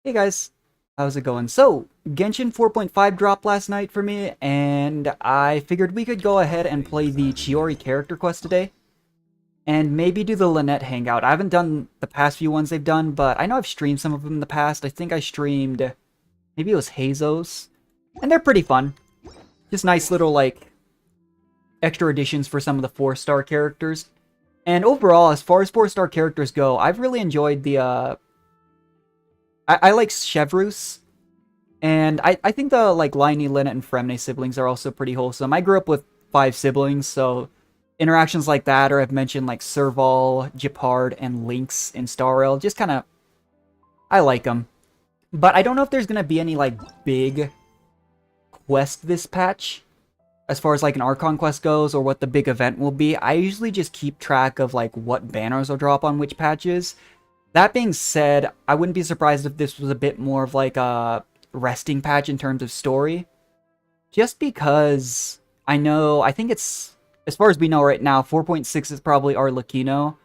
Hey guys, how's it going? So, Genshin 4.5 dropped last night for me, and I figured we could go ahead and play the Chiori character quest today, and maybe do the Lynette hangout. I haven't done the past few ones they've done, but I know I've streamed some of them in the past. I think I streamed, maybe it was Hazos, and they're pretty fun. Just nice little, like, extra additions for some of the 4-star characters. And overall, as far as 4-star characters go, I've really enjoyed the, I like Chevreuse, and I think the, like, Liney, Lynette, and Fremne siblings are also pretty wholesome. I grew up with 5 siblings, so interactions like that, or I've mentioned, like, Serval, Gepard, and Lynx in Star Rail, just kind of, I like them. But I don't know if there's going to be any, like, big quest this patch, as far as, like, an Archon quest goes, or what the big event will be. I usually just keep track of, like, what banners will drop on which patches. That being said, I wouldn't be surprised if this was a bit more of like a resting patch in terms of story. Just because I think it's, as far as we know right now, 4.6 is probably Arlecchino,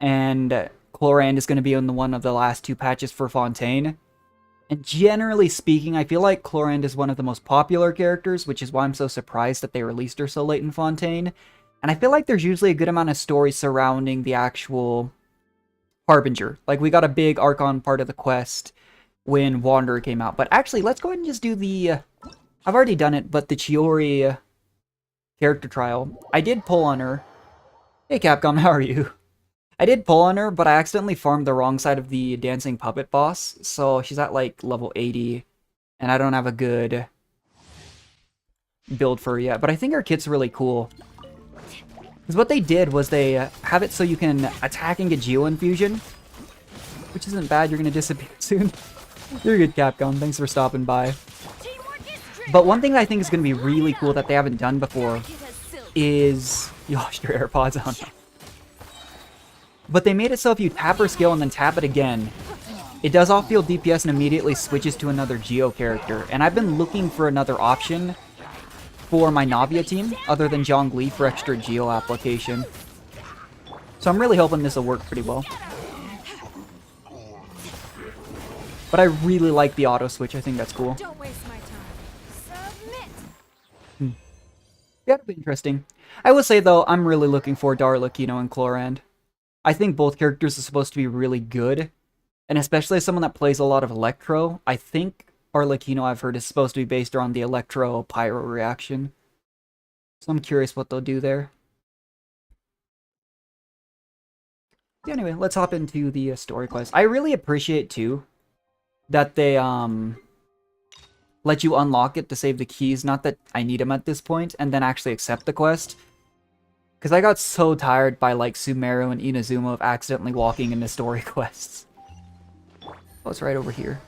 and Chlorand is going to be in one of the last 2 patches for Fontaine. And generally speaking, I feel like Chlorand is one of the most popular characters, which is why I'm so surprised that they released her so late in Fontaine. And I feel like there's usually a good amount of story surrounding the actual Harbinger. Like, we got a big Archon part of the quest when Wanderer came out. But actually, let's go ahead and just do the... I've already done it, but the Chiori character trial. I did pull on her. Hey, Capcom, how are you? I did pull on her, but I accidentally farmed the wrong side of the dancing puppet boss. So she's at, like, level 80. And I don't have a good build for her yet. But I think her kit's really cool. Because what they did was they have it so you can attack and get Geo Infusion. Which isn't bad, you're going to disappear soon. You're good, Capcom, thanks for stopping by. But one thing that I think is going to be really cool that they haven't done before is... You lost your AirPods on. But they made it so if you tap her skill and then tap it again, it does off-field DPS and immediately switches to another Geo character. And I've been looking for another option for my Navia team, other than Zhongli, for extra Geo application. So I'm really hoping this will work pretty well. But I really like the auto switch, I think that's cool. Don't waste my time. Submit. Yeah, it'll be interesting. I will say though, I'm really looking forward to Arlecchino and Chlorand. I think both characters are supposed to be really good. And especially as someone that plays a lot of Electro, I think Arlecchino, I've heard, is supposed to be based around the Electro-Pyro reaction. So I'm curious what they'll do there. Yeah, anyway, let's hop into the story quest. I really appreciate, too, that they let you unlock it to save the keys. Not that I need them at this point, and then actually accept the quest. Because I got so tired by, like, Sumeru and Inazuma of accidentally walking into story quests. Oh, it's right over here.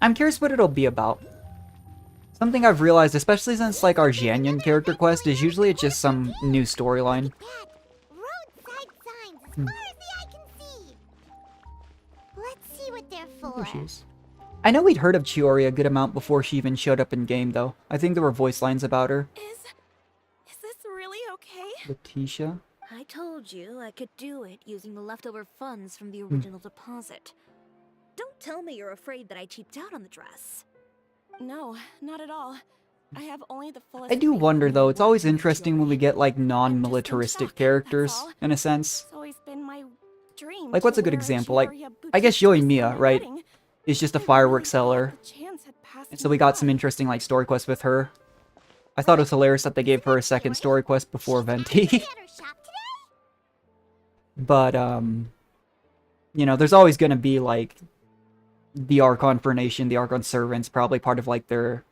I'm curious what it'll be about. Something I've realized, especially since, like, our Jianyan character quest, is usually it's just some new storyline. Let's see what they're for. There she is. I know we'd heard of Chiori a good amount before she even showed up in-game, though. I think there were voice lines about her. Is this really okay? Letitia? I told you I could do it using the leftover funds from the original deposit. Don't tell me you're afraid that I cheaped out on the dress. No, not at all. I have only the fullest. I do faith wonder, in though, your it's always work, interesting when we Chiori. get, like, I'm just in non-militaristic shock, characters, that's all. in a sense. It's always been my dream. Like, what's a to good wear example? Like, Chiori I guess boutique dress Yoimiya, at my right? wedding. Is just a I fireworks really thought seller. the chance had passed And so me we got some by. interesting, like, story quests with her. I thought it was hilarious that they gave her a second story quest before Venti. At her shop today? But, you know, there's always gonna be, like, the Archon for Nation, the Archon Servants, probably part of, like, their,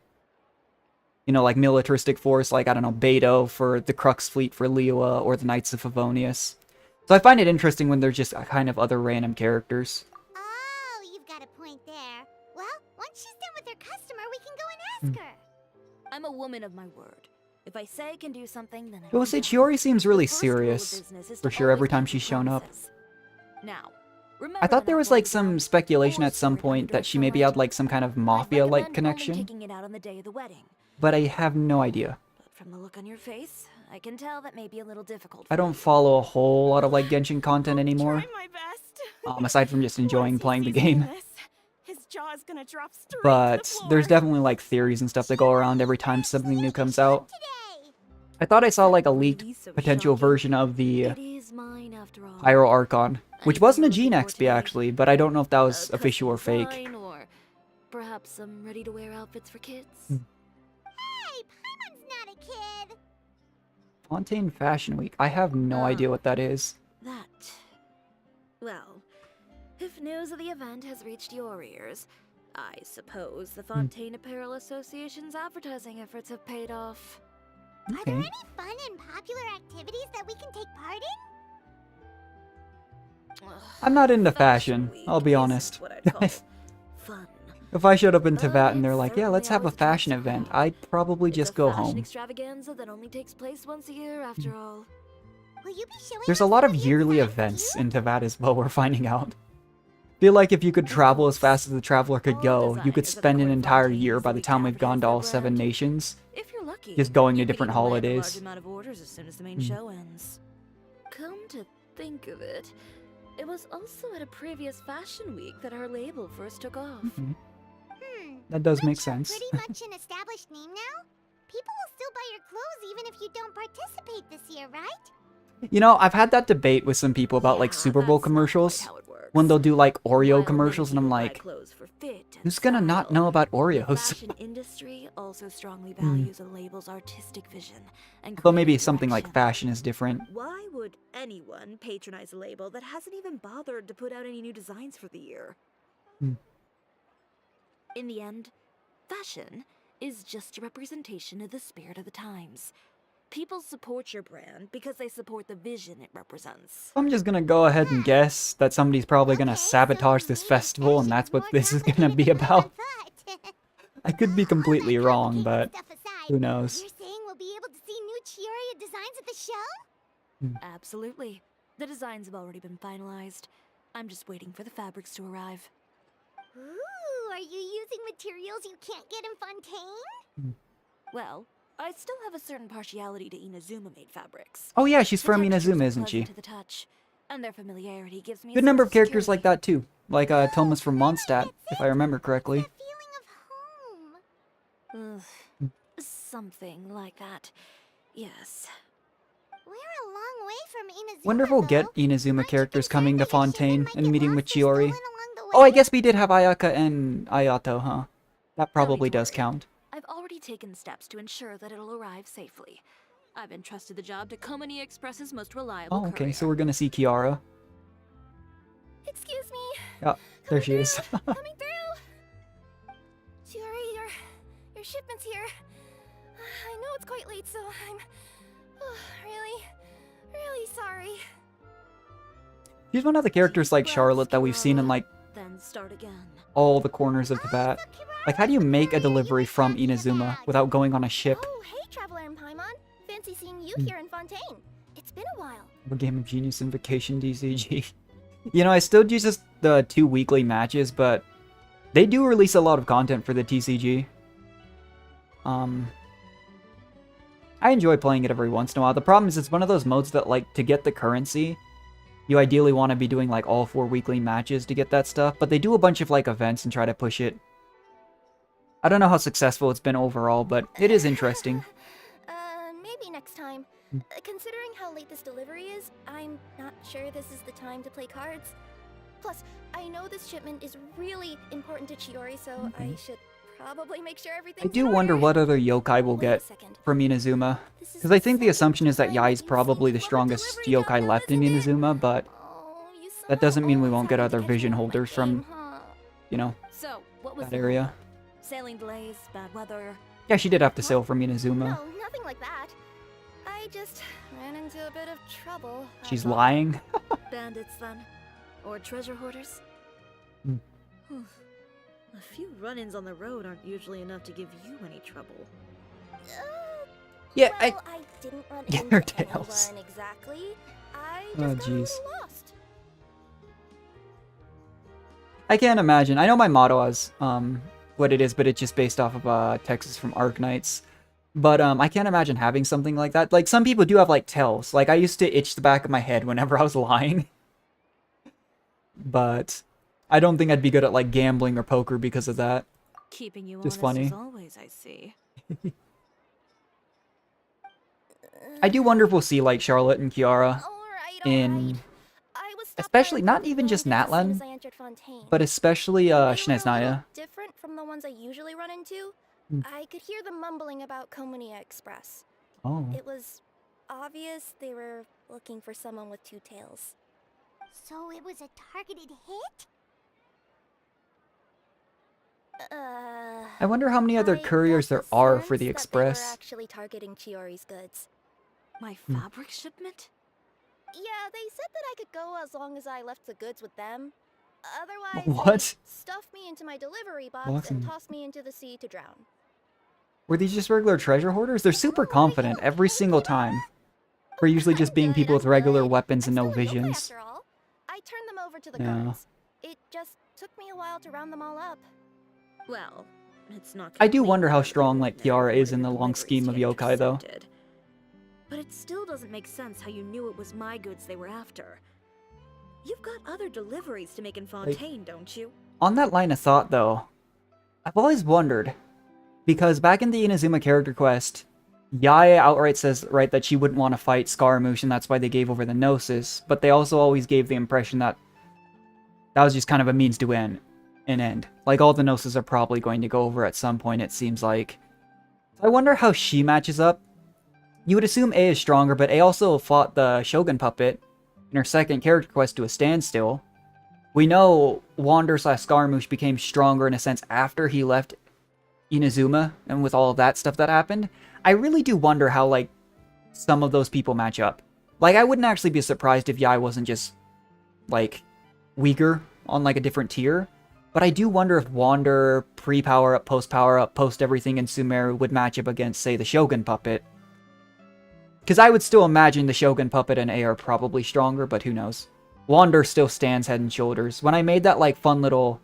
you know, like, militaristic force, like, I don't know, Beto for the Crux Fleet for Liyue, or the Knights of Favonius. So I find it interesting when they're just kind of other random characters. Oh, you've got a point there. Well, once she's done with her customer, we can go and ask her. I'm a woman of my word. If I say I can do something, then I I will will say do it. Chiori seems really The first rule of serious, business is for to sure, every always time keep she's your shown up. promises. Now, remember I thought that there I'm was, like, holding some down speculation or at some stored point under that a she maybe had, like, some kind of I'd mafia-like recommend only connection, taking it out on the day of the wedding. but I have no idea. But from the look on your face, I can tell that may be a little difficult. I for don't you. follow a whole lot of, like, Genshin content anymore, Try my best. aside from just enjoying Once he playing the sees me in game. this, his jaw is gonna drop straight to the but floor. there's definitely like theories and stuff that go around every time something new comes out. Today. I thought I saw like a leaked Really so potential shocking. version of the It is mine after all. Pyro Archon, which Anything wasn't a you're Gene looking for XP today? actually, but I don't know if that A was official or custom fake. design, or perhaps some ready-to-wear outfits for kids. Hey, Paimon's not a kid. Fontaine Fashion Week. I have no idea what that is. That. Well, if news of the event has reached your ears, I suppose the Fontaine Apparel Association's advertising efforts have paid off. Are there Okay. any fun and popular activities that we can take part in? Ugh, I'm not into fashion, Week I'll be isn't honest. what I'd call fun. If I showed up in But Teyvat and they're it's like, yeah, certainly let's have a always a chance fashion to event, grow. I'd probably just go It's a fashion home. extravaganza that only takes place once a year, after all. Will you be showing There's us a lot of what you yearly plan events too? in Teyvat as well, we're finding out. Feel like if you could travel as fast as the traveler could All go, you could designers of spend an Court entire Fontaine year by the easily time we've gone to all advertise their 7 brand. nations. If you're lucky, Just going to you could different even land a holidays. large amount of orders as soon as the main Hmm. show ends. Come to think of it, it was also at a previous fashion week that our label first took off. Mhm. Hmm. That does make But you're sense. pretty much an established name now. People will still buy your clothes even if you don't participate this year, right? You know, I've had that debate with some people about like Yeah, Super Bowl that's not commercials. quite how it works. When they'll do like Oreo While commercials, and many I'm people buy like, clothes for fit and who's gonna not style, know about the Oreos? fashion industry also strongly Hmm. values a label's artistic vision and Though maybe creative something like direction. fashion is different. Why would anyone patronize a label that hasn't even bothered to put out any new designs for the year? Hmm. In the end, fashion is just a representation of the spirit of the times. People support your brand because they support the vision it represents. I'm just gonna go ahead and guess that somebody's probably gonna Okay, sabotage so this maybe festival, and fashion's that's what more this is gonna complicated be than I about. thought. I could be All completely that wrong, complicated but stuff aside, who knows? You're saying we'll be able to see new Chiori designs at the show? Absolutely. The designs have already been finalized. I'm just waiting for the fabrics to arrive. Ooh, are you using materials you can't get in Fontaine? Well, I still have a certain partiality to Inazuma-made fabrics. Oh yeah, she's The from textures Inazuma, are isn't she? pleasant to the touch, and their familiarity gives me a Good number sense of characters like security. that too. Like Thomas from Mondstadt, if I remember correctly. That feeling of home. Ugh, something like that. Yes. We're a long way from Inazuma. Wonder if we'll get though. Inazuma Aren't you characters concerned coming to that your shipment Fontaine might and get meeting with lost or stolen Chiori. along the Oh, I way? guess we did have Ayaka and Ayato, huh? That No need probably to does worry. count. I've already taken steps to ensure that it'll arrive safely. I've entrusted the job to Komani Express's most reliable Oh, okay, courier. so we're gonna see Kiara. Excuse me. Oh, there she is. Coming through. Chiori, your shipment's here. I know it's quite late, so I'm really sorry. She's one of the characters like Charlotte that we've seen in like Then start again. all the corners of Teyvat. Like, how do you make a delivery from Inazuma without going on a ship? Oh, hey, Traveler and Paimon. Fancy seeing you here in Fontaine. It's been a while. A Game of Genius and Vacation DCG. You know, I still use just the 2 weekly matches, but they do release a lot of content for the TCG. I enjoy playing it every once in a while. The problem is it's one of those modes that, like, to get the currency, you ideally want to be doing, like, all 4 weekly matches to get that stuff, but they do a bunch of, like, events and try to push it. I don't know how successful it's been overall, but it is interesting. Maybe next time. Considering how late this delivery is, I'm not sure this is the time to play cards. Plus, I know this shipment is really important to Chiori, so I should probably make sure I everything's do in wonder order. what other yokai we'll Wait a get second. from Inazuma. This is Because I think the second assumption is that time Yai is you've probably seen the Clover strongest delivery yokai now, left in isn't it? Inazuma, but Oh, you that doesn't mean we always won't get having to other catch me vision off my holders from, game, huh? you know, So, what was that the area. move? Sailing delays, bad weather. Yeah, she did have to sail from Inazuma. No, nothing like that. I just ran into a bit of trouble. She's that's all. lying. Bandits, then? Or treasure hoarders? Hmm. A few run-ins on the road aren't usually enough to give you any trouble. Yeah, Well, I didn't run Get into her tails. anyone exactly. I just Oh, got a jeez. little lost. I can't imagine. I know my motto is what it is, but it's just based off of Texas from Arknights. But I can't imagine having something like that. Like, some people do have, like, tells. Like, I used to itch the back of my head whenever I was lying. But I don't think I'd be good at like gambling or poker because of that. Keeping you Just honest funny. as always, I see. I do wonder if we'll see like Charlotte and Kiara Alright, in, alright. I was stopped especially by a not couple even just villagers as soon Natlan, as I entered Fontaine. but especially They were a little Schneznaya. different from the ones I usually run into. Hmm. I could hear them mumbling about Komunia Express. Oh, It was obvious they were looking for someone with two tails. So it was a targeted hit? I wonder how many other I couriers got there the are for the sense that they were Express. actually targeting Chiori's goods. My fabric shipment? Yeah, they said that I could go as long as I left the goods with them. Otherwise, What? they'd stuff me into my delivery box Awesome. and toss me into the sea to drown. Were these just regular treasure hoarders? They're super confident every single time. We're usually just being people with regular weapons and no I'm still a yokai visions. after all. I turned them over to the Yeah. guards. It just took me a while to round them all up. Well, it's not. I do wonder how completely strong like ordinary Kiara is for in the long deliveries scheme to of get yokai though. intercepted. But it still doesn't make sense how you knew it was my goods they were after. You've got other deliveries to make in Fontaine, don't you? On that line of thought though, I've always wondered, because back in the Inazuma character quest, Yae outright says right that she wouldn't want to fight Scaramouche and that's why they gave over the Gnosis, but they also always gave the impression that that was just kind of a means to an end. Like all the Gnosis are probably going to go over at some point, it seems like. I wonder how she matches up. You would assume A is stronger, but A also fought the Shogun puppet in her second character quest to a standstill. We know Wander/Scaramouche became stronger in a sense after he left Inazuma, and with all of that stuff that happened. I really do wonder how, like, some of those people match up. Like, I wouldn't actually be surprised if Yae wasn't just, like, weaker on, like, a different tier. But I do wonder if Wander, pre-power-up, post-power-up, post-everything in Sumeru would match up against, say, the Shogun puppet. Because I would still imagine the Shogun puppet and A are probably stronger, but who knows. Wander still stands head and shoulders. When I made that, like, fun little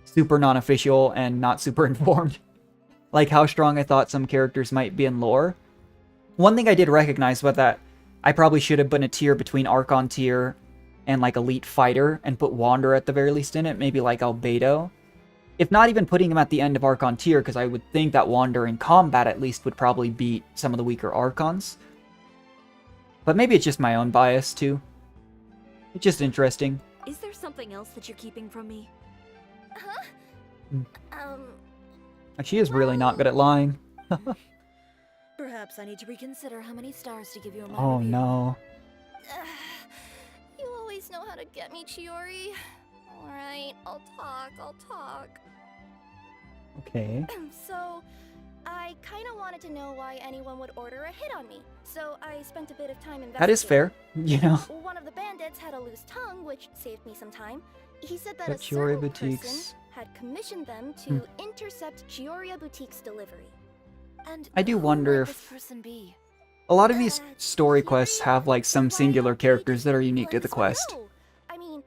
super non-official and not super informed, like how strong I thought some characters might be in lore, one thing I did recognize was that I probably should have put a tier between Archon tier and, like, Elite Fighter, and put Wander at the very least in it, maybe like Albedo. If not even putting him at the end of Archon tier, because I would think that Wander in combat at least would probably beat some of the weaker Archons. But maybe it's just my own bias, too. It's just interesting. Is there something else that you're keeping from me? Huh? Hmm. She is really not good at lying. Perhaps I need to reconsider how many stars to give you in my Oh review. no. You always know how to get me, Chiori. Alright, I'll talk. Okay. So, I kinda wanted to know why anyone would order a hit on me. So I spent a bit of time investigating. That is fair, you know. One of the bandits had a loose tongue, which saved me some time. He said that But a Chiori certain Boutiques. person had commissioned them to intercept Chioria Boutique's delivery. And I do who wonder might if this person be? a lot of these story quests have like some singular characters that are unique to the quest. I mean,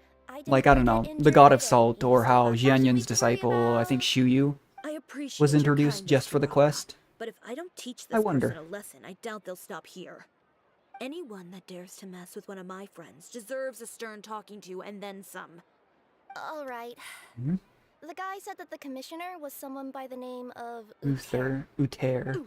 Like, I don't know, the God of Salt, or how Jianyun's disciple, I think Shuyu, I appreciate was your introduced kindness, just for the Chihuahua, quest. But if I don't teach I this wonder. person a lesson, I doubt they'll stop here. Anyone that dares to mess with one of my friends deserves a stern talking to and then some. Alright. Hmm? The guy said that the commissioner was someone by the name of Uther. Uter.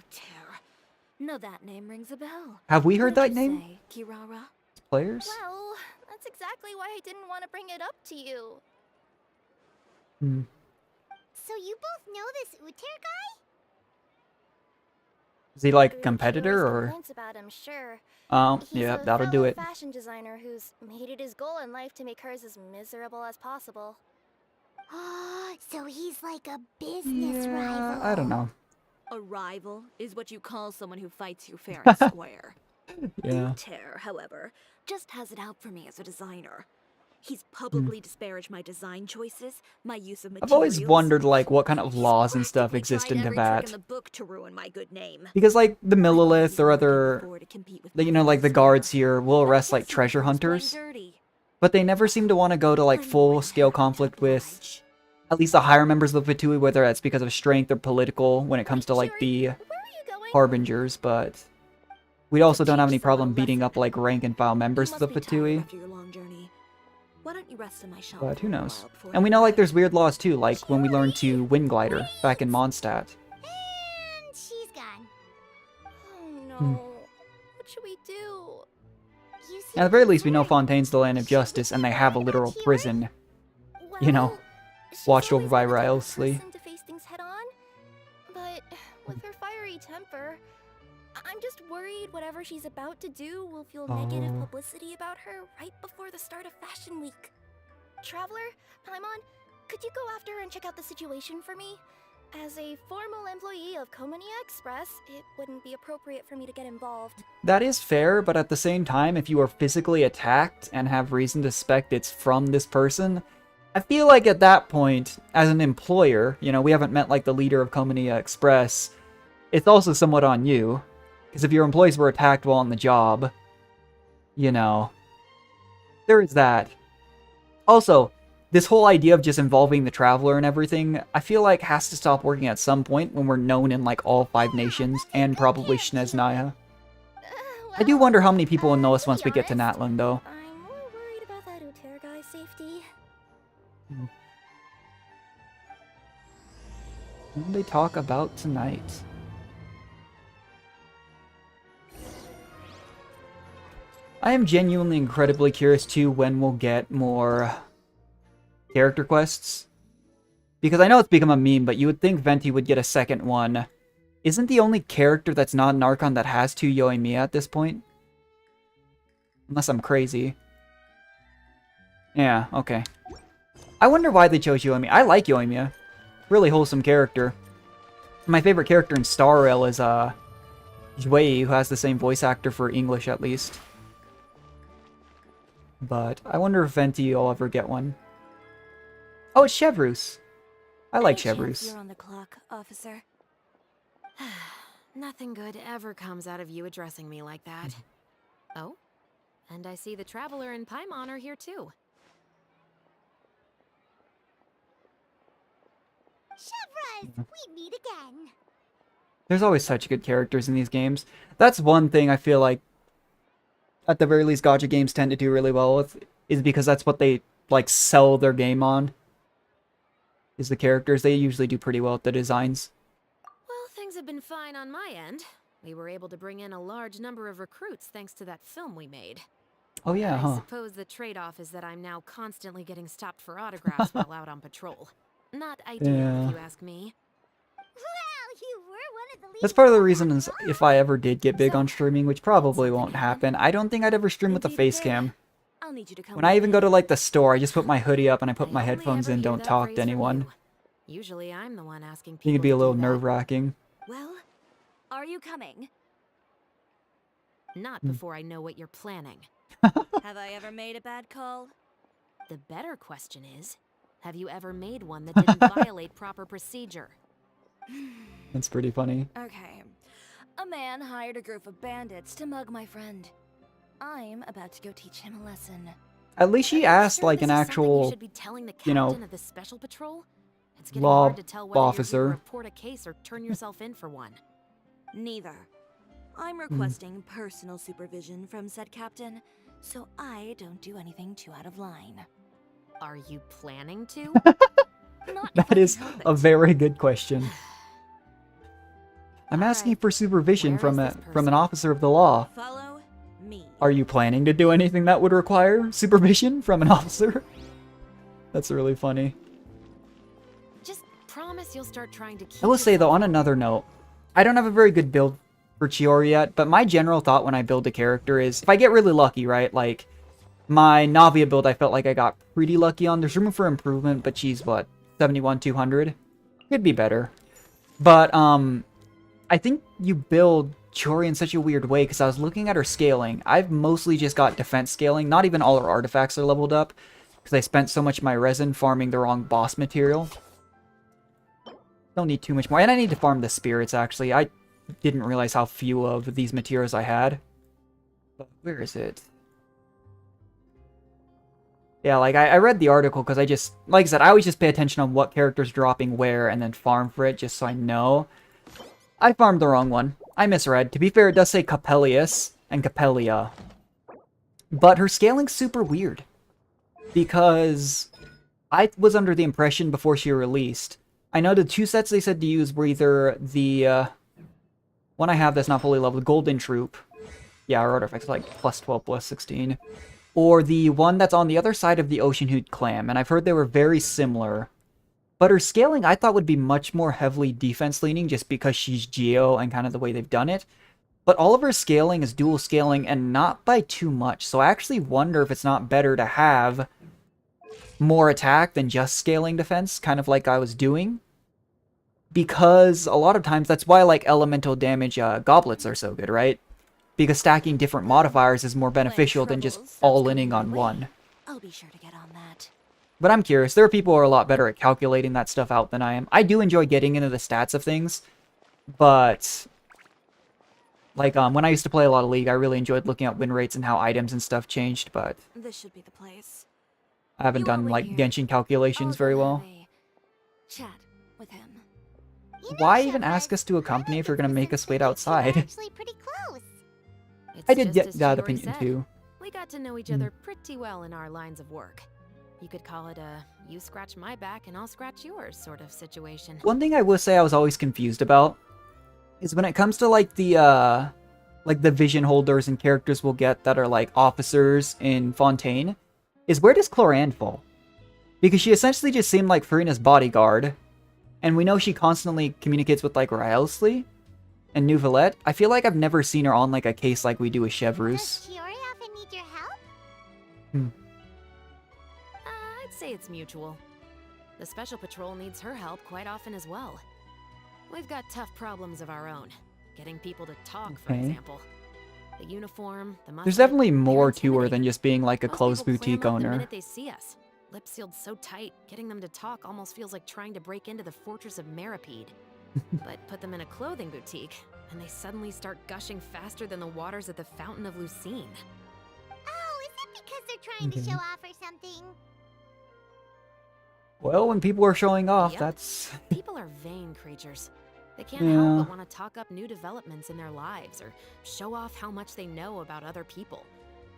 No, that name rings a bell. Have we heard What'd that you name? say, Kirara? Players? Well, that's exactly why I didn't want to bring it up to you. Hmm. So you both know this Uter guy? Is he like a Chiori's competitor or? complaints about him, sure. Oh, He's yeah, a that'll do fellow it. fashion designer who's made it his goal in life to make hers as miserable as possible. So he's like a business Yeah, rival. I don't know. A rival is what you call someone who fights you fair and square. Yeah. Uter, however, just has it out for me as a designer. He's publicly disparaged my design choices, my use of materials. I've always wondered like what kind of He's laws and stuff practically exist tried in every trick Tibet. in the book to ruin my good name. Because like the I bet Millilith he or won't be other, forward to compete with you my know, like the friends guards here. here will But I arrest guess like he treasure was playing hunters, dirty. but they never seem to want to go to like I'm more full than scale happy to conflict with oblige. at least the higher members of the Fatui, whether that's because of strength or political when it comes to like Chiori, the where are you going? harbingers, but we also don't have teach any someone problem a beating up lesson. like rank and file You members of must the be tired Fatui. after your long journey. Why don't you rest in my shop? But who for a knows? while before And we I know like arrive? there's weird laws too, like when we learned to Wind Glider back in Mondstadt. And she's gone. Oh no. Hmm. What should we do? You seem At the very least, we know concerned. Fontaine's the land of justice, and they have a literal prison. You know, Well, she's watched over always by been the type of Rylsley. person to face things head on, but with her fiery temper, I'm just worried whatever she's about to do will feel negative Oh. publicity about her right before the start of Fashion Week. Traveler, Paimon, could you go after her and check out the situation for me? As a formal employee of Komonia Express, it wouldn't be appropriate for me to get involved. That is fair, but at the same time, if you are physically attacked and have reason to suspect it's from this person, I feel like at that point, as an employer, you know, we haven't met like the leader of Komonia Express, it's also somewhat on you. Because if your employees were attacked while on the job, you know, there is that. Also, this whole idea of just involving the Traveler and everything, I feel like has to stop working at some point when we're known in like all 5 nations, and probably Sneznaya. I do wonder how many people will know us once we get to Natlan, though. I'm more worried about that Uter guy's safety. What do they talk about tonight? I am genuinely incredibly curious too when we'll get more character quests. Because I know it's become a meme, but you would think Venti would get a second one. Isn't the only character that's not an Archon that has 2 Yoimiya at this point? Unless I'm crazy. Yeah, okay. I wonder why they chose Yoimiya. I like Yoimiya. Really wholesome character. My favorite character in Star Rail is Jwei, who has the same voice actor for English at least. But I wonder if Venti will ever get one. Oh, it's Chevreuse. I like Any chance Chevreuse. You're on the clock, officer. Nothing good ever comes out of you addressing me like that. Oh? And I see the Traveler and Paimon are here too. Chevreuse, we meet again. There's always such good characters in these games. That's one thing I feel like, at the very least, gacha games tend to do really well with, is because that's what they, like, sell their game on. Is the characters. They usually do pretty well with the designs. Well, things have been fine on my end. We were able to bring in a large number of recruits thanks to that film we made. Oh yeah, I huh. suppose the trade-off is that I'm now constantly getting stopped for autographs while out on patrol. Not ideal, Yeah. if you ask me. Well, you were one of the leaders. That's part of the reason is if I ever did get big on streaming, which probably won't happen, I don't think I'd ever stream with a face cam. I'll need you to come When I with even me. go to like the store, I just put my hoodie up and I put I my only headphones ever in, hear don't that talk phrase to from anyone. you. Usually I'm the one asking I people think it'd be a to little do that. nerve-wracking. Well, are you coming? Not before I know what you're planning. Have I ever made a bad call? The better question is, have you ever made one that didn't violate proper procedure? That's pretty funny. Okay. A man hired a group of bandits to mug my friend. I'm about to go teach him a lesson. At least she Are you asked sure like this an is something you actual, should be telling the you know, captain of the special patrol? It's getting law hard to tell whether officer. you're here to report a case or turn yourself in for one. Neither. I'm requesting personal supervision from said captain, so I don't do anything too out of line. Are you planning to? Not if I That can is help a it. very good question. I'm asking Alright, for supervision where from is a this from an person? officer of the law. Follow me. Are you planning to do anything that would require supervision from an officer? That's really funny. Just promise you'll start trying to keep I will say though, yourself on another note, I don't have a very good build for Chiori yet, but my general thought when I build a character is, if I get really lucky, right, like, my Navia build I felt like I got pretty lucky on. There's room for improvement, but she's, what, 71, 200? Could be better. But, I think you build Chiori in such a weird way, because I was looking at her scaling. I've mostly just got defense scaling, not even all her artifacts are leveled up, because I spent so much of my resin farming the wrong boss material. Don't need too much more. And I need to farm the spirits, actually. I didn't realize how few of these materials I had. But where is it? Yeah, like, I read the article because I just... Like I said, I always just pay attention on what character's dropping where and then farm for it just so I know. I farmed the wrong one. I misread. To be fair, it does say Capellius and Capellia. But her scaling's super weird. because I was under the impression before she released. I know the two sets they said to use were either the one I have that's not fully leveled, Golden Troop. Yeah, our artifacts like plus 12, plus 16. Or the one that's on the other side of the Ocean Hoot Clam, and I've heard they were very similar. But her scaling I thought would be much more heavily defense leaning just because she's Geo and kind of the way they've done it. But all of her scaling is dual scaling and not by too much, so I actually wonder if it's not better to have more attack than just scaling defense, kind of like I was doing. Because a lot of times, that's why like elemental damage goblets are so good, right? Because stacking different modifiers is more beneficial than just all-inning on one. I'll be sure to get on that. But I'm curious, there are people who are a lot better at calculating that stuff out than I am. I do enjoy getting into the stats of things, but like when I used to play a lot of League, I really enjoyed looking at win rates and how items and stuff changed, but This should be the place. I haven't You done wait like here. Genshin calculations I'll very go well. have a chat with him. You know, Why even Chevreuse, ask us to accompany I if you're gonna think make this us wait makes you outside? actually pretty close. It's I did just get as that Chiori opinion said. too. We got to know each other pretty well in our lines of work. You could call it a you scratch my back and I'll scratch yours sort of situation. One thing I will say I was always confused about is when it comes to like the vision holders and characters we'll get that are like officers in Fontaine, is where does Cloran fall? Because she essentially just seemed like Farina's bodyguard, and we know she constantly communicates with like Rylsley and Nouvellette. I feel like I've never seen her on like a case like we do with Chevreuse. Does Chiori often need your help? I'd say it's mutual. The Special Patrol needs her help quite often as well. We've got tough problems of our own. Getting people to talk, for Okay. example. The uniform, the There's muscle, definitely they're more to her than intimidating. just being like a Most closed people clam boutique up the owner. minute they see us. Lips sealed so tight, getting them to talk almost feels like trying to break into the fortress of Meripede. But put them in a clothing boutique, and they suddenly start gushing faster than the waters at the Fountain of Lucine. Oh, is it because they're trying to Okay. show off or something? Well, when people are showing off, Yep. that's... People are vain creatures. They can't Yeah. help but want to talk up new developments in their lives or show off how much they know about other people.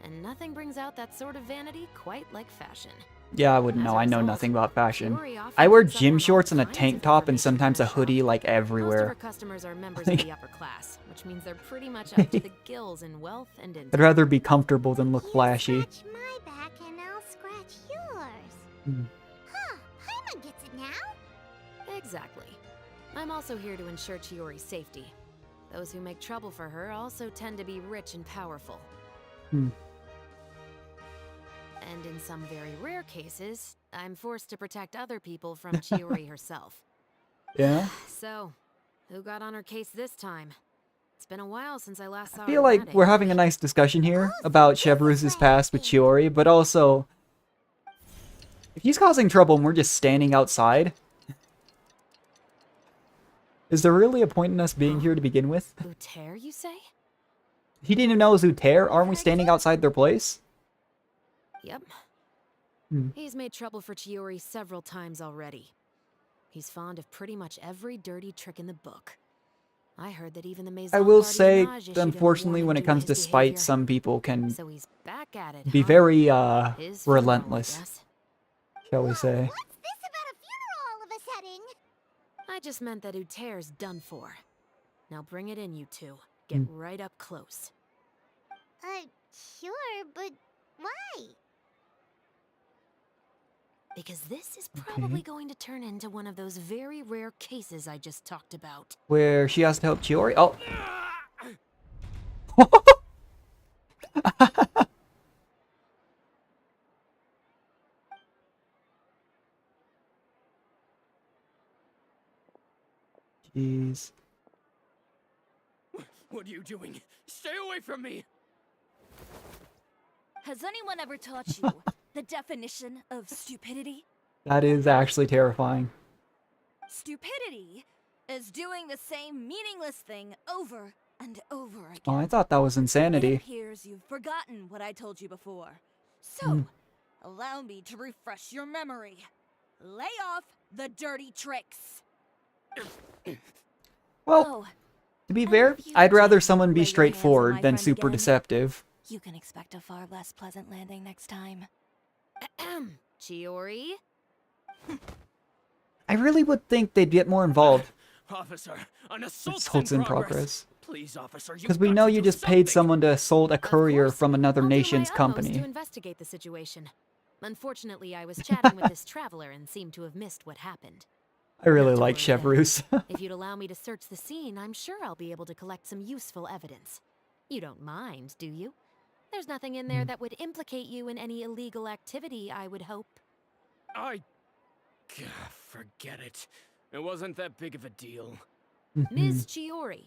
And nothing brings out that sort of vanity quite like fashion. Yeah, I wouldn't As know. a I know result, nothing about fashion. Chiori often I wear picks up gym on all shorts and a kinds tank of top and information sometimes in a her hoodie shop. like Most of her everywhere. customers are members Like- of the upper class, which means they're pretty much up to the gills in wealth and I'd intellect. rather be comfortable than look You flashy. scratch my back and I'll scratch yours. Hmm. Huh, Paimon gets it now. Exactly. I'm also here to ensure Chiori's safety. Those who make trouble for her also tend to be rich and powerful. Hmm. And in some very rare cases, I'm forced to protect other people from Chiori herself. Yeah? So, who got on her case this time? It's been a while since I last saw I her feel like at we're it. having a nice discussion here Oh, about so this is Chevreuse's what past with happened. Chiori, but also... If he's causing trouble and we're just standing outside... Is there really a point in us being here to begin with? Uter, you say? He didn't even know it was Uter. Aren't we standing outside their place? Yep. Hmm. He's made trouble for Chiori several times already. He's fond of pretty much every dirty trick in the book. I heard that even the Maison I will say, Gardiennage issued him a unfortunately, when warning it due comes to his spite, behavior. some people can So he's back at it, be huh? very, His funeral, I relentless, guess. shall we say. What's this about a funeral all of a sudden? I just meant that Uter's done for. Now bring it in, you two. Get right up close. Sure, but why? Because this is probably going to turn into one of those very rare cases I just talked about. Where she has to help Chiori? Oh. Jeez. What are you doing? Stay away from me! Has anyone ever taught you the definition of stupidity? That is actually terrifying. Stupidity is doing the same meaningless thing over and over again. Oh, I thought that was It insanity. appears you've forgotten what I told you before. So, allow me to refresh your memory. Lay off the dirty tricks. Well, Oh, to be and fair, if you I'd rather dare someone lay be your hands on straightforward my than friend super again, deceptive. you can expect a far less pleasant landing next time. Chiori? I really would think they'd get more involved. Officer, an assault's Assaults in in progress. Please, officer, Because we know you just paid someone to assault a Of courier course. from another I'll do my nation's utmost company. to investigate the situation. Unfortunately, I was chatting with this traveler and seemed to have missed what happened. I really Not to like worry, though. Chevreuse. If you'd allow me to search the scene, I'm sure I'll be able to collect some useful evidence. You don't mind, do you? There's nothing in there that would implicate you in any illegal activity, I would hope. Forget it. It wasn't that big of a deal. Ms. Chiori,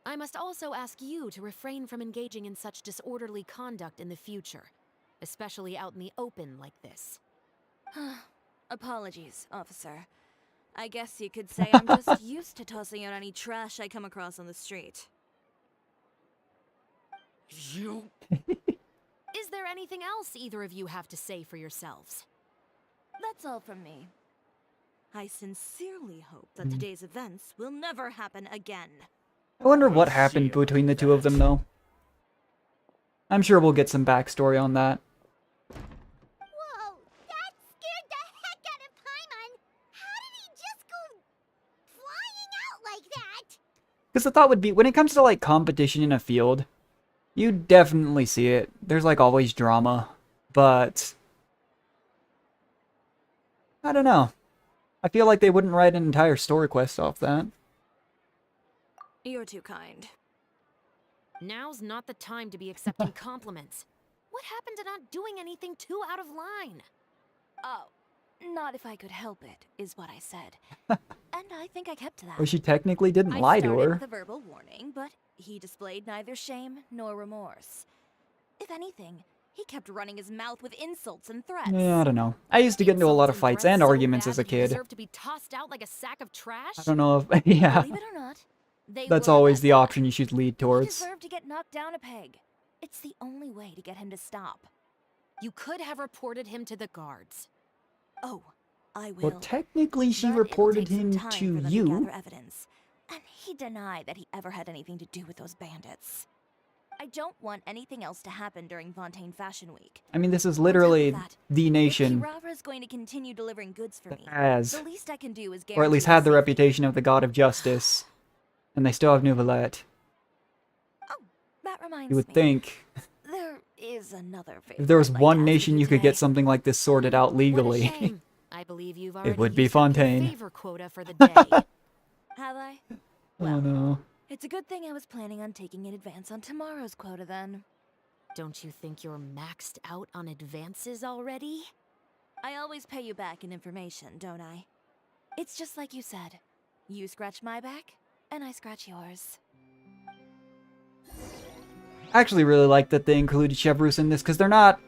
I must also ask you to refrain from engaging in such disorderly conduct in the future, especially out in the open like this. Apologies, officer. I guess you could say I'm just used to tossing out any trash I come across on the street. You... Is there anything else either of you have to say for yourselves? That's all from me. I sincerely hope that today's events will never happen again. I wonder what See happened about between the two of them, though. I'm sure we'll get some backstory on that. Whoa, that scared the heck out of Paimon! How did he just go flying out like that? Because the thought would be, when it comes to, like, competition in a field, you definitely see it. There's, like, always drama. But I don't know. I feel like they wouldn't write an entire story quest off that. You're too kind. Now's not the time to be accepting compliments. What happened to not doing anything too out of line? Oh, not if I could help it, is what I said. And I think I kept to that. Well, she technically didn't I lie to started her. with a verbal warning, but he displayed neither shame nor remorse. If anything, he kept running his mouth with insults and threats. Yeah, I don't know. I used to get into a lot of Insults fights threats and so arguments bad as a that you kid. deserve to be tossed out like a sack of trash? I don't know if... yeah. Believe it or not, they That's were always like the that. option you should lead He towards. deserved to get knocked down a peg. It's the only way to get him to stop. You could have reported him to the guards. Oh, I will. Well, technically she But it'll reported take some him time to for them you. gather evidence, and he denied that he ever had anything to do with those bandits. I don't want anything else to happen during Fontaine Fashion Week. I mean, this is On top literally of that, the If nation Chiravra is going to continue delivering goods for me, has, the least I can do is guarantee or at least his had the safety. reputation of the god of justice. And they still have Nouvellette. Oh, that reminds You would me. think There is another favor if there was I'd like one to ask nation of you could get today. something like this sorted out What a legally. shame. I believe you've already would be used up your Fontaine. favor quota for the day. Have I? Oh Well, no. it's a good thing I was planning on taking an advance on tomorrow's quota then. Don't you think you're maxed out on advances already? I always pay you back in information, don't I? It's just like you said. You scratch my back, and I scratch yours. I actually really like that they included Chevreuse in this, because they're not...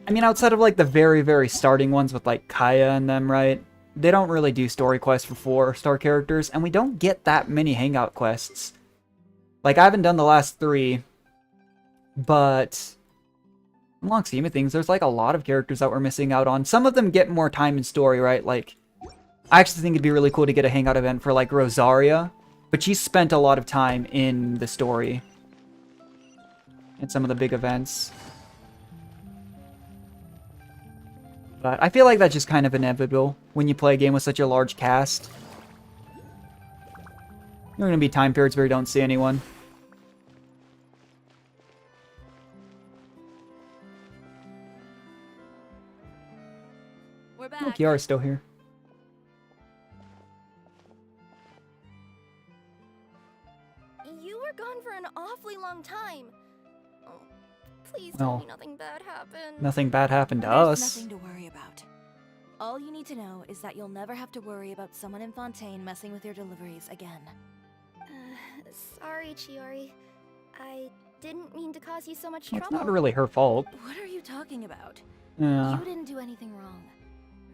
I mean, outside of, like, the very, very starting ones with, like, Kaya and them, right? They don't really do story quests for 4-star characters, and we don't get that many hangout quests. Like, I haven't done the last 3, but... in the long scheme of things, there's, like, a lot of characters that we're missing out on. Some of them get more time in story, right? Like, I actually think it'd be really cool to get a hangout event for, like, Rosaria, but she spent a lot of time in the story. In some of the big events. But I feel like that's just kind of inevitable when you play a game with such a large cast. There are going to be time periods where you don't see anyone. We're back. Oh, Chiori's still here. You were gone for an awfully long time. Oh, please tell Well, me nothing bad happened. Nothing bad happened to There's us. nothing to worry about. All you need to know is that you'll never have to worry about someone in Fontaine messing with your deliveries again. Sorry, Chiori. I didn't mean to cause you so much Well, it's trouble. not really her fault. What are you talking about? Yeah. You didn't do anything wrong.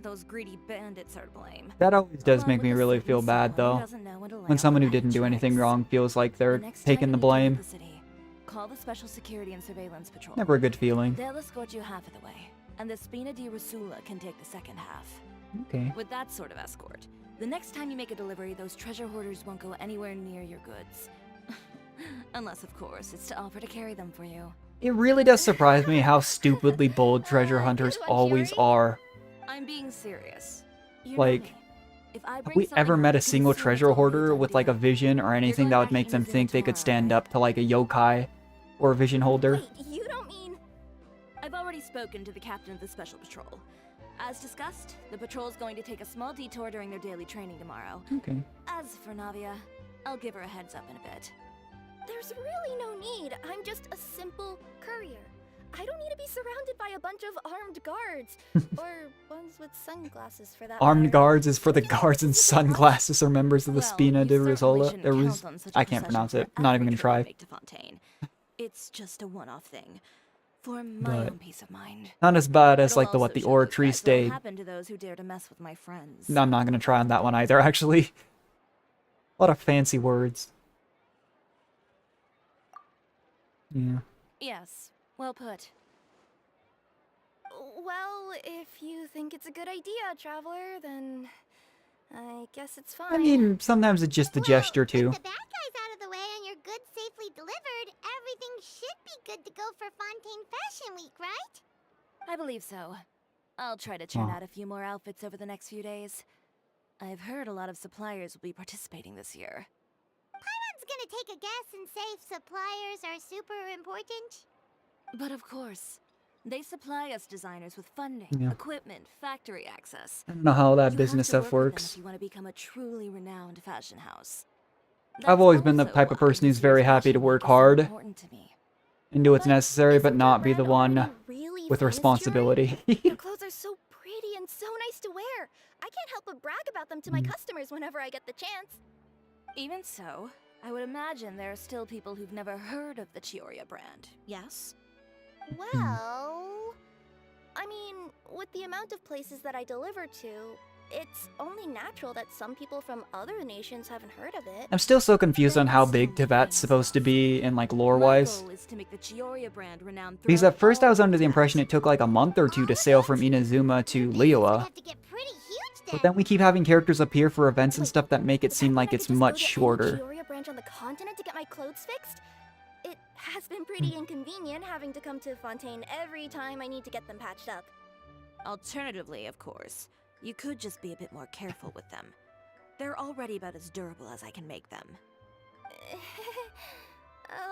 Those greedy bandits are to blame. That always does Along make with me the really certain feel bad, someone who though. doesn't know when to lay When off someone the who didn't do bad anything tricks. wrong feels like The they're next time taking you the need to leave blame. the city, call the Special Security and Surveillance Patrol. Never a good feeling. They'll escort you half of the way, and the Spina di Rasula can take the second half. Okay. With that sort of escort, the next time you make a delivery, those treasure hoarders won't go anywhere near your goods. Unless, of course, it's to offer to carry them for you. It really does surprise me how stupidly bold treasure hunters Good one, always Chiori. are. I'm being serious. You know Like, me. If I have bring we something ever home, met a it can single assume treasure it's already hoarder done with like a deal. vision or anything going that would back make to them Inazuma think they could tomorrow, stand right? up to like a yokai or a vision holder? Wait, you don't mean... I've already spoken to the captain of the special patrol. As discussed, the patrol's going to take a small detour during their daily training tomorrow. Okay. As for Navia, I'll give her a heads up in a bit. There's really no need. I'm just a simple courier. I don't need to be surrounded by a bunch of armed guards. Or ones with sunglasses for that Armed matter. guards is for the guards in sunglasses or members of the Well, Spina you de certainly Risola. shouldn't count on such a I can't procession pronounce for it. Not even every gonna trip you try. make to Fontaine. It's just a one-off thing. For my But own peace of mind. not as bad as It'll like the also the show Aura those Tree guys what'll Stay. happen to those who dare to mess with my friends. No, I'm not gonna try on that one either, actually. A lot of fancy words. Yeah. Yes, well put. Well, if you think it's a good idea, Traveler, then I guess it's fine. I mean, sometimes it's just a gesture too. With the bad guys out of the way and your goods safely delivered, everything should be good to go for Fontaine Fashion Week, right? I believe so. I'll try to churn Huh. out a few more outfits over the next few days. I've heard a lot of suppliers will be participating this year. Paimon's gonna take a guess and say if suppliers are super important. But of course, they supply us designers with funding, Yeah. equipment, factory access. I don't know how that You business have to stuff work with them works. if you want to become a truly renowned fashion house. I've always been the That's type of also why person who's this very year's happy to Fashion work Week is so hard important to me. and do what's But necessary, but isn't not your be the brand one already really with famous, Chiori? responsibility. Your clothes are so pretty and so nice to wear. I can't help but brag about them to my customers whenever I get the chance. Even so, I would imagine there are still people who've never heard of the Chiori brand, yes? Well, I mean, with the amount of places that I deliver to, it's only natural that some people from other nations haven't heard of it. I'm still so confused on how big Tibet's supposed to be in like My lore-wise. goal is to make the Chiori brand renowned Because throughout at first I all was under the Tibet. impression it took like a month or two to sail from Inazuma to Liyue. Have to get pretty huge But then we keep having characters appear for events and stuff that make it seem like it's much shorter. Chiori branch on the continent to get my clothes fixed? It has been pretty inconvenient having to come to Fontaine every time I need to get them patched up. Alternatively, of course, you could just be a bit more careful with them. They're already about as durable as I can make them.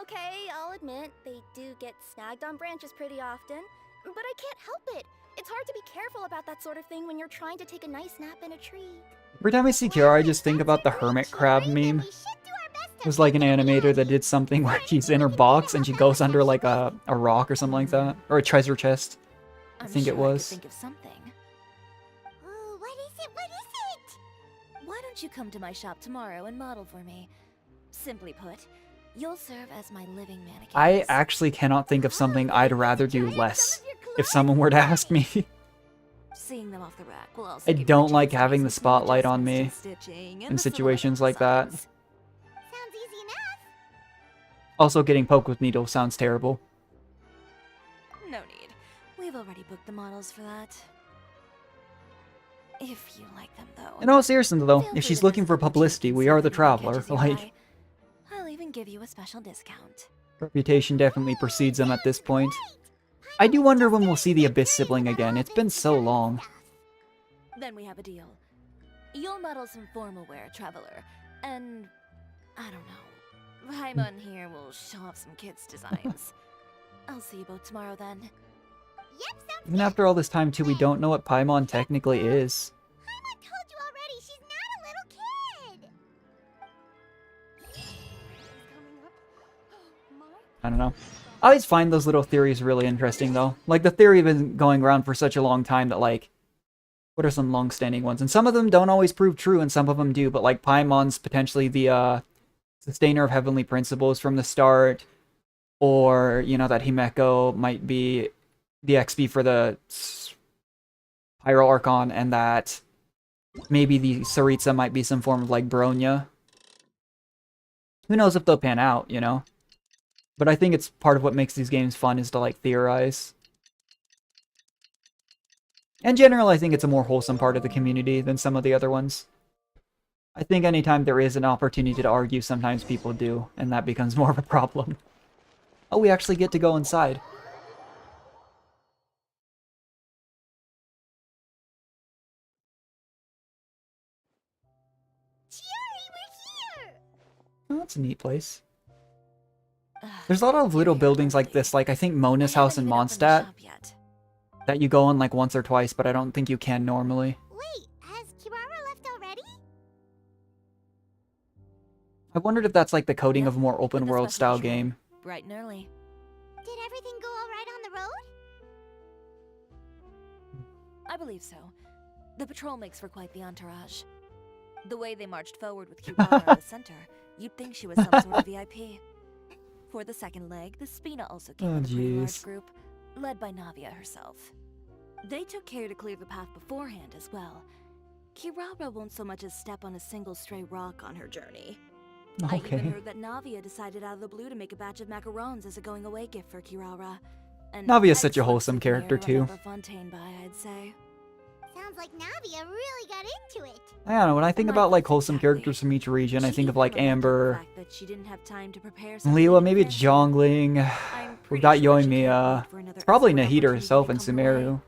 Okay, I'll admit, they do get snagged on branches pretty often, but I can't help it. It's hard to be careful about that sort of thing when you're trying to take a nice nap in a tree. Every time I see Chiori, I just think about the hermit crab meme. It was like an animator that did something where she's in her box and she goes under like a rock or something like that. Or a treasure chest. I'm think it sure I could was. think of something. Ooh, what is it? What is it? Why don't you come to my shop tomorrow and model for me? Simply put, you'll serve as my living mannequin. I actually cannot think of something I'd rather do less if someone were to ask me. Seeing them off the rack will also I give you a don't chance like to having make the some small spotlight on me adjustments to stitching and in the situations silhouette like that. designs. Sounds easy enough. Also, getting poked with needles sounds terrible. No need. We've already booked the models for that. If you like them, though. In all seriousness, though, feel if free she's to looking visit for the boutique publicity, and we see are if the anyone traveler. catches your Like, eye. I'll even give you a special discount. reputation definitely precedes them at this point. I do wonder when we'll see the Abyss sibling again. It's been so long. Then we have a deal. You'll model some formal wear, traveler, and I don't know. Paimon here will show off some kids' designs. I'll see you both tomorrow then. Yep, sounds Even after all this time, too, we don't know what Paimon technically is. Paimon told you already, she's not a little kid. I don't know. I always find those little theories really interesting, though. Like, the theory has been going around for such a long time that, like, what are some long-standing ones? And some of them don't always prove true, and some of them do, but, like, Paimon's potentially the, sustainer of heavenly principles from the start, or, you know, that Himeko might be the XP for the Pyro Archon, and that maybe the Saritsa might be some form of, like, Bronya. Who knows if they'll pan out, you know? But I think it's part of what makes these games fun is to, like, theorize. In general, I think it's a more wholesome part of the community than some of the other ones. I think anytime there is an opportunity to argue, sometimes people do, and that becomes more of a problem. Oh, we actually get to go inside. Chiori, we're here! Oh, that's a neat place. There's a lot of little buildings like this, like I think Mona's house in Mondstadt, that you go in like once or twice, but I don't think you can normally. Wait, has Kirara left already? I wondered if that's like the coding Yep, of a more with open the world special style patrol. game. Bright and early. Did everything go alright on the road? I believe so. The patrol makes for quite the entourage. The way they marched forward with Kirara at the center, you'd think she was some sort of VIP. For the second leg, the Spina also came Oh, with a pretty large jeez. group, led by Navia herself. They took care to clear the path beforehand as well. Kirara won't so much as step on a single stray rock on her journey. I even Okay. heard that Navia decided out of the blue to make a batch of macarons as a going-away gift for Kirara. An Navia's such a excellent wholesome souvenir character, to too. remember Fontaine by, I'd say. Sounds like Navia really got into it. I don't know, when I think My about like thoughts wholesome exactly. characters from each region, I She think of even like lamented the Amber, fact that she didn't have time to prepare something Liwa, in maybe advance. Jongling. I'm We've pretty got sure she can't Yoimiya. wait for another It's probably escort Nahida opportunity herself to and come her way. You Sumeru.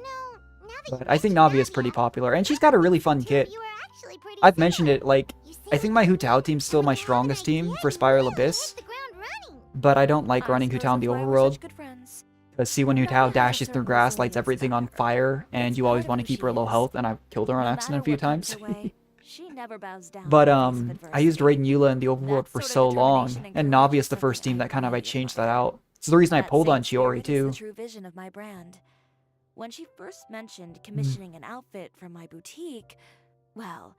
know, now that But you I think mention Navia's pretty Navia, popular, and she's got a really fun two of kit. you are actually pretty I've mentioned similar. it, like, You see, I think my Hu Tao team's still when my you have an strongest team idea, for you Spiral really hit Abyss, the ground running. but I don't like I running Hu suppose Tao in the that's why we're overworld. such good friends. Because see, when Hu Navia Tao has a dashes through certain grass, lights resilience everything about on her. fire, and It's you part always of want to who keep she her low is. health, and I've killed her on No accident a matter few what comes times. her way, she never bows down But in the face of I used adversity. Raiden Eula in the overworld That for sort of so long, determination and encourages Navia's the first something team that kind of I really changed that admire. out. It's the reason I That pulled same on Chiori spirit is too. the true vision of my brand. When she first mentioned commissioning an outfit from my boutique, well,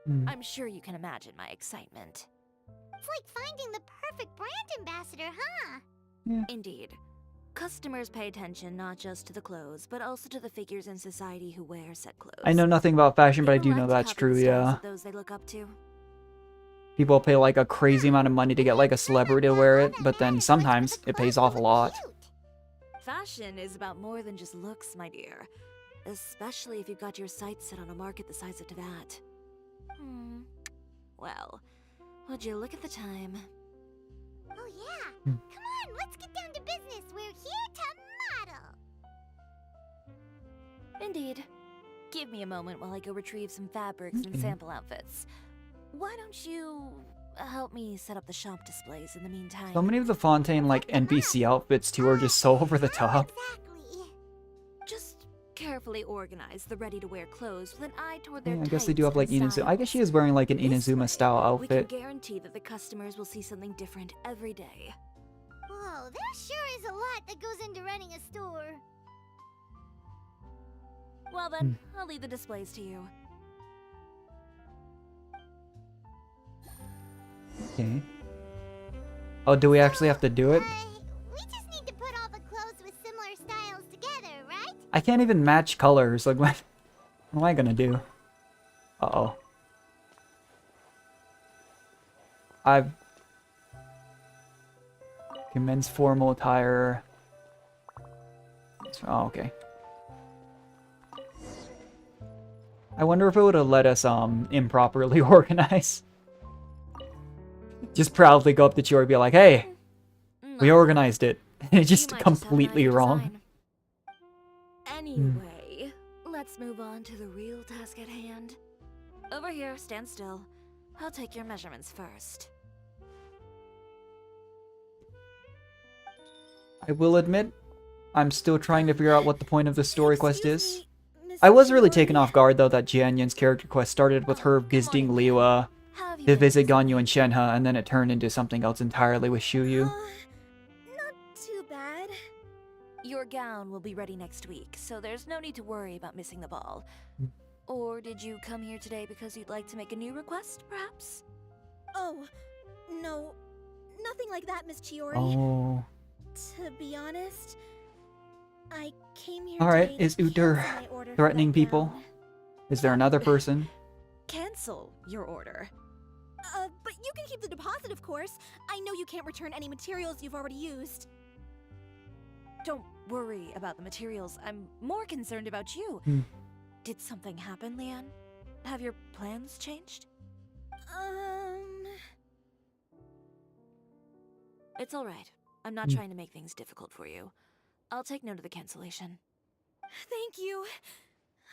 Mm. I'm sure you can imagine my excitement. It's like finding the perfect brand ambassador, huh? Indeed. Customers pay attention not just to the clothes, but also to the figures in society who wear said clothes. I know nothing about fashion, but I They do will know like to that's copy true, the styles yeah. of those they look up to. People pay like a crazy amount of money to get like a celebrity to wear it, but then sometimes it pays off a lot. Fashion is about more than just looks, my dear. Especially if you've got your sights set on a market the size of that. Well, would you look at the time? Oh yeah. Hmm. Come on, let's get down to business. We're here to model. Indeed. Give me a moment while I go retrieve some fabrics and Okay. sample outfits. Why don't you help me set up the shop displays in the meantime? So many of the Fontaine like NPC outfits too are just so over the top. Exactly. Just carefully organize the ready-to-wear clothes with an eye toward their Yeah, I guess they do have types like and Inazuma. I guess she styles. is wearing like an This way, Inazuma style We can outfit. guarantee that the customers will see something different every day. Whoa, there sure is a lot that goes into running a store. Well then, I'll leave the displays to you. Okay. Oh, do we actually have to do it? We just need to put all the clothes with similar styles together, right? I can't even match colors. Like, what am I gonna do? Uh-oh. Okay, men's formal attire. Oh, okay. I wonder if it would have let us, improperly organize. Just proudly go up to Chiori and be like, hey, we No, organized it. And it's you just might have an completely idea wrong. design. Anyway, let's move on to the real task at hand. Over here, stand still. I'll take your measurements first. I will admit, I'm still trying to figure out what the point of the story quest is. Excuse me, Miss I was really Chiori. taken off guard though that Jianyun's character quest started with her visiting Liwa Have you to been visit busy? Ganyu and Shenhe, and then it turned into something else entirely with Shuyu. Not too bad. Your gown will be ready next week, so there's no need to worry about missing the ball. Or did you come here today because you'd like to make a new request, perhaps? Oh, no. Nothing like that, Miss Chiori. Oh. To be honest, I came here Alright, today is to Uther cancel my order for threatening that people? gown. Is there another person? Cancel your order. But you can keep the deposit, of course. I know you can't return any materials you've already used. Don't worry about the materials. I'm more concerned about you. Hmm. Did something happen, Leanne? Have your plans changed? Um... It's all right. I'm not trying to make things difficult for you. I'll take note of the cancellation. Thank you.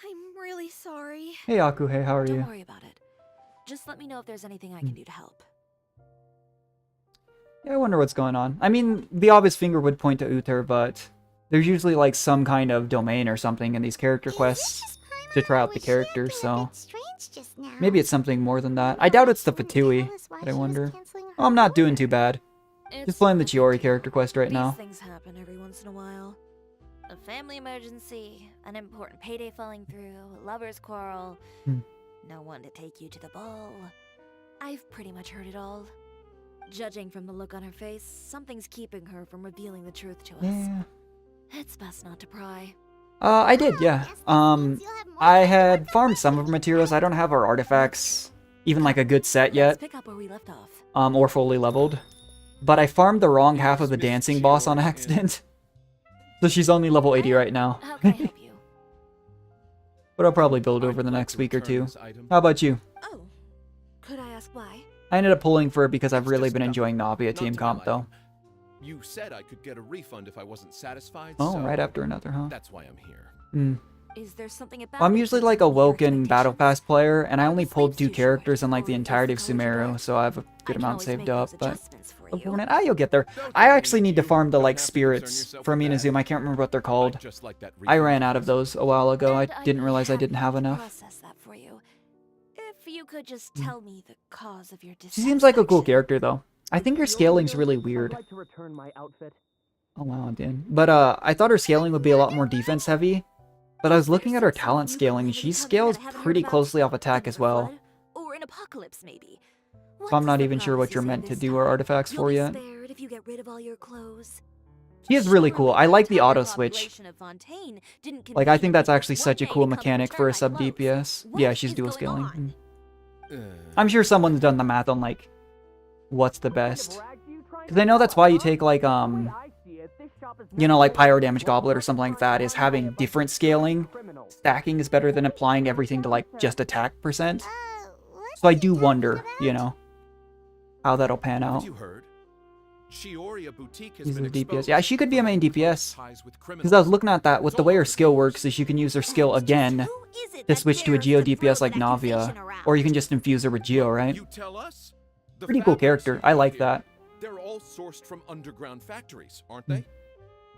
I'm really sorry. Hey Akuhe, how are Don't you? worry about it. Just let me know if there's anything I can do to help. Yeah, I wonder what's going on. I mean, the obvious finger would point to Uther, but there's usually like some kind of domain or something in these character quests to try out the characters, so maybe it's something more than that. I doubt it's the Fatui, but I wonder. Oh, I'm not doing too bad. Just playing the Chiori character quest right now. These things happen every once in a while. A family emergency, an important payday falling through, a lover's quarrel, no one to take you to the ball. I've pretty much heard it all. Judging from the look on her face, something's keeping her from revealing the truth to us. Yeah. It's best not to pry. I did, yeah. I had farmed some of her materials. I don't have her artifacts, even like a good set yet, Let's pick up where we left off. or fully leveled. But I farmed the wrong half of the dancing boss on accident. So she's only level 80 right now. How can I help you? But I'll probably build over the next week or two. How about you? Oh, could I ask why? I ended up pulling for it because I've really been enjoying Navia Team Comp, though. You said I could get a refund if I wasn't satisfied. Oh, so right after another, huh? That's why I'm here. Is there something about I'm it usually that like a doesn't meet your Woken Battle expectations? Pass player, and I only Sleep's pulled 2 too characters short, in like the or entirety of if the colors are Sumeru, dark. so I have a I good can amount always saved make up, those but... adjustments for you. You'll get there. I actually need to farm the like spirits from Inazuma. I can't remember what they're called. Just like that I refund. ran out of those a while ago. I And I'd didn't be realize I happy didn't have to enough. process that for you. If you could just tell me the cause of your She seems like a cool dissatisfaction. character, though. I think her scaling's really weird. Oh wow, it did. But I thought her scaling would be a lot more defense heavy. But I was looking at her talent scaling, and she scales pretty closely off attack as well. Or an apocalypse, maybe. So I'm not even sure what you're meant to do her artifacts for yet. Spared if you get rid of all your clothes. She is really cool. I like the Surely auto entire switch. population of Fontaine didn't Like, I compete think that's with actually this such a one cool day to come mechanic for a return my sub clothes. DPS. What Yeah, she's is dual going scaling. on? I'm sure someone's done the math on, like, what's the best. Because I know that's why you take, like, you know, like Pyro Damage Goblet or something like that, is having different scaling. Stacking is better than applying everything to, like, just attack percent. So I do wonder, you know, how that'll pan out. You heard? Chiori boutique has Use been the DPS. exposed Yeah, she could be a main for DPS. ties with Because I was criminals. looking at that, with the way her skill works, is you can use her skill again Who is it to that switch to a dares Geo to DPS throw like that Navia. accusation around? Or you can just infuse her with Geo, right? You tell us? The Pretty cool fabrics character. you I have like here, that. They're all sourced from underground factories, aren't they?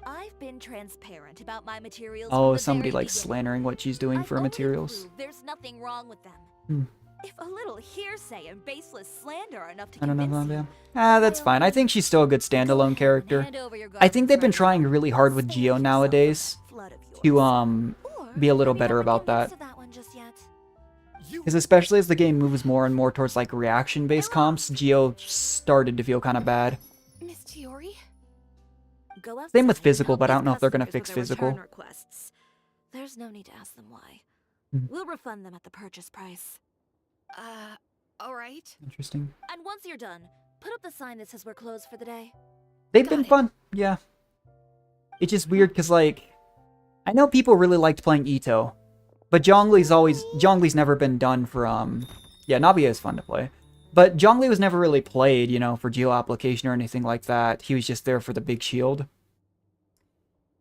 I've been transparent about my materials. Oh, from the somebody very like beginning. slandering what she's doing I've for only materials. proved there's nothing wrong with them. Hmm. If a little hearsay and baseless slander are enough to I don't know, convince Navia. you, Ah, that's well, fine. I think she's still a good go standalone ahead, character. hand over your I think they've been garments trying right really now. hard with Save Geo yourself nowadays that flood of to yours. Or be a little maybe better not about convinced that. of that one just yet. You Because especially as the game moves more and more towards like reaction-based comps, Geo started to feel kind of bad. Miss Chiori? Go outside Same with and physical, help but I these don't know if they're gonna customers fix with their physical. return requests. There's no need to ask them why. Hmm. We'll refund them at the purchase price. Alright. Interesting. And once you're done, put up the sign that says we're closed for the day. They've Got been it. fun, yeah. It's just weird because, like, I know people really liked playing Ito, but Zhongli's never been done for, yeah, Navia is fun to play. But Zhongli was never really played, you know, for Geo application or anything like that. He was just there for the big shield.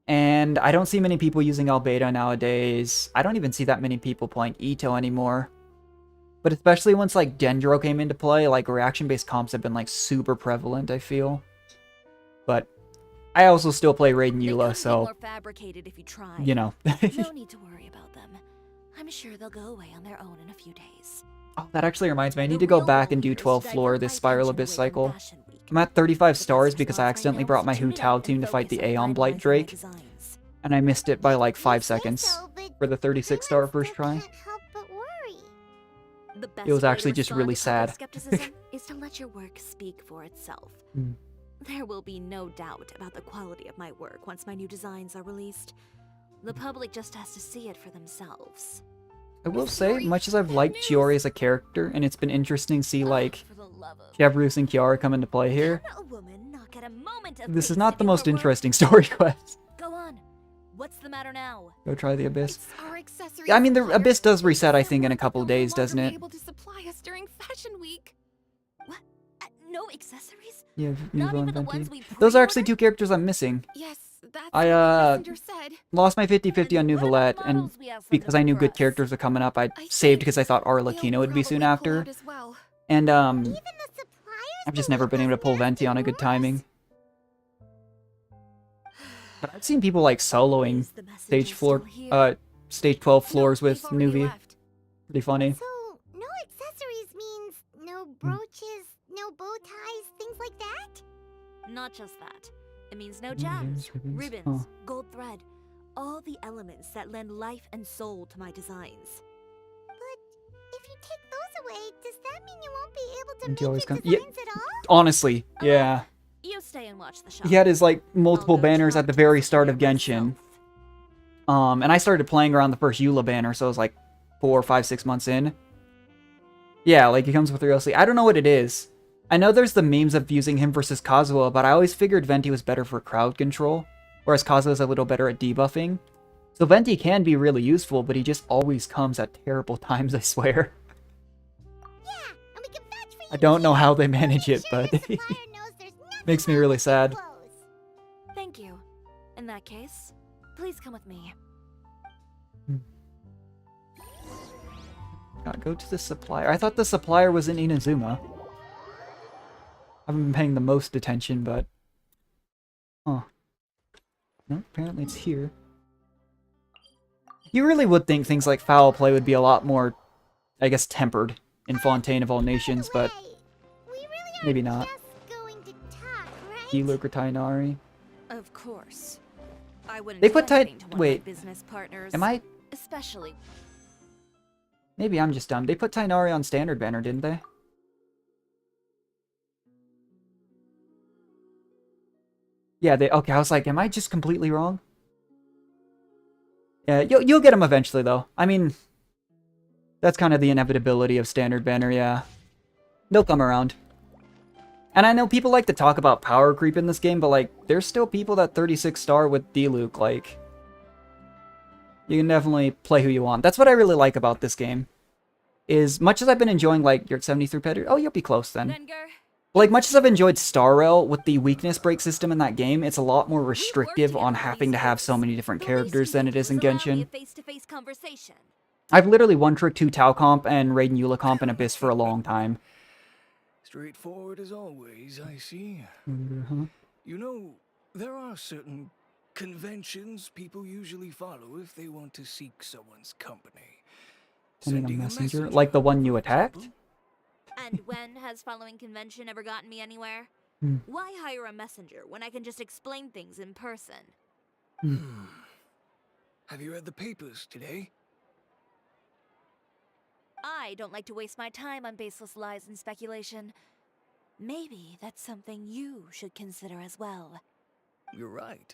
And I don't see many people using Albedo nowadays. I don't even see that many people playing Ito anymore. But especially once, like, Dendro came into play, like, reaction-based comps have been, like, super prevalent, I feel. But I also still play Raiden They Eula, couldn't be so, more fabricated if you tried. you know. No need to worry about them. I'm sure they'll go away on their own in a few days. Oh, that actually reminds me, I The need to go real back goal and do here is to 12 floor divert this my Spiral attention Abyss away from cycle. Fashion Week. I'm at 35 The stars best because I response right accidentally now brought is my to Hu tune Tao in team and to fight the focus on Aeon Blight finalizing my Drake, designs. and I missed it by like You 5 say seconds so, but for the 36 star I first still try. can't help but worry. The best It was way to actually just respond really to public sad. skepticism is to let your work speak for itself. Hmm. There will be no doubt about the quality of my work once my new designs are released. The public just has to see it for themselves. I will say, much as I've liked Chiori as a character, and it's been interesting to see like For the love of Chevreuse and Chiara come into play here, Can a woman not get a moment of this is peace not to the do most her work? interesting story quest. Go on. What's the matter now? Go try the Abyss. It's our accessories Yeah, I mean, the supplier. Abyss does reset, I think, in a They'll couple no days, longer doesn't be it? able to supply us during Fashion Week. No accessories? Yeah, Not Nuvo even and the Venti. ones we Those are actually pre-ordered? 2 characters I'm missing. Yes, that's I, what the messenger said. lost my 50-50 on And what about Nouvellette, and models we asked them to because I make knew for good us? characters were coming up, I I saved think because I thought they'll Arlecchino would be soon probably pull after. out as well. And, Even the suppliers I've just will never leave been able to those pull Venti nasty on a good rumors. timing. But I've seen people, like, soloing Is the messenger still here? stage 12 floors No, with they've already Nuvi. left. Pretty funny. So, no accessories means no brooches, no bow ties, things like that? Not just that. It means no Gems, gems, ribbons. ribbons, Oh. gold thread. All the elements that lend life and soul to my designs. But if you take those away, does that mean you won't be able to And make you your always come- designs Yeah. at all? Honestly, yeah. You stay and watch the shop. He had his, like, multiple I'll go banners talk at the to very the start of supplier Genshin. myself. And I started playing around the first Eula banner, so it was like 4, 5, 6 months in. Yeah, like, he comes with real sleeve. I don't know what it is. I know there's the memes of using him versus Kazuha, but I always figured Venti was better for crowd control, whereas Kazuha's a little better at debuffing. So Venti can be really useful, but he just always comes at terrible times, I swear. Yeah, and we can vouch for you. I don't know how they Make manage it, sure but your supplier knows there's nothing makes me wrong really with their sad. clothes. Thank you. In that case, please come with me. Gotta go to the supplier. I thought the supplier was in Inazuma. I haven't been paying the most attention, but... Huh. No, apparently it's here. You really would think things like foul play would be a lot more, I guess, tempered in Fontaine of All Nations, but By the way, we really aren't maybe not. just going to talk, right? Healer Tainari. Of course. I wouldn't They do put anything to one of my wait, business partners. am I... Especially Maybe I'm just dumb. They put Tainari on standard banner, didn't they? Yeah, they... Okay, I was like, am I just completely wrong? Yeah, you'll get them eventually, though. I mean, that's kind of the inevitability of standard banner, yeah. They'll come around. And I know people like to talk about power creep in this game, but, like, there's still people that 36 star with D-Luke, like... You can definitely play who you want. That's what I really like about this game. Is, much as I've been enjoying, like, you're at 73 Pedro... Oh, you'll be close then. Venger. Like, much as I've enjoyed Star Rail with the weakness break system in that game, it's a lot more restrictive on having to have so many different characters than it is in Genshin. Face-to-face conversation. I've literally one-tricked 2 Tau Comp and Raiden Eula Comp and Abyss for a long time. Straightforward as always, I see. Uh-huh. You know, there are certain conventions people usually follow if they want to seek someone's company. Sending a Sending messenger? Like the one you for attacked? example. And when has following convention ever gotten me anywhere? Hmm. Why hire a messenger when I can just explain things in person? Have you read the papers today? I don't like to waste my time on baseless lies and speculation. Maybe that's something you should consider as well. You're right.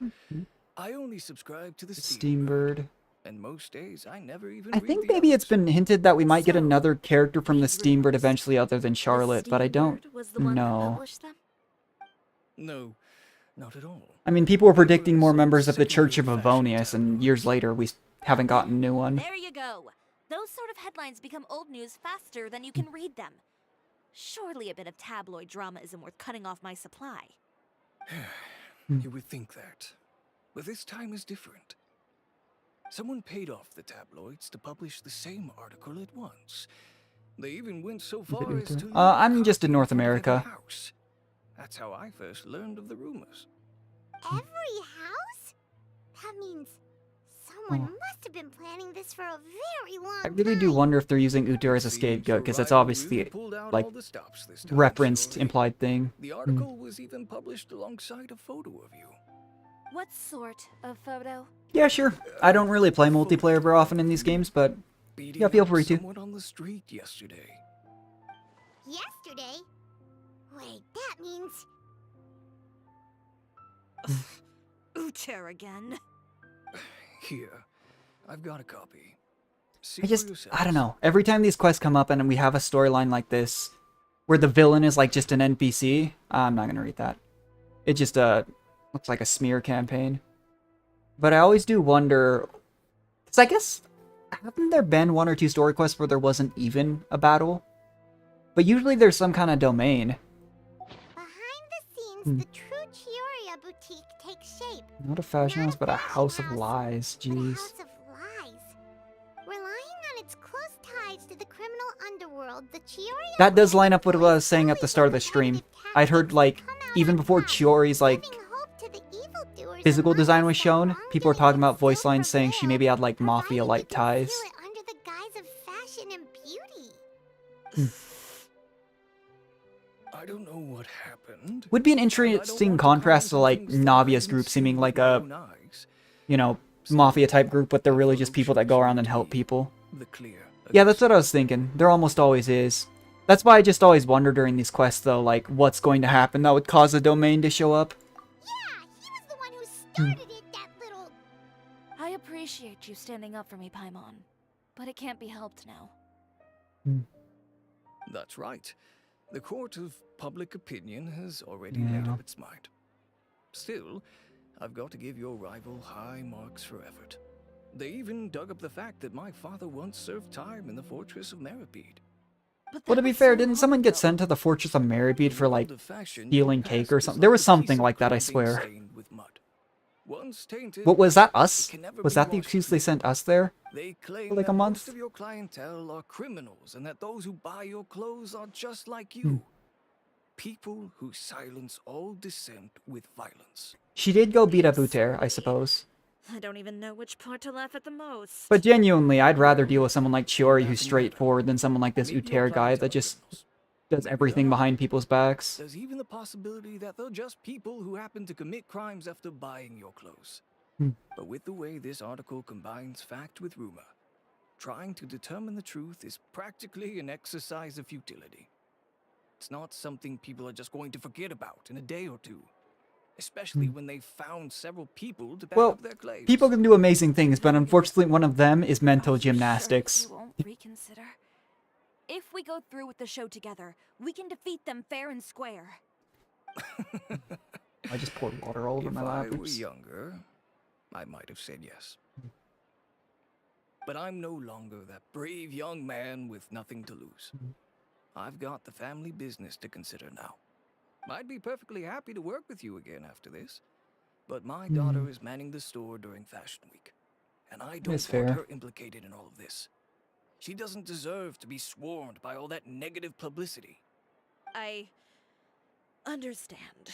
I only subscribe to the Steambird. and most days I never even I read think the maybe it's others. been hinted that we might get So, another character from the these Steambird rumors, eventually other than Charlotte, but I don't Steambird was the one that know. published them? No, not at all. I mean, people were predicting more Rumors members are of the Church of sickly fashion Avonius, and tabloids. years later we haven't gotten a new one. There you go. Those sort of headlines become old news faster than you can read them. Surely a bit of tabloid drama isn't worth cutting off my supply. You would think that. But this time is different. Someone paid off the tabloids to publish the same article at once. They even went so far as to... leave a I'm just in copy North in front of every America. house. That's how I first learned of the rumors. Every house? That means someone Oh. must have been planning this for a very long I time. really do wonder if they're using Uter as a Seems scapegoat, because that's your rival obviously really pulled out like all the stops this time, referenced, Chiori. implied thing. The article was even published alongside a photo of you. What sort of photo? Yeah, sure. I don't really play multiplayer very often in these games, but Beating yeah, feel up free to. someone on the street yesterday. Yesterday? Wait, that means... Uter again. Here, I've got a copy. See I for just, I yourselves. don't know. Every time these quests come up and we have a storyline like this, where the villain is like just an NPC, I'm not gonna read that. It just, looks like a smear campaign. But I always do wonder, because I guess, haven't there been 1 or 2 story quests where there wasn't even a battle? But usually there's some kind of domain. the true Chioria boutique takes shape. Not a fashion Not house, but a fashion house of house, lies. but a Jeez. house of lies. Relying on its close ties to the criminal underworld, the Chioria That does brand line up with what I was employs saying at the start of the fully stream. competitive I'd heard, tactics like, to come out even on before top, Chiori's, like, giving hope to the evildoers physical among design us was that shown, people were wrongdoing talking can about voice still lines saying she prevail, maybe had, like, provided mafia-like we conceal ties. it under the guise of fashion and beauty. I don't know what happened. Would be an and I don't interesting want to contrast to, comment on like, things that I Navia's haven't group seeming seen like with my a, own eyes. you know, Still, mafia-type group, but they're really just evolution people that go around and seemed to help be people. The clear Yeah, that's what I was thinking. There almost always is. That's why I just always wonder during these quests, though, like, what's going to happen that would cause a domain to show up. Yeah, he was the one who started it, that little... I appreciate you standing up for me, Paimon. But it can't be helped now. That's right. The court of public opinion has already made Yeah. up its mind. Still, I've got to give your rival high marks for effort. They even dug up the fact that my father once served time in the fortress of Meripede. But Well, that to be was fair, so didn't long someone get ago. sent to the Fortress of Meripede for, In the like, world of fashion, stealing your cake past or is something? like There a was piece something of like that, I clothing swear. stained with mud. Once tainted, What was that, it us? can never Was be that the washed excuse they clean. sent us there? They claim For like that a month? most of your clientele are criminals and that those who buy your clothes are just like you. People who silence all dissent with violence. She did go beat up Uter, I suppose. I don't even know which part to laugh at the most. But genuinely, I'd rather deal with someone like Chiori who's straightforward than someone like this Maybe your Uter guy clients that are just criminals. does Maybe everything they're not. behind people's backs. There's even the possibility that they're just people who happen to commit crimes after buying your clothes. But with the way this article combines fact with rumor, trying to determine the truth is practically an exercise of futility. It's not something people are just going to forget about in a day or two, especially when they've found several people to back Well, up their claims. people can do amazing things, but unfortunately one of them is mental Are you sure gymnastics. you won't reconsider? If we go through with the show together, we can defeat them fair and square. I just poured water all over If my I lap. were Oops. younger, I might have said yes. But I'm no longer that brave young man with nothing to lose. I've got the family business to consider now. I'd be perfectly happy to work with you again after this, but my daughter is manning the store during Fashion Week, and I don't That's want fair. her implicated in all of this. She doesn't deserve to be swarmed by all that negative publicity. I understand.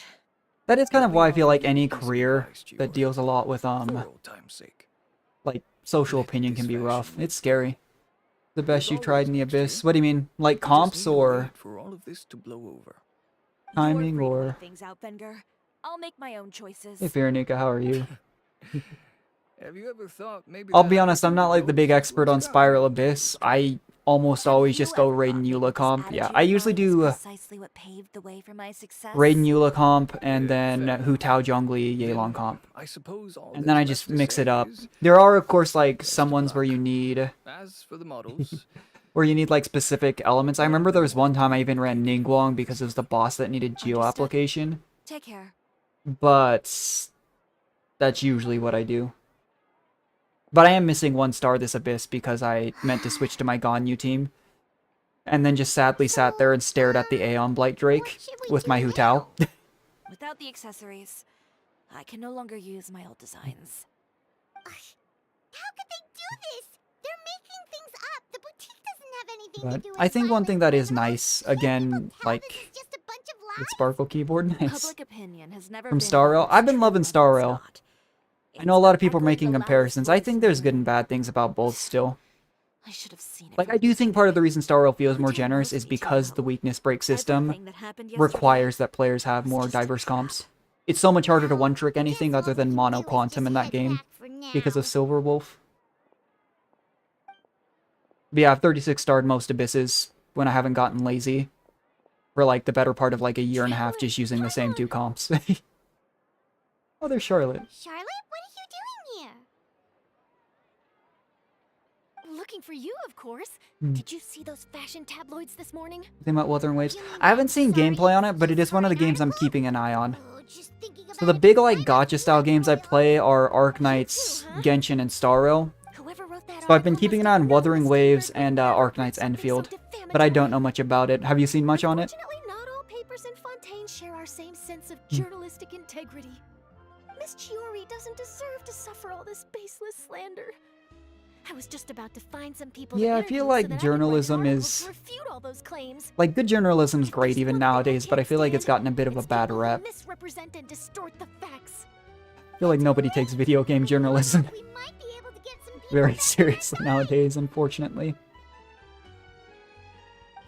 That is kind of Let me why I feel offer like you a any piece of career advice, that Chiori, deals a lot with, for old time's sake. like, social Let opinion can this be rough. fashion It's scary. The best There's you tried in the always next abyss. year. What do you mean? Like We just comps need to or wait for all of this to blow over. timing You are free to or... leave things out, Venger. I'll make my own choices. Hey Veronica, how are you? Have you ever thought maybe I'll that be honest, I'm not like the attitude big of yours expert on influenced Spiral Gaia? Abyss. I almost Have always you just go ever Raiden thought maybe Eula this comp. Yeah, attitude I of usually mine is do precisely what paved the way for my success. Raiden Eula comp and Yeah, then fair Hu Tao Zhongli Then Yelan comp. I suppose all And then I that's just left to mix it say up. is, There are of course like best some of ones where luck. you need As for the models, where you need like specific elements. I remember there was one time I even ran Ningguang because it was the boss that needed geo Understood. application. Take care. But that's usually what I do. But I am missing 1 star this Abyss because I meant to switch to my Ganyu team. And then just sadly sat there and stared at the Aeon Blight Drake What should we with do my Hu Tao. Without the accessories, I can no longer use my old designs. How could they do this? They're making things up. The boutique doesn't have anything to But do with I think one thing that is criminals. nice, Can't people again, tell this like is just a bunch of the lies? Sparkle keyboard, nice. Public opinion has never From been Star Rail. all that's I've been true loving when Star it's Rail. not. I know a It's lot not of people are echoing making the loudest comparisons. I voice think in there's the good and room. bad things about both still. I should have seen it. Like, from I do the think part of the beginning. reason Star Rail feels more Fontaine generous knows is me too because well. the weakness break system Everything that happened yesterday requires that players have was more just a diverse trap. comps. It's so much harder to one-trick Guess anything all other we than can Mono do is Quantum just in that head game back for because now. of Silver Wolf. But yeah, I've 36 starred most Abysses when I haven't gotten lazy for like the better part of like a year and a half just using the same 2 comps. Oh, there's Charlotte. Charlotte, what are you doing here? Looking for you, of course. Did you see those fashion tabloids this morning? Think about Wuthering Waves. You mean I haven't that seen sorry gameplay on it, but it excuse is one for of the an games I'm article? keeping an eye on. Oh, just thinking So the about big it, like why not gotcha you style games I spoil? play are Arknights, huh? Genshin, and Star Rail. Whoever wrote that So I've been article keeping an must eye have on no Wuthering mistake Waves or and grammar or Arknights something so Enfield, but I don't know defamatory. much about it. Have you seen much on it? Unfortunately, not all papers in Fontaine share our same sense of journalistic integrity. Miss Chiori doesn't deserve to suffer all this baseless slander. I was just about to find some people. Yeah, I feel like journalism is... refute all those claims. Like, good journalism's great even nowadays, but I feel like it's gotten a bit of a bad rep. Misrepresent and distort the facts. I feel like nobody takes video game journalism We might be able to get some people very back seriously nowadays, unfortunately.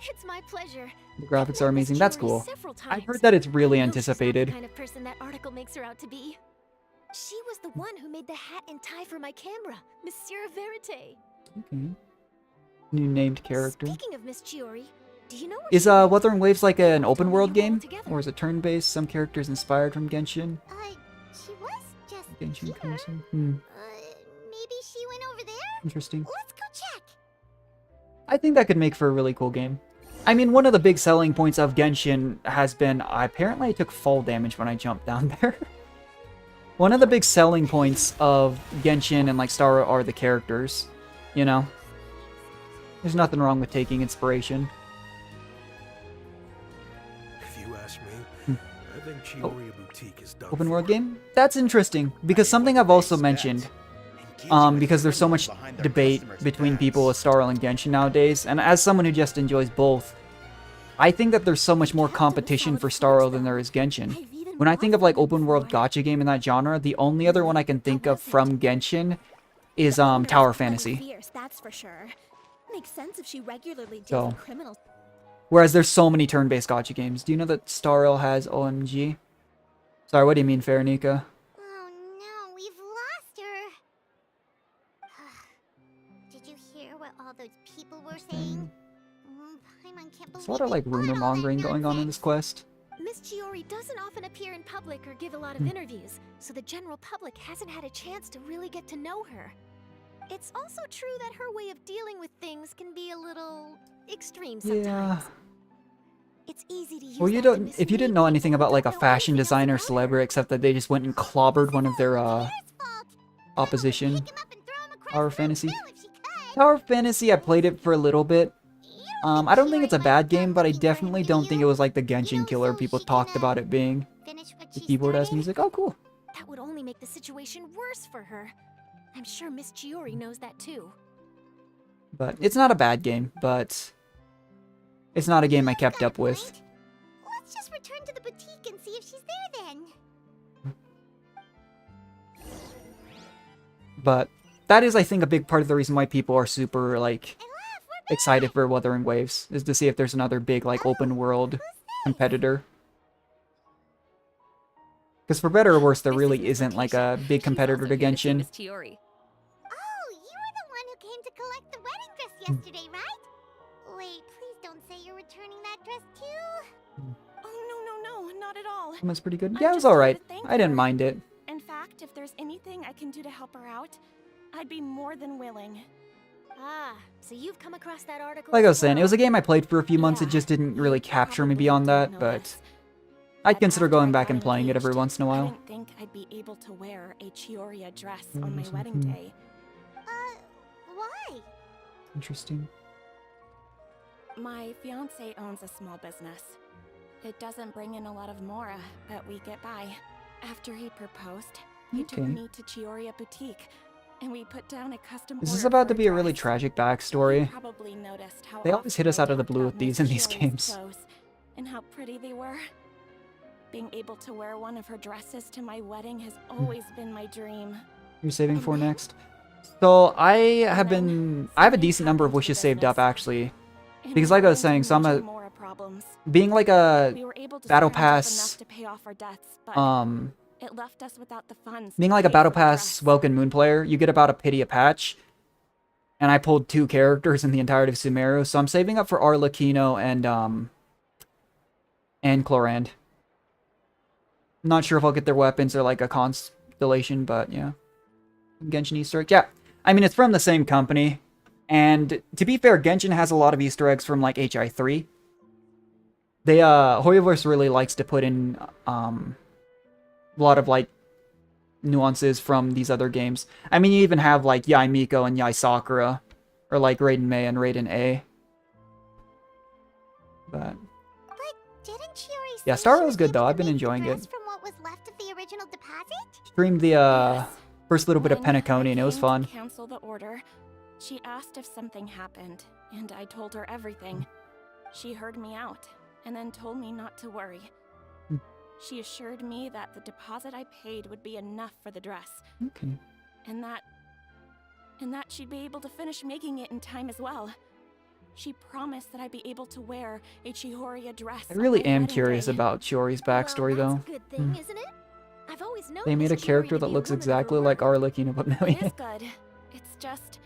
It's my pleasure. The graphics are I've met Miss amazing. That's Chiori cool. several I've times. heard that it's really I know she's not the anticipated. kind of person that article makes her out to be. She was the one who made the hat and tie for my camera, Monsieur Verite. Okay. New named character. Speaking of Miss Chiori, do you know where Is she went? Wuthering Waves like an open Totally world game? altogether. Or is it turn-based? Some characters inspired from Genshin? She was just Genshin here. Crimson. Maybe she went over there? Interesting. Let's go check. I think that could make for a really cool game. I mean, one of the big selling points of Genshin has been, apparently I took fall damage when I jumped down there. One of the big selling points of Genshin and like Star are the characters, you know? There's nothing wrong with taking inspiration. If you ask me, I think Chiori Boutique is done. Open world game? That's interesting, because something I've also mentioned, because there's so much debate between people with Star Rail and Genshin nowadays, and as someone who just enjoys both, I think that there's so much more competition for Star Rail than there is Genshin. When I think of like open world gacha game in that genre, the only other one I can think of from Genshin is Tower Fantasy. Fierce, that's for sure. Makes sense if she regularly deals So, with criminals. whereas there's so many turn-based gacha games. Do you know that Star Rail has OMG? Sorry, what do you mean, Fairnika? Oh no, we've lost her. Did you hear what all those people were saying? Paimon can't There's believe a lot of like they put rumor all that mongering going on in nonsense. this quest. Miss Chiori doesn't often appear in public or give a lot of interviews, so the general public hasn't had a chance to really get to know her. It's also true that her way of dealing with things can be a little extreme sometimes. Yeah. It's easy to use Well, you that to don't. If you didn't mislead know people anything who about like a don't know fashion anything else designer about her. celebrity, except that they just went and clobbered one of their opposition, Tower Fantasy. Tower Fantasy, I played it for a little bit. I don't think it's a bad game, but I definitely don't think it was like the Genshin killer people talked about it being. The keyboard has music. Oh, cool. That would only make the situation worse for her. I'm sure Miss Chiori knows that too. But it's not a bad game, but it's not a game I kept up with. Let's just return to the boutique and see if she's there then. But that is, I think, a big part of the reason why people are super, like, excited for Wuthering Waves, is to see if there's another big, like, open world competitor. Because for better or worse, there really isn't, like, a big competitor to Genshin. Miss Chiori. Oh, you were the one who came to collect the wedding dress yesterday, right? Wait, please don't say you're returning that dress too. Oh, no, not at all. It's pretty good. I'm Yeah, it was just here to alright. thank I didn't her. mind it. In fact, if there's anything I can do to help her out, I'd be more than willing. Ah, so you've come across that article. Like I as was saying, it well. was a game I played for a few months. It Yeah, just didn't really you capture me probably beyond don't that, know but this, I'd but consider after I going back got and playing it every engaged, once in a I while. didn't think I'd be able to wear a Chioria dress on my Mhm. wedding day. Why? Interesting. My fiance owns a small business. It doesn't bring in a lot of mora, but we get by. After he proposed, he took Okay. me to Chiori Boutique, and we put down a custom Is this order about for to be a really dress. tragic You backstory? probably noticed how They always hit often us I out of the talked blue about with these Miss in these Chiori's games. clothes and how pretty they were. Being able to wear one of her dresses to my wedding has always been my dream. You're saving And for then- next? So I have then I have a something decent number of happened to wishes the saved up business. actually. And Because we like I ran was saying, into so I'm major a mora problems. being like a We were able to battle scrounge up enough pass to pay off our debts, but it left us without the funds. being to like a pay battle for the pass dress. Welkin Moon player, you get about a pity a patch. And I pulled 2 characters in the entirety of Sumeru, so I'm saving up for Arlecchino and Chlorand. Not sure if I'll get their weapons or like a constellation, but yeah. Genshin Easter egg. Yeah. I mean, it's from the same company. And to be fair, Genshin has a lot of Easter eggs from like HI3. They, Hoyoverse really likes to put in, a lot of like nuances from these other games. I mean, you even have like Yai Miko and Yai Sakura, or like Raiden Mei and Raiden A. But Didn't Chiori Yeah, saying Star she was good able though. to I've been make the enjoying dress it. From what was left of the original deposit? Streamed the Yes. first little bit of When I Penacony and it was came to fun. cancel the order, she asked if something happened, and I told her everything. She heard me out, and then told me not to worry. Hmm. She assured me that the deposit I paid would be enough for the dress, Okay. and that she'd be able to finish making it in time as well. She promised that I'd be able to wear a Chiori dress. I really on my am wedding curious day. about Chiori's backstory well, though. that's a good thing, isn't it? I've always known They made a Miss Chiori character to that be a looks woman of exactly her like word. Arlecchino, but no, It is good. It's just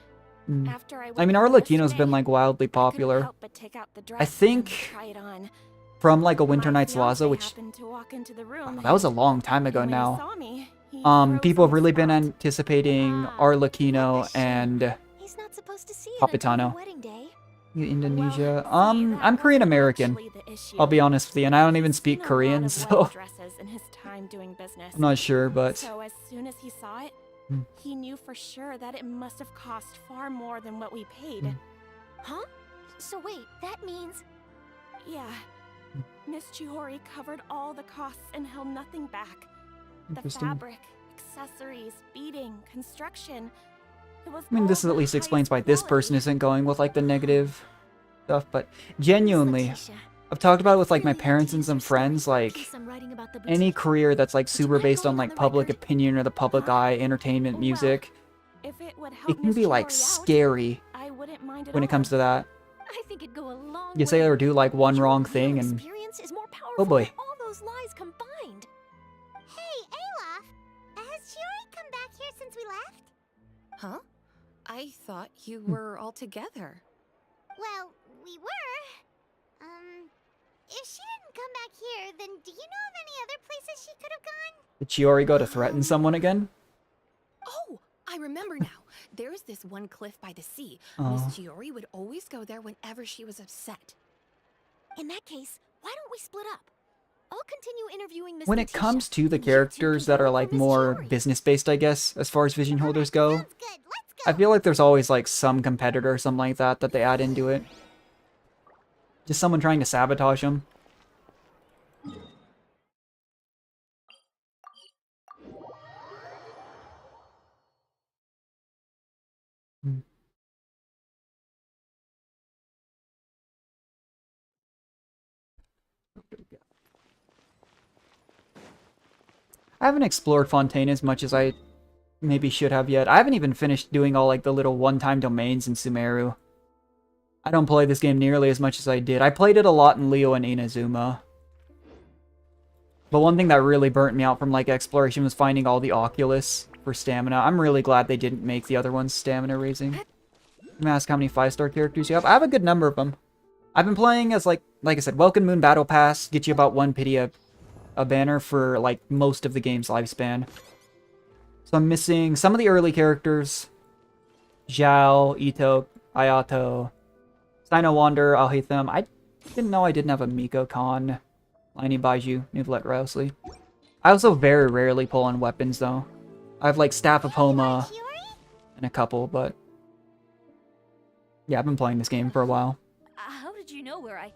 Mm. after I I went mean, home Arlecchino's yesterday, been like wildly I couldn't popular. help but take out the dress I think and try it on. from like a Winter My Night's Lazo, fiancé which happened to walk into the room, that was a long time ago and when he now. saw me, he froze People on have the really been spot. anticipating Ah, Arlecchino what a shame. and He's not supposed to see it until Capitano. the wedding day. Indonesia. Well, see, that I'm Korean wasn't American. actually the issue. I'll be honest with you, and I don't even He's speak seen a Korean, lot of so wedding dresses in his time doing business. I'm not sure, but So as soon as he saw it, Hmm. he knew for sure that it must have cost far more than what we paid. Hmm. Huh? So wait, that means... Yeah. Miss Chiori covered all the costs and held nothing back. The Interesting. fabric, accessories, beading, construction. It was I mean, this all at the least explains why highest this person quality. isn't going with like the negative stuff, but genuinely, Letitia, I've talked about it with like my really like to parents and use some your story friends, for a like piece I'm writing about the any boutique. career that's like you super mind based going on on like the public record? opinion or the public Huh? eye, entertainment, Well, music, If it would help it can Miss be like Chiori out, scary I wouldn't mind at when it comes to that. I think it'd go a long You say way. or do like one Your wrong real thing and experience is more powerful oh boy. than all those lies combined. Hey, Olaf! Has Chiori come back here since we left? Huh? I thought you were all together. Well, we were. If she didn't come back here, then do you know of any other places she could have gone? Did Chiori go to threaten someone again? Oh, I remember now. There's this one cliff by the sea. Miss Oh. Chiori would always go there whenever she was upset. In that case, why don't we split up? I'll continue interviewing Miss When it Letitia, comes to the and you two characters can that go are for like Miss more Chiori. business based, I guess, as far as vision holders go, Sounds good. Let's go. I feel like there's always like some competitor or something like that that they add into it. Just someone trying to sabotage them. I haven't explored Fontaine as much as I maybe should have yet. I haven't even finished doing all like the little one-time domains in Sumeru. I don't play this game nearly as much as I did. I played it a lot in Leo and Inazuma. But one thing that really burnt me out from like exploration was finding all the Oculus for stamina. I'm really glad they didn't make the other ones stamina raising. I'm gonna ask how many 5-star characters you have. I have a good number of them. I've been playing as like I said, Welcome Moon Battle Pass get you about 1 pity a banner for like most of the game's lifespan. So I'm missing some of the early characters. Zhao, Ito, Ayato, Sino Wander, I'll hate them. I didn't know I didn't have a Miko Con, Liney Baiju, Nuvlet Rousley. I also very rarely pull on weapons though. I have like Staff of Homa Chiori? and a couple, but yeah, I've been playing this game for a while. How did you know where I...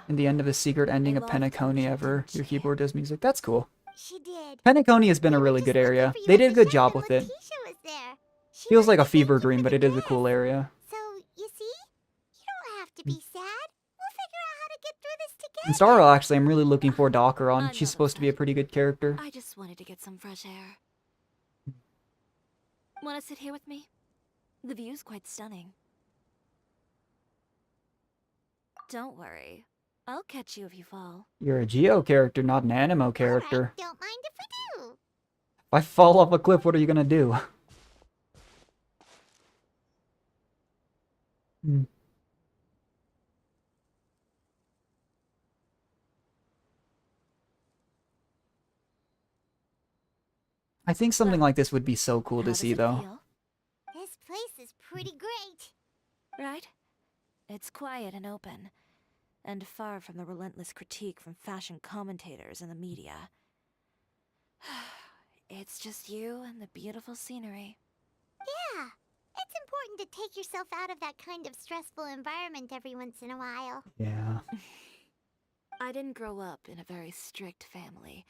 And the end of the secret ending of loved Penacony Genshin, ever. didn't Your she? keyboard does music. That's cool. She did. Penacony has been a We were really just good looking area. for you They at did a the good shop job and with it. Letitia was there. She Feels like wanted a to thank fever you dream, for but the it is a dress. cool area. So, you see? You don't have to be sad. We'll figure out how to get through this together. And Starro, actually, I'm really looking forward to Acheron. I'm She's not supposed to be a upset. pretty good character. I just wanted to get some fresh air. Want to sit here with me? The view's quite stunning. Don't worry. I'll catch you if you fall. You're a Geo character, not an Animo character. Alright, don't mind if we do. If I fall off a cliff, what are you gonna do? Hmm. I think something like this would be so cool How to does see, it though. feel? This place is pretty great. Right? It's quiet and open, and far from the relentless critique from fashion commentators and the media. It's just you and the beautiful scenery. Yeah. It's important to take yourself out of that kind of stressful environment every once in a while. Yeah. I didn't grow up in a very strict family.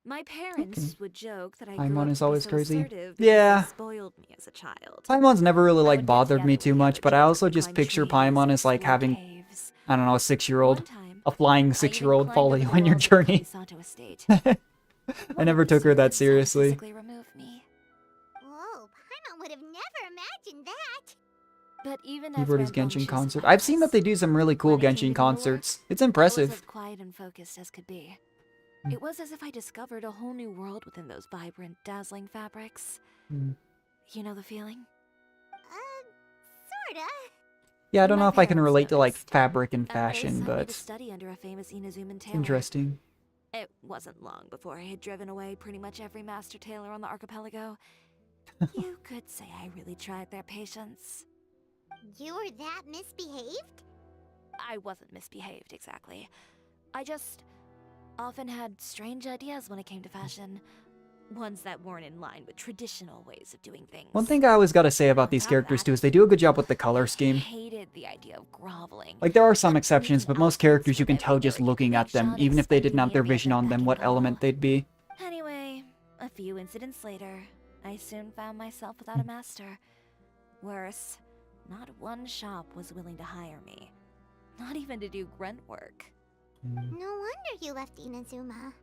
My parents would joke that I grew Paimon up is to be always so crazy. assertive because Yeah. they spoiled me as a child. Paimon's never really, I like, would get bothered me together too with the much, other but I kids also and just climb picture trees Paimon and as, like, explore having, caves. I don't know, a 6-year-old. One time, A flying I even 6-year-old climbed follow over you the on your walls of the journey. Kamisato estate. I One never of the took her that servants had to seriously. physically remove me. Whoa, Paimon would have never imagined that. But even as Keyboard is rambunctious Genshin as concert. I I've seen that was, they do some really cool when it came Genshin to the lore, concerts. It's I was impressive. as quiet and focused as could be. Mm. It was as if I discovered a whole new world within those vibrant, dazzling fabrics. Mm. You know the feeling? Sorta. Yeah, I don't My know if I can parents relate to, like, noticed, fabric and and they fashion, sent me but to study under a famous Inazuman it's tailor. interesting. It wasn't long before I had driven away pretty much every master tailor on the archipelago. You could say I really tried their patience. You were that misbehaved? I wasn't misbehaved, exactly. I just often had strange ideas when it came to fashion. Ones that weren't in line with traditional ways of doing things. One thing I always gotta say about these On top of characters that, too is they do a good job with the color I scheme. hated the idea of groveling. Like, there are some exceptions, Making but most outfits characters you with can every tell just word looking at each them, shot even if they didn't have expecting their me to be a vision on them, wrecking what element ball. they'd be. Anyway, a few incidents later, I soon found myself without a master. Worse, not one shop was willing to hire me. Not even to do grunt work. No wonder you left Inazuma.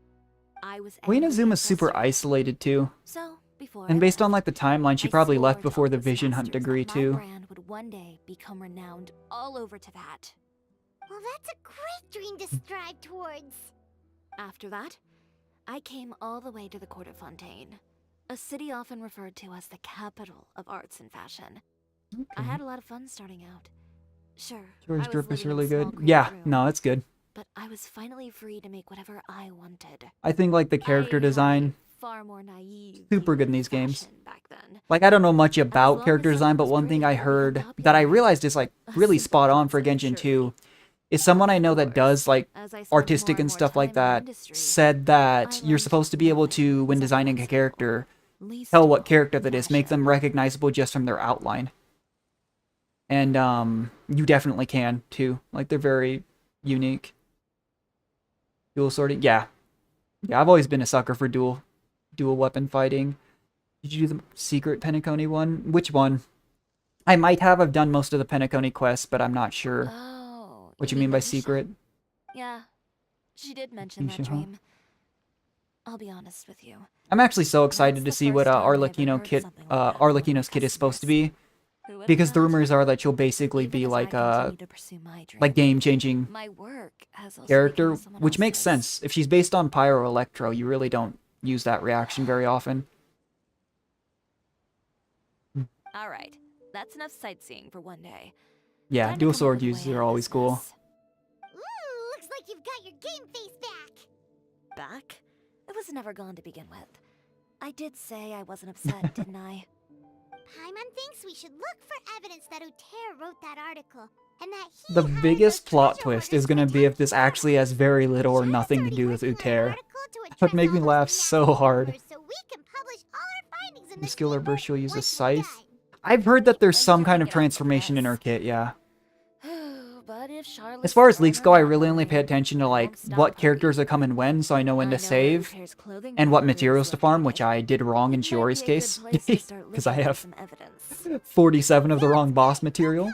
I was Well, angry and Inazuma's super frustrated. isolated too. So, before And I based on, left, like, the timeline, she I probably swore left to before all the those Vision Hunt masters degree that too. my brand would one day become renowned all over Teyvat. Well, that's a great dream to strive towards. After that, I came all the way to the court of Fontaine, a city often referred to as the capital of arts and fashion. I had a lot of fun starting out. Sure, Chiori's I was drip is living in a really small good. cramped Yeah, room, no, it's good. but I was finally free to make whatever I wanted. I think, like, the character I had a design, far more naive super view good in of these games. fashion back then. Like, I don't know much As about long character as design, something but was one thing I pretty, it would heard end up that I being realized is, like, a really simple spot on for concept, Genshin surely. 2 is someone I know Of that does, course, like, as I spent artistic more and more stuff like time in the that industry, said that I you're learned supposed to be able to, nothing when was designing a impossible, character, least tell of what all character that is, make them fashion. recognizable just from their outline. And, you definitely can, too. Like, they're very unique. Dual sorting, yeah. Yeah, I've always been a sucker for dual weapon fighting. Did you do the secret Penacony one? Which one? I might have. I've done most of the Penacony quests, but I'm not sure Oh, what you mean by Letitia? secret. Yeah, she did mention that Letitia, huh? dream. I'll be honest with you. I'm actually so That's excited to the see what first time I ever Arlecchino heard kit, something like that from one of Arlecchino's my kit is supposed to be, Who would've because the thought? rumors are that she'll basically Even be as like I a continue to pursue my dream, game-changing my work has also character, become someone which makes else's. sense. If she's based on Pyro Electro, you really don't use that reaction very often. All right, that's enough sightseeing for one day. Yeah, Time to dual come up sword with a way uses out are of always this cool. mess. Ooh, looks like you've got your game face back. Back? It was never gone to begin with. I did say I wasn't upset, didn't I? Paimon thinks we should look for evidence that Uter wrote that article, and that he The hired biggest those plot treasure twist hoarders is to going to be if attack this Chiori. actually has very little or China's nothing to already do with working on an Uter. article to That would address make me all laugh those so nasty hard. rumors so we can publish all our findings in The the skill or paper burst she'll use a once we're scythe. done. I've heard that there's some You're kind of making up for transformation in her this. kit, yeah. But if Charlotte's As far as on leaks her go, I hot really only line, pay attention to, I like, won't stop, what puppy. characters are coming when, so I know when to I know save, Uter's clothing and what rumor is materials to farm, which located. I did wrong in It might Chiori's be a good case, place to start because I looking for have some evidence. 47 of the wrong boss material.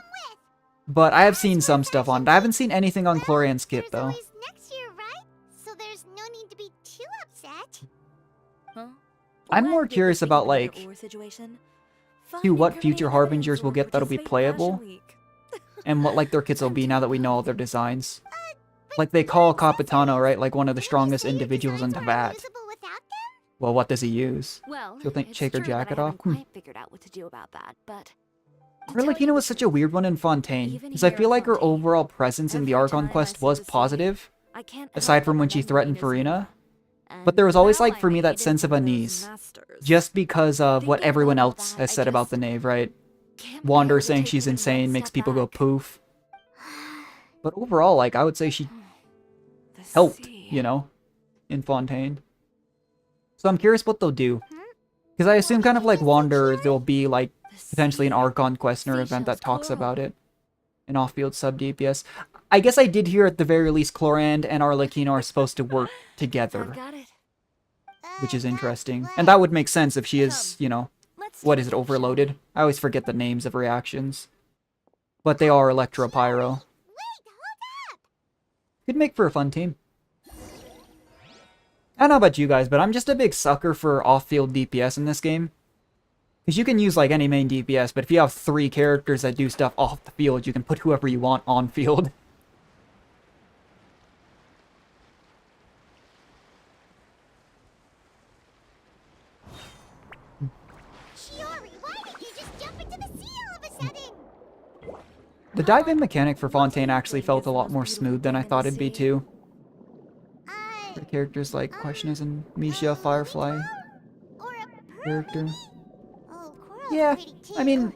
But I have seen some stuff on it. I haven't seen anything on Well, Chlorian's kit, there's though. always next year, right? So there's no need to be too upset. Huh? I'm When more did curious this about, become an like, either-or situation? what Find future incriminating Harbingers evidence will or get that'll be participate in Fashion playable, Week. and what, like, their kits will be now that we know all their designs. Like, they But call they're Capitano, right, like one of the Didn't you strongest say your individuals in designs were Teyvat. unusable without them? Well, what does he use? Well, She'll it's take her true jacket that I off? haven't quite figured out what to do about that, but to tell you Arlecchino the was such a weird one in Fontaine, even because I here feel in like her Fontaine, overall presence in the every Archon time I quest see was the sea, positive, I can't aside help from but when she remember threatened Inazuma. Farina. And But there was always, now like, I for me, that needed sense of one those unease. masters. Just because of what Thinking everyone about all else that, has I said about just the Knave, right? can't Wander bear to saying take she's even one insane makes step people go back. poof. But overall, like, I would say she The helped, sea. you know, in Fontaine. So I'm curious what they'll do. Hmm? Because I assume kind of like Is it Wander, Chiori? there'll be like The potentially an sea. Archon quest or event that Seashells, talks coral. about it. An off-field sub DPS. I guess I did hear at the very least Chlorand and Arlecchino are supposed to work together, I've got it. which is interesting. And that would make sense if she is, you know, Let's what do is it, shall we? overloaded? I always forget the names of reactions. But they are Electropyro. Wait, hold up! Could make for a fun team. I don't know about you guys, but I'm just a big sucker for off-field DPS in this game. Because you can use, like, any main DPS, but if you have 3 characters that do stuff off the field, you can put whoever you want on field. Chiori, why did you just jump into the sea all of a sudden? The dive-in mechanic for Fontaine actually felt a lot more smooth than I thought it'd be, too. For characters like Questioners and Misha, Firefly Or a character. Oh, Coral's Yeah, pretty too. I mean,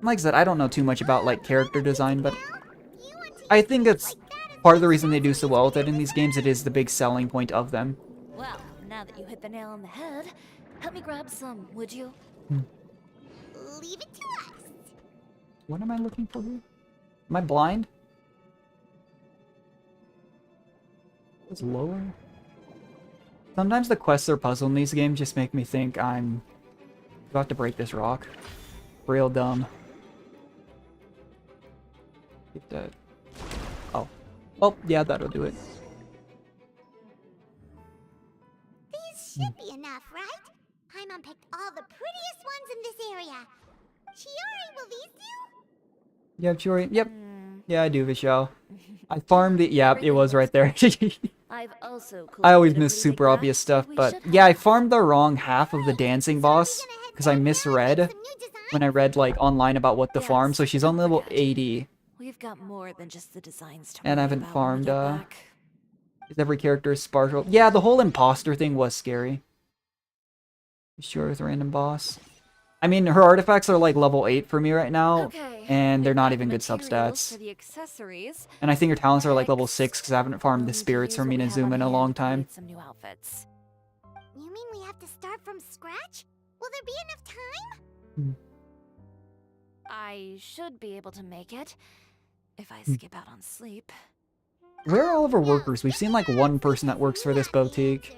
like I said, I don't know too much about, like, character design, but You want to I think it's like that as part of the reason they do so well with it in these games. It is the big selling point of them. Well, now that you hit the nail on the head, help me grab some, would you? leave it to us. What am I looking for here? Am I blind? It's lower. Sometimes the quests or puzzle in these games just make me think I'm about to break this rock. Real dumb. Get that. Oh. Well, yeah, that'll do it. These should be enough, right? Paimon picked all the prettiest ones in this area. Chiori, will these do? You have Chiori? Yep. Yeah, I do, Vishal. I farmed it. Yeah, it was right there. I've also I always collected a miss pretty super big obvious raft stuff, we but should yeah, I have. farmed the wrong half of the dancing boss because I Some misread new designs? when I read like online about what to Yes, farm. So she's on don't level forget. 80, We've got more than just the designs to and I worry haven't about when we farmed. get back. Is every character is sparkle? Yeah, the whole imposter thing was scary. Sure, with random boss. I mean, her artifacts are like level 8 for me right now, Okay, and they're we've not got even good materials substats. For the accessories. And I think her talents are like level Next, 6 because I haven't farmed we'll the need to spirits use from what we have on Minazuma in a hand long to time. create some new outfits. You mean we have to start from scratch? Will there be enough time? I should be able to make it if I Hmm. skip out on sleep. Where are all of our workers? We've seen like one person that works for this boutique.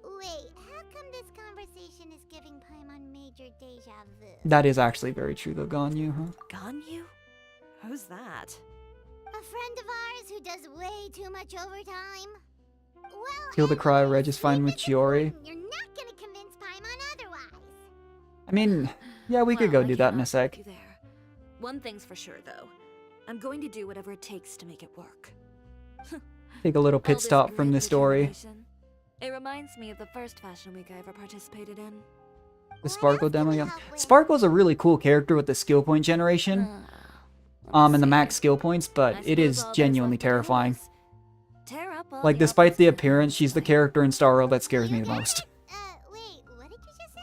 Wait, how come this conversation is giving Paimon major deja vu? That is actually very true though, Ganyu, huh? Ganyu? Who's that? A friend of ours who does way too much overtime? Well, Kill the Cryo Reg is anyways, fine sleep with is Chiori. important. You're not gonna convince Paimon otherwise. I mean, yeah, we could Well, go I do that in a cannot sec. help you there. One thing's for sure, though. I'm going to do whatever it takes to make it work. Take a little All pit this stop from grit this story. determination, it reminds me of the first fashion week I ever participated in. The Sparkle else can demo, we yeah. help with? Sparkle's a really cool character with the skill point generation, Let me and the see. max skill points, but I it suppose is all there's genuinely left to do terrifying. is tear up all Like, the despite outfits the that appearance, have she's the been character in Star Rail that scares me You the got most. it? Wait, what did you just say?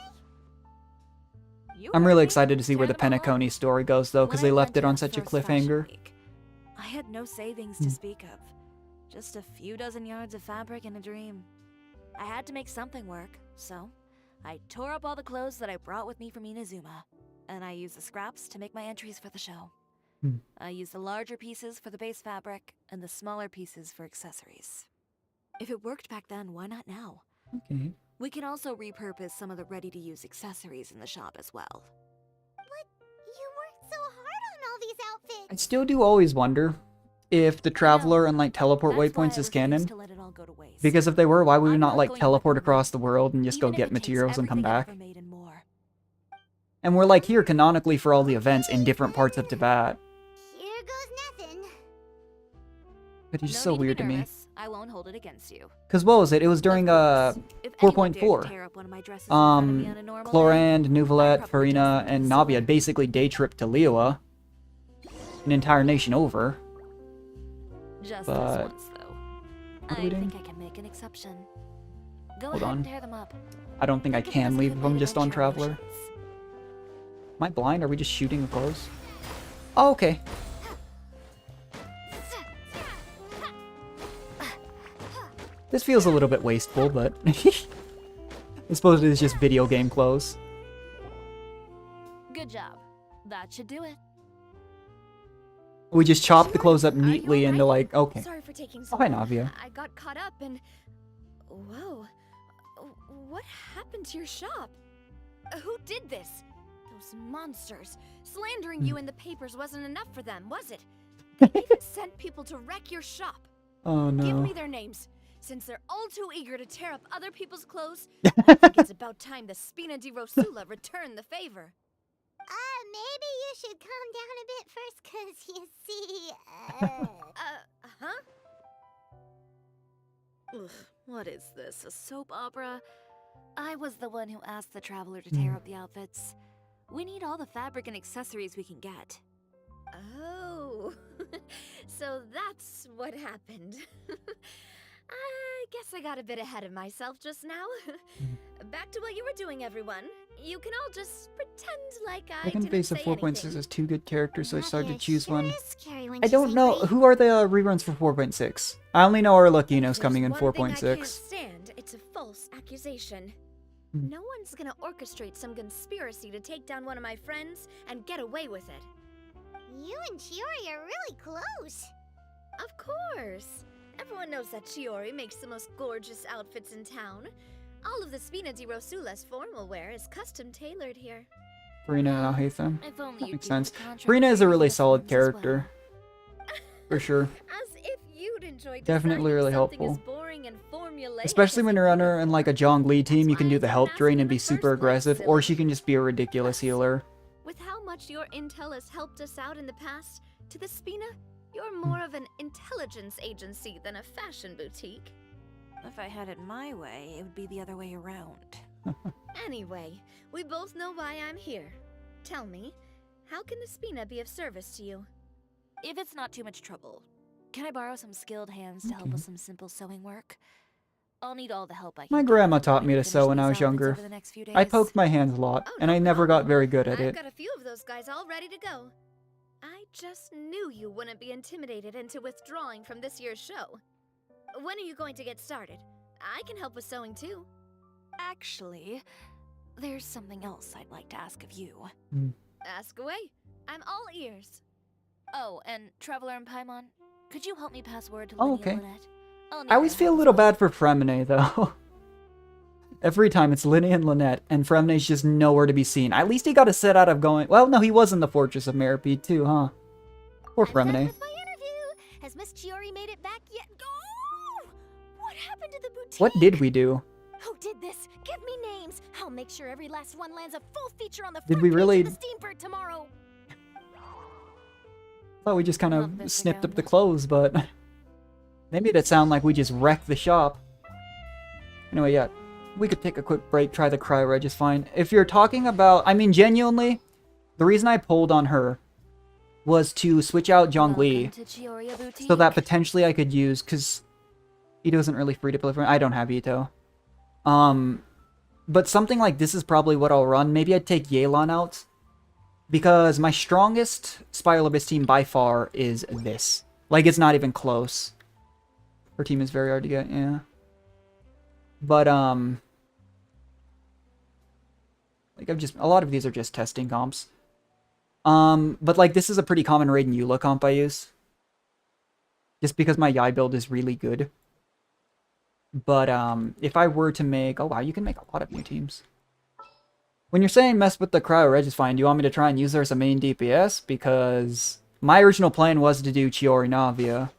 You I'm heard really me. excited to see where the Tear them all up. Penacony story goes, though, because When they I left went it to on that such a first fashion cliffhanger. week, I had no savings Hmm. to speak of. Just a few dozen yards of fabric and a dream. I had to make something work, so I tore up all the clothes that I brought with me from Inazuma, and I used the scraps to make my entries for the show. Hmm. I used the larger pieces for the base fabric and the smaller pieces for accessories. If it worked back then, why not now? Okay. We can also repurpose some of the ready-to-use accessories in the shop as well. You worked so hard on all these I outfits. still do always wonder if the Traveler and, like, teleport That's why I waypoints is refuse canon. to let it all go to waste. Because if they were, why would we I'm not, not like, going to let teleport them across win, the world and just go even if get it takes materials and come everything I've back? ever made and more. And we're, like, here canonically for all the events in different parts of Tibet. Here goes nothing. But it's No just so need to be weird to me. nervous. I won't hold it against you. Because what was it? It was during, Of course, if anyone dared to 4.4. tear up one of my dresses in front of me on a normal day, Chlorand, Nuvalet, I'd probably Farina, dress them and to Navi the had basically day tripped to Liyue. An entire nation over. Just But- this once, though. What are I we doing? think I can make an exception. Go Hold ahead on. and tear them up. I don't think I Think of it can as a leave good if way I'm to just on vent your Traveler. emotions. Am I blind? Are we just shooting the clothes? Oh, okay. This feels a little bit wasteful, but I suppose it is just video game clothes. Good job. That should do it. We just chop the clothes up Chiori, are you neatly into alright? like, okay. Sorry for taking so Oh, hi, long. Navia. I got caught up and... Whoa. What happened to your shop? Who did this? Those monsters. Slandering you in the papers wasn't enough for them, was it? They even sent people to wreck your shop. Oh Give no. me their names. Since they're all too eager to tear up other people's clothes, I think it's about time the Spina di Rosula return the favor. Maybe you should calm down a bit first, 'cause you see, Huh? Ugh, what is this, a soap opera? I was the one who asked the traveler to tear up the outfits. We need all the fabric and accessories we can get. Oh, so that's what happened. I guess I got a bit ahead of myself just now. Back to what you were doing, everyone. You can all just pretend like I Second didn't base say of 4.6 anything. is two good characters, so I started to Navia choose sure one. is scary when I she's don't know angry. who are the reruns for 4.6. I only know Arlecchino's If coming in there's one thing I can't 4.6. stand, it's a false accusation. Hmm. No one's gonna orchestrate some conspiracy to take down one of my friends and get away with it. You and Chiori are really close. Of course. Everyone knows that Chiori makes the most gorgeous outfits in town. All of the Spina di Rosula's formal wear is custom tailored here. Farina and Alhaitham. If only That you'd makes give me sense. the contract Farina is for a your really solid uniforms as well. character. For sure. As if you'd enjoy Definitely designing really something helpful. as boring and formulaic Especially as when a you're on her in like a Zhongli team, you That's can why do I the didn't help ask drain in and the be super first place, aggressive, or silly. she can just be a ridiculous healer. With how much your intel has helped us out in the past, to the Spina, you're more of an intelligence agency than a fashion boutique. If I had it my way, it would be the other way around. Anyway, we both know why I'm here. Tell me, how can the Spina be of service to you? If it's not too much trouble, can I borrow some skilled hands to help with some simple sewing work? I'll need all the help I can My get grandma before taught I me to finish sew when I these was outfits younger. over the next few I days. poked my hands a lot, Oh, and no I never got problem. very good at I've it. got a few of those guys all ready to go. I just knew you wouldn't be intimidated into withdrawing from this year's show. When are you going to get started? I can help with sewing too. Actually, there's something else I'd like to ask of you. Ask away. I'm all ears. Oh, and Traveler and Paimon, could you help me pass word to Oh, Lynette okay. and Lynette? I'll need I always their feel a help as little well. bad for Fremine, though. Every time it's Linny and Lynette, and Fremine's just nowhere to be seen. At least he got a set out of going... Well, no, he was in the Fortress of Meripede, too, huh? Poor I'm done Fremine. with my interview. Has Miss Chiori made it back yet? Oh! What happened to the boutique? What did we do? Who did this? Give me names. I'll make sure every last one lands a full feature on the Did front we page really- of the Steambird tomorrow. Thought we just kind Not of this snipped up again. the clothes, but... They made it sound like we just wrecked the shop. Anyway, yeah. We could take a quick break, try the cryo just fine. If you're talking about... I mean, genuinely, the reason I pulled on her was to switch out Zhongli Welcome to Chiori Boutique. so that potentially I could use, because Ito isn't really free to play for. I don't have Ito. But something like this is probably what I'll run. Maybe I'd take Yelan out, because my strongest Spiral Abyss team by far is this. Like, it's not even close. Her team is very hard to get, yeah. But, like, a lot of these are just testing comps. But, like, this is a pretty common raid in Eula comp I use. Just because my Yai build is really good. But, if I were to make... Oh, wow, you can make a lot of new teams. When you're saying mess with the Cryo Regifine, do you want me to try and use her as a main DPS? Because my original plan was to do Chiori Navia.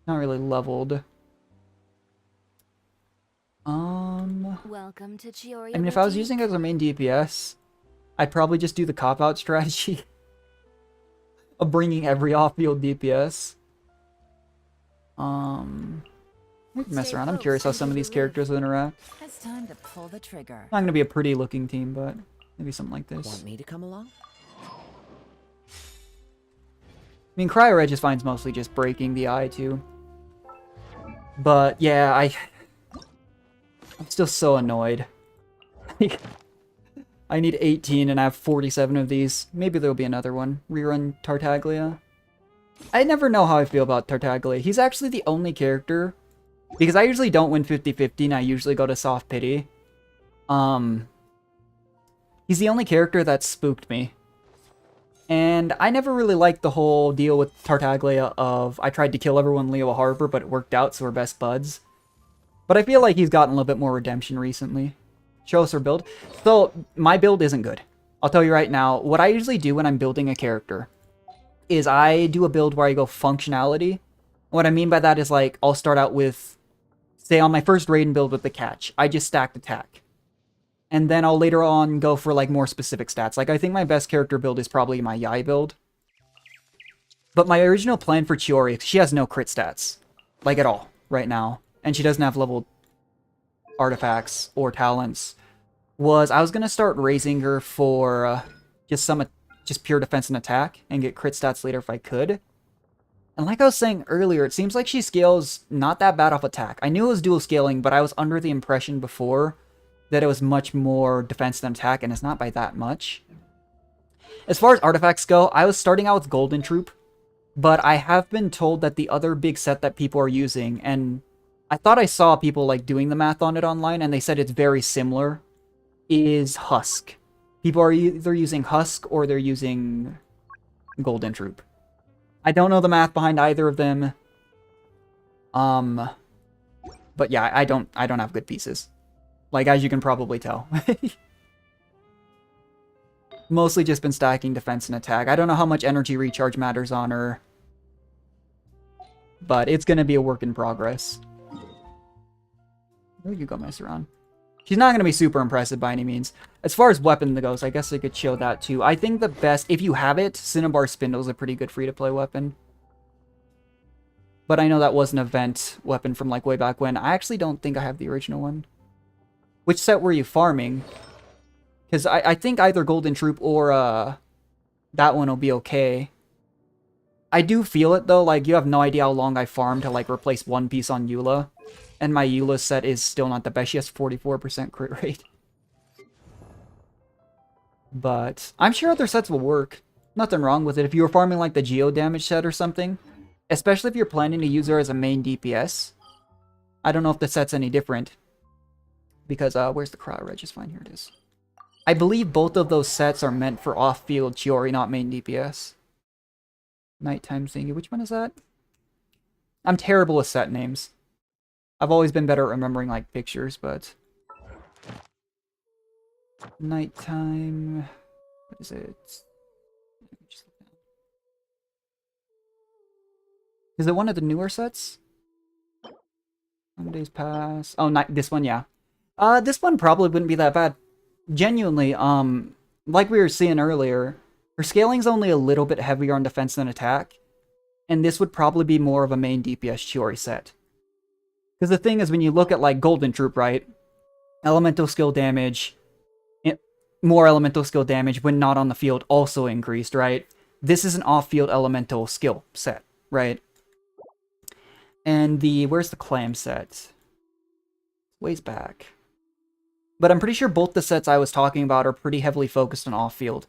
Not really leveled. Welcome to Chiori I mean, if I was Boutique. using it as a main DPS, I'd probably just do the cop-out strategy of bringing every off-field DPS. We can mess Stay around. I'm close curious how until some of you these live. characters will interact. It's time to pull the trigger. Not gonna be a pretty looking team, but maybe something like this. Want me to come along? I mean, Cryo Regifine's mostly just breaking the eye, too. But, yeah, I'm still so annoyed. I need 18 and I have 47 of these. Maybe there'll be another one. Rerun Tartaglia. I never know how I feel about Tartaglia. He's actually the only character... Because I usually don't win 50-50 and I usually go to soft pity. He's the only character that spooked me. And I never really liked the whole deal with Tartaglia of I tried to kill everyone in Leo Harbor, but it worked out, so we're best buds. But I feel like he's gotten a little bit more redemption recently. Show us her build. So, my build isn't good. I'll tell you right now, what I usually do when I'm building a character is I do a build where I go functionality. What I mean by that is, like, I'll start out with, say on my first Raiden build with the catch, I just stacked attack. And then I'll later on go for, like, more specific stats. Like, I think my best character build is probably my Yai build. But my original plan for Chiori, she has no crit stats. Like, at all, right now. And she doesn't have level artifacts or talents. Was I was going to start raising her for just pure defense and attack. And get crit stats later if I could. And like I was saying earlier, it seems like she scales not that bad off attack. I knew it was dual scaling, but I was under the impression before that it was much more defense than attack, and it's not by that much. As far as artifacts go, I was starting out with Golden Troop, but I have been told that the other big set that people are using, and I thought I saw people like doing the math on it online, and they said it's very similar, is Husk. People are either using Husk or they're using Golden Troop. I don't know the math behind either of them. But yeah, I don't have good pieces. Like, as you can probably tell. Mostly just been stacking defense and attack. I don't know how much energy recharge matters on her. But it's going to be a work in progress. There you go, mess around. She's not going to be super impressive by any means. As far as weapon goes, I guess I could show that too. I think the best, if you have it, Cinnabar Spindle is a pretty good free-to-play weapon. But I know that was an event weapon from like way back when. I actually don't think I have the original one. Which set were you farming? Because I think either Golden Troop or that one will be okay. I do feel it though, like you have no idea how long I farmed to like replace one piece on Eula. And my Eula set is still not the best. She has 44% crit rate. But I'm sure other sets will work. Nothing wrong with it. If you were farming like the Geo damage set or something, especially if you're planning to use her as a main DPS. I don't know if the set's any different. Because, where's the crowd reg? Just fine, here it is. I believe both of those sets are meant for off-field Chiori, not main DPS. Nighttime thingy. Which one is that? I'm terrible with set names. I've always been better at remembering, like, pictures, but... Nighttime... What is it? Is it one of the newer sets? How many days pass? Oh, this one, yeah. This one probably wouldn't be that bad. Genuinely, like we were seeing earlier, her scaling's only a little bit heavier on defense than attack, and this would probably be more of a main DPS Chiori set. Because the thing is, when you look at, like, Golden Troop, right? Elemental skill damage, more elemental skill damage when not on the field also increased, right? This is an off-field elemental skill set, right? And where's the clam set? Ways back. But I'm pretty sure both the sets I was talking about are pretty heavily focused on off-field.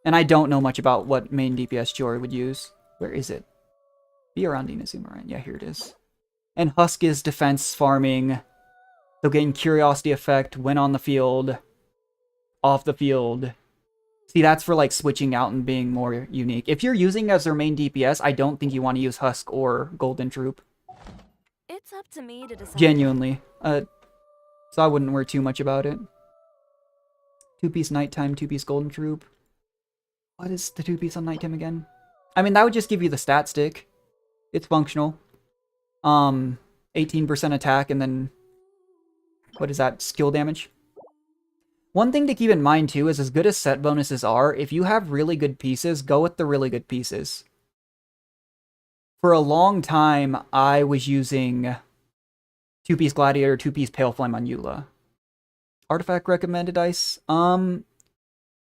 And I don't know much about what main DPS Chiori would use. Where is it? Be around Inazumaran. Yeah, here it is. And Husk is defense farming. They'll gain Curiosity effect when on the field. Off the field. See, that's for like switching out and being more unique. If you're using as their main DPS, I don't think you want to use Husk or Golden Troop. It's up to me to decide. Genuinely. So I wouldn't worry too much about it. 2-piece Nighttime, 2-piece Golden Troop. What is the 2-piece on Nighttime again? I mean, that would just give you the stat stick. It's functional. 18% attack, and then... What is that? Skill damage? One thing to keep in mind, too, is as good as set bonuses are, if you have really good pieces, go with the really good pieces. For a long time, I was using 2-piece Gladiator, 2-piece Pale Flame on Eula. Artifact recommended ice? I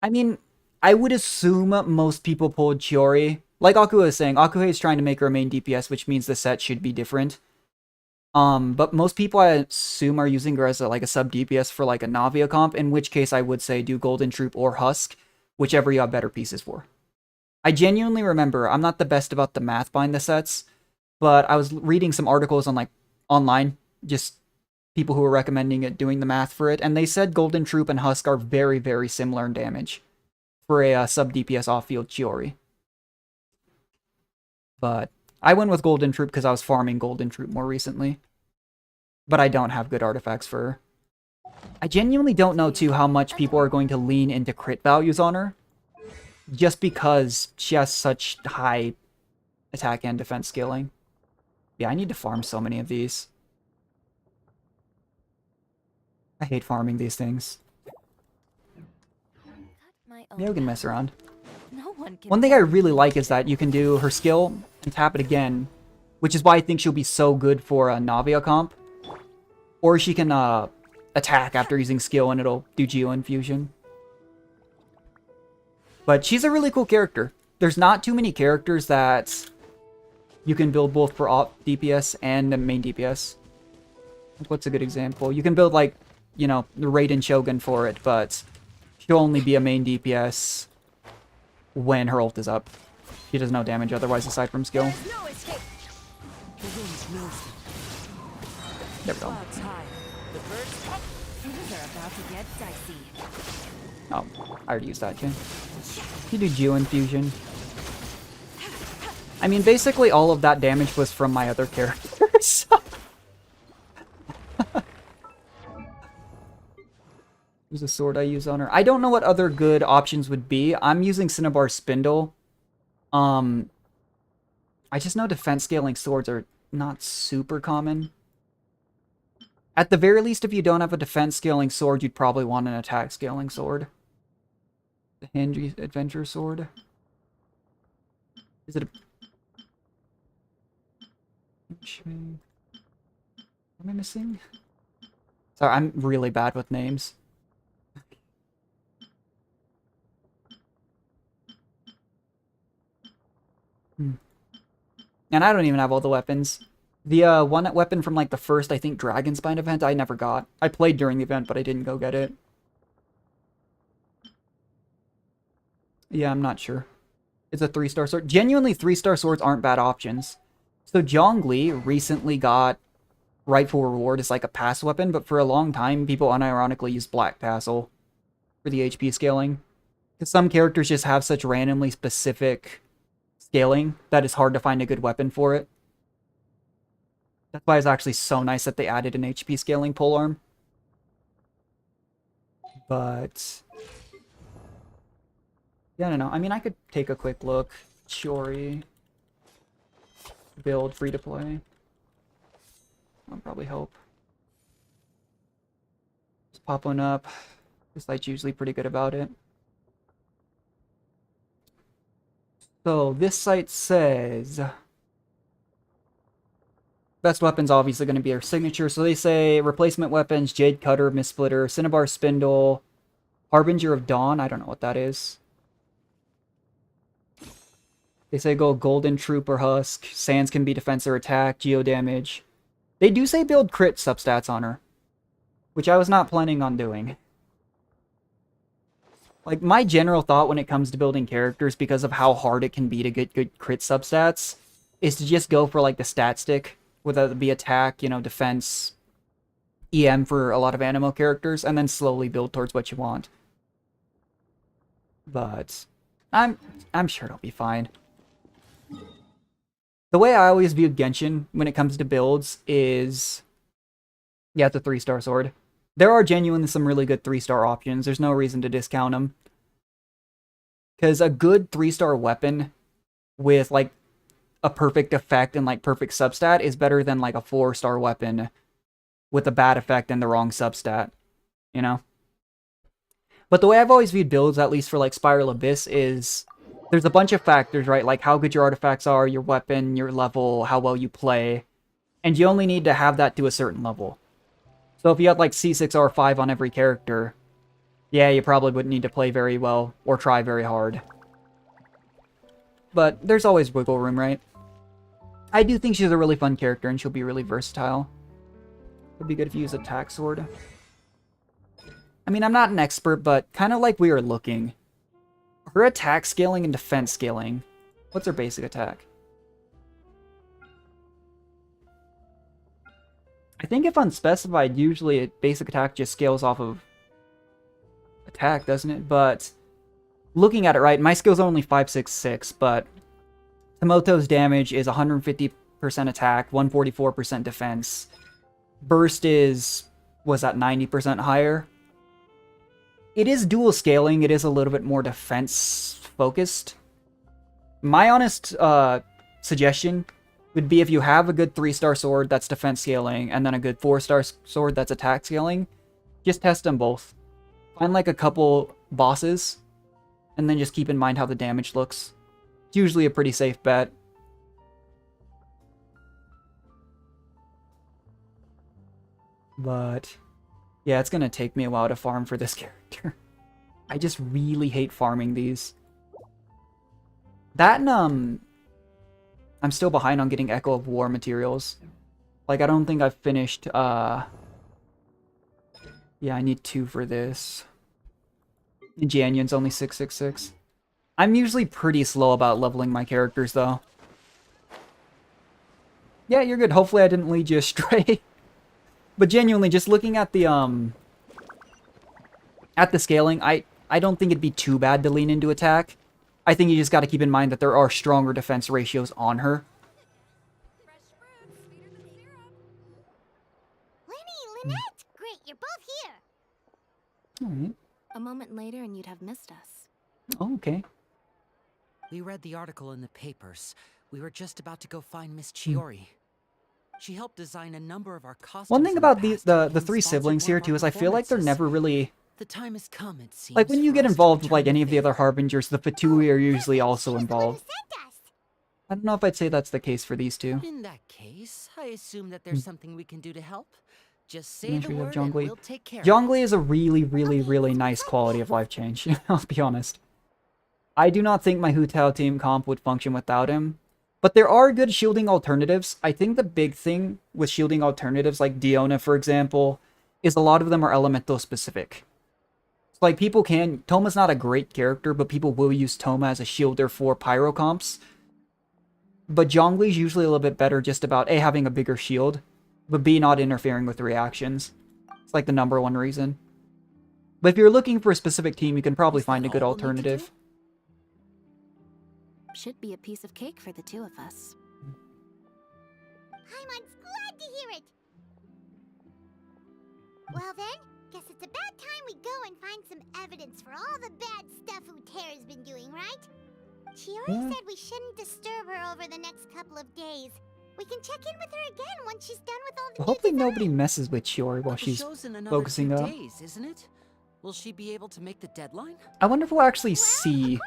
mean, I would assume most people pulled Chiori. Like Akuhe is saying, Akuhe is trying to make her a main DPS, which means the set should be different. But most people, I assume, are using her as like a sub DPS for like a Navia comp, in which case I would say do Golden Troop or Husk, whichever you have better pieces for. I genuinely remember, I'm not the best about the math behind the sets, but I was reading some articles on like online, just people who were recommending it, doing the math for it, and they said Golden Troop and Husk are very, very similar in damage. for a sub DPS off-field Chiori. But I went with Golden Troop because I was farming Golden Troop more recently. But I don't have good artifacts for her. I genuinely don't know, too, how much people are going to lean into crit values on her. Just because she has such high attack and defense scaling. Yeah, I need to farm so many of these. I hate farming these things. Yeah, we can mess around. No one can One thing I really like is that you can do her skill and tap it again, which is why I think she'll be so good for a Navia comp. Or she can attack after using skill and it'll do Geo Infusion. But she's a really cool character. There's not too many characters that you can build both for off DPS and main DPS. What's a good example? You can build, like, you know, the Raiden Shogun for it, but she'll only be a main DPS when her ult is up. She does no damage otherwise aside from skill. No escape. There we go. Clouds high. The birds up. Things are about to get dicey. Oh, I already used that, okay. You do Geo Infusion. I mean, basically all of that damage was from my other characters. There's a sword I use on her. I don't know what other good options would be. I'm using Cinnabar Spindle. I just know defense scaling swords are not super common. At the very least, if you don't have a defense scaling sword, you'd probably want an attack scaling sword. The Hinge Adventure Sword. Is it a... What am I missing? Sorry, I'm really bad with names. And I don't even have all the weapons. The one weapon from like the first, I think, Dragonspine event, I never got. I played during the event, but I didn't go get it. Yeah, I'm not sure. It's a 3-star sword. Genuinely, 3-star swords aren't bad options. So Zhongli recently got Rightful Reward as like a pass weapon, but for a long time, people unironically used Black Tassel for the HP scaling. Because some characters just have such randomly specific scaling that it's hard to find a good weapon for it. That's why it's actually so nice that they added an HP scaling polearm. But yeah, I don't know. I mean, I could take a quick look. Chiori. Build, free to play. That'll probably help. Just pop one up. This site's usually pretty good about it. So this site says best weapons obviously going to be our signature. So they say replacement weapons: Jade Cutter, Mistsplitter, Cinnabar Spindle, Harbinger of Dawn. I don't know what that is. They say go Golden Troop or Husk. Sands can be defense or attack, geo damage. They do say build crit substats on her, which I was not planning on doing. Like, my general thought when it comes to building characters, because of how hard it can be to get good crit substats, is to just go for, like, the stat stick, whether it be attack, you know, defense, EM for a lot of Animo characters, and then slowly build towards what you want. But I'm sure it'll be fine. The way I always view Genshin when it comes to builds is, yeah, it's a 3-star sword. There are genuinely some really good 3-star options. There's no reason to discount them. Because a good 3-star weapon with, like, a perfect effect and, like, perfect substat is better than, like, a 4-star weapon with a bad effect and the wrong substat. You know? But the way I've always viewed builds, at least for, like, Spiral Abyss, is there's a bunch of factors, right? Like how good your artifacts are, your weapon, your level, how well you play. And you only need to have that to a certain level. So if you had like C6 R5 on every character, yeah, you probably wouldn't need to play very well or try very hard. But there's always wiggle room, right? I do think she's a really fun character and she'll be really versatile. It'd be good if you use a attack sword. I mean, I'm not an expert, but kind of like we were looking. Her attack scaling and defense scaling. What's her basic attack? I think if unspecified, usually basic attack just scales off of attack, doesn't it? But looking at it right, my skill's only 566, but Tomoto's damage is 150% attack, 144% defense. Burst was at 90% higher. It is dual scaling, it is a little bit more defense focused. My honest suggestion would be if you have a good 3-star sword that's defense scaling, and then a good 4-star sword that's attack scaling, just test them both. Find like a couple bosses, and then just keep in mind how the damage looks. It's usually a pretty safe bet. But yeah, it's gonna take me a while to farm for this character. I just really hate farming these. That and I'm still behind on getting Echo of War materials. Like, I don't think I've finished, yeah, I need 2 for this. And Janyun's only 666. I'm usually pretty slow about leveling my characters, though. Yeah, you're good. Hopefully I didn't lead you astray. But genuinely, just looking at the scaling, I don't think it'd be too bad to lean into attack. I think you just got to keep in mind that there are stronger defense ratios on her. Lynette! Great, you're both here! Alright. A moment later and you'd have missed us. Oh, okay. We read the article in the papers. We were just about to go find Miss Chiori. She helped design a number of our costumes. One thing about the 3 siblings here, too, is I feel like they're never really... The time has come, it seems. Like, when you get involved with, like, any of the other Harbingers, the Fatui are usually also involved. I don't know if I'd say that's the case for these two. In that case, I assume that there's something we can do to help. Just say Make the sure you have word and Zhongli. we'll take care of Zhongli is a really, really, really nice quality of life change, I'll be honest. I do not think my Hu Tao team comp would function without him. But there are good shielding alternatives. I think the big thing with shielding alternatives, like Diona, for example, is a lot of them are elemental specific. So, like, people can... Toma's not a great character, but people will use Toma as a shielder for pyro comps. But Zhongli's usually a little bit better just about A, having a bigger shield, but B, not interfering with the reactions. It's like the #1 reason. But if you're looking for a specific team, you can probably find a good alternative. Should be a piece of cake for the 2 of us. Paimon's glad to hear it! Well then, guess it's about time we go and find some evidence for all the bad stuff Uterra's been doing, right? Chiori said we shouldn't disturb her over the next couple of days. We can check in with her again once she's done with all the Hopefully new nobody messes with Chiori while she's focusing up. days, isn't it? Will she be able to make the deadline? I wonder if we'll actually see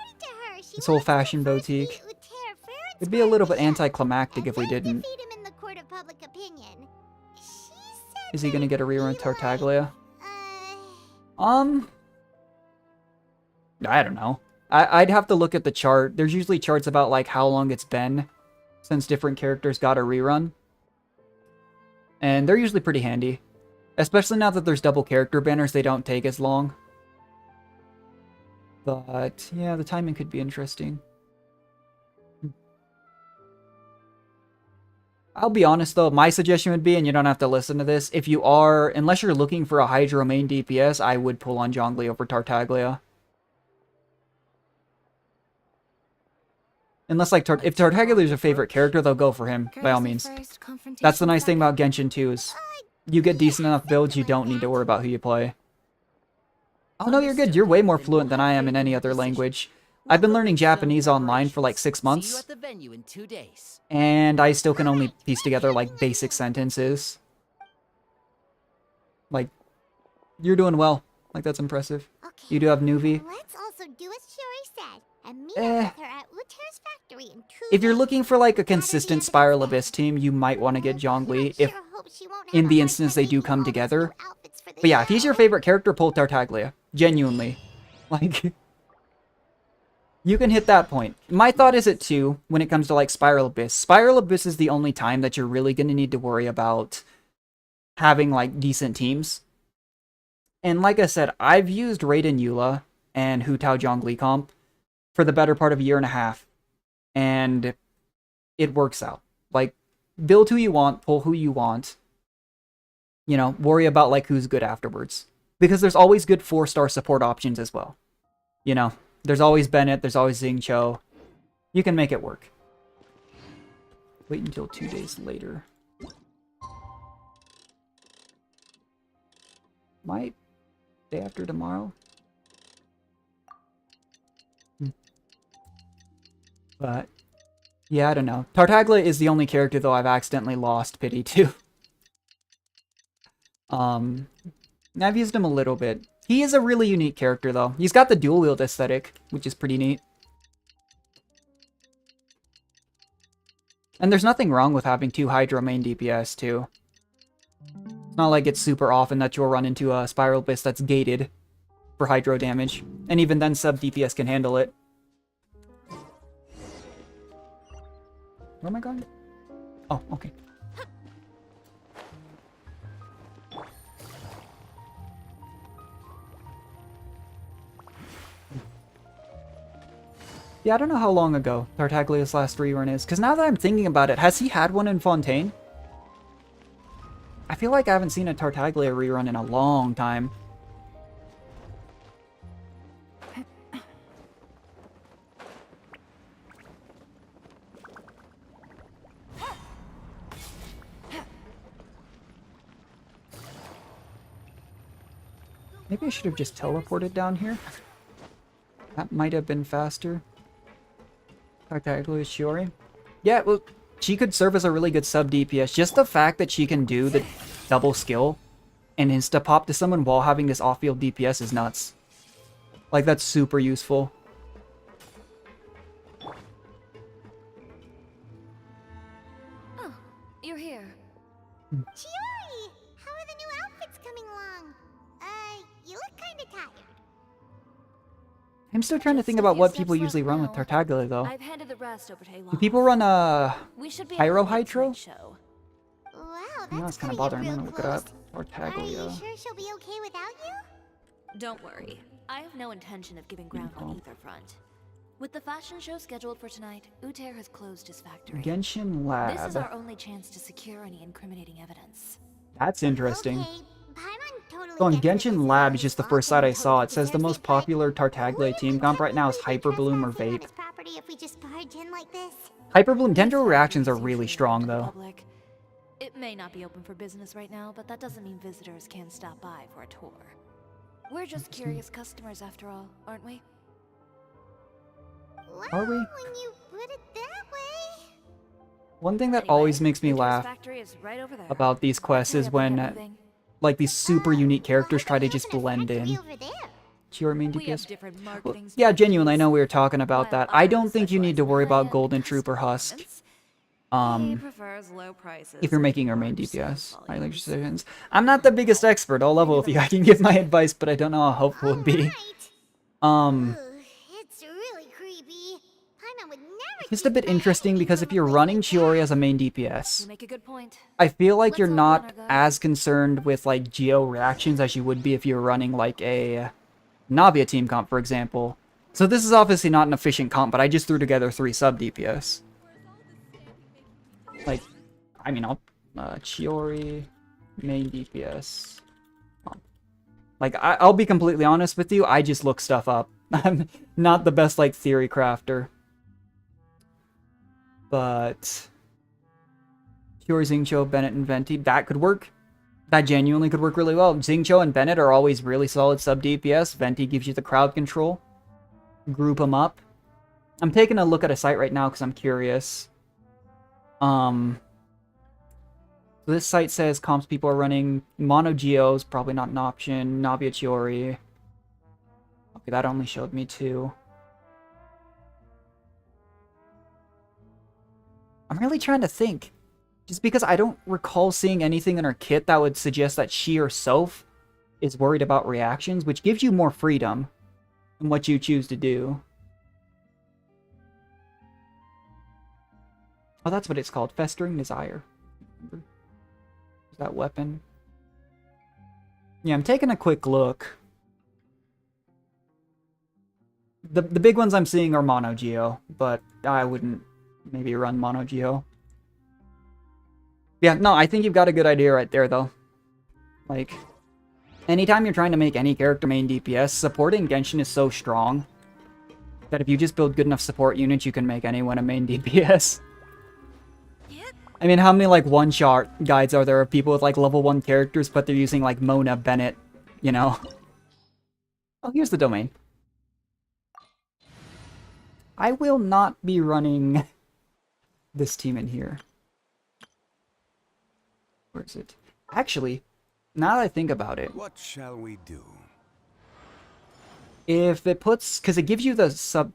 this whole fashion boutique. It'd be a little bit anticlimactic if we didn't. Is he gonna get a rerun of Tartaglia? I don't know. I'd have to look at the chart. There's usually charts about like how long it's been since different characters got a rerun. And they're usually pretty handy. Especially now that there's double character banners, they don't take as long. But yeah, the timing could be interesting. I'll be honest though, my suggestion would be, and you don't have to listen to this, if you are, unless you're looking for a Hydro main DPS, I would pull on Zhongli over Tartaglia. Unless, like, if Tartaglia is your favorite character, they'll go for him, by all means. That's the nice thing about Genshin 2 is, you get decent enough builds, you don't need to worry about who you play. Oh no, you're good. You're way more fluent than I am in any other language. I've been learning Japanese online for like 6 months. And I still can only piece together like basic sentences. Like, you're doing well. Like, that's impressive. Okay, You do have Nuvi. let's also do as Chiori said and meet up with her at Uterra's factory in 2 If you're days. looking for like a consistent Spiral Abyss team, you might want to get Zhongli if, in the instance they do come together. But yeah, if he's your favorite character, pull Tartaglia. Genuinely. Like, you can hit that point. My thought is it too, when it comes to like Spiral Abyss. Spiral Abyss is the only time that you're really going to need to worry about having like decent teams. And like I said, I've used Raiden Eula and Hu Tao Zhongli comp for the better part of a year and a half. And it works out. Like, build who you want, pull who you want. You know, worry about like who's good afterwards. Because there's always good 4-star support options as well. You know, There's always Bennett, there's always Xingqiu. You can make it work. Wait until 2 days later. Might day after tomorrow. But yeah, I don't know. Tartaglia is the only character though I've accidentally lost pity to. I've used him a little bit. He is a really unique character though. He's got the dual wield aesthetic, which is pretty neat. And there's nothing wrong with having 2 Hydro main DPS too. It's not like it's super often that you'll run into a Spiral Abyss that's gated for Hydro damage. And even then sub DPS can handle it. Where am I going? Oh, okay. Yeah, I don't know how long ago Tartaglia's last rerun is, because now that I'm thinking about it, has he had one in Fontaine? I feel like I haven't seen a Tartaglia rerun in a long time. Maybe I should have just teleported down here. That might have been faster. Tartaglia Chiori. Yeah, well, she could serve as a really good sub DPS. Just the fact that she can do the double skill and insta-pop to someone while having this off-field DPS is nuts. Like, that's super useful. Oh, you're here. Chiori! How are the new outfits coming along? You look kinda tired. I'm still trying to think about what people usually run with Tartaglia, though. I've handed the rest over to Elan. Do people run We should be Pyro able to make Hydro? tonight's show. Wow, No, that's it's kind of cutting it bothering me. I'm real gonna look it up. close. Are you Tartaglia. sure she'll be okay without you? Don't worry. I have no intention of giving ground on either front. With the fashion show scheduled for tonight, Uter has closed his factory. Genshin This is Lab. our only chance to secure any incriminating evidence. That's interesting. Okay, Paimon totally So on gets that Genshin this Lab is is just the all first site I totally saw. It says the deserves most it, but popular Tartaglia team comp right now is technically Hyperbloom or trespassing on Vape. his property if we just barge in like this. Hyperbloom Dendro reactions are really strong though. Public. It may not be open for business right now, but that doesn't mean visitors can't stop by for a tour. We're just curious customers after all, aren't we? Well, Are we? when you put it that way. One thing that Anyway, always makes me Uter's laugh factory is right over there. about these quests is when like these super unique characters try to just blend in. Over there. Chiori main We have DPS. different Well, marketing yeah, genuinely, I know we were talking strategies, about that. while I don't others think you need to specialize in worry about high-end Golden custom Troop or Husk. elements. He Um, prefers low prices if you're and making your main large DPS. sales I like volumes. decisions. I'm not the biggest expert. I'll level with you. I can give my advice, but I don't know how helpful it would be. Ugh, it's really creepy. Paimon would never Just a keep bit my interesting enemy because from if you're a place running like Chiori that. as a main You DPS, make a good point. I feel like Let's you're all not honor God. as concerned with like geo reactions as you would be if you were running like a Navia team comp, for example. So this is obviously not an efficient comp, but I just threw together 3 sub DPS. Like, I mean, I'll Chiori main DPS. Like, I'll be completely honest with you. I just look stuff up. I'm not the best like theory crafter, but Chiori, Xingqiu, Bennett, and Venti, that could work. That genuinely could work really well. Xingqiu and Bennett are always really solid sub DPS. Venti gives you the crowd control. Group them up. I'm taking a look at a site right now because I'm curious. So this site says comps people are running Mono Geos, probably not an option. Navia Chiori. Okay, that only showed me 2. I'm really trying to think. Just because I don't recall seeing anything in her kit that would suggest that she herself is worried about reactions, which gives you more freedom in what you choose to do. Oh, that's what it's called. Festering Desire. Is that weapon? Yeah, I'm taking a quick look. The big ones I'm seeing are Mono Geo, but I wouldn't maybe run Mono Geo. Yeah, no, I think you've got a good idea right there, though. Like, anytime you're trying to make any character main DPS, supporting Genshin is so strong that if you just build good enough support units, you can make anyone a main DPS. I mean, how many, like, one-shot guides are there of people with, like, level 1 characters, but they're using, like, Mona, Bennett, you know? Oh, here's the domain. I will not be running this team in here. Where is it? Actually, now that I think about it... What shall we do? If it puts... Because it gives you the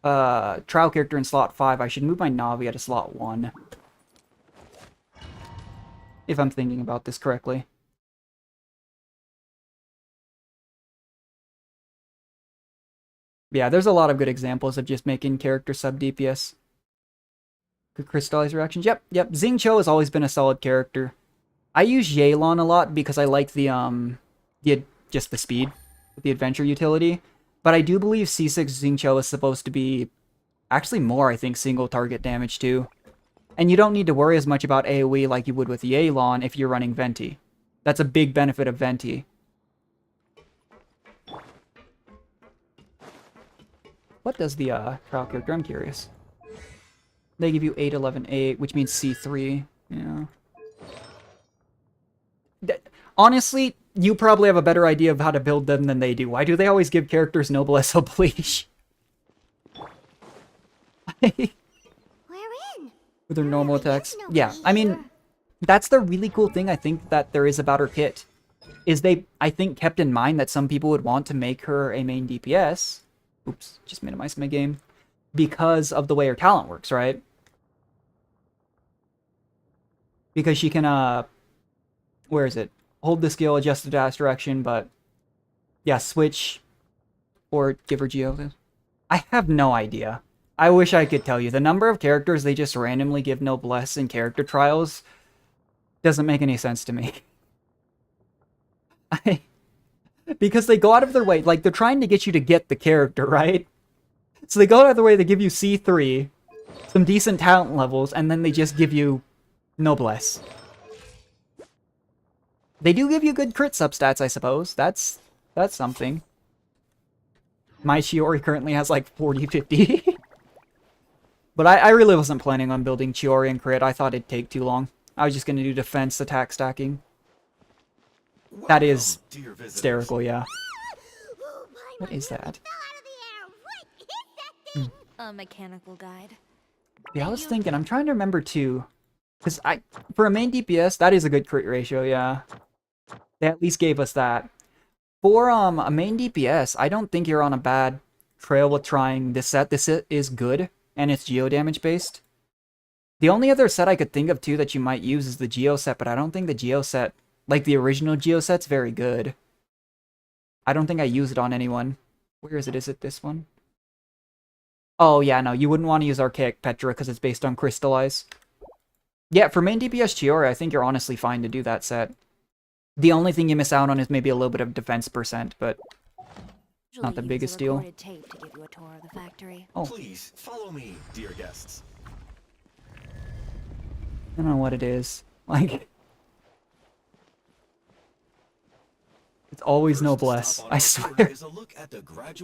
trial character in slot 5, I should move my Navi to slot 1. If I'm thinking about this correctly. Yeah, there's a lot of good examples of just making character sub-DPS. Good crystallized reactions. Yep. Xingqiu has always been a solid character. I use Yelan a lot because I like just the speed with the adventure utility. But I do believe C6 Xingqiu is supposed to be actually more, I think, single target damage too. And you don't need to worry as much about AoE like you would with Yelan if you're running Venti. That's a big benefit of Venti. What does the trial character? I'm curious. They give you 8, 11, 8, which means C3. Yeah. Honestly, you probably have a better idea of how to build them than they do. Why do they always give characters Noblesse Oblige? With their normal attacks. Yeah, I mean, that's the really cool thing I think that there is about her kit. Is they, I think, kept in mind that some people would want to make her a main DPS. Oops, just minimized my game. Because of the way her talent works, right? Because she can, where is it? Hold the skill, adjust the dash direction, but... Yeah, switch. Or give her Geo. I have no idea. I wish I could tell you. The number of characters they just randomly give Noblesse in character trials doesn't make any sense to me. Because they go out of their way, like, they're trying to get you to get the character, right? So they go out of their way, they give you C3, some decent talent levels, and then they just give you Noblesse. They do give you good crit substats, I suppose. That's something. My Chiori currently has like 40, 50. But I really wasn't planning on building Chiori and crit. I thought it'd take too long. I was just going to do defense attack stacking. That is hysterical, yeah. What is that? A mechanical guide. Yeah, I was thinking, I'm trying to remember too. Because for a main DPS, that is a good crit ratio, yeah. They at least gave us that. For a main DPS, I don't think you're on a bad trail with trying this set. This set is good, and it's geo damage based. The only other set I could think of too that you might use is the geo set, but I don't think the geo set, like the original geo set's very good. I don't think I use it on anyone. Where is it? Is it this one? Oh yeah, no, you wouldn't want to use Archaic Petra because it's based on Crystallize. Yeah, for main DPS Chiori, I think you're honestly fine to do that set. The only thing you miss out on is maybe a little bit of defense percent, but not the biggest deal. Tape to give you a tour of the factory. Oh. Please follow me, dear guests. I don't know what it is. Like, it's always Noblesse, I swear.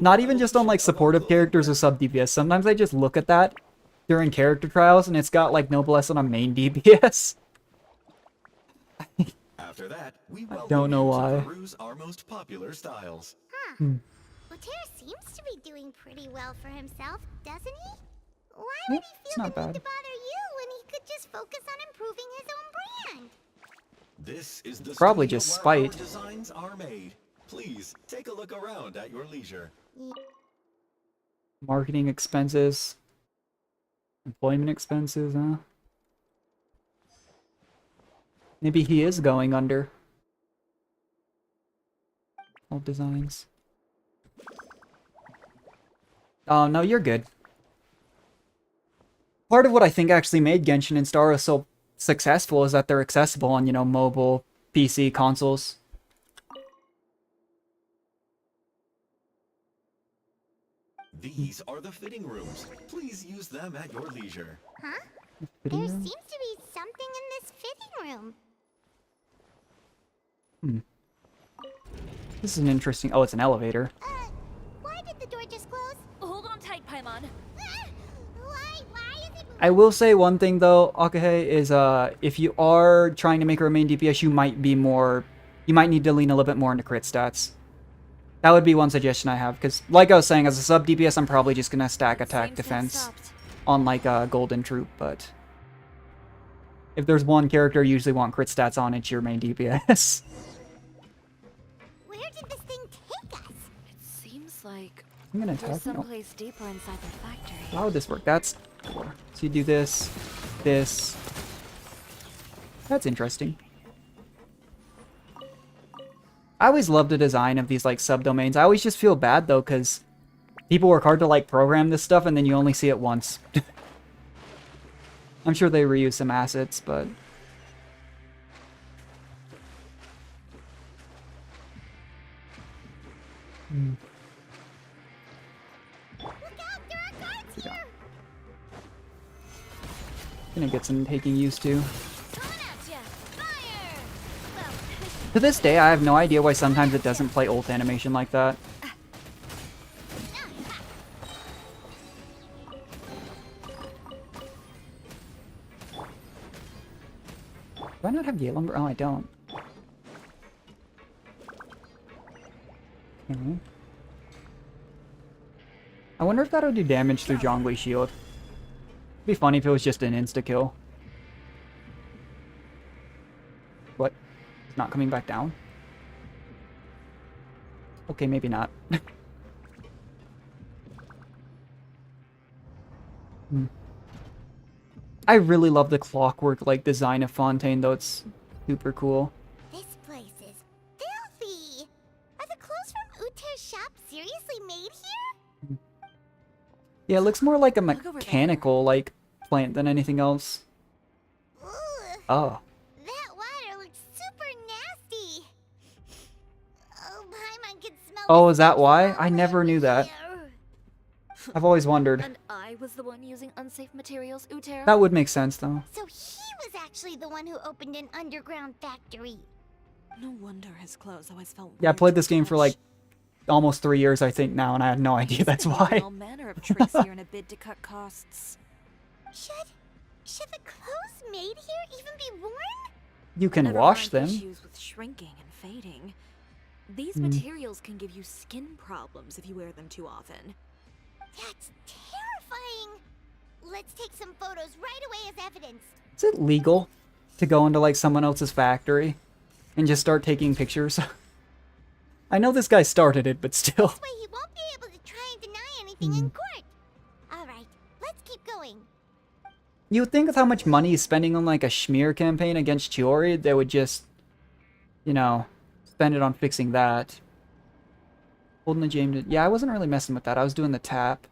Not even just on like supportive characters or sub DPS. Sometimes I just look at that during character trials and it's got like Noblesse on a main DPS. After that, we don't know why. Chevreuse our most popular styles. Huh. Voltaire seems to be doing pretty well for himself, doesn't he? Why would he feel the need to bother you when he could just focus on improving his own brand? This is the probably studio just where our spite. designs are made. Please take a look around at your leisure. Marketing expenses. Employment expenses, huh? Maybe he is going under. Old designs. Oh, no, you're good. Part of what I think actually made Genshin and Star so successful is that they're accessible on, you know, mobile, PC, consoles. These are the fitting rooms. Please use them at your leisure. Huh? There seems to be something in this fitting room. This is an interesting... Oh, it's an elevator. Why did the door just close? Hold on tight, on. Why is it I will say one thing though, Akahe, is if you are trying to make her a main DPS, you might need to lean a little bit more into crit stats. That would be one suggestion I have, because like I was saying, as a sub DPS, I'm probably just gonna stack attack defense on like a golden troop, but if there's one character you usually want crit stats on, it's your main DPS. Where did this thing take us? It seems like I'm gonna there's attack. No. someplace deeper inside the factory. How would this work? That's cool. So you do this, this. That's interesting. I always love the design of these like subdomains. I always just feel bad though, because people work hard to like program this stuff and then you only see it once. I'm sure they reuse some assets, but Look out, there are guards here! gonna get some taking used to. Coming at ya. Fire! Well, To this day, I have no idea why sometimes it doesn't play ult animation like that. Do I not have Gale Lumber? Oh, I don't. Okay. I wonder if that would do damage through Zhongli shield. It'd be funny if it was just an insta-kill. What? It's not coming back down? Okay, maybe not. I really love the clockwork like design of Fontaine, though. It's super cool. This place is filthy! Are the clothes from Uther's shop seriously made here? Yeah, it looks more like a mechanical like plant than anything else. Ugh, Oh. that water looks super nasty! Oh, Paimon can smell Oh, the is that why? smell I never knew that. here. I've always wondered. And I was the one using unsafe materials, Uther. That would make sense, though. So he was actually the one who opened an underground factory. No wonder his clothes always felt Yeah, I weird played to this game for touch. like almost 3 years, I think, now, and I had no idea He's that's been doing why. all manner of tricks here in a bid to cut costs. Should the clothes made here even be worn? You can Never wash mind them. issues with shrinking and fading. These Hmm. materials can give you skin problems if you wear them too often. That's terrifying! Let's take some photos right away as evidence. Is it legal to go into like someone else's factory and just start taking pictures? I know this guy started it, but still. This way he won't be able to try and deny anything in court. Alright, let's keep going. You would think with how much money he's spending on like a schmear campaign against Chiori, they would just, you know, spend it on fixing that. Holding the James. Yeah, I wasn't really messing with that. I was doing the tap.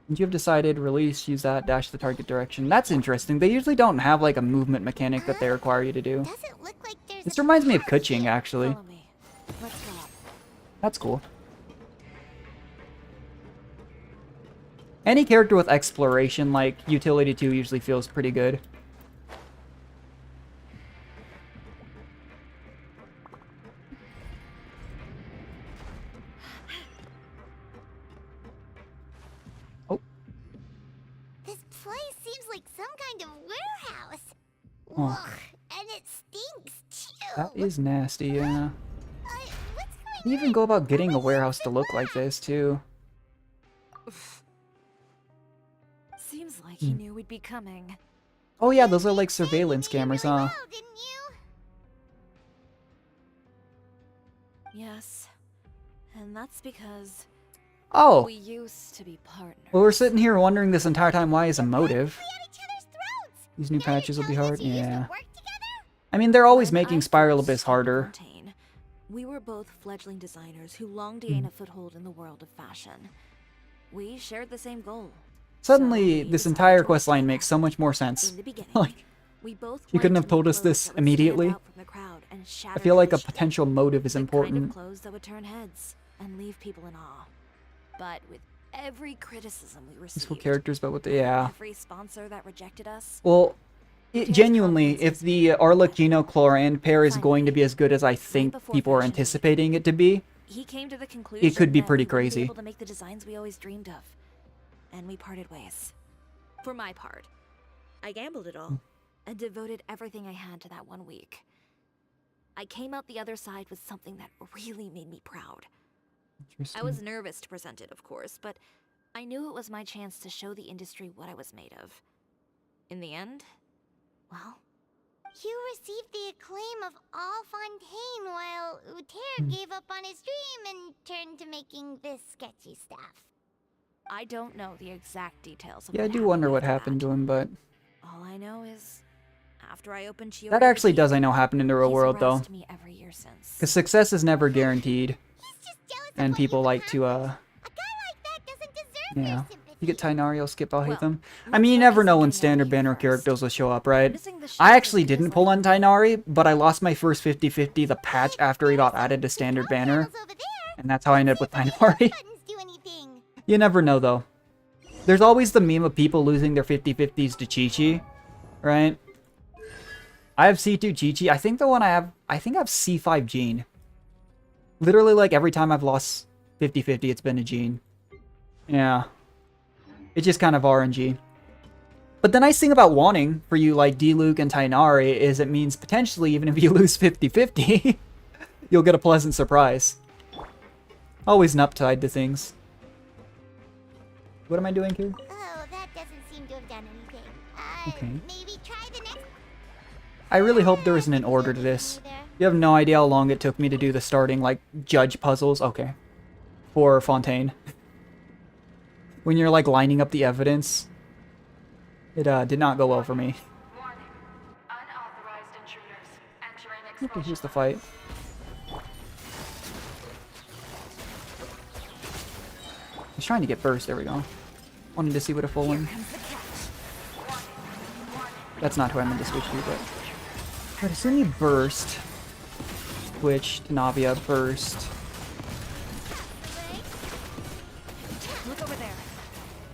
And you have decided release, use that, dash the target direction. That's interesting. They usually don't have like a movement mechanic that they require you to do. Doesn't look like there's This a reminds me of path Kuching, here. actually. Follow me. Let's go. That's cool. Any character with exploration, like Utility 2, usually feels pretty good. Oh, This place seems like some kind of warehouse. Oh. Ugh, and it stinks too. that is nasty, yeah. What's How going do you even on? go about getting a Are my warehouse legs to look like black? this, too? Seems like he knew we'd be coming. Oh yeah, those are like You surveillance did cameras, really huh? well, didn't you? Yes. And that's because Oh! we used to be partners. Well, we're sitting here wondering this entire time why is a motive. We at each other's throats. These new Now you're patches will be telling hard, us you used to yeah. work together? I mean, they're always When making I Spiral first Abyss started harder. Fontaine, we were both fledgling designers who longed to gain a foothold in the world of fashion. We shared the same goal. Suddenly, So we this decided entire to quest work line makes so much more sense. In the beginning, Like, we both you couldn't wanted have to told make us this clothes that would stand immediately. out from the crowd and I shatter feel like a tradition. potential motive is The kind important. of clothes that would turn heads and leave people in awe. But with every criticism we Useful received, characters, but with the, yeah. every sponsor that rejected us, Well, It genuinely, if consequences. the Arlec Geno Chlorand pair is going to be as good as I think before people are Fashion Week, anticipating it to be, he came to the conclusion could be that pretty we wouldn't crazy. be able to make the designs we always dreamed of. and we parted ways. For my part, I gambled it all and devoted everything I had to that 1 week. I came out the other side with something that really made me proud. I was nervous to present it, of course, but I knew it was my chance to show the industry what I was made of. In the end, well... You received the acclaim of all Fontaine while Uter gave up on his dream and turned to making this sketchy stuff. I don't know the exact details of Yeah, I what do wonder what after happened that. to him, but All I know is, after I opened Chiori, that actually does, I know, happen in the real he's world, though. harassed me every year since. Because success is never guaranteed. He's just jealous of And what people you've like to, accomplished. A guy like that doesn't deserve yeah. your sympathy. You get Tainari, skip, I'll hate Well, them. I let's mean, you focus never on know when getting out standard of here banner first. characters will show up, right? Missing the I ship actually is didn't like- pull on Tainari, but I lost my first 50-50 the patch after he got added to standard banner. Over there. And that's how I ended up with Tainari. Buttons do anything. You never know, though. There's always the meme of people losing their 50-50s to Chi-Chi, right? I have C2 Chi-Chi. I think the one I have C5 Jean. Literally, like, every time I've lost 50-50, it's been a Jean. Yeah. It's just kind of RNG. But the nice thing about wanting for you, like, D-Luke and Tainari, is it means potentially, even if you lose 50-50, you'll get a pleasant surprise. Always an upside to things. What am I doing here? Oh, that doesn't seem to have done anything. Okay. Maybe try the next. I really hope there isn't an order to this. There. You have no idea how long it took me to do the starting, like, judge puzzles. Okay. For Fontaine. When you're, like, lining up the evidence. It, did not go well for me. Okay, here's the fight. He's trying to get burst. There we go. Wanted to see what a full one. That's not who I meant to switch to, but... Alright, assume you burst. Switch to Navia, burst. Look over there.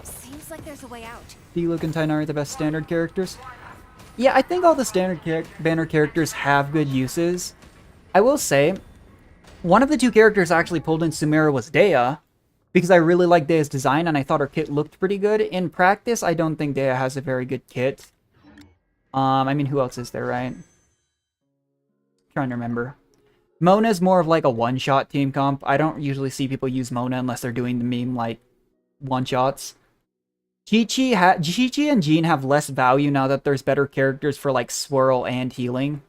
Seems like there's a way out. D-Luke and Tainari are the best standard characters. Yeah, I think all the standard banner characters have good uses. I will say, one of the two characters I actually pulled in Sumeru was Dea, because I really like Dea's design and I thought her kit looked pretty good. In practice, I don't think Dea has a very good kit. I mean, who else is there, right? Trying to remember. Mona's more of like a one-shot team comp. I don't usually see people use Mona unless they're doing the meme, like, one-shots. Chi-Chi and Jean have less value now that there's better characters for, like, Swirl and healing.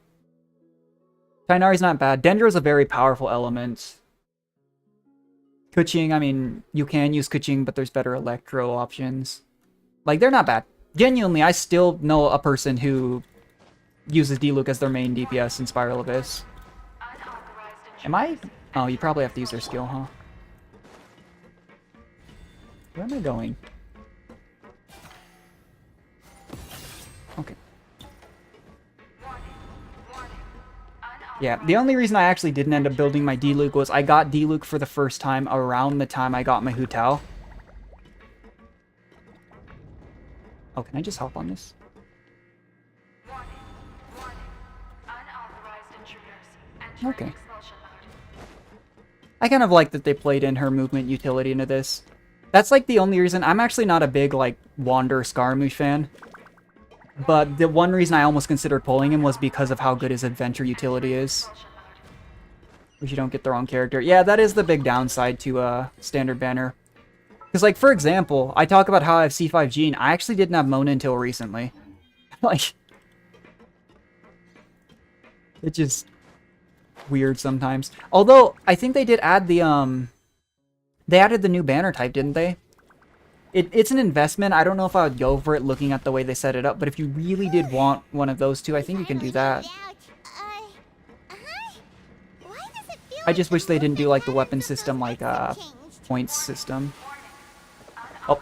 Tainari's not bad. Dendra's a very powerful element. Kuching, I mean, you can use Kuching, but there's better Electro options. Like, they're not bad. Genuinely, I still know a person who uses D-Luke as their main DPS in Spiral Abyss. Am I? Oh, you probably have to use their skill, huh? Where am I going? Okay. Yeah, the only reason I actually didn't end up building my D-Luke was I got D-Luke for the first time around the time I got my Hu Tao. Oh, can I just hop on this? Okay. I kind of like that they played in her movement utility into this. That's like the only reason. I'm actually not a big, like, Wander Scaramouche fan. But the one reason I almost considered pulling him was because of how good his adventure utility is. If you don't get the wrong character. Yeah, that is the big downside to standard banner. Because, like, for example, I talk about how I have C5 Jean. I actually didn't have Mona until recently. Like, it's just weird sometimes. Although, I think they did add the, they added the new banner type, didn't they? It's an investment. I don't know if I would go for it looking at the way they set it up, but if you really did want one of those two, I think you can do that. I just wish they didn't do, like, the weapon system, like, points system. Oh.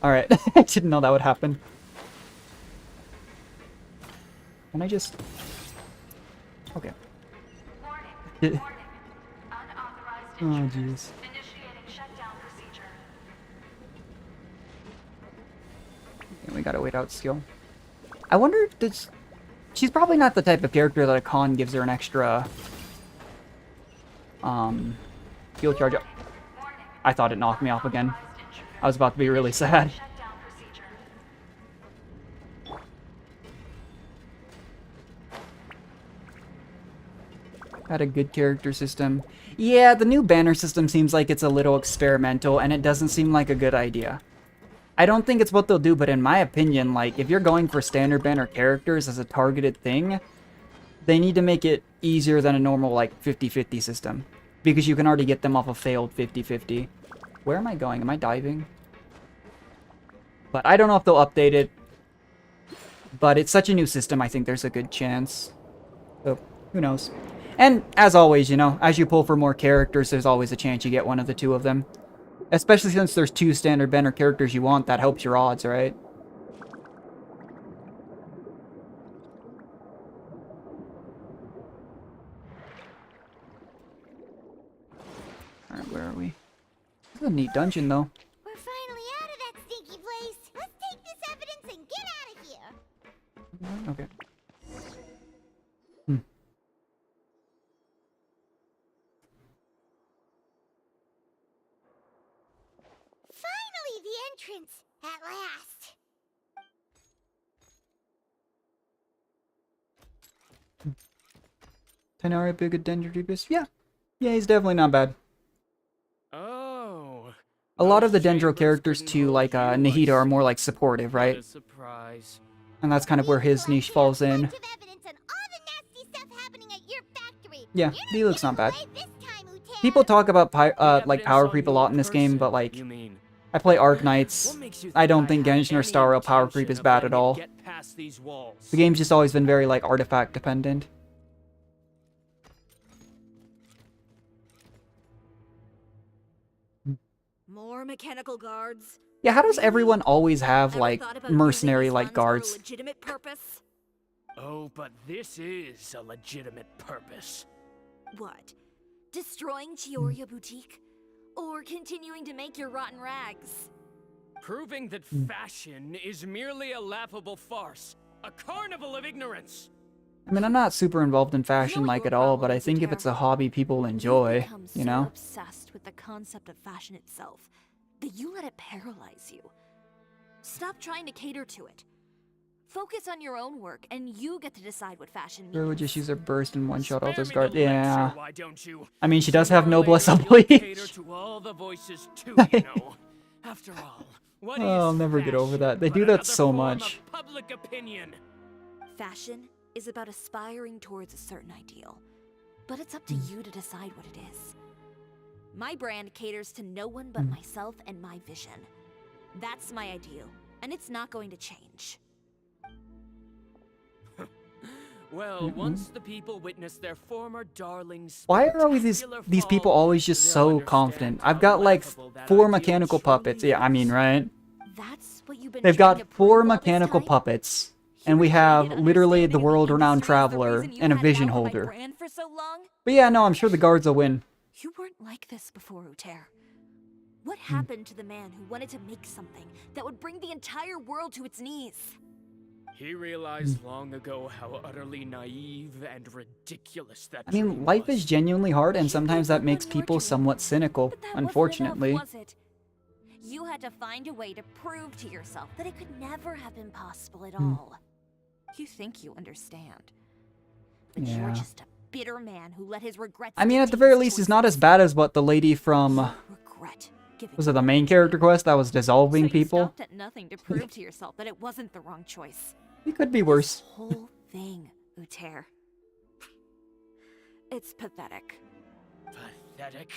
Alright, I didn't know that would happen. Can I just... Okay. Oh, jeez. We gotta wait out skill. I wonder, does... She's probably not the type of character that a con gives her an extra... field charge. I thought it knocked me off again. I was about to be really sad. Had a good character system. Yeah, the new banner system seems like it's a little experimental, and it doesn't seem like a good idea. I don't think it's what they'll do, but in my opinion, like, if you're going for standard banner characters as a targeted thing, they need to make it easier than a normal, like, 50-50 system. Because you can already get them off a failed 50-50. Where am I going? Am I diving? But I don't know if they'll update it. But it's such a new system, I think there's a good chance. So, who knows? And, as always, you know, as you pull for more characters, there's always a chance you get one of the two of them. Especially since there's 2 standard banner characters you want, that helps your odds, right? Alright, where are we? This is a neat dungeon, though. We're finally out of that stinky place. Let's take this evidence and get out of here. Okay. Finally, the entrance. At last. Tenari Big Dendrodibus? Yeah. Yeah, he's definitely not bad. Oh. A lot of the Dendro characters, too, like Nahida, are more like supportive, right? What a surprise. And that's kind of where his niche falls in. Yeah, he looks not bad. People talk about like power creep a lot in this game, but like, I play Arknights. I don't think Genshin or Star Rail power creep is bad at all. The game's just always been very like artifact dependent. More mechanical guards. Yeah, how does everyone always have like mercenary like guards? Legitimate purpose? Oh, but this is a legitimate purpose. What? Destroying Chiori boutique? Or continuing to make your rotten rags? Proving that fashion is merely a laughable farce. A carnival of ignorance. I mean, I'm not super involved in fashion like at all, but I think if it's a hobby people enjoy, you know? Obsessed with the concept of fashion itself that you let it paralyze you. Stop trying to cater to it. Focus on your own work, and you get to decide what fashion means. Or would just use a burst and one-shot all those guards. Lecture, Yeah. why don't you? I mean, she does have noblesse You'll oblige. cater to all the voices too, you know. After all, what Oh, I'll is never get over fashion that. They but do that another so form much. of public opinion? Fashion is about aspiring towards a certain ideal, but it's up to you to decide what it is. My brand caters to no one but myself and my vision. That's my ideal, and it's not going to change. Well, once the people witness their former darlings, Why are always these people always just so confident? I've got like 4 mechanical puppets. Yeah, I mean, right? That's what you've been They've trying got to 4 prove all this mechanical time? puppets. And we have literally the world-renowned traveler and a vision holder. For so long? But yeah, no, I'm sure the guards will win. You weren't like this before, Uter. What happened to the man who wanted to make something that would bring the entire world to its knees? he realized long ago how utterly naive and ridiculous that I mean, dream life was. is genuinely hard, and sometimes that makes people somewhat cynical, But that unfortunately. wasn't enough, was it? You had to find a way to prove to yourself that it could never have been possible at all. You think you understand. But Yeah. you're just a bitter man who let his regrets I mean, at the dictate very his least, it's not as choices. bad as what the lady from... Regret giving Was it the main character quest that was dissolving so you people? stopped at nothing to prove to yourself that it wasn't the wrong choice. It could be worse. This whole thing, Uter. It's pathetic. Pathetic.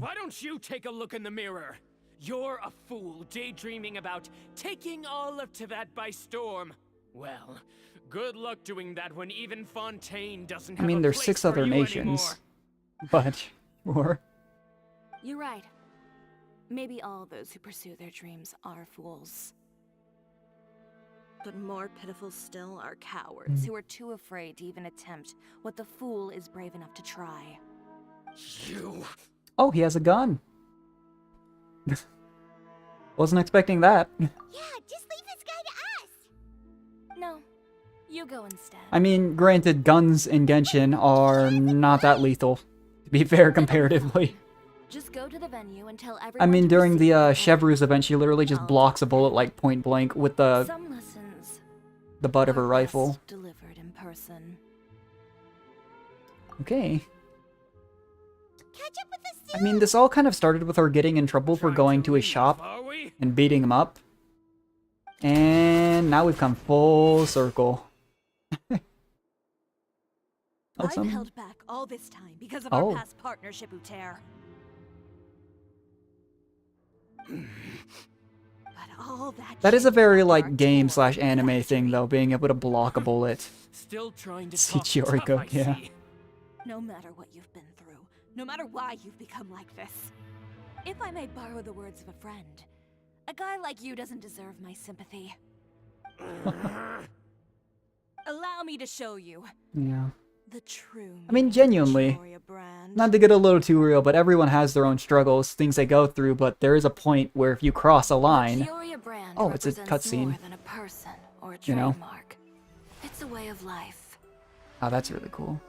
Why don't you take a look in the mirror? You're a fool daydreaming about taking all of Tibet by storm. Well, good luck doing that when even Fontaine doesn't I have mean, a there's place 6 for other you nations. anymore. But, sure. You're right. Maybe all those who pursue their dreams are fools. But more pitiful still are cowards who are too afraid to even attempt what the fool is brave enough to try. You. Oh, he has a gun. Wasn't expecting that. Yeah, just leave this guy to us. No, you go instead. I mean, granted, guns in Genshin are not that lethal, to be fair, comparatively. Just go to the venue and tell everyone. I mean, to during proceed the with Chevreuse event, she literally just blocks a bullet like point blank with some lessons the butt of are her rifle. best delivered in person. Okay. Catch up with us I soon. mean, this all kind of started with her getting in trouble for going to a shop Are we? and beating him up. And now we've come full circle. I've Awesome. held back all this time because of Oh. our past partnership, Uter. But all That is a shit very, after like, our game tour slash was anime thing, actually- though, being able to block a bullet. Still trying to See talk Chiori tough, go, I yeah. see. No matter what you've been through, no matter why you've become like this. If I may borrow the words of a friend, a guy like you doesn't deserve my sympathy. Allow me to show you Yeah. the true. I mean, meaning of the genuinely. Chiori brand. Not to get a little too real, but everyone has their own struggles, things they go through, but there is a point where if you cross a line... The Chiori brand Oh, it's a represents cutscene. more than a person or a You know? trademark. It's a way of life. Oh, that's really cool.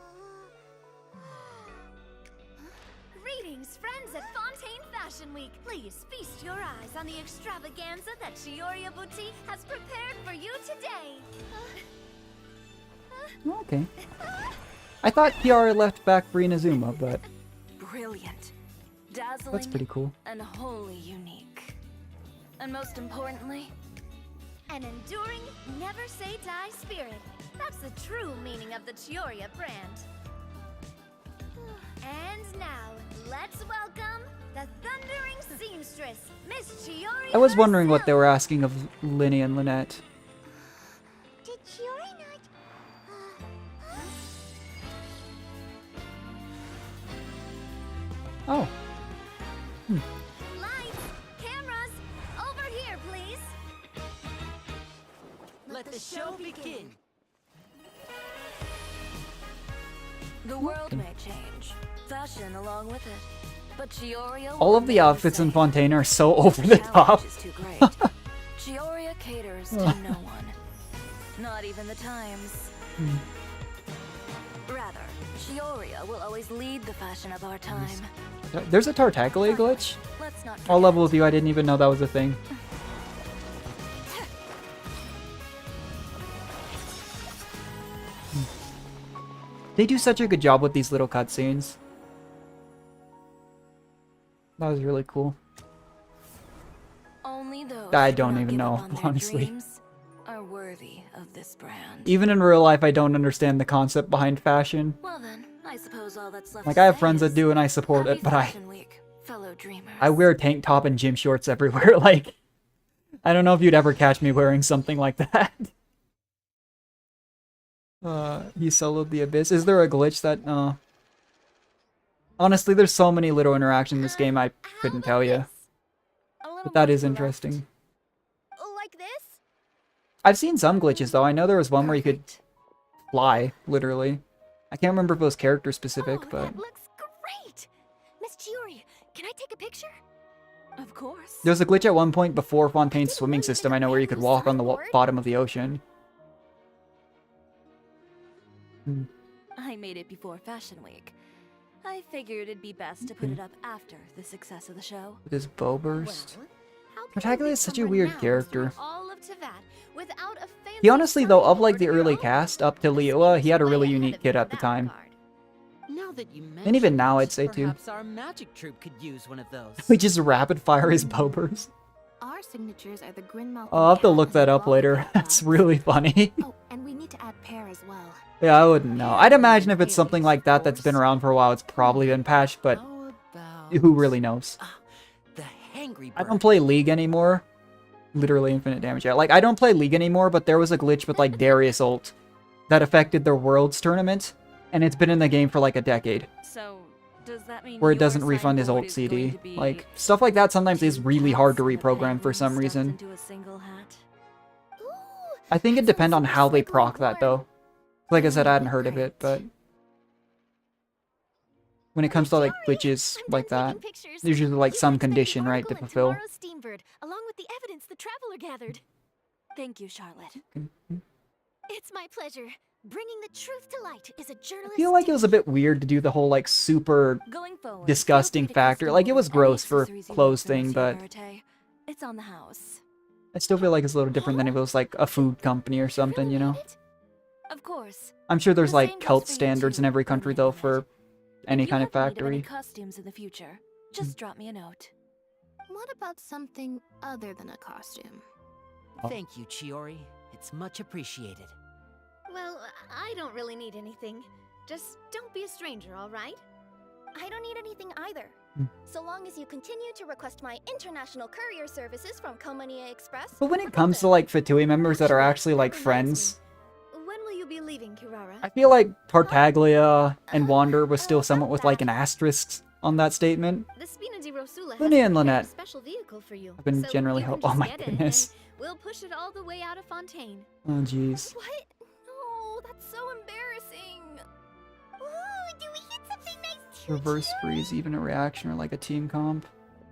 Greetings, friends at Fontaine Fashion Week. Please feast your eyes on the extravaganza that Chiori Boutique has prepared for you today. Okay. I thought Chiara left back for Inazuma, but Brilliant, dazzling, that's pretty cool. and wholly unique. And most importantly, An enduring, never say die spirit. That's the true meaning of the Chiori brand. And now, let's welcome the thundering seamstress, Miss Chiori. I was wondering what they herself. were asking of Linny and Lynette. Did Chiori not? Oh. Lights, cameras, over here, please. Let the show begin. the world may change, fashion along with it. But Chiori All of the outfits in Fontaine are so over the top. is too great. Chiori caters to no one, not even the times. Rather, Chiori will always lead the fashion of our time. There's a Tartaglia glitch? Let's not I'll level forget. with you, I didn't even know that was a thing. They do such a good job with these little cutscenes. That was really cool. Only those I who don't not even give know, up on their honestly. dreams are worthy of this brand. Even in real life, I don't understand the concept behind fashion. Well then, I suppose all that's left Like, to I have say friends that is do and I support Happy it, but I Fashion Week, fellow dreamers. wear tank top and gym shorts everywhere. Like, I don't know if you'd ever catch me wearing something like that. He soloed the Abyss. Is there a glitch that, Honestly, there's so many little interactions in this game, I couldn't tell you. A little But that more is to the left. interesting. Like this? I've seen some glitches, though. I know there was one where you could fly, literally. I can't remember if it was character specific, Oh, but... that looks great. Miss Chiori, can I take a picture? Of course. There's a glitch at one point before Fontaine's swimming system, I know, where you could walk on the bottom of the ocean. I made it before Fashion Week. I figured it'd be best to put it up after the success of the show. With his bow burst. How can Tartaglia we is such a become weird renowned character. through all of Teyvat without a fancy He honestly, though, of sign like the board of early your own? cast up to This Leoa, he had a seems really way ahead unique of kid me at in the that time. regard. Now that you mention And even now, it, I'd say too. perhaps our magic troupe could use one of those. We just rapid fire his bow burst. Our signatures are the Grinmouth. I'll have to look that up later. That's really funny. Oh, and we need to add pear as well. Yeah, I wouldn't know. I'd imagine if it's something like that that's been around for a while, it's probably been patched, but How about who really knows? the hangry I bird? don't play League anymore. Literally infinite damage. Yeah, like, I don't play League anymore, but there was a glitch with, like, Darius ult that affected the Worlds tournament, and it's been in the game for, like, a decade, So, does that mean where it your doesn't refund his signboard ult is going CD. to be Like, stuff like that sometimes is really hard to hats and a reprogram for penguin some stuffed reason. into a single hat? Ooh, I think it that depends on sounds how they like proc that, though. Like I said, I hadn't heard of it, but when it comes to, like, glitches I'm like done that, taking pictures. there's usually, like, You some can expect the condition, right, to article in fulfill. tomorrow's Steambird, along with the evidence the Traveler gathered. Thank you, Charlotte. It's my pleasure. Bringing the truth to light is a I journalist's feel like it was a bit weird to do the whole like super Going forward, disgusting feel free to factor. custom Like it was order any gross for accessories you clothes want from thing, but Monsieur Verite. It's on the house. I still feel like it's a little different than if it was like a food company or something, you know? Of course. I'm sure there's The same like goes cult for you standards in too, every country Lynette. though for any If you kind of have need any factory. costumes in the future, just drop me a note. What about something other than a costume? Oh. Thank you, Chiori. It's much appreciated. Well, I don't really need anything. Just don't be a stranger, all right? I don't need anything either. So long as you continue to request my international courier services from Komania Express. But when it comes to like Fatui members that are actually like friends, When will you be leaving, Kirara? I feel like Tartaglia and Wander was still somewhat with like an asterisk on that statement. The Spina di Rosula has Lynette and prepared a Lynette special vehicle for you. have been so generally you can Oh just my get in, goodness. and we'll push it all the way out of Fontaine. Oh jeez. What? No, that's so embarrassing. Ooh, do we hit something nice too? Reverse freeze, even a reaction or like a team comp.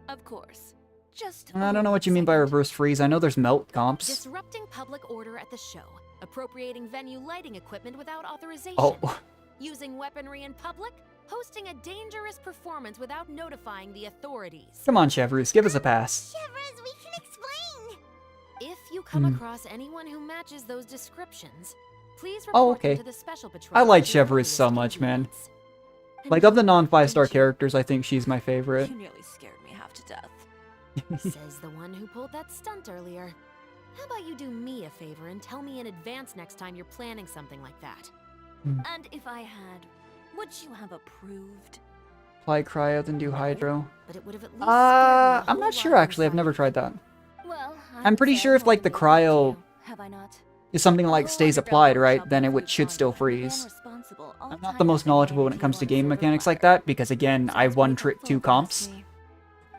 Of course. Just I don't know what you mean by reverse freeze. I know there's melt comps. Disrupting public order at the show. Appropriating venue lighting equipment without authorization. Oh. Using weaponry in public. Hosting a dangerous performance without notifying the authorities. Come on, Chevreuse, give us a pass. Chevreuse, we can explain. If you come across anyone who matches those descriptions, please report Oh, them okay. to the special patrol. I like at the Chevreuse so earliest much, man. convenience. Like, of the non-5-star characters, I think she's my favorite. You nearly scared me half to death. Says the one who pulled that stunt earlier. How about you do me a favor and tell me in advance next time you're planning something like that? And if I had, would you have approved? Apply cryo, then do hydro. But it would have at least scared me a I'm whole not sure lot actually, I've inside. never tried that. Well, I'm pretty sure if like the cryo have I not? is something like Whole stays underground applied, right, workshop then it includes should still conduit, the man freeze. responsible all I'm not time the most for knowledgeable when it getting comes to you game on the mechanics silver like that, because again, I Sounds pretty one-trick helpful 2 if you ask comps. me.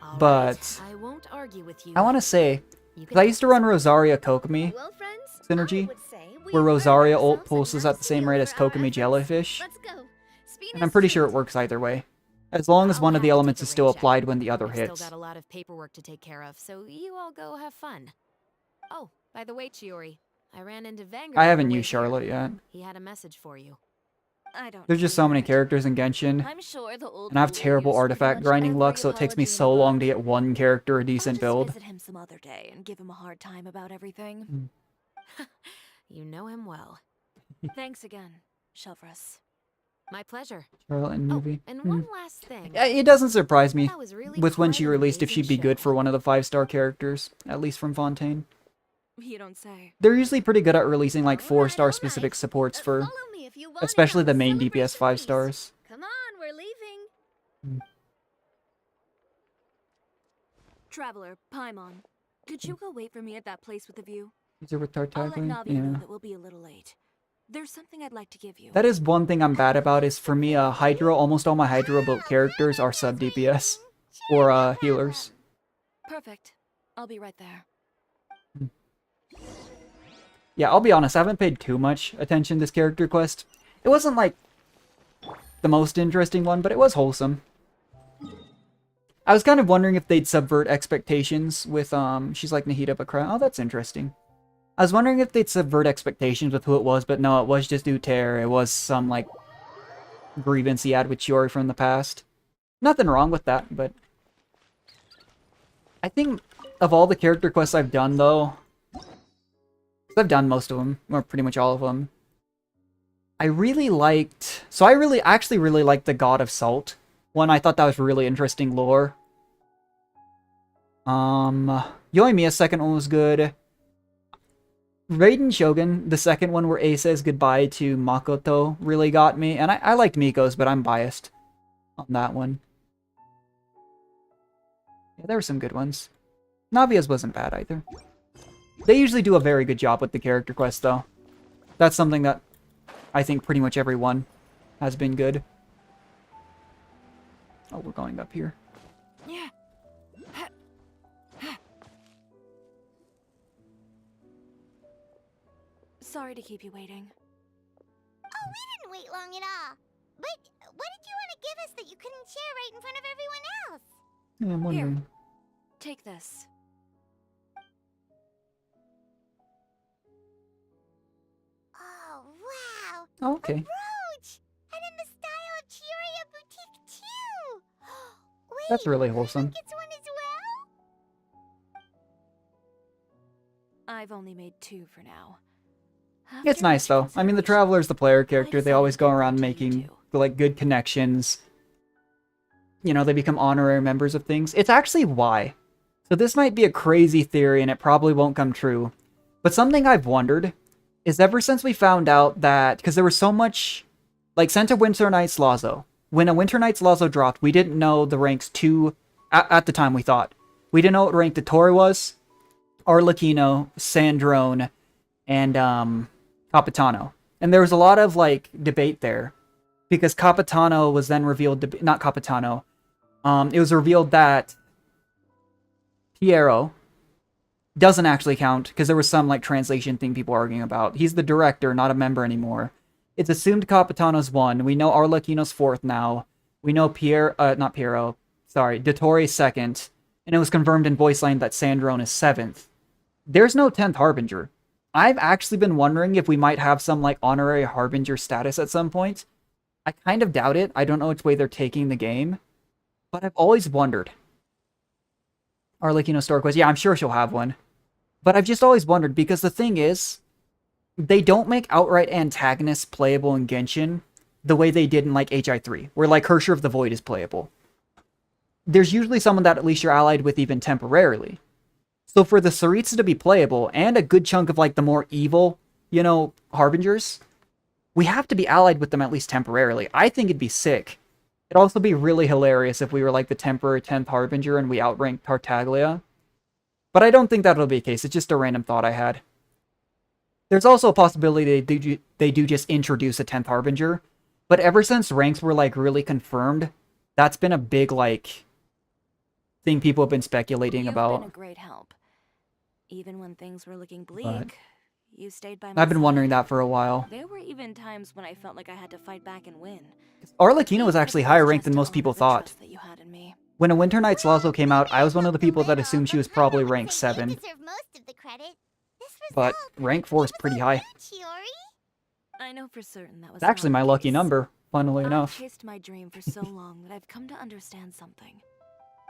All But right, I won't argue with you. I want to say, You 'cause can I used to run Rosaria Kokomi Well, friends, synergy, I would say we where earned Rosaria ult ourselves a pulses nice at the same deal rate as for our Kokomi efforts. Jellyfish, Let's go. and I'm pretty sure it works either way. As long as I'll one of the have to elements take is a still rain check. applied when the other I've hits. still got a lot of paperwork to take care of, so you all go have fun. Oh, by the way, Chiori, I ran into Vanguard. I on haven't the way used here. Charlotte yet. He had a message for you. I don't There's just so fear many it. characters in Genshin, I'm sure the old and I have fool terrible used pretty artifact much grinding luck, every so it takes me apology in so the long book. to get one character a I'll decent just build. visit him some other day and give him a hard time about everything. You know him well. Thanks again, Chevreuse. My pleasure. Charlotte and Oh, Nuvi. and one last thing. It doesn't surprise me That was really with when quite she an released if amazing she'd be good show. for one of the 5-star characters, at least from Fontaine. You don't say. They're usually pretty good at releasing like Alright, 4-star alright. specific supports for Follow me if you want in especially on the main DPS celebration 5 feast. stars. Come on, we're leaving. Traveler, Paimon, could you go wait for me at that place with the view? Is it with I'll let Tartaglia? Navi know Yeah. that we'll be a little late. There's something I'd like to give you. That is one thing I'm bad about is for me, Hydro, almost all my Hydro built characters are sub DPS or healers. Perfect. I'll be right there. Yeah, I'll be honest, I haven't paid too much attention to this character quest. It wasn't like the most interesting one, but it was wholesome. I was kind of wondering if they'd subvert expectations with, she's like Nahida Bakra. Oh, that's interesting. I was wondering if they'd subvert expectations with who it was, but no, it was just Uter. It was some, like, grievance he had with Chiori from the past. Nothing wrong with that, but... I think of all the character quests I've done, though... 'cause I've done most of them, or pretty much all of them. I really liked... So I actually really liked the God of Salt one. I thought that was really interesting lore. Yoimiya's second one was good. Raiden Shogun, the second one where Ace says goodbye to Makoto, really got me. And I liked Miko's, but I'm biased on that one. Yeah, there were some good ones. Navia's wasn't bad either. They usually do a very good job with the character quest, though. That's something that I think pretty much everyone has been good. Oh, we're going up here. Yeah. Sorry to keep you waiting. Oh, we didn't wait long at all. But what did you want to give us that you couldn't share right in front of everyone else? Yeah, I'm wondering. Take this. Oh, wow. Oh, okay. Brooch! And in the style of Chiori boutique too! Wait, That's really wholesome. gets one as well? I've only made 2 for now. It's After nice much though. I mean, the consideration, Traveler's the player character. They decided always to go give around one to you making two. like good connections. You know, they become honorary members of things. It's actually why. So this might be a crazy theory and it probably won't come true. But something I've wondered is ever since we found out that, because there was so much, like sent to Winter Night's Lazo. When a Winter Night's Lazo dropped, we didn't know the ranks 2, at the time we thought. We didn't know what rank Dottore was, Arlecchino, Sandrone, and Capitano. And there was a lot of like debate there. Because Capitano was then revealed to be, not Capitano, it was revealed that Piero doesn't actually count, because there was some like translation thing people were arguing about. He's the director, not a member anymore. It's assumed Capitano's 1. We know Arlecchino's 4th now. We know Dottore 2nd. And it was confirmed in voice line that Sandrone is 7th. There's no 10th Harbinger. I've actually been wondering if we might have some like honorary Harbinger status at some point. I kind of doubt it. I don't know which way they're taking the game. But I've always wondered. Arlecchino Store Quest. Yeah, I'm sure she'll have one. But I've just always wondered, because the thing is, they don't make outright antagonists playable in Genshin the way they did in like HI3, where like Hersher of the Void is playable. There's usually someone that at least you're allied with even temporarily. So for the Tsaritsa to be playable, and a good chunk of like the more evil, you know, Harbingers, we have to be allied with them at least temporarily. I think it'd be sick. It'd also be really hilarious if we were like the temporary 10th Harbinger and we outranked Tartaglia. But I don't think that'll be the case. It's just a random thought I had. There's also a possibility they do just introduce a 10th Harbinger. But ever since ranks were like really confirmed, that's been a big like thing people have been speculating about. You've been a great help. Even when things were looking bleak, you stayed by my I've been side. wondering that for a while. There were even times when I felt like I had to fight back and win. Arlecchino was actually higher ranked than most people thought. That you had in me. When A Winter Night's Lazo came out, I was one of the people that assumed she was probably rank 7. Deserve most of the credit. This But result, rank 4 is pretty high. Chiori? I know for certain that was It's actually my not the lucky case. number, funnily I've enough. chased my dream for so long that I've come to understand something.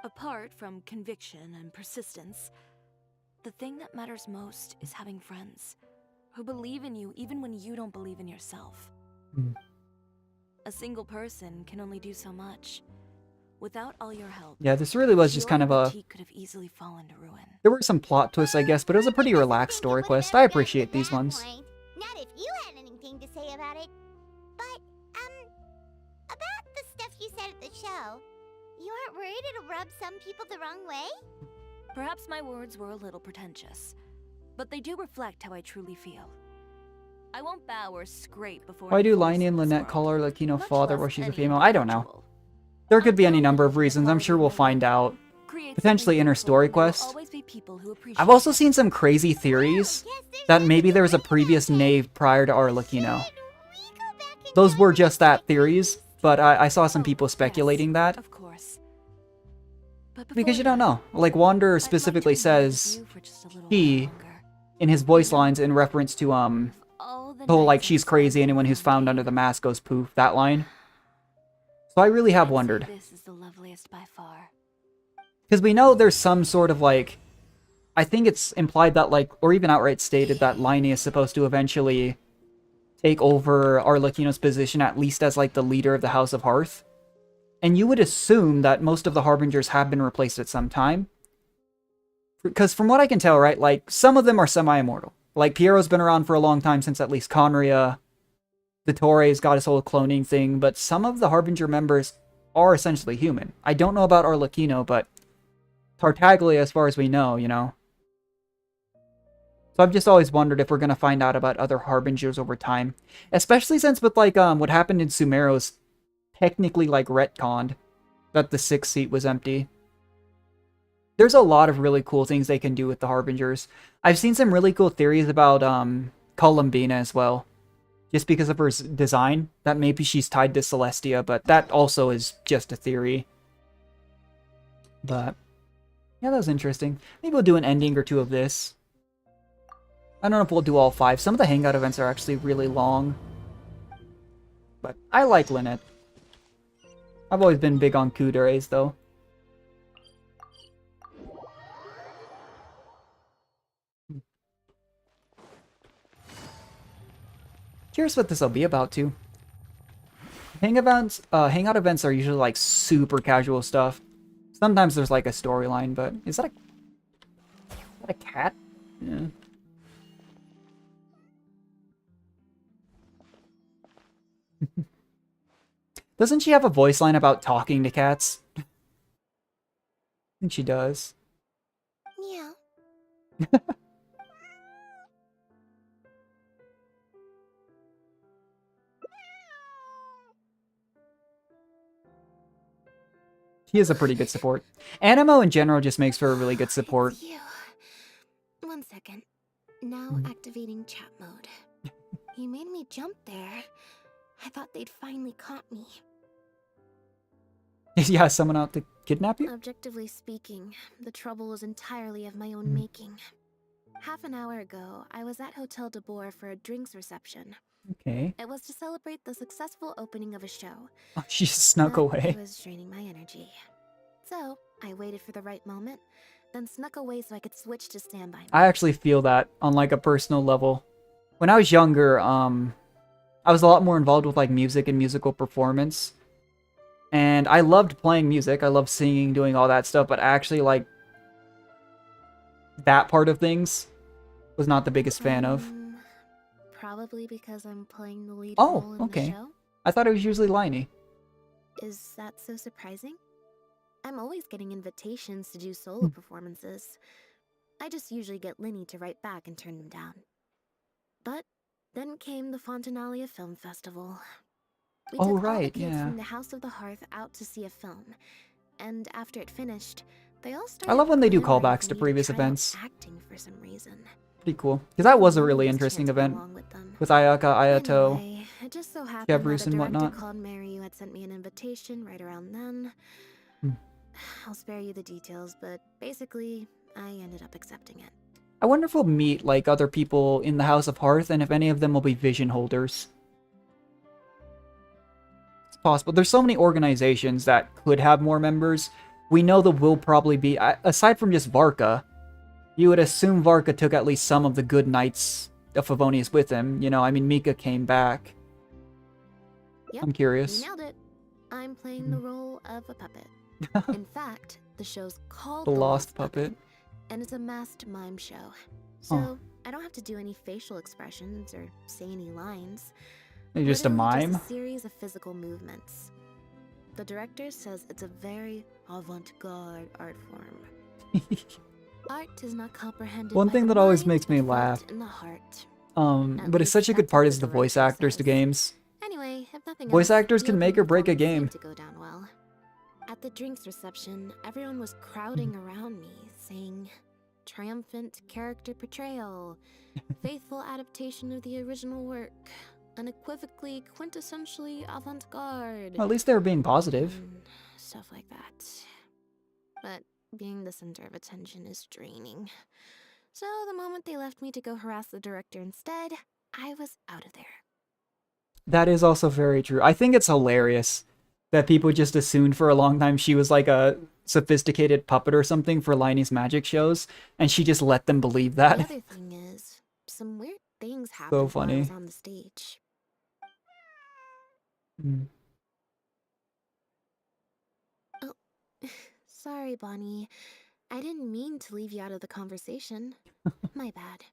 Apart from conviction and persistence, the thing that matters most is having friends who believe in you even when you don't believe in yourself. A single person can only do so much. Without all your help, Yeah, this really was just kind of a... boutique could have easily fallen to ruin. There were some plot twists, I guess, but it was a pretty relaxed story quest. I appreciate these ones. Not if you had anything to say about it. But, about the stuff you said at the show, you aren't worried it'll rub some people the wrong way? Perhaps my words were a little pretentious, but they do reflect how I truly feel. I won't bow or scrape before. Why do any Liney and force in this Lynette world, call her Arlecchino much father less while she's a any female? I don't know. individual. There could be any number of reasons. I'm sure we'll find out. Create Potentially something in her beautiful, story and there will quest. always be people who appreciate I've also it. seen some crazy theories that maybe there was a previous knave prior to Arlecchino. Those were just that theories, but I saw some people speculating that. Of course. But Because you before don't that, know. Like, Wanderer I'd like to specifically be here with says you for just a little he, while longer. in his voice lines in reference to, All the the whole, like, nights she's I crazy, spent anyone who's around found you. under the mask goes poof, that line. So I really have I'd say wondered. This is the loveliest by far. Because we know there's some sort of, like... I think it's implied that, like, or even outright stated that Liney is supposed to eventually take over Arlecchino's position, at least as, like, the leader of the House of Hearth. And you would assume that most of the Harbingers have been replaced at some time. Because from what I can tell, right, like, some of them are semi-immortal. Like, Piero's been around for a long time, since at least Conria. Dottore's got his whole cloning thing, but some of the Harbinger members are essentially human. I don't know about Arlecchino, but Tartaglia, as far as we know, you know. So I've just always wondered if we're going to find out about other Harbingers over time. Especially since with, like, what happened in Sumero's technically, like, retconned that the 6th seat was empty. There's a lot of really cool things they can do with the Harbingers. I've seen some really cool theories about Columbina as well. Just because of her design, that maybe she's tied to Celestia, but that also is just a theory. But, yeah, that was interesting. Maybe we'll do an ending or two of this. I don't know if we'll do all 5. Some of the hangout events are actually really long. But I like Lynette. I've always been big on Kuderes, though. Curious what this will be about, too. Hangout events are usually, like, super casual stuff. Sometimes there's, like, a storyline, but... Is that a cat? Yeah. Doesn't she have a voice line about talking to cats? I think she does. Yeah. He is a pretty good support. Animo in general just makes for a really good support. It's you. 1 second. Now activating chat mode. You made me jump there. I thought they'd finally caught me. Yeah, someone out to kidnap you? Objectively speaking, the trouble was entirely of my own making. Half an hour ago, I was at Hotel de Boer for a drinks reception. Okay. It was to celebrate the successful opening of a show. Oh, she snuck But away. It was draining my energy. So, I waited for the right moment, then snuck away so I could switch to standby mode. I actually feel that on like a personal level. When I was younger, I was a lot more involved with like music and musical performance. And I loved playing music. I loved singing, doing all that stuff, but actually like that part of things was not the biggest fan of. Probably because I'm playing the lead Oh, role in okay. the show. I thought it was usually Liney. Is that so surprising? I'm always getting invitations to do solo performances. I just usually get Linny to write back and turn them down. But then came the Fontaine Film Festival. We Oh, took all right, the kids yeah. from the House of the Hearth out to see a film. And after it finished, they all started I love when they do clamoring callbacks for to me previous try out events. acting for some reason. Pretty cool. Because that was a I really wanted this interesting chance to go event along with them. with Ayaka, Ayato. Anyway, it just so happened Chevreuse that the and director whatnot. called Mary who had sent me an invitation right around then. I'll spare you the details, but basically, I ended up accepting it. I wonder if we'll meet like other people in the House of Hearth and if any of them will be vision holders. It's possible. There's so many organizations that could have more members. We know there will probably be, aside from just Varka, you would assume Varka took at least some of the good knights of Favonius with him. You know, I mean, Mika came back. Yep, I'm curious. You nailed it. I'm playing the role of a puppet. In fact, the show's called The Lost Puppet. and it's a masked mime show. So Oh. I don't have to do any facial expressions or say any lines. You're just a Literally mime? Just a series of physical movements. The director says it's a very avant-garde art form. Art is not comprehended One by thing the that always mind, makes me but laugh. felt in the heart. At But it's least such a good that's part what is the voice director actors to says. games. Anyway, if nothing Voice else, actors the can make or opening break a performance game. seemed to go down well. At the drinks reception, everyone was crowding around me, saying, "Triumphant character portrayal, faithful adaptation of the original work, unequivocally, quintessentially avant-garde." Well, at least they were being positive. and stuff like that. But being the center of attention is draining. So the moment they left me to go harass the director instead, I was out of there. That is also very true. I think it's hilarious that people just assumed for a long time she was like a sophisticated puppet or something for Liney's magic shows, and she just let them believe The that. other thing is, some weird things happened while I funny. was on the stage. Mm. Oh, sorry, Bonnie. I didn't mean to leave you out of the conversation. My bad.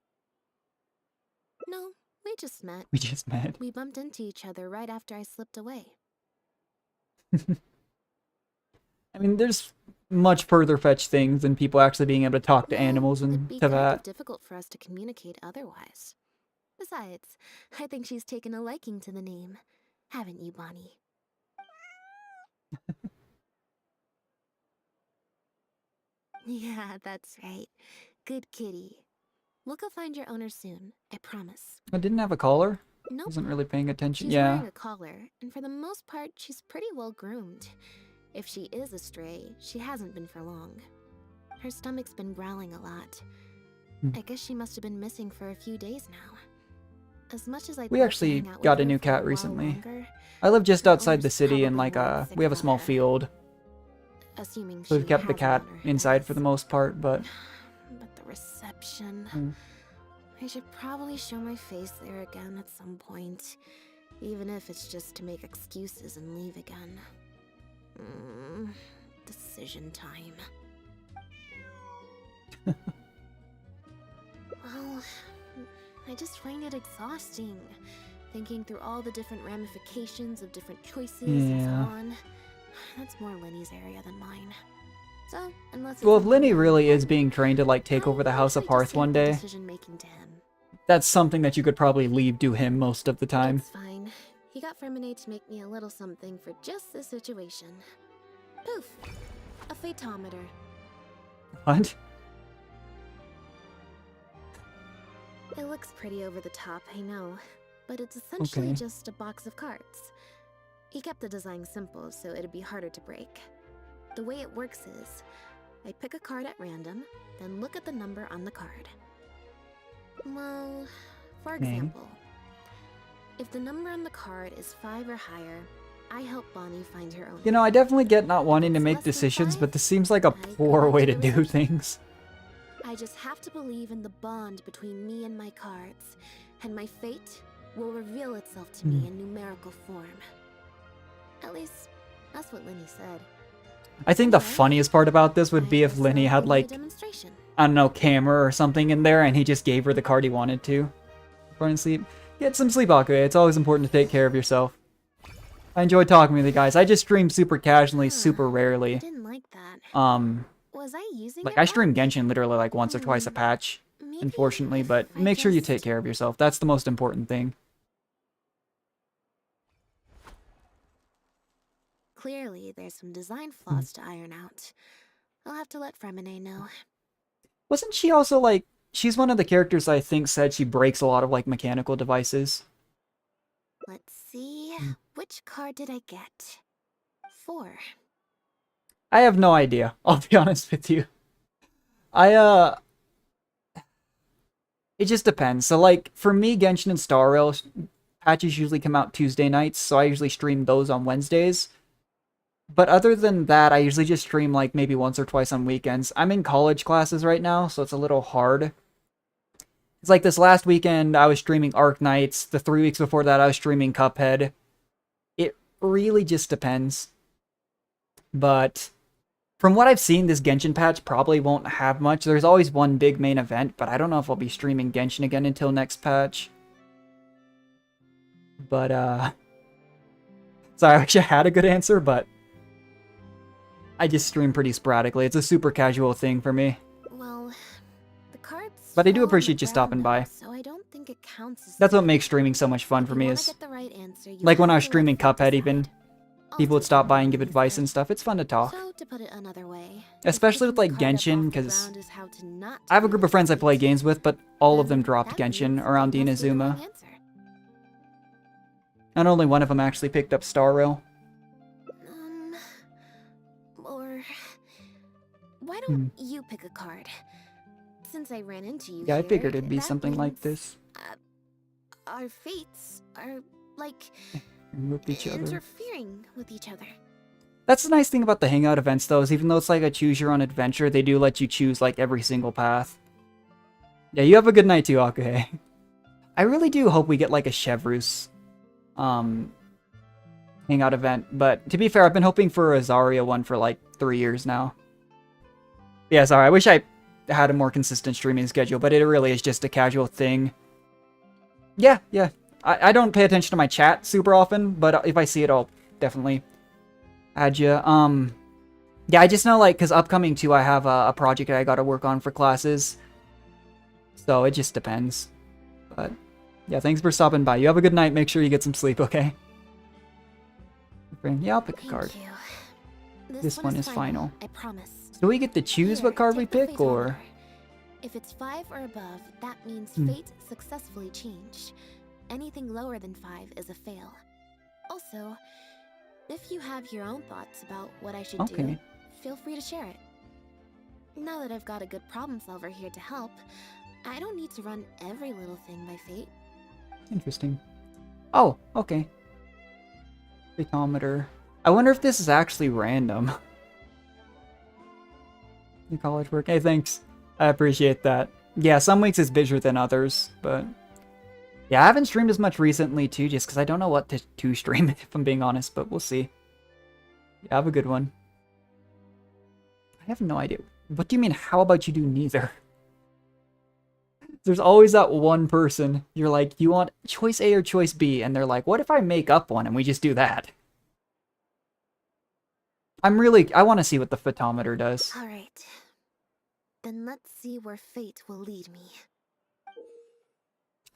No, we just met. We just met. We bumped into each other right after I slipped away. I mean, there's much further fetched things than people actually being able to talk to animals It'd and be to kind of that. difficult for us to communicate otherwise. Besides, I think she's taken a liking to the name. Haven't you, Bonnie? Yeah, that's right. Good kitty. We'll go find your owner soon, I promise. I didn't have a collar. Nope. Wasn't really paying attention. She's Yeah. wearing a collar, and for the most part, she's pretty well groomed. If she is a stray, she hasn't been for long. Her stomach's been growling a lot. I guess she must have been missing for a few days now. As much as I'd We love to actually hang out with got a her new for cat while recently. longer, I live just her outside the owners city and probably like weren't sick we have a about small her. field. Assuming So we've she kept the has cat one on her inside for fence. the most part, but But the reception. Mm. I should probably show my face there again at some point. Even if it's just to make excuses and leave again. Decision time. Well, I just find it exhausting. Thinking through all the different ramifications of different choices and so Yeah. on. That's more Lenny's area than mine. So, unless it's well, if something Lenny really really is important, being trained to like take I'll over the House of actually Hearth just leave one the day, decision-making to him. that's something that you could probably leave to him most of the time. It's fine. He got Fremine to make me a little something for just this situation. Poof! A phaetometer. What? It looks pretty over the top, I know. But it's essentially Okay. just a box of cards. He kept the design simple, so it'd be harder to break. The way it works is, I pick a card at random, then look at the number on the card. Well, for Okay. example, if the number on the card is 5 or higher, I help Bonnie find her own. You know, I definitely get not wanting to It's make less than decisions, 5, but this seems like a I go poor back way to to the do reception. things. I just have to believe in the bond between me and my cards, and my fate will reveal itself to me in numerical form. At least, that's what Lenny said. I think the Anyway, funniest part about this would I be if guess Lenny I'll had give you a like, demonstration. I don't know, camera or something in there and he just gave her the card he wanted to. Going to sleep. Get some sleep, Akuya. It's always important to take care of yourself. I enjoyed talking with you guys. I just stream super casually, super I rarely. didn't like that. Was I using Like it I stream wrong? Genshin literally like once or twice a patch, Maybe unfortunately, if but I make sure you just- take care of yourself. That's the most important thing. Clearly, there's some design flaws to iron out. I'll have to let Fremine know. Wasn't she also like, she's one of the characters I think said she breaks a lot of like mechanical devices. Let's see. Which card did I get? 4. I have no idea, I'll be honest with you. It just depends. So like, for me, Genshin and Star Rail patches usually come out Tuesday nights, so I usually stream those on Wednesdays. But other than that, I usually just stream like maybe once or twice on weekends. I'm in college classes right now, so it's a little hard. It's like this last weekend, I was streaming Arc Knights. The 3 weeks before that, I was streaming Cuphead. It really just depends. But from what I've seen, this Genshin patch probably won't have much. There's always one big main event, but I don't know if I'll be streaming Genshin again until next patch. But, sorry, I wish I had a good answer, but I just stream pretty sporadically. It's a super casual thing for me. Well, the cards. But I do fall on the appreciate you stopping ground by. now, so I don't think it counts as That's what three. makes streaming so much fun If for you me wanna is, get the right answer, you like when I have was to let streaming fate Cuphead decide. even, I'll people would take stop your by and give belief advice then. and stuff. It's fun to talk. So, to put it another way, if Especially with picking like the card up Genshin, off the because ground is how to not I have a take group of friends I play defeat, games with, but all of then them dropped that Genshin means around that must be the wrong Inazuma. answer. Not only one of them actually picked up Star Rail. Or why don't you pick a card? Since I ran into you Yeah, I here, figured it'd be that something like means, this. Our fates are like With each other. interfering with each other. That's the nice thing about the hangout events though, is even though it's like a choose your own adventure, they do let you choose like every single path. Yeah, you have a good night too, Akuhe. I really do hope we get like a Chevreuse hangout event, but to be fair, I've been hoping for a Zarya one for like 3 years now. Yeah, sorry, I wish I had a more consistent streaming schedule, but it really is just a casual thing. Yeah. I don't pay attention to my chat super often, but if I see it, I'll definitely add you. Yeah, I just know, like, because upcoming too, I have a project I gotta work on for classes. So it just depends. But yeah, thanks for stopping by. You have a good night. Make sure you get some sleep, okay? Yeah, I'll pick a card. Thank you. This one is final. I promise. Do we get to choose Here, what card we take the pick, or? phaetometer. If it's 5 or above, that means Hmm. fate successfully changed. Anything lower than 5 is a fail. Also, if you have your own thoughts about what I should do, Okay. feel free to share it. Now that I've got a good problem solver here to help, I don't need to run every little thing by fate. Interesting. Oh, okay. Photometer. I wonder if this is actually random. The college work. Hey, thanks. I appreciate that. Yeah, some weeks it's busier than others, but... Yeah, I haven't streamed as much recently, too, just because I don't know what to stream, if I'm being honest, but we'll see. Yeah, have a good one. I have no idea. What do you mean, how about you do neither? There's always that one person, you're like, you want choice A or choice B? And they're like, what if I make up one and we just do that? I want to see what the photometer does. Alright. Then let's see where fate will lead me.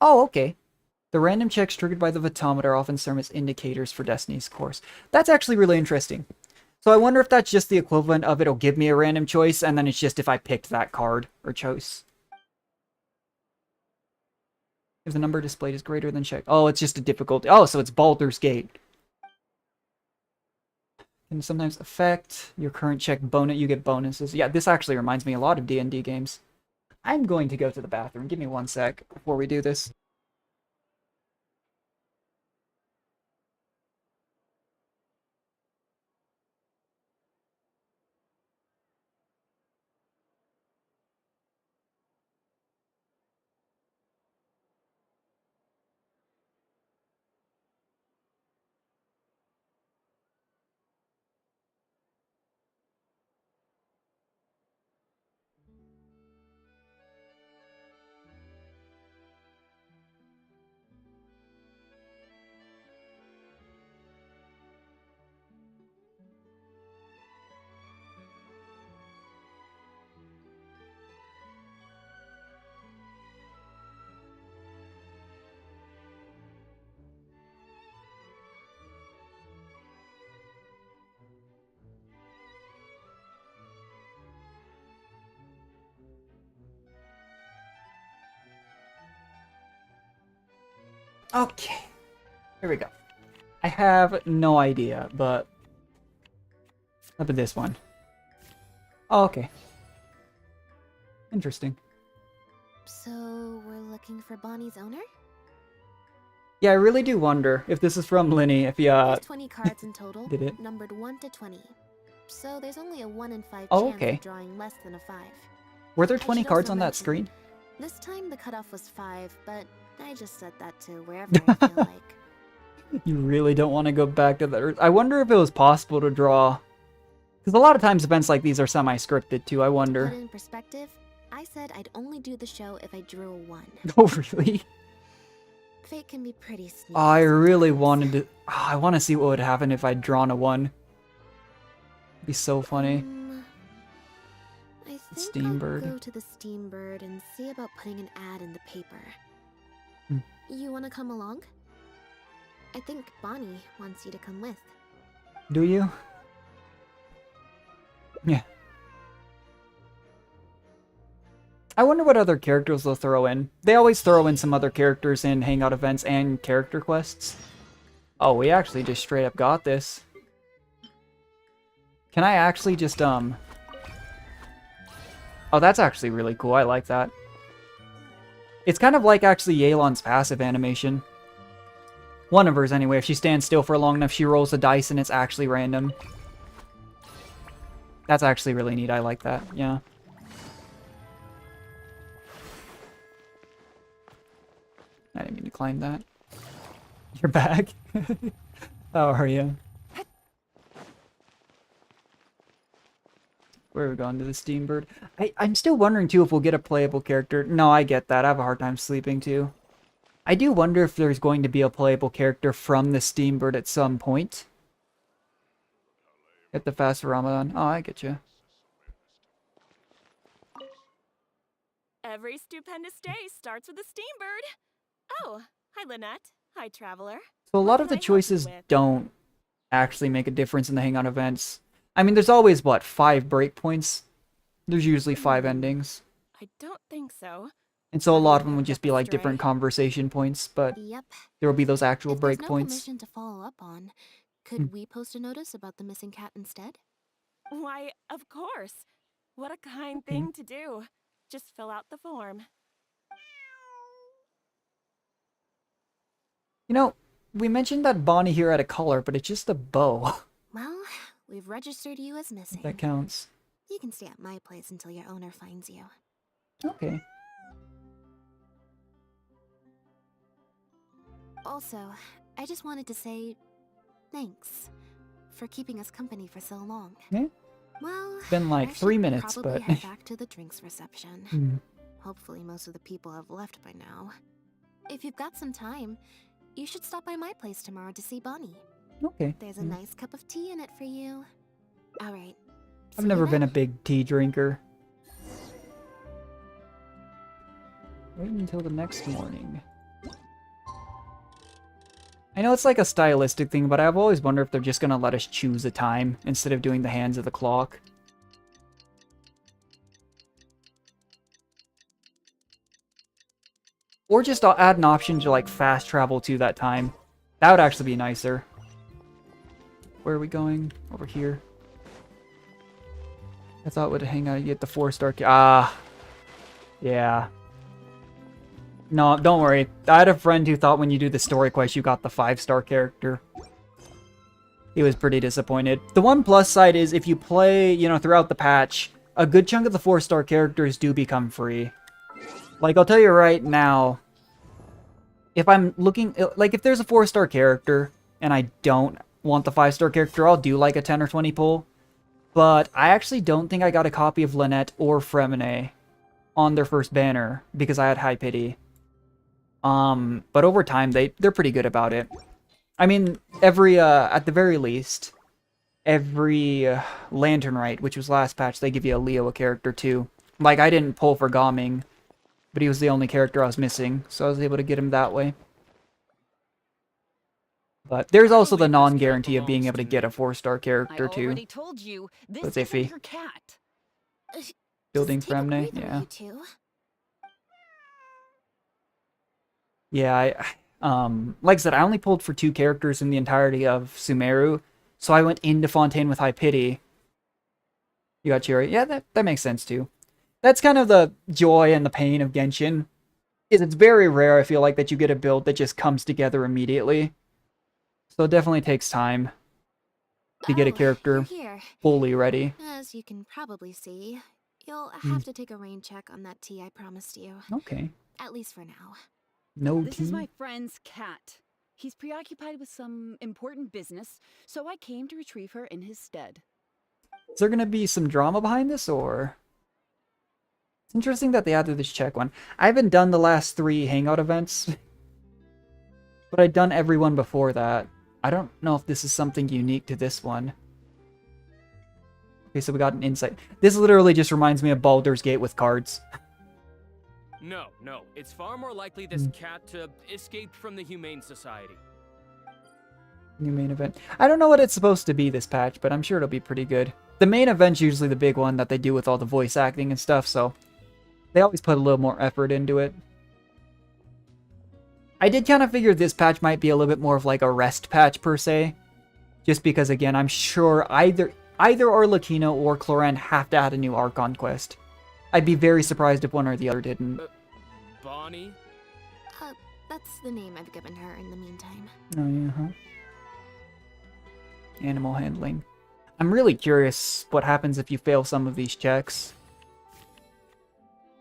Oh, okay. The random checks triggered by the photometer often serve as indicators for Destiny's course. That's actually really interesting. So I wonder if that's just the equivalent of it'll give me a random choice, and then it's just if I picked that card or choice. If the number displayed is greater than check. Oh, it's just a difficulty. Oh, so it's Baldur's Gate. Can sometimes affect your current check bonus. You get bonuses. Yeah, this actually reminds me a lot of D&D games. I'm going to go to the bathroom. Give me 1 sec before we do this. Okay. Here we go. I have no idea, but... How about this one? Oh, okay. Interesting. So, we're looking for Bonnie's owner? Yeah, I really do wonder if this is from Linny, if he, There's 20 cards in total, did it? numbered 1 to 20. So there's only a 1 in 5 Oh, chance okay. of drawing less than a 5. Were there I 20 should cards also on that mention, screen? This time the cutoff was 5, but I just set that to wherever I feel like. You really don't want to go back to the... I wonder if it was possible to draw... Because a lot of times events like these are semi-scripted too, I To wonder. put it in perspective, I said I'd only do the show if I drew a 1. Oh, really? Fate can be pretty sneaky. I really sometimes. wanted to... I want to see what would happen if I'd drawn a 1. It'd be so funny. I think Steambird. I'll go to the Steambird and see about putting an ad in the paper. Hmm. You want to come along? I think Bonnie wants you to come with. Do you? Yeah. I wonder what other characters they'll throw in. They always throw in some other characters in hangout events and character quests. Oh, we actually just straight up got this. Can I actually just, Oh, that's actually really cool. I like that. It's kind of like, actually, Yelan's passive animation. One of hers, anyway. If she stands still for long enough, she rolls the dice and it's actually random. That's actually really neat. I like that. Yeah. I didn't mean to climb that. You're back? How are you? Where are we going? To the Steambird? I'm still wondering, too, if we'll get a playable character. No, I get that. I have a hard time sleeping, too. I do wonder if there's going to be a playable character from the Steambird at some point. Get the fast Ramadan. Oh, I get you. Every stupendous day starts with a steambird. Oh, hi Lynette. Hi Traveler. So a lot of can the I help you choices with? don't actually make a difference in the Hangout events. I mean, there's always, what, 5 breakpoints? There's usually 5 endings. I don't think so. And so a I lot might of them have would just got be this like different stray. conversation points, but Yep. there will be those actual If there's no breakpoints. permission to follow up on, could we post a notice about the missing cat instead? Why, of course. What a kind Okay. thing to do. Just fill out the form. You know, we mentioned that Bonnie here had a collar, but it's just a bow. Well, we've registered you as missing. That counts. You can stay at my place until your owner finds you. Okay. Also, I just wanted to say thanks for keeping us company for so long. Yeah. Well, It's been like I 3 should minutes, probably but... head back to the drinks reception. Hmm. Hopefully most of the people have left by now. If you've got some time, you should stop by my place tomorrow to see Bonnie. Okay. There's a nice cup of tea in it for you. Alright. I've never been a big tea drinker. Wait until the next morning. I know it's like a stylistic thing, but I've always wondered if they're just gonna let us choose a time instead of doing the hands of the clock. Or just add an option to like fast travel to that time. That would actually be nicer. Where are we going? Over here. I thought would hang out, get the 4-star. Yeah. No, don't worry. I had a friend who thought when you do the story quest, you got the 5-star character. He was pretty disappointed. The one plus side is if you play, you know, throughout the patch, a good chunk of the 4-star characters do become free. Like, I'll tell you right now, if I'm looking, like, if there's a 4-star character and I don't want the 5-star character, I'll do like a 10 or 20 pull. But I actually don't think I got a copy of Lynette or Fremine on their first banner because I had high pity. But over time, they're pretty good about it. I mean, at the very least, every Lantern Rite, which was last patch, they give you a Leo character too. Like, I didn't pull for Gaming, but he was the only character I was missing, so I was able to get him that way. But there's also the non-guarantee of being able to get a 4-star character too. Told you, this That's iffy. your cat. Building Fremne, yeah. Yeah, like I said, I only pulled for 2 characters in the entirety of Sumeru, so I went into Fontaine with high pity. You got Chiori. Yeah, that makes sense too. That's kind of the joy and the pain of Genshin. It's very rare, I feel like, that you get a build that just comes together immediately. So it definitely takes time to get a character fully ready. As you can probably see, you'll have to take a rain check on that tea I promised you. Okay. At least for now. No This tea? is my friend's cat. He's preoccupied with some important business, so I came to retrieve her in his stead. Is there going to be some drama behind this, or...? It's interesting that they added this check one. I haven't done the last 3 hangout events, but I'd done every one before that. I don't know if this is something unique to this one. Okay, so we got an insight. This literally just reminds me of Baldur's Gate with cards. No, it's far more likely this cat escaped from the Humane Society. New main event. I don't know what it's supposed to be this patch, but I'm sure it'll be pretty good. The main event's usually the big one that they do with all the voice acting and stuff, so they always put a little more effort into it. I did kind of figure this patch might be a little bit more of like a rest patch per se. Just because, again, I'm sure either Arlecchino or Cloran have to add a new Archon quest. I'd be very surprised if one or the other didn't. Bonnie? That's the name I've given her in the meantime. Oh, yeah, huh? Animal handling. I'm really curious what happens if you fail some of these checks.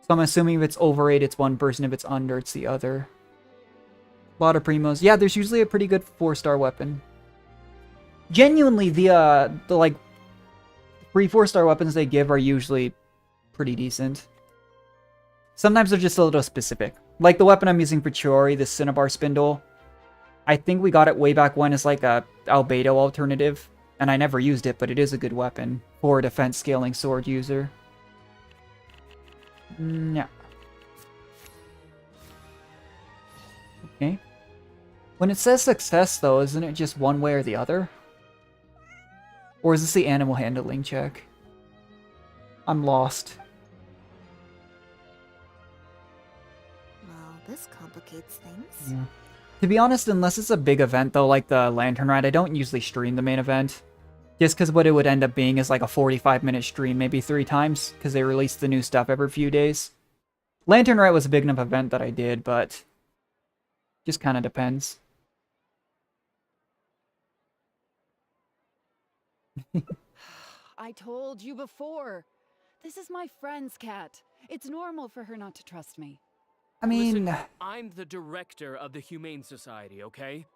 So I'm assuming if it's over 8, it's one person. If it's under, it's the other. A lot of primos. Yeah, there's usually a pretty good 4-star weapon. Genuinely, the like, free 4-star weapons they give are usually pretty decent. Sometimes they're just a little specific. Like the weapon I'm using for Chiori, the Cinnabar Spindle. I think we got it way back when as like a Albedo alternative. And I never used it, but it is a good weapon for a defense scaling sword user. Yeah. Okay. When it says success, though, isn't it just one way or the other? Or is this the animal handling check? I'm lost. Well, this complicates things. Yeah. To be honest, unless it's a big event, though, like the Lantern Ride, I don't usually stream the main event. Just because what it would end up being is like a 45-minute stream, maybe 3 times, because they release the new stuff every few days. Lantern Rite was a big enough event that I did, but just kind of depends. I told you before. This is my friend's cat. It's normal for her not to trust me. I mean... Listen, I'm the director of the Humane Society, okay?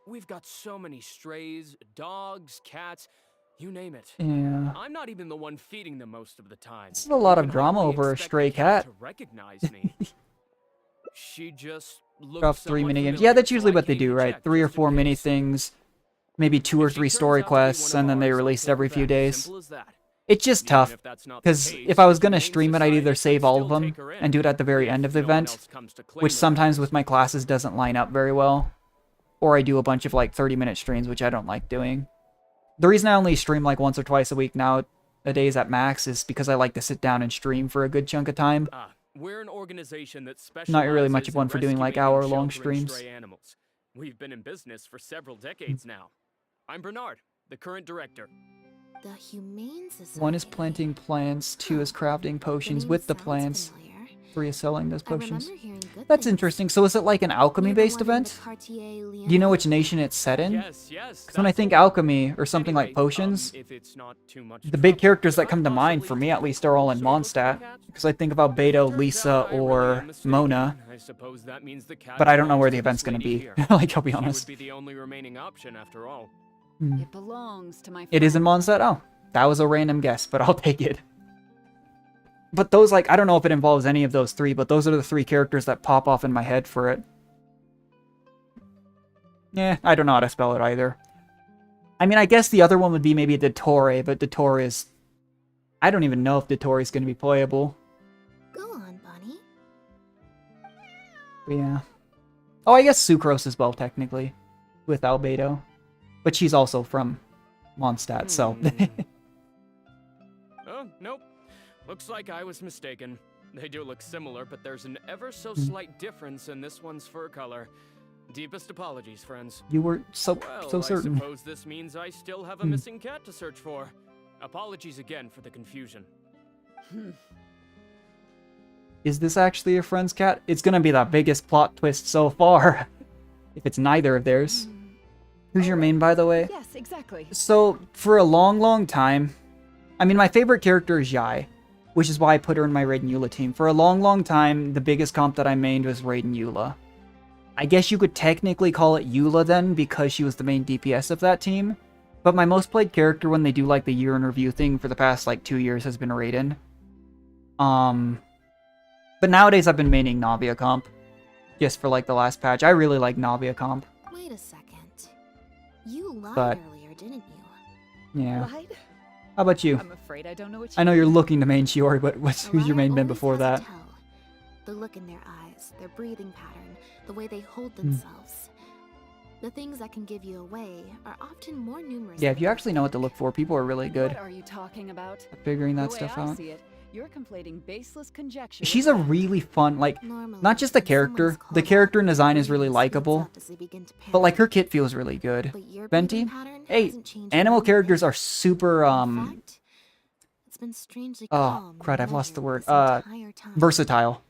We've got so many strays, dogs, cats, you name it. Yeah. I'm not even the one feeding them most of the time. This is a lot You of can drama hardly over a expect stray the cat cat. to recognize me. She just Drop 3 somewhat minigames. familiar, Yeah, that's so usually I what they came do, to right? check 3 or just in 4 mini case. things, maybe 2 or If she 3 turns story out to be one quests, of and then they ours, I'll released pull every her few back. days. Simple as that. It's just Even tough, if that's not the because case, if I was the gonna Humane stream it, I'd either Society save could all of still them take her in, and do it at the very end of the if no one event, else comes to claim which her sometimes first. with my classes doesn't line up very well. Or I do a bunch of like 30-minute streams, which I don't like doing. The reason I only stream like once or twice a week now, a days at max, is because I like to sit down and stream for a good chunk of time. We're an organization that Not really much specializes of one in for doing like rescuing and hour-long sheltering streams. stray animals. We've been in business for several decades now. I'm Bernard, the current director. The Humane Society. 1 is planting plants, 2 is crafting potions with the plants, 3 is selling those potions. That's interesting. So is it like an alchemy-based event? Do you know which nation it's set in? Yes, yes. Because when I think alchemy, or something like potions, If it's not too much the big characters that come to mind, for me at least, are all in Mondstadt. Because I think about Beto, Lisa, or Mona. I suppose that means the cat But I don't know where belongs the to event's this going to lady be. here. Like, I'll be She honest. would be the only remaining option after all. It belongs to my friend. It is in Mondstadt? Oh, that was a random guess, but I'll take it. But those, like, I don't know if it involves any of those 3, but those are the 3 characters that pop off in my head for it. Yeah, I don't know how to spell it either. I mean, I guess the other one would be maybe Dottore, but Dottore is... I don't even know if Dottore is going to be playable. Go on, Bunny. But yeah. Oh, I guess Sucrose as well, technically. With Albedo. But she's also from Mondstadt, so... Oh, nope. Looks like I was mistaken. They do look similar, but there's an ever so slight difference in this one's fur color. Deepest apologies, friends. You were so certain. I suppose this means I still have a missing cat to search for. Apologies again for the confusion. Is this actually a friend's cat? It's gonna be the biggest plot twist so far. If it's neither of theirs. Who's your main, by the way? Yes, exactly. So, for a long time... I mean, my favorite character is Yai, which is why I put her in my Raiden Eula team. For a long time, the biggest comp that I mained was Raiden Eula. I guess you could technically call it Eula then, because she was the main DPS of that team. But my most played character when they do like the year in review thing for the past like 2 years has been Raiden. But nowadays I've been maining Navia comp. Just for like the last patch. I really like Navia comp. Wait a second. You lied But- earlier, didn't you? Yeah. Lied? How about you? I'm afraid I don't know what I know you're looking to main Chiori, but who's your main been before that? The look in their eyes, their breathing pattern, the way they hold themselves. The things that can give you away are often more numerous. Yeah, if you actually know what to look for, people are really good What are you talking about? at figuring that the way stuff I out. see it, you're conflating baseless conjecture. She's a really fun, like, not just the character. The character and design is really likable, but like her kit feels really good. Venti? Hey, animal characters are super, It's been strangely oh, calm crud, and I've lost the measured word. this entire time. Versatile.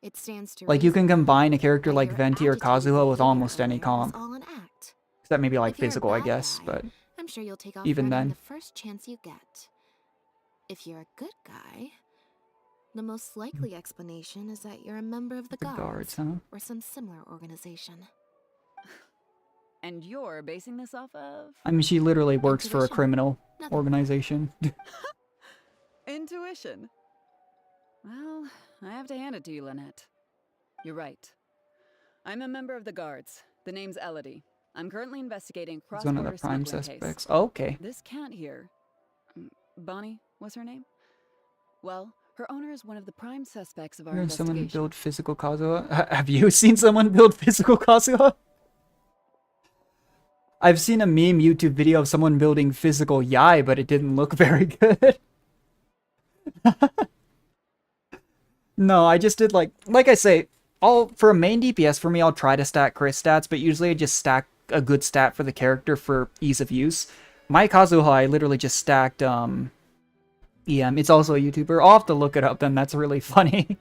It stands to Like, you can reason combine a character that like your Venti or agitated Kazuha with behavior almost any earlier comp. was all an act. Except maybe like If you're a physical, I bad guess, guy, but I'm sure you'll take off even running then. the first chance you get. If you're a good guy, the most likely explanation is that you're a member of the guards, huh? or some similar organization. And you're basing this off of? I mean, she literally works for a Intuition. criminal Nothing. organization. Intuition. Well, I have to hand it to you, Lynette. You're right. I'm a member of the guards. The name's Elodie. I'm currently investigating It's one of cross-border the prime smuggling suspects. case. Oh, okay. This cat here, Bonnie, what's her name? Well, her owner is one of the prime suspects of our Heard someone investigation. build physical Kazuha? Have you seen someone build physical Kazuha? I've seen a meme YouTube video of someone building physical Yai, but it didn't look very good. No, I just did like I say, for a main DPS for me, I'll try to stack Chris stats, but usually I just stack a good stat for the character for ease of use. My Kazuha, I literally just stacked EM. It's also a YouTuber. I'll have to look it up then. That's really funny.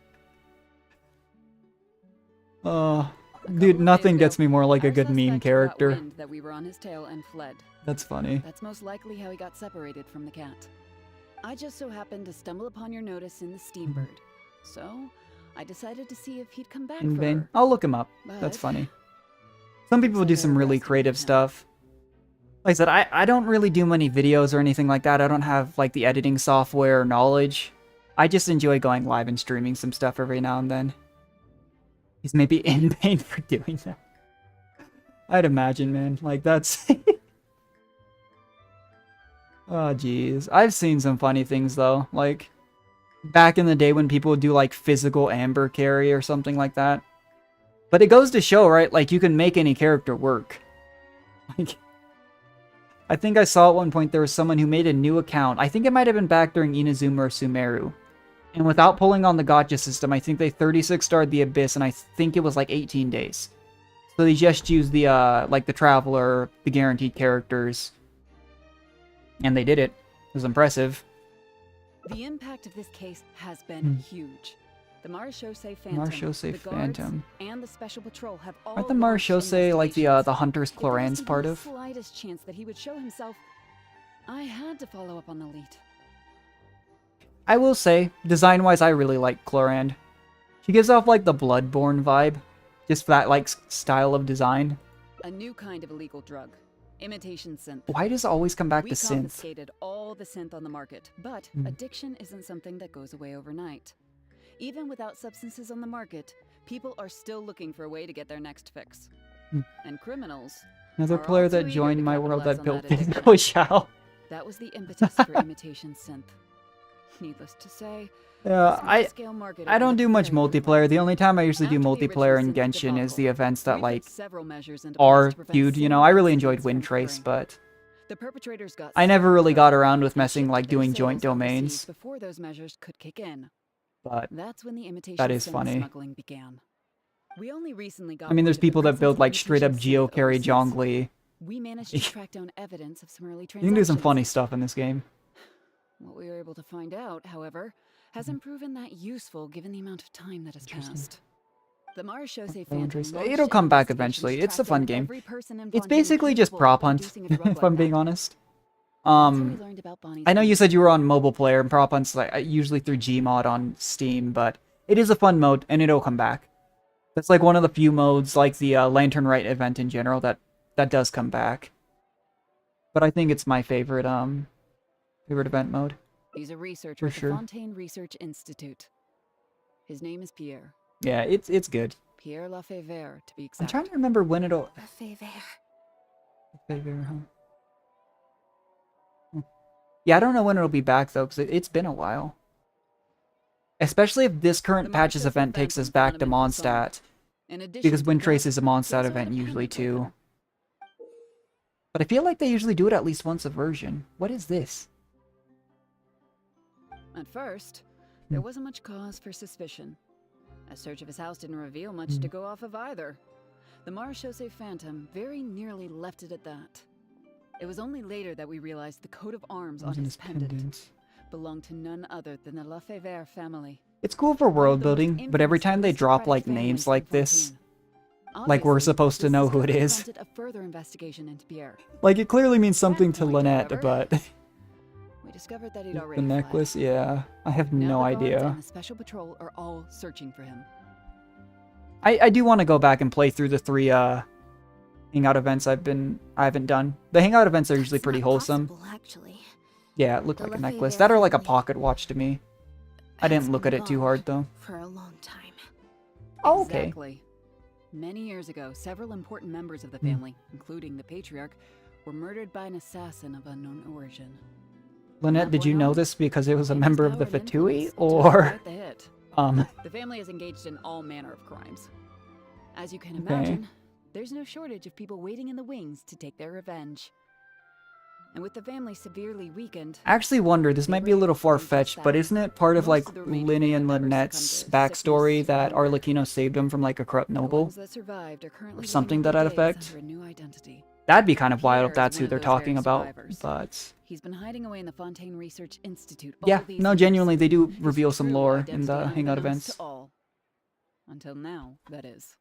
Dude, nothing gets me more like a our good meme suspect got character. wind that we were on his tail and fled. That's funny. That's most likely how he got separated from the cat. I just so happened to stumble upon your notice in the Steambird, so I decided to see if he'd come back In for vain. her. I'll look him up. That's But- funny. Some people do some really creative stuff. Like I said, I don't really do many videos or anything like that. I don't have like the editing software or knowledge. I just enjoy going live and streaming some stuff every now and then. He's maybe in pain for doing that. I'd imagine, man. Like, that's... Oh, jeez. I've seen some funny things, though. Like, back in the day when people would do, like, physical amber carry or something like that. But it goes to show, right? Like, you can make any character work. Like, I think I saw at one point there was someone who made a new account. I think it might have been back during Inazuma or Sumeru. And without pulling on the gacha system, I think they 36-starred the Abyss, and I think it was like 18 days. So they just used the, like the Traveler, the guaranteed characters. And they did it. It was impressive. The impact of this case has been huge. The Marechaussee Phantom, Marechaussee the guards, Phantom. and the Special Patrol have all Aren't the launched Marechaussee like the investigations. Hunter's If there was Clorans even part the of? slightest chance that he would show himself, I had to follow up on the lead. I will say, design-wise, I really like Clorand. She gives off like the Bloodborne vibe. Just that like style of design. A new kind of illegal drug, imitation synth. Why does it always come back We to synth? confiscated all the synth on the market, but Hmm. addiction isn't something that goes away overnight. Even without substances on the market, people are still looking for a way to get their next fix. Hmm. And criminals Another are all player too that eager joined to my world capitalize that on built that addiction. Pinko Xiao. That was the impetus for imitation synth. Needless to say, Yeah, small-scale market I don't opened do up much very multiplayer. The only time I usually do After the multiplayer in original synth Genshin is debacle, the events that we put like several measures into are place to prevent huge. You know, similar I really enjoyed incidents from Wind Trace, occurring. but The perpetrators got I never so really got aggressive around with and messing shipped like their doing joint sales overseas domains. before those measures could kick in. But That's when the imitation that is synth funny. smuggling began. We only recently got I mean, there's word of the people that presence build of like straight up imitation synth geocarry overseas. Zhongli. We managed to track down evidence of some early You transactions. can do some funny stuff in this game. What we were able to find out, however, hasn't proven that useful given the amount of time that has passed. The Marechaussee Phantom It'll come back eventually. It's a fun game. It's basically just prop hunt, if I'm being honest. I know you said you were on mobile player, and prop hunt's like usually through Gmod on Steam, but it is a fun mode, and it'll come back. That's like one of the few modes, like the Lantern Rite event in general, that does come back. But I think it's my favorite event mode. He's a researcher For at sure. the Fontaine Research Institute. His name is Pierre. Yeah, it's good. Pierre Lafayette, to be exact. I'm trying to remember when it'll. Lafayette. Yeah, I don't know when it'll be back though, because it's been a while. Especially if this current patch's event takes us back to Mondstadt, In addition because to Wind that, Trace is a he Mondstadt also event had a usually penguin with too. him. But I feel like they usually do it at least once a version. What is this? At first, there wasn't much cause for suspicion. A search of his house didn't reveal much to go off of either. The Marechaussee Phantom very nearly left it at that. It was only later that we realized the coat of arms on Wasn't his his pendant pendant. belonged to none other than the Lafayette family. It's cool for world building, but every time they drop like names like this, like we're supposed to know who it is. Prompted a further investigation into Pierre. Like it clearly means something to Lynette, but We discovered that he'd the already fled. necklace, yeah, I have Now no the guards idea. and the Special Patrol are all searching for him. I do want to go back and play through the 3 hangout events I haven't done. The hangout events are usually pretty wholesome. Actually. Yeah, it looked The like a necklace. Lafayette That or like a family pocket watch to me. I didn't has look been at it too gone hard though. For a long time. Oh, okay. Exactly. Many years ago, several important members of the Hmm. family, including the patriarch, were murdered by an assassin of unknown origin. Lynette, did you know this because it was a And his member of the power and Fatui, influence took or quite the hit. The family is engaged in all manner of crimes. As you can Okay. imagine, there's no shortage of people waiting in the wings to take their revenge. And with the family severely weakened, I actually wonder, this might be a little far-fetched, but isn't it part of like Linny and Lynette's backstory that Arlecchino saved them from like a corrupt the noble? ones that survived are currently Or something living to that their days effect? under a new identity. That'd be kind of wild if Pierre is that's one who of they're those talking rare about, survivors. but... He's been hiding away in the Fontaine Research Institute all Yeah, these no, years. genuinely, they do His reveal some true lore in identity the hangout unbeknownst events. to all. Until now, that is.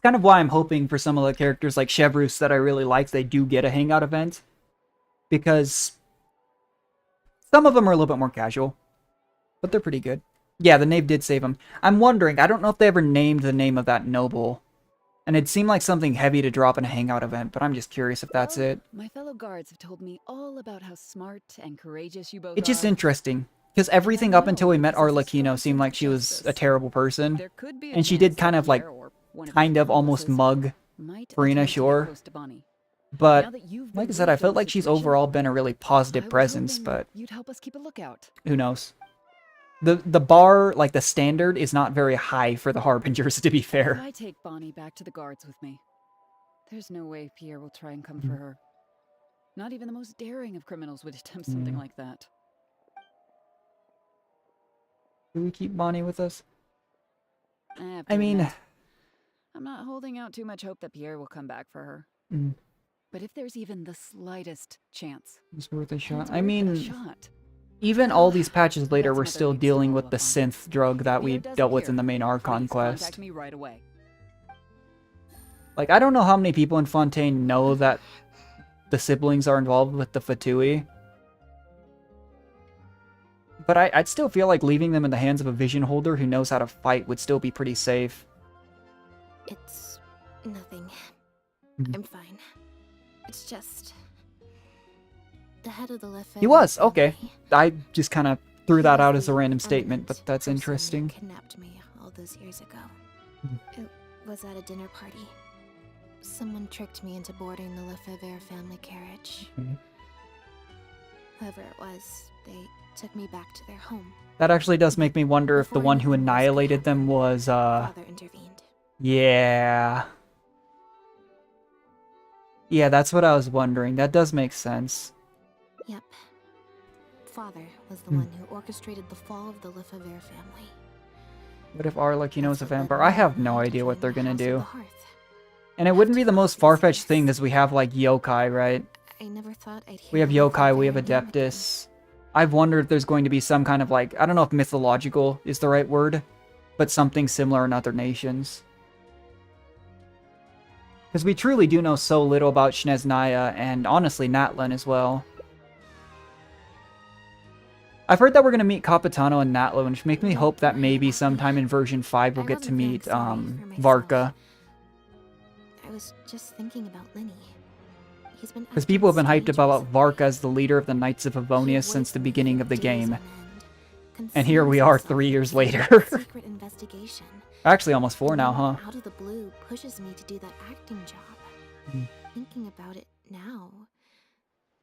It's kind of why I'm hoping for some of the characters like Chevreuse that I really like, they do get a hangout event. Because some of them are a little bit more casual, but they're pretty good. Yeah, the knave did save him. I'm wondering, I don't know if they ever named the name of that noble. And it seemed like something heavy to drop in a hangout event, but I'm just curious if that's it. My fellow guards have told me all about how smart and courageous you both It's just are. interesting, because everything up until we met Arlecchino seemed like she was a terrible person. There could be a And she did chance kind that of like, Pierre or one of kind his of almost accomplices mug might Farina, attempt to get sure. close to Bonnie. But, Now that you've like I been said, I briefed on felt the like she's situation, overall been a really positive I was presence, hoping but you'd help us keep a lookout. who knows? The bar, like the standard, is not very high for the Harbingers, to be If fair. I take Bonnie back to the guards with me, there's no way Pierre will try and come for her. Not even the most daring of criminals would attempt something like that. Do we keep Bonnie with us? have I to mean... admit, I'm not holding out too much hope that Pierre will come back for her. Mm, But if there's even the slightest chance, it's worth a shot. it's I worth a mean, shot. even all these patches later, That's we're another still leap dealing to with the follow up on. synth drug that we Pierre does dealt with appear. in the main Archon Please contact quest. me right away. Like, I don't know how many people in Fontaine know that the siblings are involved with the Fatui. But I'd still feel like leaving them in the hands of a vision holder who knows how to fight would still be pretty safe. It's nothing. I'm fine. It's just the head of the Lefebvre He was, okay. family. I just kind of threw that He was out as a the random statement, eminent but that's person who interesting. Kidnapped me all those years ago. It was at a dinner party. Someone tricked me into boarding the Lefebvre family carriage. Whoever it was, they took me back to their home. That actually does make me wonder if the Before one who anything worse could annihilated them happen, was, Father intervened. Yeah. Yeah, that's what I was wondering. That does make sense. Yep. Father was the one who orchestrated the fall of the Lefebvre family. What if Arlecchino's a That's what led vampire? me I have on no to idea what join they're the gonna House of do. the Hearth. And it wouldn't be the most far-fetched thing, because we have, like, yokai, right? I never thought I'd hear We have the yokai, we have Lefebvre name again. Adeptus. I've wondered if there's going to be some kind of, like, I don't know if mythological is the right word, but something similar in other nations. Because we truly do know so little about Snezhnaya, and honestly Natlan as well. I've heard that we're going to meet Capitano and Natlo, which makes me hope that maybe sometime in version 5 we'll get to meet Varka. I was just thinking about Lenny. He's been Because acting people have been hyped strange about recently. Varka as the leader of the Knights of He Avonia avoids since the me beginning for of the days game. on And here we conceals are himself 3 years in later. some secret investigation. Actually, almost 4 And now, then huh? Out of the blue, pushes me to do that acting job. Hmm. Thinking about it now,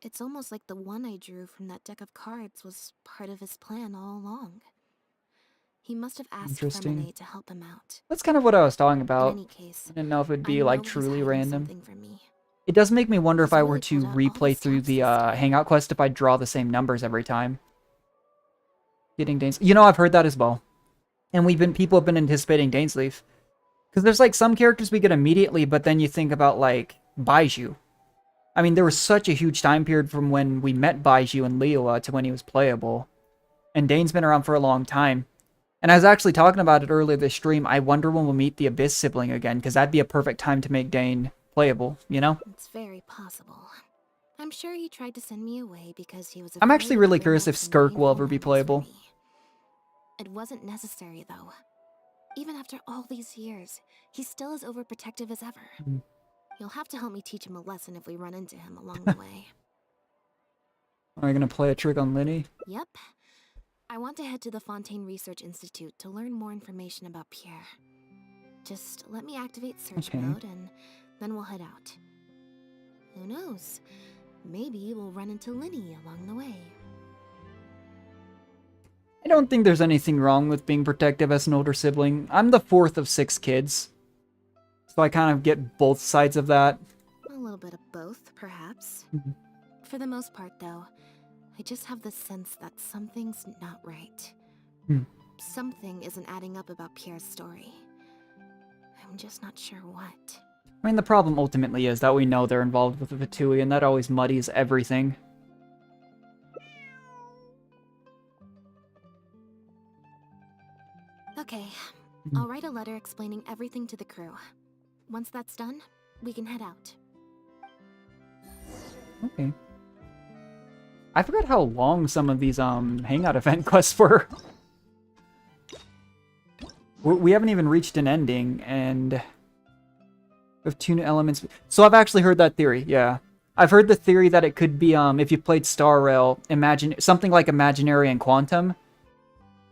it's almost like the one I drew from that deck of cards was part of his plan all along. He must have asked Interesting. Fremine to help him out. That's kind of what I was talking In about. any case, I didn't know if it'd I be, know like, he's truly hiding random. something from me. It does make me wonder if He's I really were to pulled out all the replay through stops the this time. Hangout quest if I draw the same numbers every time. Getting Danes... You know, I've heard that as well. And people have been anticipating Dainsleif. Because there's, like, some characters we get immediately, but then you think about, like, Baiju. I mean, there was such a huge time period from when we met Baiju and Liyue to when he was playable. And Dane's been around for a long time. And I was actually talking about it earlier this stream. I wonder when we'll meet the Abyss sibling again, because that'd be a perfect time to make Dane playable, you know? It's very possible. I'm sure he tried to send me away because he was I'm afraid actually to really bring curious up if some Skirk will painful ever be memories for playable. me. It wasn't necessary, though. Even after all these years, he's still as overprotective as ever. Mm. You'll have to help me teach him a lesson if we run into him along the way. Are you gonna play a trick on Linny? Yep. I want to head to the Fontaine Research Institute to learn more information about Pierre. Just let me activate search Okay. mode and then we'll head out. Who knows? Maybe we'll run into Linny along the way. I don't think there's anything wrong with being protective as an older sibling. I'm the 4th of 6 kids. So I kind of get both sides of that. A little bit of both, perhaps. Mhm. For the most part, though, I just have the sense that something's not right. Hmm. Something isn't adding up about Pierre's story. I'm just not sure what. I mean, the problem ultimately is that we know they're involved with the Fatui, and that always muddies everything. Okay, I'll write a letter explaining everything to the crew. Once that's done, we can head out. Okay. I forgot how long some of these hangout event quests were. We haven't even reached an ending, and we have 2 new elements. So I've actually heard that theory, yeah. I've heard the theory that it could be, if you played Star Rail, imagine something like Imaginary and Quantum.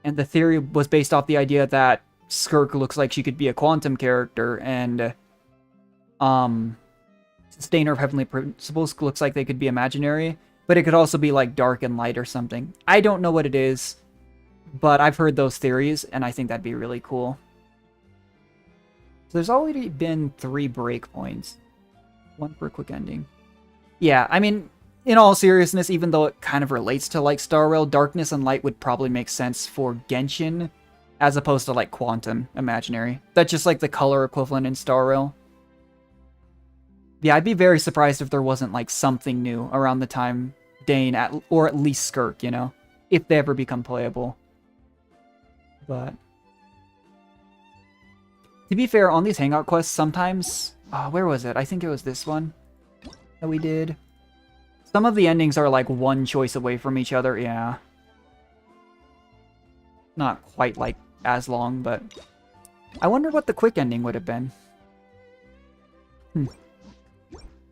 And the theory was based off the idea that Skirk looks like she could be a Quantum character, and Sustainer of Heavenly Principles looks like they could be Imaginary. But it could also be like Dark and Light or something. I don't know what it is, but I've heard those theories, and I think that'd be really cool. So there's already been 3 breakpoints. 1 for a quick ending. Yeah, I mean, in all seriousness, even though it kind of relates to like Star Rail, Darkness and Light would probably make sense for Genshin, as opposed to like Quantum Imaginary. That's just like the color equivalent in Star Rail. Yeah, I'd be very surprised if there wasn't like something new around the time Dane, or at least Skirk, you know, if they ever become playable. But to be fair, on these hangout quests, sometimes, where was it? I think it was this one that we did. Some of the endings are like 1 choice away from each other, yeah. Not quite like as long, but I wonder what the quick ending would have been.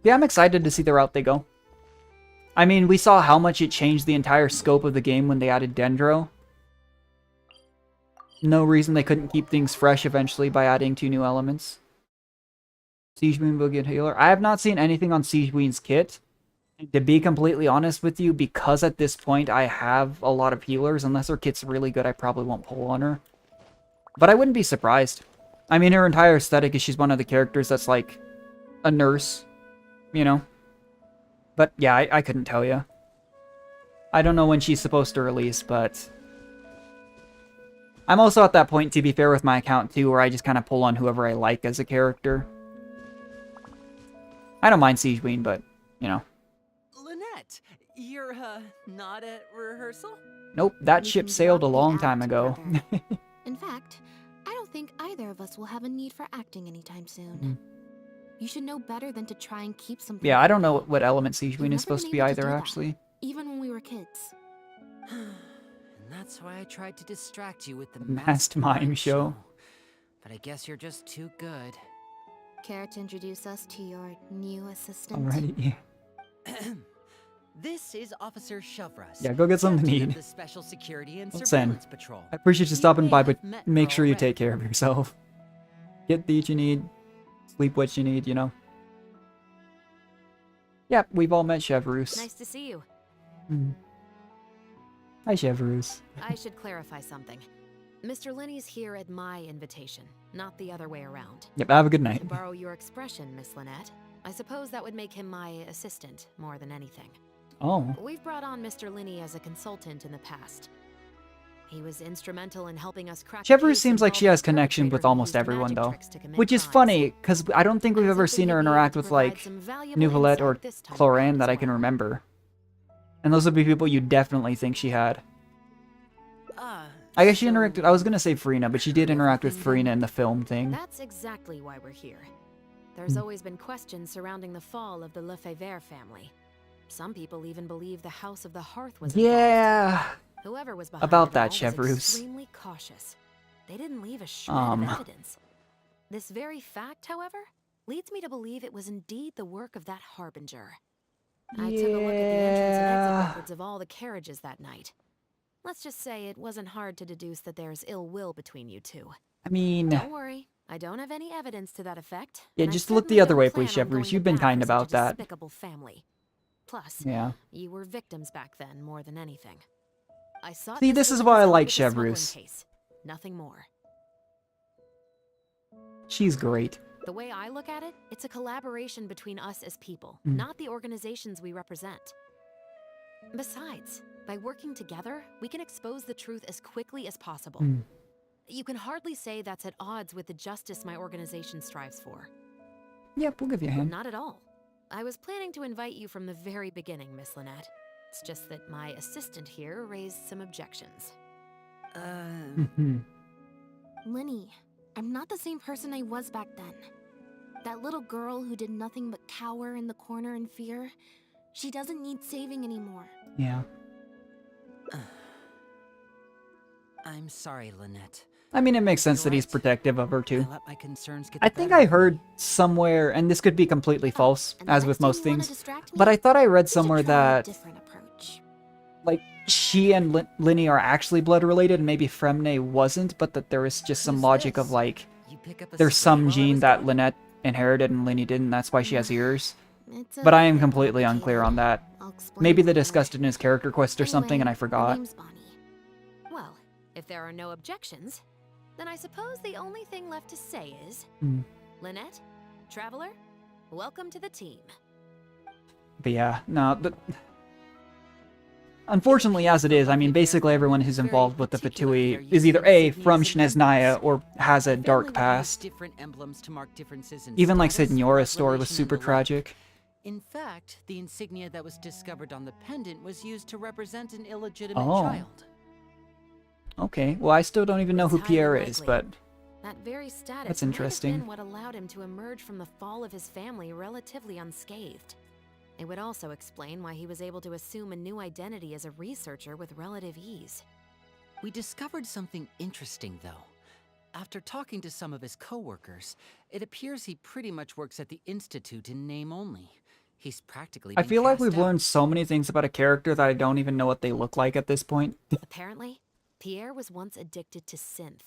Yeah, I'm excited to see the route they go. I mean, we saw how much it changed the entire scope of the game when they added Dendro. No reason they couldn't keep things fresh eventually by adding 2 new elements. Siege Queen will get healer. I have not seen anything on Siege Queen's kit. To be completely honest with you, because at this point I have a lot of healers, unless her kit's really good, I probably won't pull on her. But I wouldn't be surprised. I mean, her entire aesthetic is she's one of the characters that's like a nurse, you know? But yeah, I couldn't tell you. I don't know when she's supposed to release, but I'm also at that point, to be fair, with my account too, where I just kind of pull on whoever I like as a character. I don't mind Siege Queen, but, you know. Lynette, you're, not at rehearsal? Nope, that We ship can sailed a drop the long act, time ago. brother. In fact, I don't think either of us will have a need for acting anytime soon. You should know better than to try and keep something. Yeah, I don't from know me. what element Siege You've Queen is never supposed been to be able either, do that, actually. even when we were kids. And that's why I tried to distract you with the Masked Mime show. But I guess you're just too good. Care to introduce us to your new assistant? Alrighty. This is Officer Chevreuse. Yeah, go get something to captain of eat. the Special Security and Listen, Surveillance Patrol. I appreciate you You stopping may by, have but met make her sure you already. take care of yourself. Get the eat you need, sleep what you need, you know. Yep, we've all met Chevreuse. Nice to see you. Hi, Chevreuse. I should clarify something. Mr. Lenny's here at my invitation, not the other way around. Yep, have a good night. To borrow your expression, Miss Lynette, I suppose that would make him my assistant more than anything. Oh. We've brought on Mr. Linney as a consultant in the past. He was instrumental in helping us crack. Chevreuse seems like she has connection with almost everyone, though. Which is funny, because I don't think we've ever seen her interact with, like, Nouvellette or Cloran that I can remember. And those would be people you definitely think she had. I guess she interacted... I was gonna say Farina, but she did interact with Farina in the film thing. That's exactly why we're here. There's always been questions surrounding the fall of the Lefebvre family. Some people even believe the House of the Hearth was involved. Yeah. Whoever was behind About it that, all was Chevreuse. extremely cautious. They didn't leave a shred of evidence. This very fact, however, leads me to believe it was indeed the work of that harbinger. I took a look at the entrance and exit records of all the carriages that night. Let's just say it wasn't hard to deduce that there's ill will between you two. I mean... Don't worry, I don't have any evidence to that effect. Yeah, and I just look the certainly other don't way, plan please, on going Chevreuse. to You've been bat for kind such about a that. despicable family. Plus, Yeah. you were victims back then more than anything. I sought See, Miss this is Williams why I out like with the smuggling Chevreuse. case. Nothing more. She's great. The way I look at it, it's a collaboration between us as people, Mm. not the organizations we represent. Besides, by working together, we can expose the truth as quickly as possible. Mm. You can hardly say that's at odds with the justice my organization strives for. Yep, we'll give you a hand. Not at all. I was planning to invite you from the very beginning, Miss Lynette. It's just that my assistant here raised some objections. Mhm. Linny, I'm not the same person I was back then. That little girl who did nothing but cower in the corner in fear. She doesn't need saving anymore. Yeah. I'm sorry, Lynette. I mean, it makes sense that he's protective of her too. I let my concerns get I the think better I of me. heard somewhere, and this could be completely false, and as next with time most you wanna things, distract but me, I thought I read we should somewhere try a that, different approach. like, she and Linny are actually blood related, and maybe Fremne wasn't, but that there is just some Who's logic this? of, like, You pick up a there's stray some while I gene was that gone? Lynette inherited and Linny didn't, that's why she has ears. It's But a I am bit completely unclear on complicated. that. I'll explain Maybe they later. discussed it in his character quest or something and I Anyway, her forgot. name's Bonnie. Well, if there are no objections, then I suppose the only thing left to say is, Hmm. Lynette, Traveler, welcome to the team. But yeah, no, unfortunately, as it is, I mean, basically everyone who's involved with the Fatui is either A, from Shneznaya, or has a dark past. Different emblems to mark differences in Even like status, Signora's story was relation, super and the like. tragic. In fact, the insignia that was discovered on the pendant was used to represent an illegitimate Oh. child. Okay, well, I still don't even know who It's highly Pierre is, likely. but That very status that's might have interesting. been what allowed him to emerge from the fall of his family relatively unscathed. It would also explain why he was able to assume a new identity as a researcher with relative ease. We discovered something interesting, though. After talking to some of his co-workers, it appears he pretty much works at the Institute in name only. He's practically I been feel like cast we've out. learned so many things about a character that I don't even know what they look like at this point. Apparently, Pierre was once addicted to synth.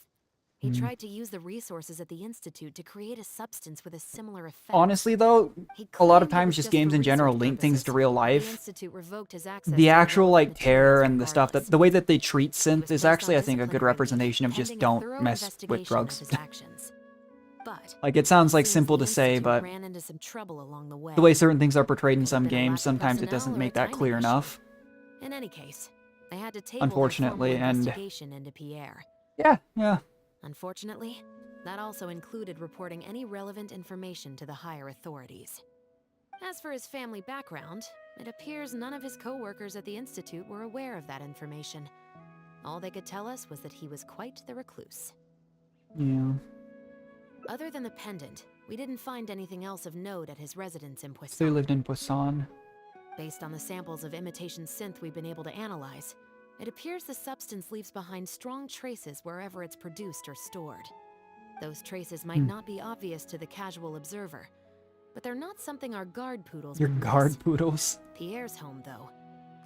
He tried to use the resources at the Institute to create a substance with a similar effect. Honestly, though, He a lot of claimed it times was just for games in general research link things to purposes, real but the life. Institute revoked his access to The actual, like, relevant terror materials and the stuff that, regardless. the way that they treat He was synth is placed on actually, I think, a good disciplinary leave, representation of just pending a don't thorough mess with investigation drugs. of his actions. But Like, it sounds like seems simple the to say, Institute but ran into some trouble along the way. the way certain things are portrayed in Could have some been a lack games, of sometimes it personnel doesn't or a make that timing clear issue. enough. In any case, they had to table Unfortunately, their formal and investigation into Pierre. yeah. Unfortunately, that also included reporting any relevant information to the higher authorities. As for his family background, it appears none of his co-workers at the Institute were aware of that information. All they could tell us was that he was quite the recluse. Yeah. Other than the pendant, we didn't find anything else of note at his residence in So they Poisson. lived in Poisson. Based on the samples of imitation synth we've been able to analyze, it appears the substance leaves behind strong traces wherever it's produced or stored. Those traces might not be obvious to the casual observer, but they're not something our guard poodles Your would guard notice. poodles. Pierre's home, though,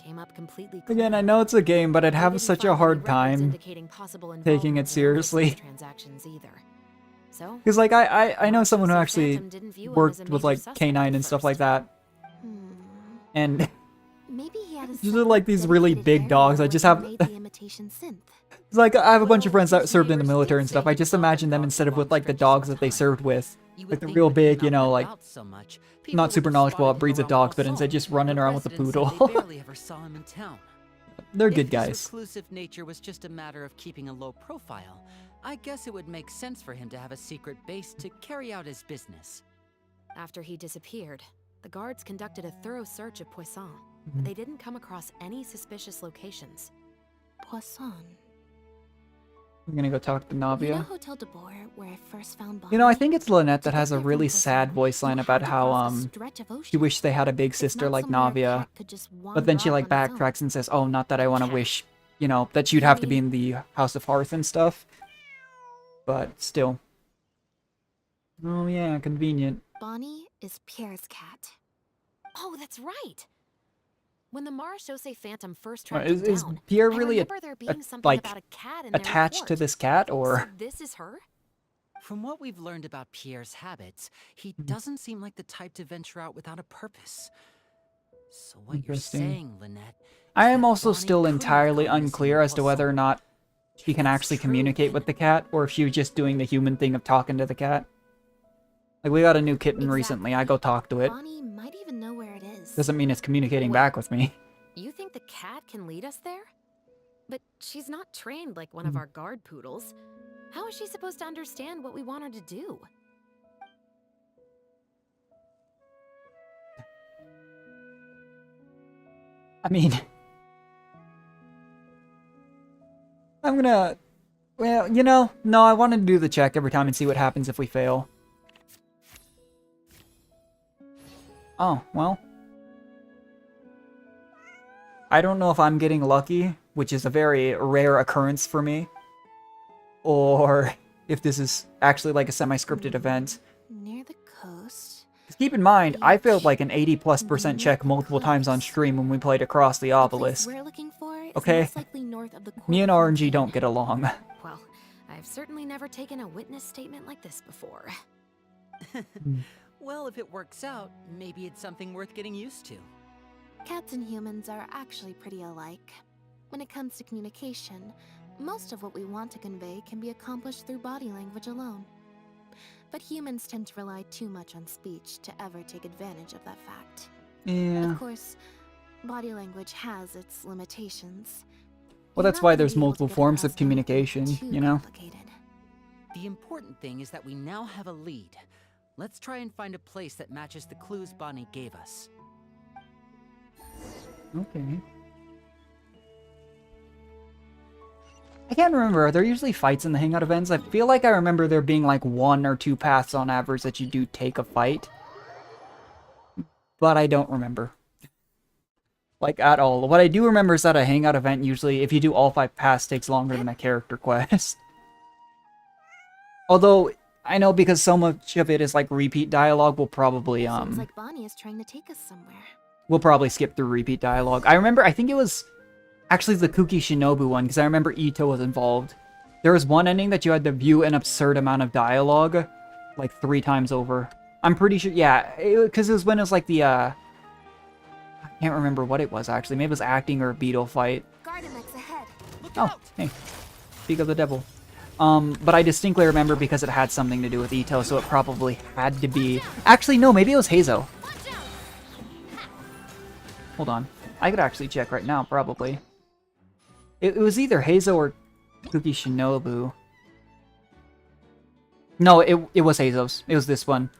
came up completely Again, clean. I know it's a game, but I'd We have didn't such find a any hard records time indicating possible taking involvement it in seriously. illicit transactions either. So, Because, like, I know someone who Jose actually Phantom didn't view him as worked a with, major like, suspect K9 at and stuff first. like that. And Maybe he had a these are, like, these really dedicated big area dogs. I where just he have... made the imitation synth. It's like, I have a bunch of Well, friends that his served in the neighbors military did and stuff. say I he just thought imagine them dogs instead of with, belonged like, the stretches of dogs that they time. served with. You would Like, the think real with him big, you out and know, like, about so much, people not would super have knowledgeable spotted about him breeds of around dogs, but Poisson, instead just running but around with a residents said poodle. They barely ever saw him in town. They're If good his guys. reclusive nature was just a matter of keeping a low profile, I guess it would make sense for him to have a secret base to carry out his business. After he disappeared, the guards conducted a thorough search of Poisson, but they didn't come across any suspicious locations. Poisson. I'm gonna go talk to You know Navia. Hotel de Boer, where I first found Bonnie? You know, I think it's Lynette that To has get a there really from sad Poisson, voice line you about had to how, cross a stretch of she ocean. wished they had a big It's sister not like somewhere a Navia. cat could just But wander then she, off like, on its own. backtracks and says, oh, not that I want to wish, you know, that she'd have to be in the House of Hearth and stuff. But still. Oh, yeah, convenient. Bonnie is Pierre's cat. Oh, that's right! When the Marechaussee Phantom first Right, tracked him is down, Pierre I really remember there being something like, about a cat in their attached to report. this cat, So or... this is her? From what we've learned about Pierre's habits, he Mm-hmm. doesn't seem like the type to venture out without a purpose. So what you're Interesting. saying, Lynette, I is am that also Bonnie still could have entirely gone missing unclear in as to whether or Poisson. not she can That's actually true, communicate with the cat, or if she was just doing the human thing of talking to the cat. Like, we got a new kitten recently, I go talk to it. Bonnie might even know where it is. Doesn't mean it's communicating Wait. back with me. You think the cat can lead us there? But she's not trained like one of our guard poodles. How is she supposed to understand what we want her to do? I mean... I'm gonna... Well, you know, no, I wanted to do the check every time and see what happens if we fail. Oh, well. I don't know if I'm getting lucky, which is a very rare occurrence for me, or if this is actually like a semi-scripted event. Near the coast. Keep in mind, I failed like an 80+% check multiple times on stream when we played across the obelisk. We're looking for is Okay? most likely north of the Me and RNG don't get along. Well, I've certainly never taken a witness statement like this before. Well, if it works out, maybe it's something worth getting used to. Cats and humans are actually pretty alike. When it comes to communication, most of what we want to convey can be accomplished through body language alone. But humans tend to rely too much on speech to ever take advantage of that fact. Yeah. Of course, body language has its limitations. Well, that's why there's multiple forms of communication, you know? The important thing is that we now have a lead. Let's try and find a place that matches the clues Bonnie gave us. Okay. I can't remember. Are there usually fights in the hangout events? I feel like I remember there being like 1 or 2 paths on average that you do take a fight. But I don't remember. Like, at all. What I do remember is that a hangout event usually, if you do all 5 paths, takes longer than a character quest. Although, I know because so much of it is like repeat dialogue, we'll probably, Seems like Bonnie is trying to take us somewhere. we'll probably skip through repeat dialogue. I remember, I think it was actually the Kuki Shinobu one, because I remember Ito was involved. There was one ending that you had to view an absurd amount of dialogue, like 3 times over. I'm pretty sure, yeah, because it was when it was like the, I can't remember what it was actually. Maybe it was acting or a beetle fight. Gardemex ahead. Oh, hey. Speak of the devil. But I distinctly remember because it had something to do with Ito, so it probably had to be... Actually, no, maybe it was Heizo. Hold on. I could actually check right now, probably. It was either Heizo or Kuki Shinobu. No, it was Heizo's. It was this one.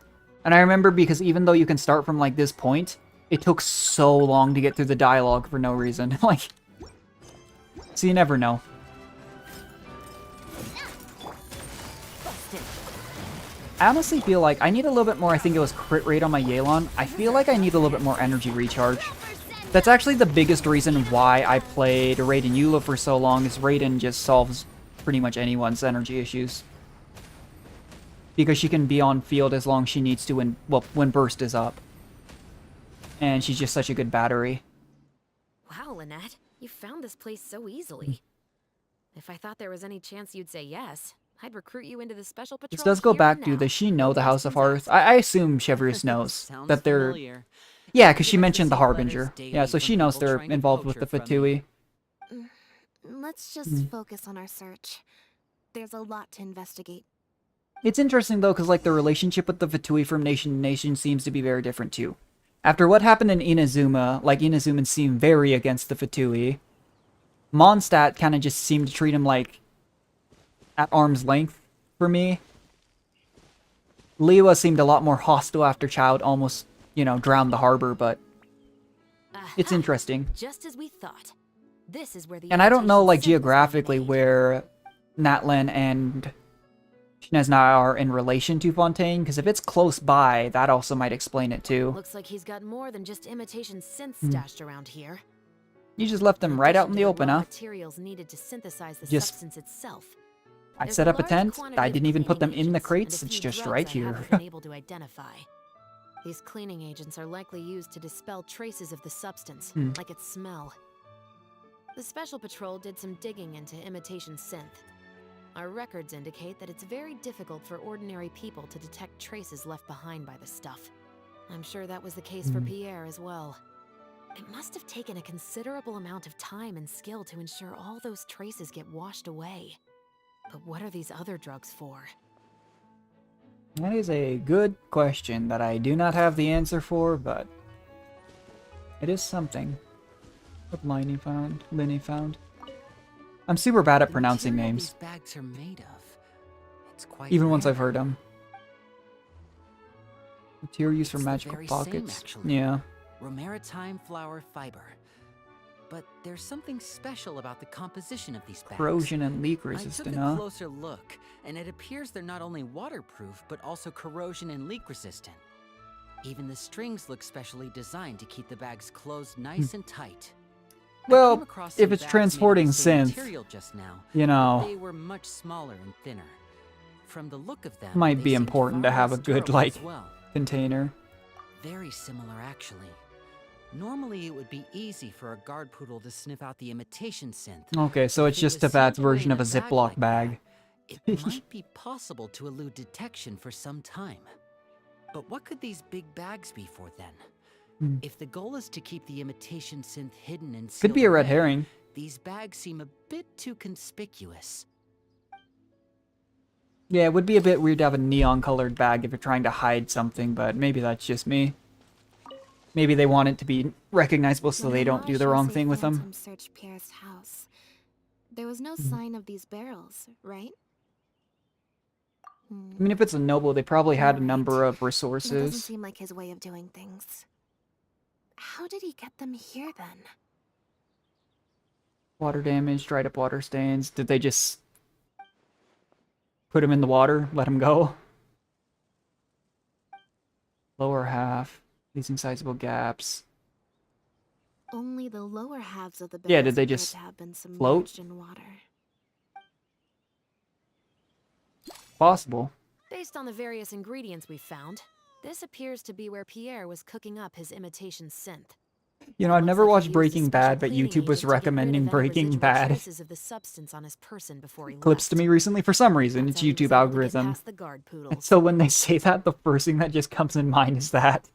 And I remember because even though you can start from, like, this point, it took so long to get through the dialogue for no reason. Like... So you never know. I honestly feel like I need a little bit more, I think it was crit rate on my Yelan. I feel like I need a little bit more energy recharge. That's actually the biggest reason why I played Raiden Eula for so long, is Raiden just solves pretty much anyone's energy issues. Because she can be on field as long as she needs to when, well, when burst is up. And she's just such a good battery. Wow, Lynette, you found this place so easily. If I thought there was any chance you'd say yes, I'd recruit you into the special patrol. This does go here back and to, now. does she know the House of Hearth? I assume Chevreuse knows that they're... familiar. Yeah, because she You mentioned the receive letters Harbinger. daily Yeah, so from she knows people they're trying to involved poach with the her from me. Fatui. Let's just focus on our search. There's a lot to investigate. It's interesting, though, because, like, the relationship with the Fatui from nation to nation seems to be very different, too. After what happened in Inazuma, like, Inazumans seem very against the Fatui. Mondstadt kind of just seemed to treat him, like, at arm's length, for me. Liwa seemed a lot more hostile after Child almost, you know, drowned the harbor, but it's interesting. Just as we thought. This is where the And I don't know, invitation like, symbols were geographically made. where Natlan and Shinezna are in relation to Fontaine, because if it's close by, that also might explain it, too. Looks like he's got more than just imitation synths stashed around here. You just left them right out in the open, raw huh? Materials needed to synthesize the Just- substance itself. I There's set up a large tent, quantity I of didn't even put them cleaning in the agents, crates, and a it's few just drugs right I here. haven't been able to identify. These cleaning agents are likely used to dispel traces of the substance, like its smell. The Special Patrol did some digging into imitation synth. Our records indicate that it's very difficult for ordinary people to detect traces left behind by the stuff. I'm sure that was the case for Pierre as well. It must have taken a considerable amount of time and skill to ensure all those traces get washed away. But what are these other drugs for? That is a good question that I do not have the answer for, but it is something. What Liney found. I'm super bad at The pronouncing material names, these bags are made of. It's quite even once rare. I've heard them. Material used for It's the magical very same, pockets. actually. Yeah. Romaritime flower fiber. But there's something special about the composition of these bags. Corrosion and leak I took resistant, a huh? closer look, and it appears they're not only waterproof, but also corrosion and leak resistant. Even the strings look specially designed to keep the bags closed nice and tight. I Well, came across if some it's bags made of transporting the same synth, material just now, you but know, they were much smaller and thinner. From the look of them, might they be seemed important to far have a less good, durable like, as well. container. Very similar, actually. Normally, it would be easy for a guard poodle to sniff out the imitation synth. Okay, so it's If it just was Tavat's sealed away version in of a Ziploc like bag. that, it might be possible to elude detection for some time. But what could these big bags be for then? If the goal is to keep the imitation synth hidden and sealed Could be a red away, herring. these bags seem a bit too conspicuous. Yeah, it would be a bit weird to have a neon-colored bag if you're trying to hide something, but maybe that's just me. Maybe they want it to be recognizable so they don't do the wrong thing with them. Phantom searched Pierre's house. There was no sign of these barrels, right? I mean, if it's a noble, they probably had a number of That doesn't resources. seem like his way of doing things. How did he get them here then? Water damage, dried up water stains. Did they just put him in the water, let him go? Lower half, leaving sizable gaps. Only the lower halves of the Yeah, barrels did they appear just to have been float? submerged in water. Possible. Based on the various ingredients we found, this appears to be where Pierre was cooking up his imitation synth. You know, I've never Looks like he watched used a Breaking special Bad, but cleaning YouTube was agent to get rid of recommending any Breaking residual Bad. traces of the substance on his person before he Clips to left. me recently for some reason. It's That's how he was YouTube able to get algorithm. past the guard poodles. So when they say that, the first thing that just comes in mind is that.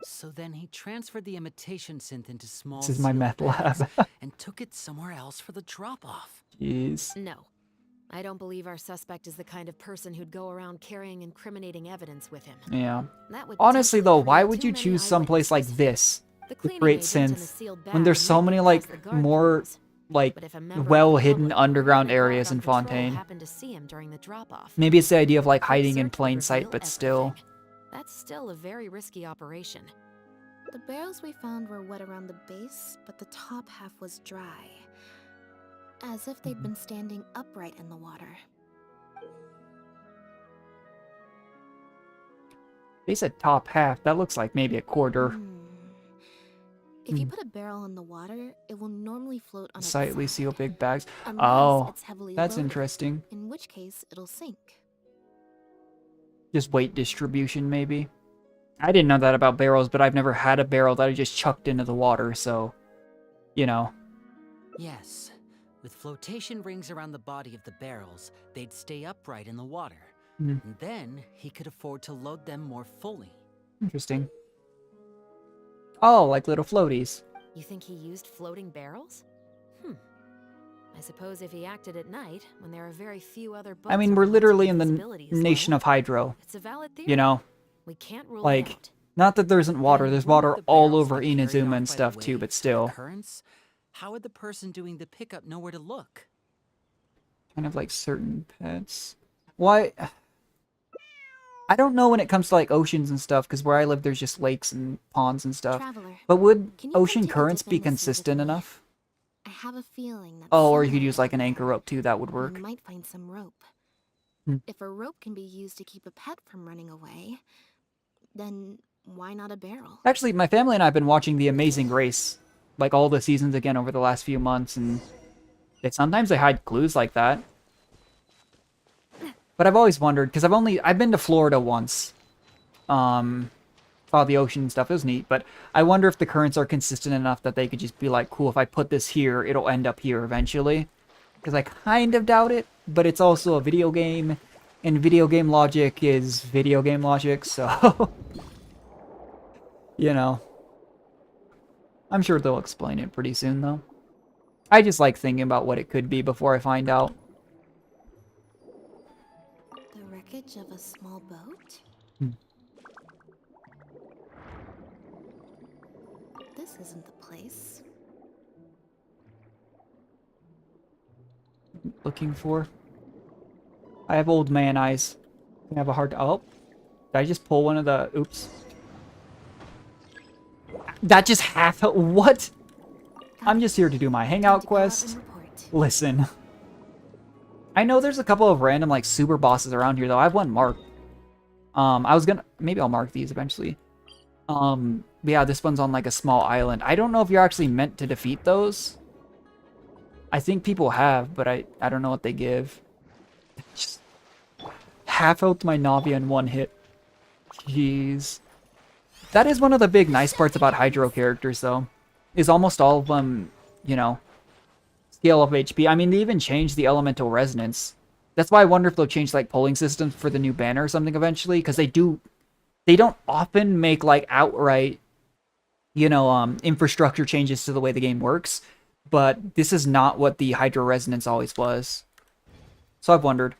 So then he transferred the imitation synth into small This is my sealed meth bags lab. and took it somewhere else for the drop-off. Jeez. No. I don't believe our suspect is the kind of person who'd go around carrying incriminating evidence with him. Yeah. That would Honestly, potentially though, why create would too you many choose someplace like eyewitnesses. this The to cleaning create agent and the synth sealed when there's bag so might many, get like, past the guard more, poodles. like, But if a member of the well-hidden public or underground even a guard areas on in patrol Fontaine? happened to see him during the drop-off, Maybe it's the idea of, like, a quick hiding in search would plain sight, reveal but still. everything. That's still a very risky operation. The barrels we found were wet around the base, but the top half was dry. As if they'd been standing upright in the water. They said top half. That looks like maybe a quarter. If you put a barrel in the water, it will normally float on its Slightly side, seal big bags. unless Oh, it's heavily that's loaded, interesting. in which case it'll sink. Just weight distribution, maybe. I didn't know that about barrels, but I've never had a barrel that I just chucked into the water, so, you know. Yes. With flotation rings around the body of the barrels, they'd stay upright in the water. Mhm. And then he could afford to load them more fully. Interesting. Oh, like little floaties. You think he used floating barrels? I suppose if he acted at night, when there are very few other boats I mean, we're around, literally in his the visibility is nation low. of hydro. It's a valid theory. You know? We can't rule it Like, out. not that there isn't water. Then There's wouldn't water the all barrels over get carried Inazuma off and by the stuff too, wave but or still. currents? How would the person doing the pickup know where to look? Kind of like certain pets. Why? I don't know when it comes to like oceans and stuff, because where I live there's just lakes and ponds and stuff. Traveler, But would can you come ocean take a currents dip be in the sea with consistent me? enough? I have a feeling that Oh, or you could somewhere use like an out anchor there, rope too, that would work. we might find some rope. Hmm. If a rope can be used to keep a pet from running away, then why not a barrel? Actually, my family and I have been watching The Amazing Race, like all the seasons again over the last few months, and sometimes they hide clues like that. But I've always wondered, because I've been to Florida once. Saw the ocean and stuff, it was neat, but I wonder if the currents are consistent enough that they could just be like, cool, if I put this here, it'll end up here eventually. Because I kind of doubt it, but it's also a video game, and video game logic is video game logic, so... you know. I'm sure they'll explain it pretty soon, though. I just like thinking about what it could be before I find out. The wreckage of a small boat? This isn't the place. Looking for. I have old man eyes. I have a hard. Oh, did I just pull one of the? Oops. That just half. What? I'm just here to do my hangout quest. Listen. I know there's a couple of random like super bosses around here though. I have one marked. I was gonna, maybe I'll mark these eventually. Yeah, this one's on like a small island. I don't know if you're actually meant to defeat those. I think people have, but I don't know what they give. Just half out my Navia in one hit. Jeez. That is one of the big nice parts about Hydro characters, though. Is almost all of them, you know, scale of HP. I mean, they even changed the elemental resonance. That's why I wonder if they'll change, like, polling systems for the new banner or something eventually, because they don't often make, like, outright, you know, infrastructure changes to the way the game works, but this is not what the Hydro resonance always was. So I've wondered.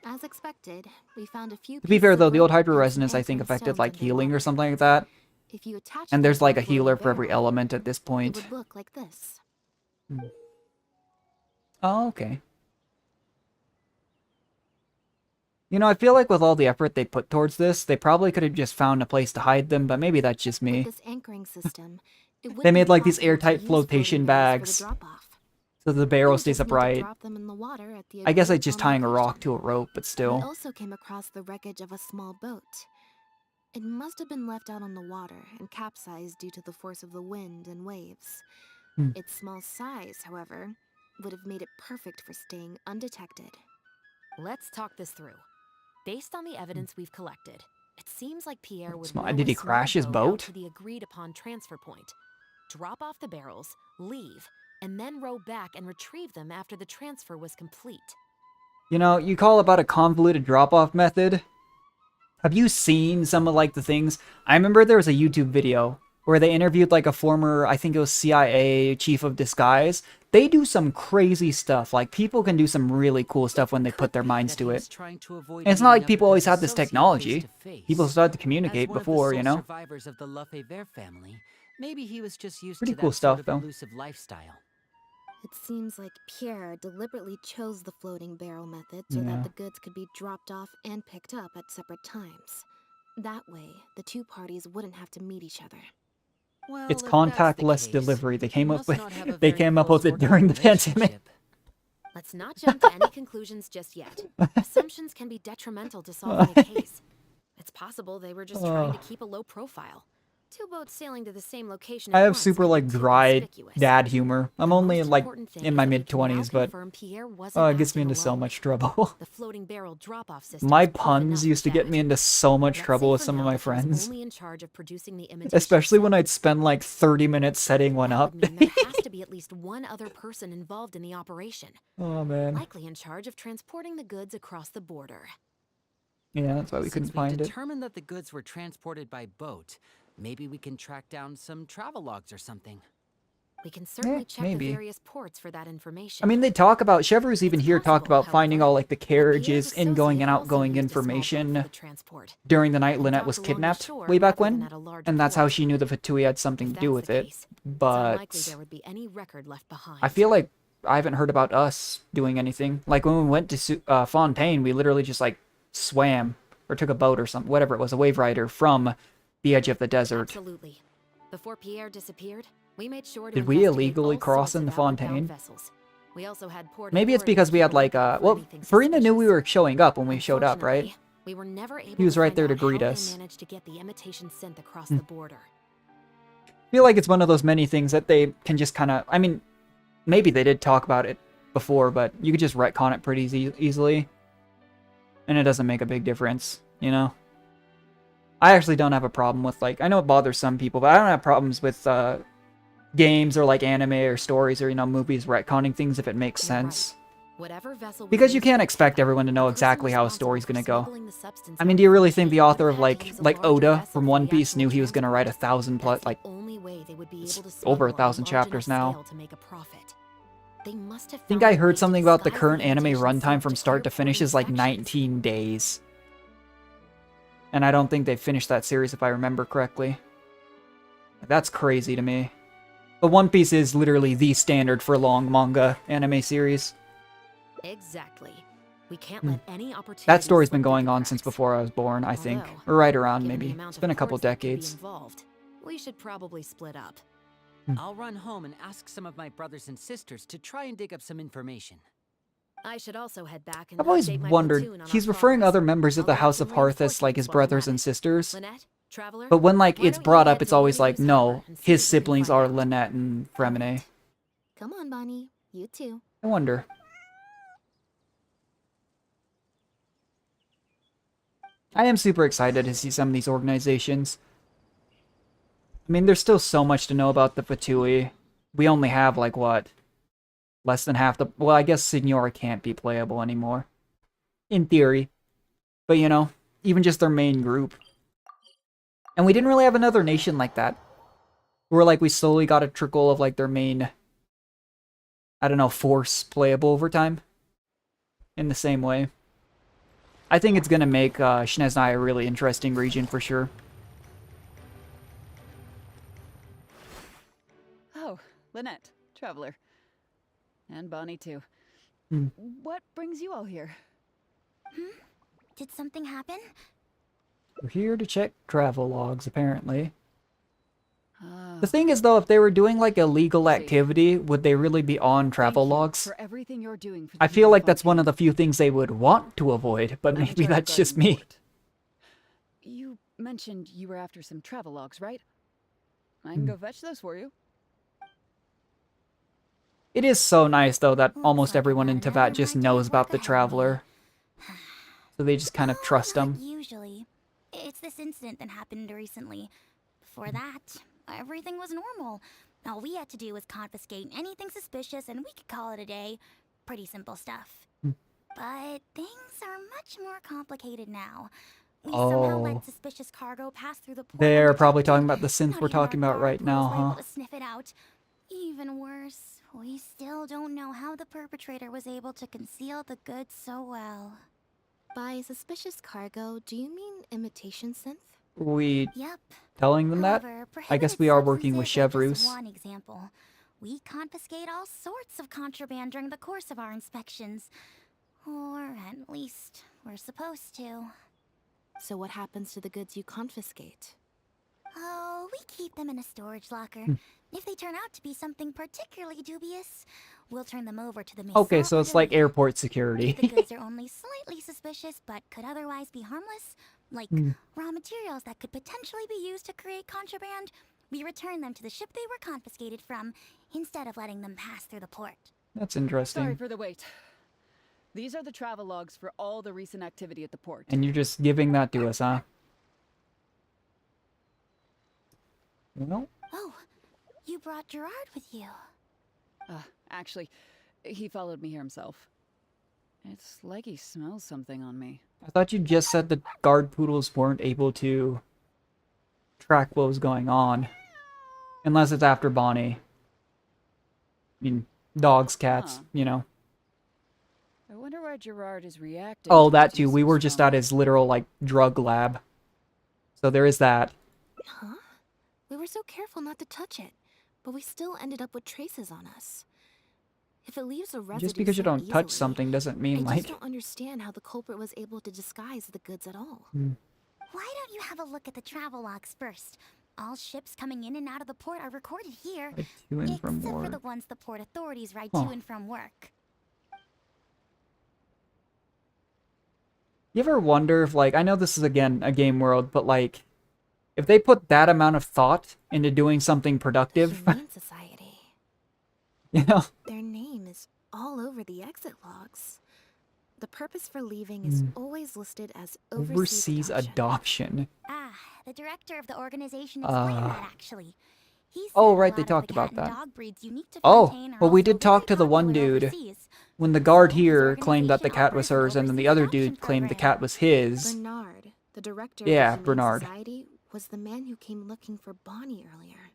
As expected, we found a few. To be fair, though, the old Hydro rope and resonance, some I think, anchoring affected, stones like, under healing or water. something like that. If you attach And them there's, to like, a floating healer for every barrel, element at this it point. would look like this. Oh, okay. You know, I feel like with all the effort they put towards this, they probably could have just found a place to hide them, but maybe that's just me. With this anchoring system, it They wouldn't made, be like, these possible to airtight use flotation floating barrels bags, for the drop-off. so the We barrel would stays just need to upright. drop them in the water at the I guess I agreed just upon tying a rock location. to a rope, but We still. also came across the wreckage of a small boat. It must have been left out on the water and capsized due to the force of the wind and waves. Its small size, however, would have made it perfect for staying undetected. Let's talk this through. Based on the evidence we've collected, it seems like Pierre would Small- row did a he small crash his out boat? to the agreed upon transfer point, drop off the barrels, leave, and then row back and retrieve them after the transfer was complete. You know, you call about a convoluted drop-off method. Have you seen some of, like, the things? I remember there was a YouTube video where they interviewed, like, a former, I think it was CIA chief of disguise. They do some crazy stuff. Like, people can do some really cool stuff when they put their minds to it. And it's not like people always had this technology. People started to communicate before, you know? Survivors of the Lefebvre family, maybe he was just used Pretty to cool that stuff, sort of though. elusive lifestyle. It seems like Pierre deliberately chose the floating barrel method so Yeah. that the goods could be dropped off and picked up at separate times. That way, the two parties wouldn't have to meet each other. Well, It's if that's the contactless case, delivery. They you came up must with not have a they very came up close with it working during the pandemic. relationship. Let's not jump to any conclusions just yet. Assumptions can be detrimental to solving a case. It's possible they were just trying to keep a low profile. Two boats sailing to the same location I at have once super, could be like, too dry conspicuous. dad humor. I'm The only, most like, important thing in is my that we can now mid-20s, but confirm Pierre wasn't oh, it gets me acting into so alone. much trouble. The floating barrel drop-off system My is proof puns enough used to of get that. me into so much Let's trouble say with for some of now my that he was friends. only in charge of producing the imitation Especially when set. I'd spend, like, 30 minutes setting one That up. would mean there has to be at least one other person involved in the operation, Oh, man. likely in charge of transporting the goods across the border. Yeah, that's why we Since couldn't we've find it. determined that the goods were transported by boat, maybe we can track down some travel logs or something. We can certainly check maybe. the various ports for that information. I mean, they talk about, Chevreuse even It's here talked possible, about finding however, all, like, the that Pierre's carriages, ingoing and associate also outgoing used a small boat for information the transport. during the night and Lynette docked was along the kidnapped shore way back rather than when. at a large And that's how port. she knew the Fatui had something If to do that's with the it. case, it's But unlikely there would be any record left behind. I feel like I haven't heard about us doing anything. Like, when we went to Fontaine, we literally just, like, swam or took a boat or something, whatever it was, a wave rider from the edge of the desert. Absolutely. Before Pierre disappeared, we made sure to Did we investigate illegally all cross sorts into of outward-bound Fontaine? vessels. We also had port Maybe it's authorities because we keep had, a like, lookout for well, anything Farina knew we suspicious. were showing up when we showed up, right? Unfortunately, we were never able He was to right find there to out how greet they us. managed to get the imitation synth across the border. I feel like it's one of those many things that they can just kind of, I mean, maybe they did talk about it before, but you could just retcon it pretty easily. And it doesn't make a big difference, you know? I actually don't have a problem with, like, I know it bothers some people, but I don't have problems with games or, like, anime or stories or, you know, movies retconning things if it makes You're right. sense. Whatever vessel was Because you used can't for expect kidnapping, everyone to know the person exactly how a responsible story's for gonna go. smuggling the substance I mean, out do you of really the think the chain author would of, have to like use a larger Oda vessel from for One the Piece actual knew he was gonna write transport? 1,000 That's plus, the like, only way they would be able to over smuggle 1,000 on a large chapters enough now. scale to make a profit. They must have I think found I a way heard to something about the disguise current anime imitation runtime synth from to start clear to finish port is like inspections. 19 days. And I don't think they finished that series if I remember correctly. That's crazy to me. But One Piece is literally the standard for long manga anime series. Exactly. We can't let any opportunity That story's been slip through going the on since cracks. before I was born, I think. Although, Or right around, given the maybe. amount It's of been a couple ports that could be decades. involved, we should probably split up. I'll run home and ask some of my brothers and sisters to try and dig up some information. I should also head back and I've always update my wondered, platoon on he's our referring progress. other members of I'll the get House some of Hearth as like his reinforcements while I'm brothers at and it. sisters. Lynette, Traveler, But when like why it's don't you brought head up, it's to always like, Luna's no, Tower and see his what you can siblings find are out. Lynette and Fremine. Come on, Bonnie. You too. I wonder. I am super excited to see some of these organizations. I mean, there's still so much to know about the Fatui. We only have, like, what? Less than half the... Well, I guess Signora can't be playable anymore. In theory. But, you know, even just their main group. And we didn't really have another nation like that. Where, like, we slowly got a trickle of, like, their main... I don't know, force playable over time. In the same way. I think it's gonna make Snezhnaya a really interesting region for sure. Oh, Lynette, Traveler. And Bonnie, too. Hmm. What brings you all here? Did something happen? We're here to check travel logs, apparently. Ah, The thing is, though, if they were doing, like, illegal activity, would they really be on travel logs? for everything you're doing for the I people feel of like that's one Fontaine. of the few things they would want to avoid, but maybe Avatar that's just Garden me. Port. You mentioned you were after some travel logs, right? I can go fetch those for you. It is so nice, though, that Looks almost like everyone in another Tevat just mighty knows work about the ahead of me. Traveler. So they just kind of trust Not him. usually. It's this incident that happened recently. Before that, everything was normal. All we had to do was confiscate anything suspicious and we could call it a day. Pretty simple stuff. But things are much more complicated now. We somehow Oh. let suspicious cargo pass through the port. They're probably undetected. talking about the synth Not we're even our talking about guard right now, crews were able huh? to sniff it out. Even worse, we still don't know how the perpetrator was able to conceal the goods so well. By suspicious cargo, do you mean imitation synth? We Yep. telling them that? However, I guess prohibited we are working with substances are just Chevreuse. one example. We confiscate all sorts of contraband during the course of our inspections. Or at least, we're supposed to. So what happens to the goods you confiscate? Oh, we keep them in a storage locker. If they turn out to be something particularly dubious, we'll turn them over to the Maison Okay, so it's like Atelier. airport If the security. goods are only slightly suspicious but could otherwise be harmless, like raw materials that could potentially be used to create contraband, we return them to the ship they were confiscated from, instead of letting them pass through the port. That's Sorry interesting. for the wait. These are the travel logs for all the recent activity at the port. And you're just giving that to us, huh? Well, Oh, you brought Gerard with you. Actually, he followed me here himself. It's like he smells something on me. I thought you just said the guard poodles weren't able to track what was going on. Unless it's after Bonnie. I mean, dogs, cats, Huh. you know. I wonder why Gerard is reacting. Oh, to that it too. We so were just at strongly. his literal, like, drug lab. So there is that. Huh? We were so careful not to touch it, but we still ended up with traces on us. If it leaves a residue Just because you so don't touch easily, something doesn't I mean, just like... don't understand how the culprit was able to disguise the goods at all. Why don't you have a look at the travel logs first? All ships coming in and out of the port are recorded here. Like, to and from Except for work. the ones the port authorities write Huh. to and from work. You ever wonder if, like, I know this is, again, a game world, but, like, if they put that amount of thought into doing something productive, Humane Society. you know? Their name is all over the exit logs. The purpose for leaving is always listed as Overseas adoption. Ah, the director of the organization explained that actually. He said Oh, a right, lot they of the talked about cat and that. dog breeds unique to Oh, Fontaine are well, we also did talk very to the one popular dude. overseas. When the guard So his here claimed that the organization cat was offers an hers, and then the overseas other adoption dude claimed the program. cat was his. Bernard, the director Yeah, of the Humane Bernard. Society, was the man who came looking for Bonnie earlier.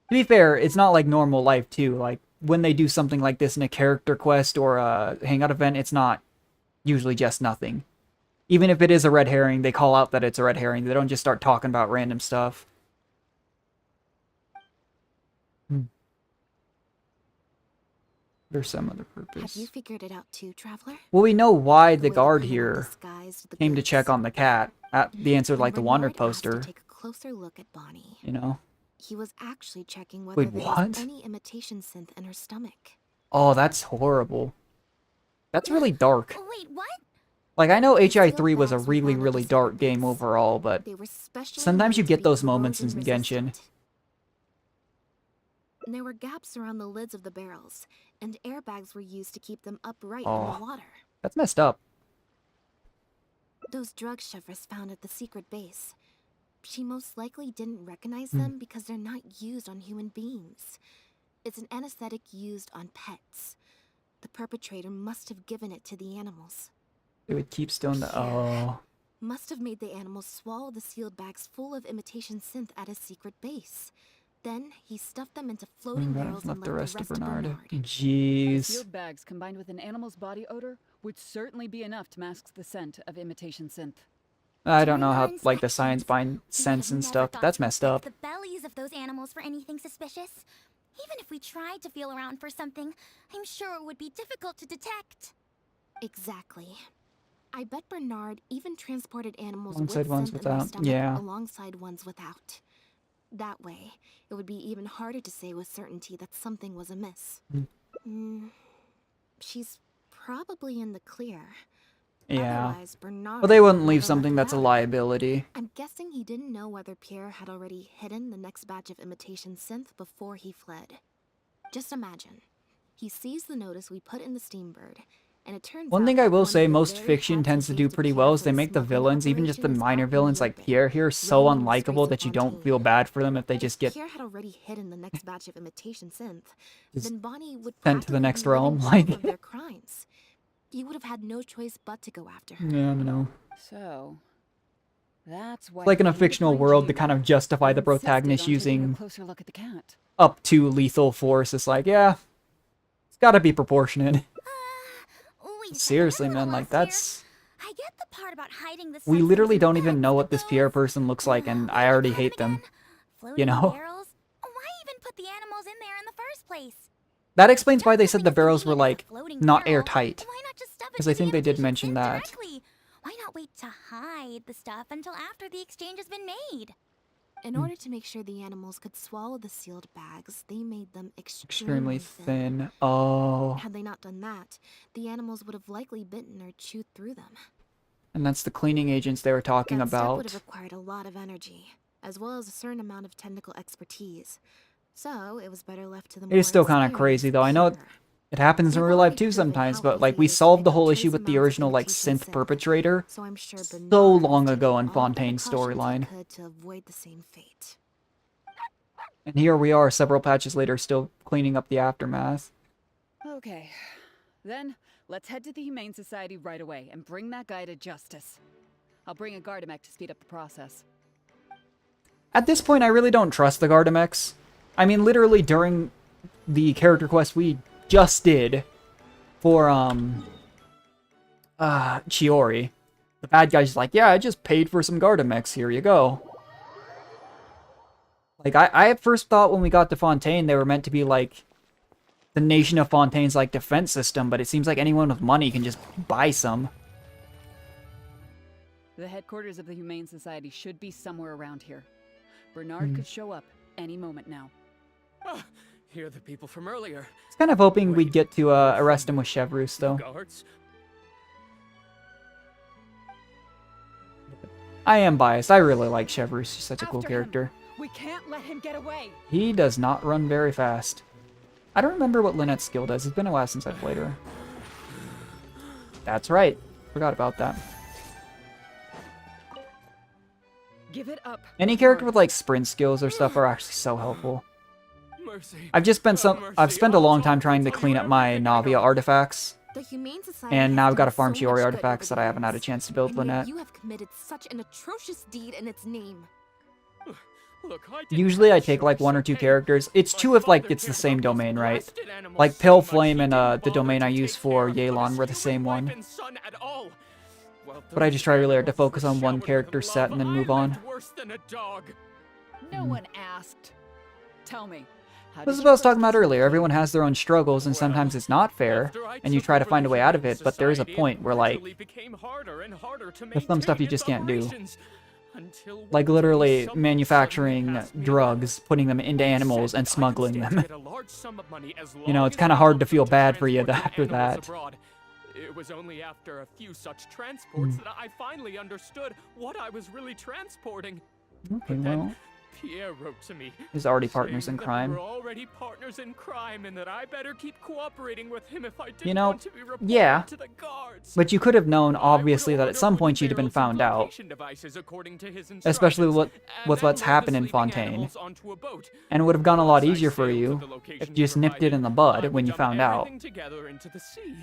To be fair, it's not like normal life, too. Like, when they do something like this in a character quest or a hangout event, it's not usually just nothing. Even if it is a red herring, they call out that it's a red herring. They don't just start talking about random stuff. There's some other Have purpose. you figured it out too, Traveler? Well, we know why The the way guard painter here disguised the came to goods. check on the cat. The answer, like the wanted Bernard asked to poster, take a closer look at Bonnie. you know? He was actually checking whether Wait, there what? was any imitation synth in her stomach. Oh, that's horrible. That's really dark. Wait, what? Like, I know These HI3 sealed was a bags we really, found at really the dark secret game base. overall, but They were specially sometimes you made to get be those moments in corrosion-resistant. Genshin. There were gaps around the lids of the barrels, and airbags were used to keep them upright in Oh. the water. That's messed up. Those drugs Chevreuse found at the secret base. She most likely didn't recognize Hmm. them because they're not used on human beings. It's an anesthetic used on pets. The perpetrator must have given it to the animals. It would keep still in the... Oh. Must have made the animals swallow the sealed bags full of imitation synth at his secret base. Then he stuffed them into floating barrels and Left the rest to of Bernard. The Jeez. sealed bags combined with an animal's body odor would certainly be enough to mask the scent of imitation synth. I don't know how, During our like, the science inspections, behind we scents have and never stuff. thought That's to messed inspect up. the bellies of those animals for anything suspicious. Even if we tried to feel around for something, I'm sure it would be difficult to detect. Exactly. I bet Bernard even transported animals Alongside with ones scent in their without, stomach yeah. alongside ones without. That way, it would be even harder to say with certainty that something was amiss. She's probably in the clear. Yeah. Otherwise, Bernard Well, they wouldn't would leave never something let that's her a out. liability. I'm guessing he didn't know whether Pierre had already hidden the next batch of imitation synth before he fled. Just imagine. He sees the notice we put in the Steambird, and it turns One out thing I that will one of say the most very fiction hats tends he to gave do pretty Pierre well is for they the make the smuggling villains, even just the operation, is minor out in the villains like open, Pierre here, so running in the unlikable streets that you of don't Fontaine. feel bad for them if they just If get Pierre had already hidden the next batch of imitation synth, Just then Bonnie would sent to the practically next be living realm. proof Like, of their crimes. He would have had no choice but to go after her. yeah, I don't know. So, that's why It's like in he a came to fictional find world to you kind of justify and the insisted protagonist on taking a using closer look at the cat. up to lethal force. It's like, yeah, it's gotta be proportionate. Wait a second, Seriously, I'm a little man, like lost here. that's... I get the part about hiding the We substance literally in don't pets, even know what but this those, Pierre person looks like, and what I did you already call hate them. again? Floating You know? barrels? Why even put the animals in there in the first place? That explains why they said the Stuff barrels something were, in a like, floating not barrel. airtight. Why not just stuff it Because in I the think they did imitation mention synth that. directly? Why not wait to hide the stuff until after the exchange has been made? In order to make sure the animals could swallow the sealed bags, they made them Extremely extremely thin. Oh. Had they not done that, the animals would have likely bitten or chewed through them. And that's the cleaning agents they were talking That step would about. have required a lot of energy, as well as a certain amount of technical expertise. So it was better left to the It is more still kind of experienced crazy, though. I know Pierre. it happens in We've real life already too proven sometimes, how but like easy we it is to solved pick the up whole trace issue with the amounts of original like imitation synth synth. perpetrator So I'm sure so Bernard long was ago taking in all the Fontaine's precautions he storyline. could to avoid the same fate. And here we are several patches later still cleaning up the aftermath. Okay. Then, let's head to the Humane Society right away and bring that guy to justice. I'll bring a Gardamek to speed up the process. At this point, I really don't trust the Gardamex. I mean, literally during the character quest we just did for, Chiori, the bad guy's like, yeah, I just paid for some Gardamex, here you go. Like, I at first thought when we got to Fontaine, they were meant to be, like, the Nation of Fontaine's, like, defense system, but it seems like anyone with money can just buy some. The headquarters of the Humane Society should be somewhere around here. Bernard could show up any moment now. Ah, here are the people from earlier. I was kind of hoping we'd get to, arrest him with Chevreuse, though. Guards. I am biased. I really like Chevreuse. She's such a cool After him. character. We can't let him get away! He does not run very fast. I don't remember what Lynette's skill does. It's been a while since I've played her. That's right. Forgot about that. Give it up. Any character with like sprint skills or stuff are actually so helpful. Mercy. I've just spent I've spent a long time trying to I'll clean do up my everything I Navia know. artifacts. The Humane Society And has now I've got to done farm so Chiori much good artifacts over that I the haven't had a years, chance to build and yet Lynette. you have committed such an atrocious deed in its name. Look, I didn't Usually have I a take choice, like one or two okay? characters. It's My two if like father it's the cared same about those domain, right? blasted animals Like so Pale much, Flame he and didn't the bother domain to I take use care for of a Yelan were the stupid same wife one. and son at all. Well, But I those just try really hard to animals were focus on one showered with character set love. and then move I on. lived worse than a dog. No one asked. Tell me, how This is did what I was you talking about first earlier. Everyone has their own struggles, and sometimes it's not fair, After I and you took try to over find a the way out of Humane it, but there is a Society, point it where, like, gradually became harder and harder to there's some stuff you maintain just its can't do. operations, until one like day literally someone manufacturing suddenly passed me drugs, along. putting them into He animals, said and that I could smuggling stand them. to get a large sum of money as You know, long it's as kind I of hard to helped feel them bad for you transport the after animals that. abroad. It was only after a few such transports that I finally understood what I was really transporting. Okay, But then well, Pierre wrote to me. he's already partners in saying that crime. we were already partners in crime and that I better keep cooperating with him if I didn't You know, want to be reported yeah. to the guards. But you could have known, I would obviously, that at order some wooden point she'd have been barrels and found out. flotation devices according to his Especially instructions, with and then what's load the happened in sleeping Fontaine. animals onto a boat. And it would have gone a lot Once I easier for sailed to you the if location you just nipped it in the bud I when would you dump found out. everything together into the sea.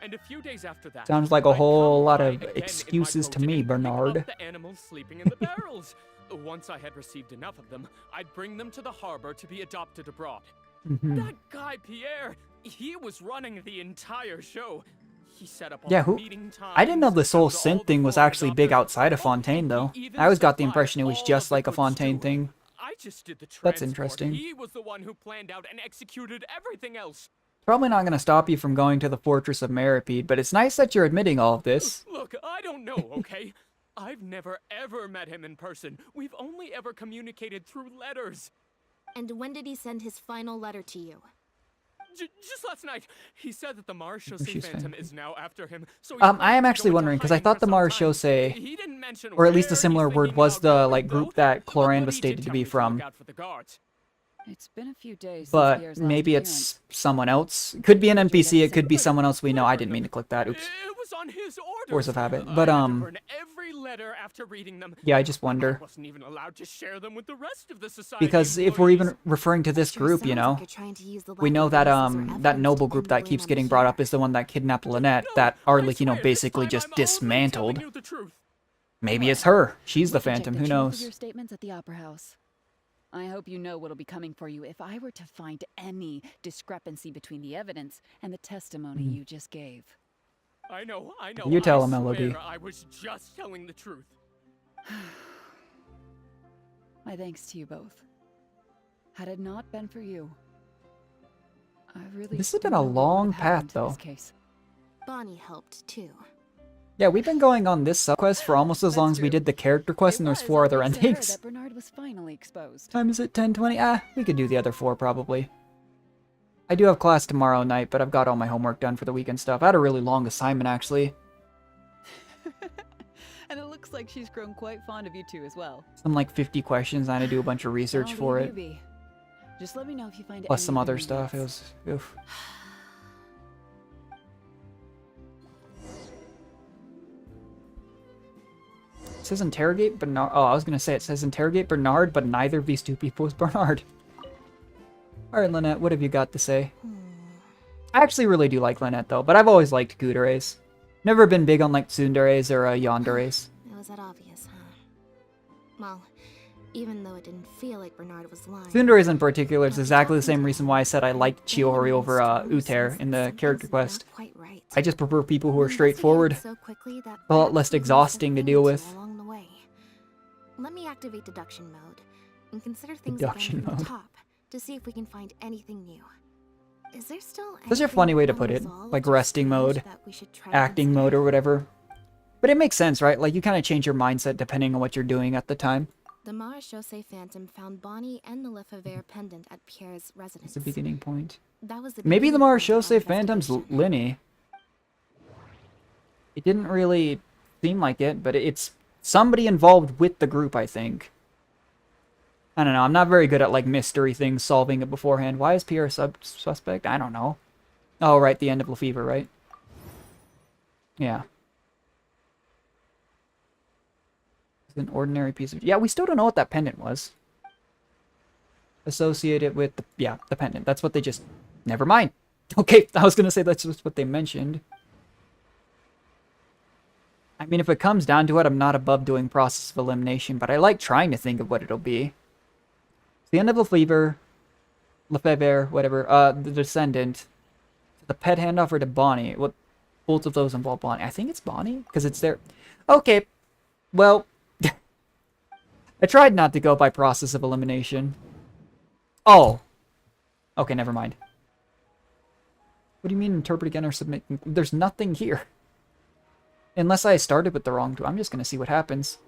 And a few days after that, Sounds like a I'd whole come lot by of again in my excuses boat to me, and pick up Bernard. the animals sleeping in the barrels. Once I had received enough of them, I'd bring them to the harbor to be adopted abroad. That guy Pierre, he was running the entire show. He set up all Yeah, the who? meeting times, I didn't know this whole found all synth the thing was foreign actually big adopters. outside of Oh, Fontaine, and though. he even I always got the supplied impression it was all just of the like a goods Fontaine to him. thing. I just did the That's transport. interesting. He was the one who planned out and executed everything else. Probably not going to stop you from going to the Fortress of Meripede, but it's nice that you're admitting all of this. Look, I don't know, okay? I've never ever met him in person. We've only ever communicated through letters. And when did he send his final letter to you? Just last night, he said that the Marechaussee She's Phantom fine. is now after him. So I am actually wondering, because I thought the Marechaussee, He didn't mention or at least a where similar he's word, thinking was of the going, like though. group that But Cloran he was did stated to tell be me look from. out for the guards. It's been a few days since But Pierre's last maybe appearance. it's someone else. Could be an NPC, it could be someone else we know. I didn't mean to click that. Oops. It was on his orders. Force of habit. But I had to burn every letter after reading them. yeah, I just I wonder. wasn't even allowed to share them with the rest of the society. Because if we're even employees. referring to this Sure group, you sounds know, like you're trying to use the we know that leftovers as that evidence noble to group pin that blame keeps on getting brought up Pierre. is the one that kidnapped Lynette, No, that I are like, you know, swear, this basically time just I'm only dismantled. telling you the truth. Maybe it's her. She's the We can check Phantom. the Who truth of knows? your statements at the Opera House. I hope you know what'll be coming for you if I were to find any discrepancy between the evidence and the testimony you just gave. I know. You tell I him, Melody. swear I was just telling the truth. My thanks to you both. Had it not been for you, I really This has don't been a know what long would have happened path, to this though. case. Bonnie helped too. Yeah, we've been going on this sub-quest for almost as long as we did the character quest, and there's 4 other thanks to her endings. that Bernard was finally exposed. Time is it 10:20? We could do the other 4 probably. I do have class tomorrow night, but I've got all my homework done for the weekend stuff. I had a really long assignment, actually. And it looks like she's grown quite fond of you too as well. Some like 50 questions, and I had to do a bunch of research I'll for leave it. you be. Just let me know if you find Plus some any other new stuff. It leads. was... Oof. It says interrogate Bernard. Oh, I was gonna say it says interrogate Bernard, but neither of these 2 people is Bernard. Alright, Lynette, what have you got to say? I actually really do like Lynette, though, but I've always liked Kuderes. Never been big on like Tsunderes or Yanderes. It was that obvious, huh? Well, even though it didn't feel like Bernard was lying. Tsunderes in particular is exactly the same reason why I said I liked Chiori over Uter in the character quest. Quite right. I just prefer people who are We straightforward. investigated so quickly that A lot perhaps less we missed exhausting to a deal thing or with. two along the way. Let me activate deduction mode and consider things Deduction again from mode. the top to see if we can find anything new. Is there still Such a anything funny way to put it. unresolved Like or resting strange mode, that we should try to acting mode, or whatever. But it makes sense, right? Like, you kind of change your mindset depending on what you're doing at the time. The Marechaussee Phantom found Bonnie and the Lefebvre pendant at Pierre's residence. It's a beginning point. That was the Maybe the beginning point of our Marechaussee Phantom's investigation. Linny. It didn't really seem like it, but it's somebody involved with the group, I think. I don't know. I'm not very good at, like, mystery things, solving it beforehand. Why is Pierre a suspect? I don't know. Oh, right, the end of Lefebvre, right? Yeah. It's an ordinary piece of... Yeah, we still don't know what that pendant was. Associated with the... Yeah, the pendant. That's what they just... Never mind. Okay, I was gonna say that's just what they mentioned. I mean, if it comes down to it, I'm not above doing process of elimination, but I like trying to think of what it'll be. It's the end of Lefebvre, whatever, the Descendant, the pet handoff or to Bonnie. What, both of those involve Bonnie. I think it's Bonnie, because it's there. Okay, well, I tried not to go by process of elimination. Oh. Okay, never mind. What do you mean interpret again or submit? There's nothing here. Unless I started with the wrong two. I'm just going to see what happens.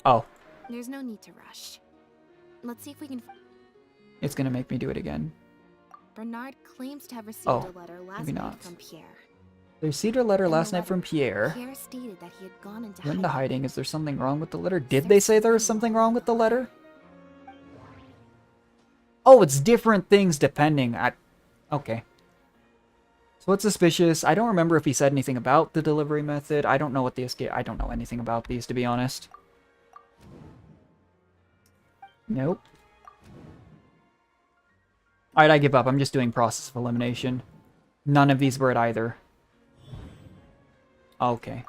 Oh. There's no need to rush. Let's see if we can... It's going to make me do it again. Bernard claims to have received Oh, a letter last maybe night not. from Pierre. They received a letter In the last night from letter, Pierre. Pierre stated that he had gone into Went into hiding. hiding. Is there something wrong with the letter? Did they say there was something wrong with the letter? Oh, it's different things depending. Okay. So what's suspicious? I don't remember if he said anything about the delivery method. I don't know what the escape... I don't know anything about these, to be honest. Nope. Alright, I give up. I'm just doing process of elimination. None of these were at either. Okay.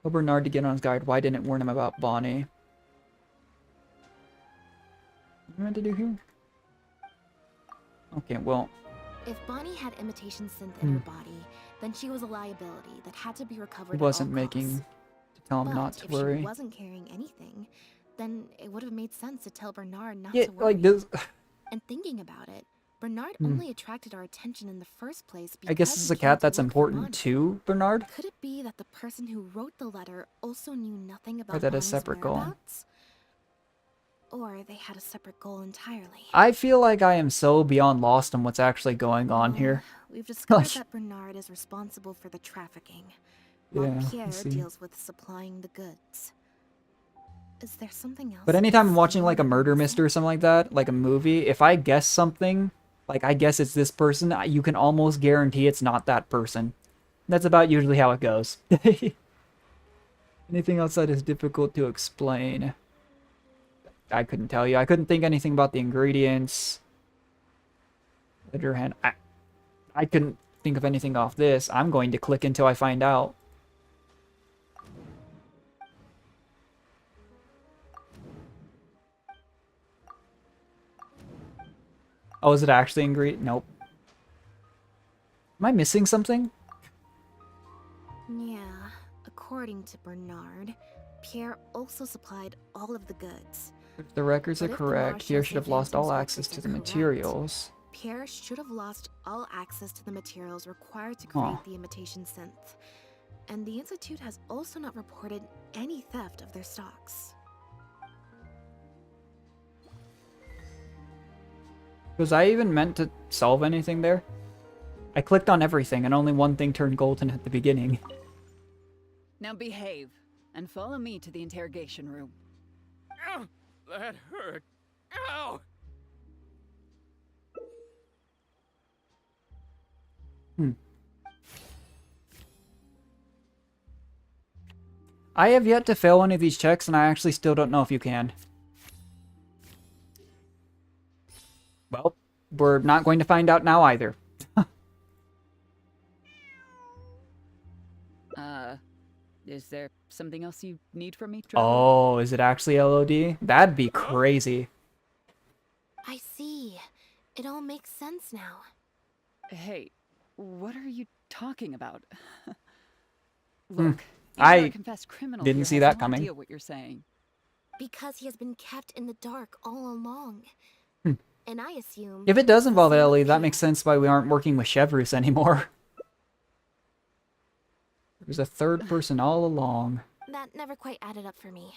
Tell Bernard to get on his guard. Why didn't it warn him about Bonnie? What am I meant to do here? Okay, well... If Bonnie had imitation synth in her body, then she was a liability that had to be recovered. He wasn't at all making... costs. to tell him But not to if worry. she wasn't carrying anything, then it would have made sense to tell Bernard not Yeah, to worry. like this... And thinking about it, Bernard only attracted our attention in the first place because I guess this is he a came cat to that's look for Bonnie. important to Bernard? Could it be that the person who wrote the letter also knew nothing about Or that a Bonnie's separate goal? whereabouts? Or they had a separate goal entirely? I feel like I am so beyond lost on what's actually going on here. We've discovered that Bernard is responsible for the trafficking, while Yeah, I Pierre see. deals with supplying the goods. Is there something else? But anytime I'm watching like a murder mystery or something like that, like a movie, if I guess something, like I guess it's this person, you can almost guarantee it's not that person. That's about usually how it goes. Anything else that is difficult to explain? I couldn't tell you. I couldn't think anything about the ingredients. Litter hand. I couldn't think of anything off this. I'm going to click until I find out. Oh, is it actually ingredient? Nope. Am I missing something? Yeah, according to Bernard, Pierre also supplied all of the goods. If the records are But if the correct, Pierre Marshals should have say lost all Phantom's access records to are the correct, materials. Pierre should have lost all access to the materials required to create Huh. the imitation synth. And the Institute has also not reported any theft of their stocks. Was I even meant to solve anything there? I clicked on everything and only one thing turned golden at the beginning. Now behave and follow me to the interrogation room. Ow! That hurt. Ow! I have yet to fail one of these checks, and I actually still don't know if you can. Well, we're not going to find out now either. Is there something else you need from me, Trevor? Oh, is it actually LOD? That'd be crazy. I see. It all makes sense now. Hey, what are you talking about? Look, I our confessed criminal didn't here see has that no coming. idea what you're saying. Because he has been kept in the dark all along. And I assume... If it does involve same Ellie, with that Pierre. makes sense why we aren't working with Chevreuse anymore. There's a third person all along. That never quite added up for me.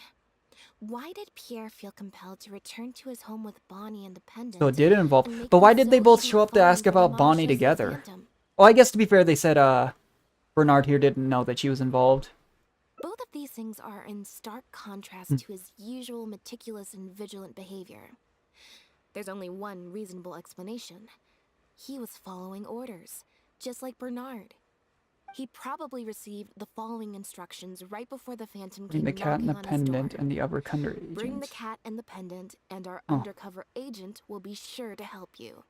Why did Pierre feel compelled to return to his home with Bonnie and the pendant? So it did involve... and make But why him did they so both easy show up to falling ask for the about Bonnie Marshals and together? Phantom? Well, I guess to be fair, they said, Bernard here didn't know that she was involved. Both of these things are in stark contrast to his usual meticulous and vigilant behavior. There's only one reasonable explanation. He was following orders, just like Bernard. He probably received the following instructions right before the Phantom came Bring the cat and the knocking on his pendant door. and the undercover Bring the agent. cat and the pendant, and our Oh. undercover agent will be sure to help you.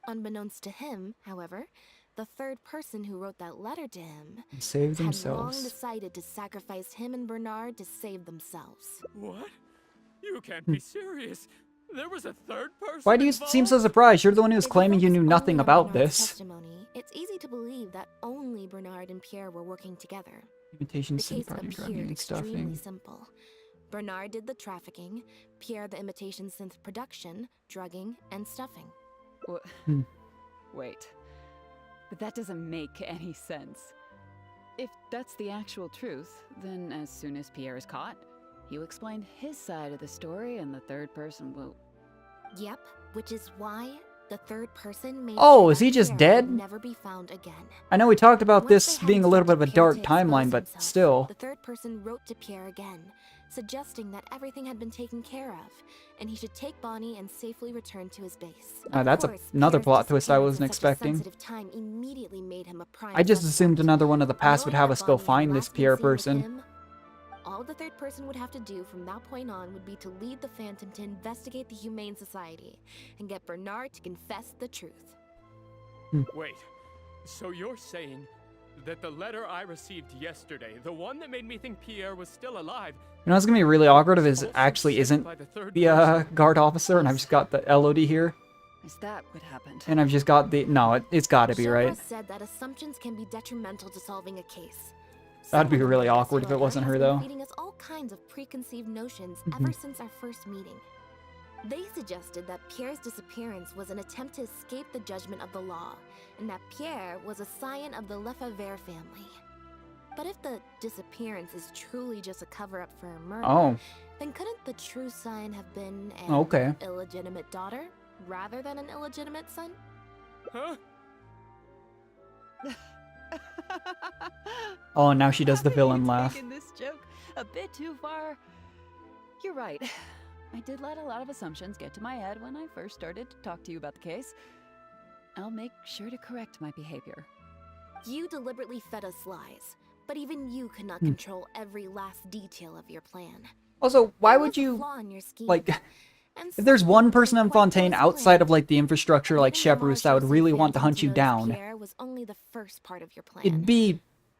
Unbeknownst to him, however, the third person who wrote that letter to him Save had long themselves. decided to sacrifice him and Bernard to save themselves. What? You can't be serious. There was a third person. Why do you seem so surprised? You're the one who was If you claiming you focus knew nothing only on about Bernard's this. testimony, it's easy to believe that only Bernard and Pierre were working together. Imitation The synth case party drugging appeared and extremely stuffing. simple. Bernard did the trafficking, Pierre the imitation synth production, drugging, and stuffing. Wait. But that doesn't make any sense. If that's the actual truth, then as soon as Pierre is caught, he'll explain his side of the story and the third person will... Yep, which is why the third person made Oh, sure is he that just Pierre dead? would never be found again. I know we talked about Once this they had being a little bit of a instructed Pierre dark to expose timeline, but himself, still. the third person wrote to Pierre again, suggesting that everything had been taken care of, and he should take Bonnie and safely return to his base. That's Of course, another Pierre's plot twist I disappearance wasn't at such a expecting. sensitive time immediately made him a prime I just suspect. assumed another one of the past would Knowing have that us go Bonnie had find this last been Pierre seen with person. him, all the third person would have to do from that point on would be to lead the Phantom to investigate the Humane Society and get Bernard to confess the truth. Wait, so you're saying that the letter I received yesterday, the one that made me think Pierre was still alive, You know, it's gonna be really awkward if it also actually sent isn't by the third the person? guard officer, and I've just got the LOD here, Is that what happened? and I've just got the it's got to be right. Chevreuse said that assumptions can be detrimental to solving a case. That'd be Someone really like awkward if it Chiori wasn't her, has been though. feeding us all kinds of preconceived notions Mhm. ever since our first meeting. They suggested that Pierre's disappearance was an attempt to escape the judgment of the law, and that Pierre was a scion of the Lefebvre family. But if the disappearance is truly just a cover-up for a murder, Oh. then couldn't the true scion have been an Okay. illegitimate daughter rather than an illegitimate son? Huh? Oh, and now she does the villain laugh. Taking this joke a bit too far. You're right. I did let a lot of assumptions get to my head when I first started to talk to you about the case. I'll make sure to correct my behavior. You deliberately fed us lies, but even you could not control every last detail of your plan. Also, why There would was a you, flaw in your scheme, like, and if there's one person in something quite Fontaine was outside planned. of, like, the infrastructure like Getting the Chevreuse that would Marshals really and want to hunt Phantoms you notice down, Pierre was only the first part of your plan. it'd be,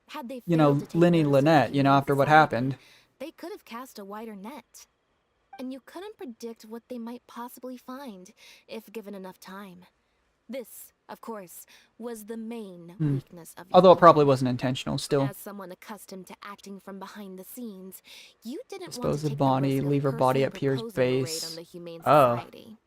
Had they you know, failed to take Lynn and notice of the Lynette, you know, Humane after what Society, happened. they could have cast a wider net. And you couldn't predict what they might possibly find if given enough time. This, of course, was the main weakness of your Although it plan. probably wasn't intentional, still. As someone accustomed to acting from behind the scenes, you didn't want Dispose to of take Bonnie, the risk of leave her body personally at Pierre's proposing a raid base. on the Humane Oh. Society.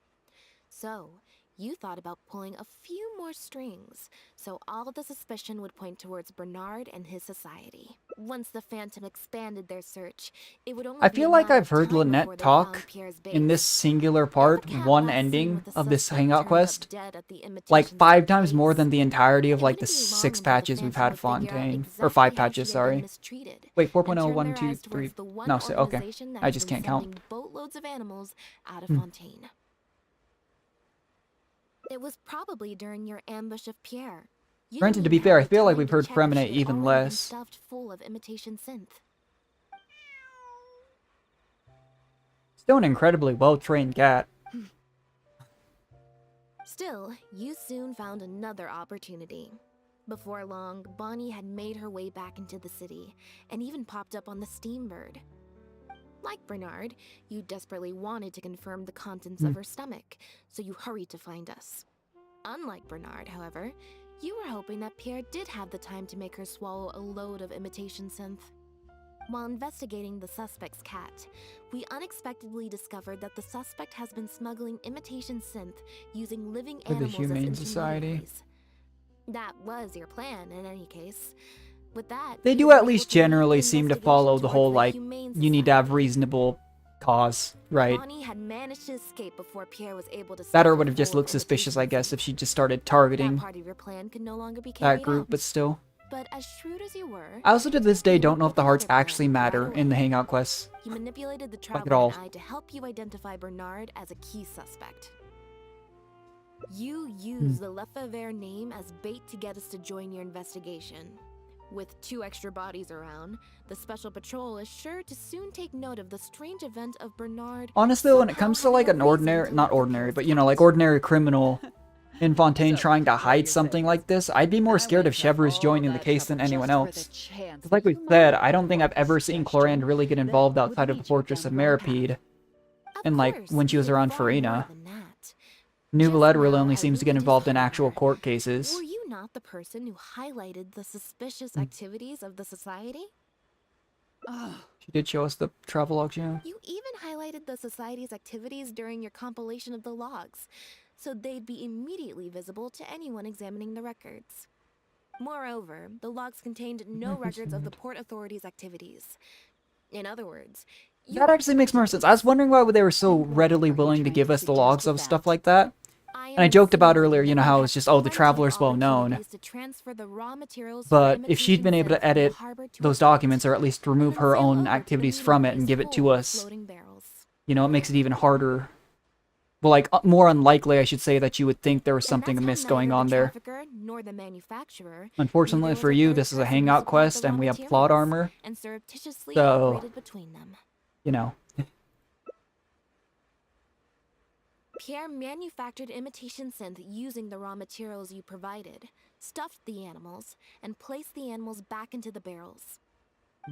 So, you thought about pulling a few more strings, so all the suspicion would point towards Bernard and his society. Once the Phantom expanded their search, it would only I be a feel like matter I've of heard time Lynette before they found talk Pierre's in this base. singular If part, the cat one last seen ending with the of this suspect hangout turned up quest, dead at the like imitation 5 scent times more case, than the entirety of it like the wouldn't be long 6 until the patches we've had Phantom would figure out Fontaine. Or exactly 5 how patches, she had been sorry. mistreated, Wait, and 4.0, turn 1, their 2, eyes 3. towards the one No, so, okay. organization that I had just been can't count. sending boatloads of animals out of Fontaine. It was probably during your ambush of Pierre. You Granted, to didn't be fair, I have the feel like time we've to heard check if Fremine she had even already been less. stuffed full of imitation synth. Still an incredibly well-trained cat. Still, you soon found another opportunity. Before long, Bonnie had made her way back into the city, and even popped up on the Steambird. Like Bernard, you desperately wanted to confirm the contents of her stomach, so you hurried to find us. Unlike Bernard, however, you were hoping that Pierre did have the time to make her swallow a load of imitation synth. While investigating the suspect's cat, we unexpectedly discovered that the suspect has been smuggling imitation synth using living For the animals as Humane Society. intermediaries. That was your plan, in any case. With that, They you do were at able least to lead the generally seem to investigation follow the towards whole, the like, Humane you need to have Society. reasonable cause, right? Bonnie had managed to escape before Pierre was able to That stuff or her would have just full of looked suspicious, I imitation guess, synth. if she just started That targeting part of your plan could no longer be that carried group, out. but still. But as shrewd as you were, I also to this day you don't went know if with the hearts another plan actually matter right in the away. hangout quests. He manipulated the Like at Traveler all. and I to help you identify Bernard as a key suspect. You used the Lefebvre name as bait to get us to join your investigation. With 2 extra bodies around, the Special Patrol is sure to soon take note of the strange event of Bernard. Honestly, when it somehow comes to having like a an reason ordinary, to not look at ordinary, Pierre's but you know, like cat. ordinary criminal in Fontaine So, trying to what hide you're something saying like this, I'd be more I scared of went to Chevreuse all joining the that case than trouble anyone just for the else. chance 'Cause like that we you said, might I don't have think I've a ever seen Chlorand suggestion really get that involved would outside of lead the you Fortress down of the right path. Maripede. Of And like course, when she was he did around far more Farina. than that. Nouvellette Just really now, only I seems to get looked at his involved in actual car. court cases. Were you not the person who highlighted the suspicious activities of the society? Oh, She did show us the travelogues, yeah. You even highlighted the society's activities during your compilation of the logs, so they'd be immediately visible to anyone examining the records. Moreover, the logs contained no records of the Port Authority's activities. In other words, That actually makes more sense. I was wondering why they were so readily willing to give us the logs of stuff like that. And I joked about earlier, you know, how it's just, oh, the Traveler's well known. But if she'd been able to edit those documents, or at least remove her own activities from it and give it to us, you know, it makes it even harder. Well, like, more unlikely, I should say, that you would think there was something amiss going on there. Unfortunately for you, this is a hangout quest, and we have plot armor. So, you know. Pierre manufactured imitation synth using the raw materials you provided, stuffed the animals, and placed the animals back into the barrels.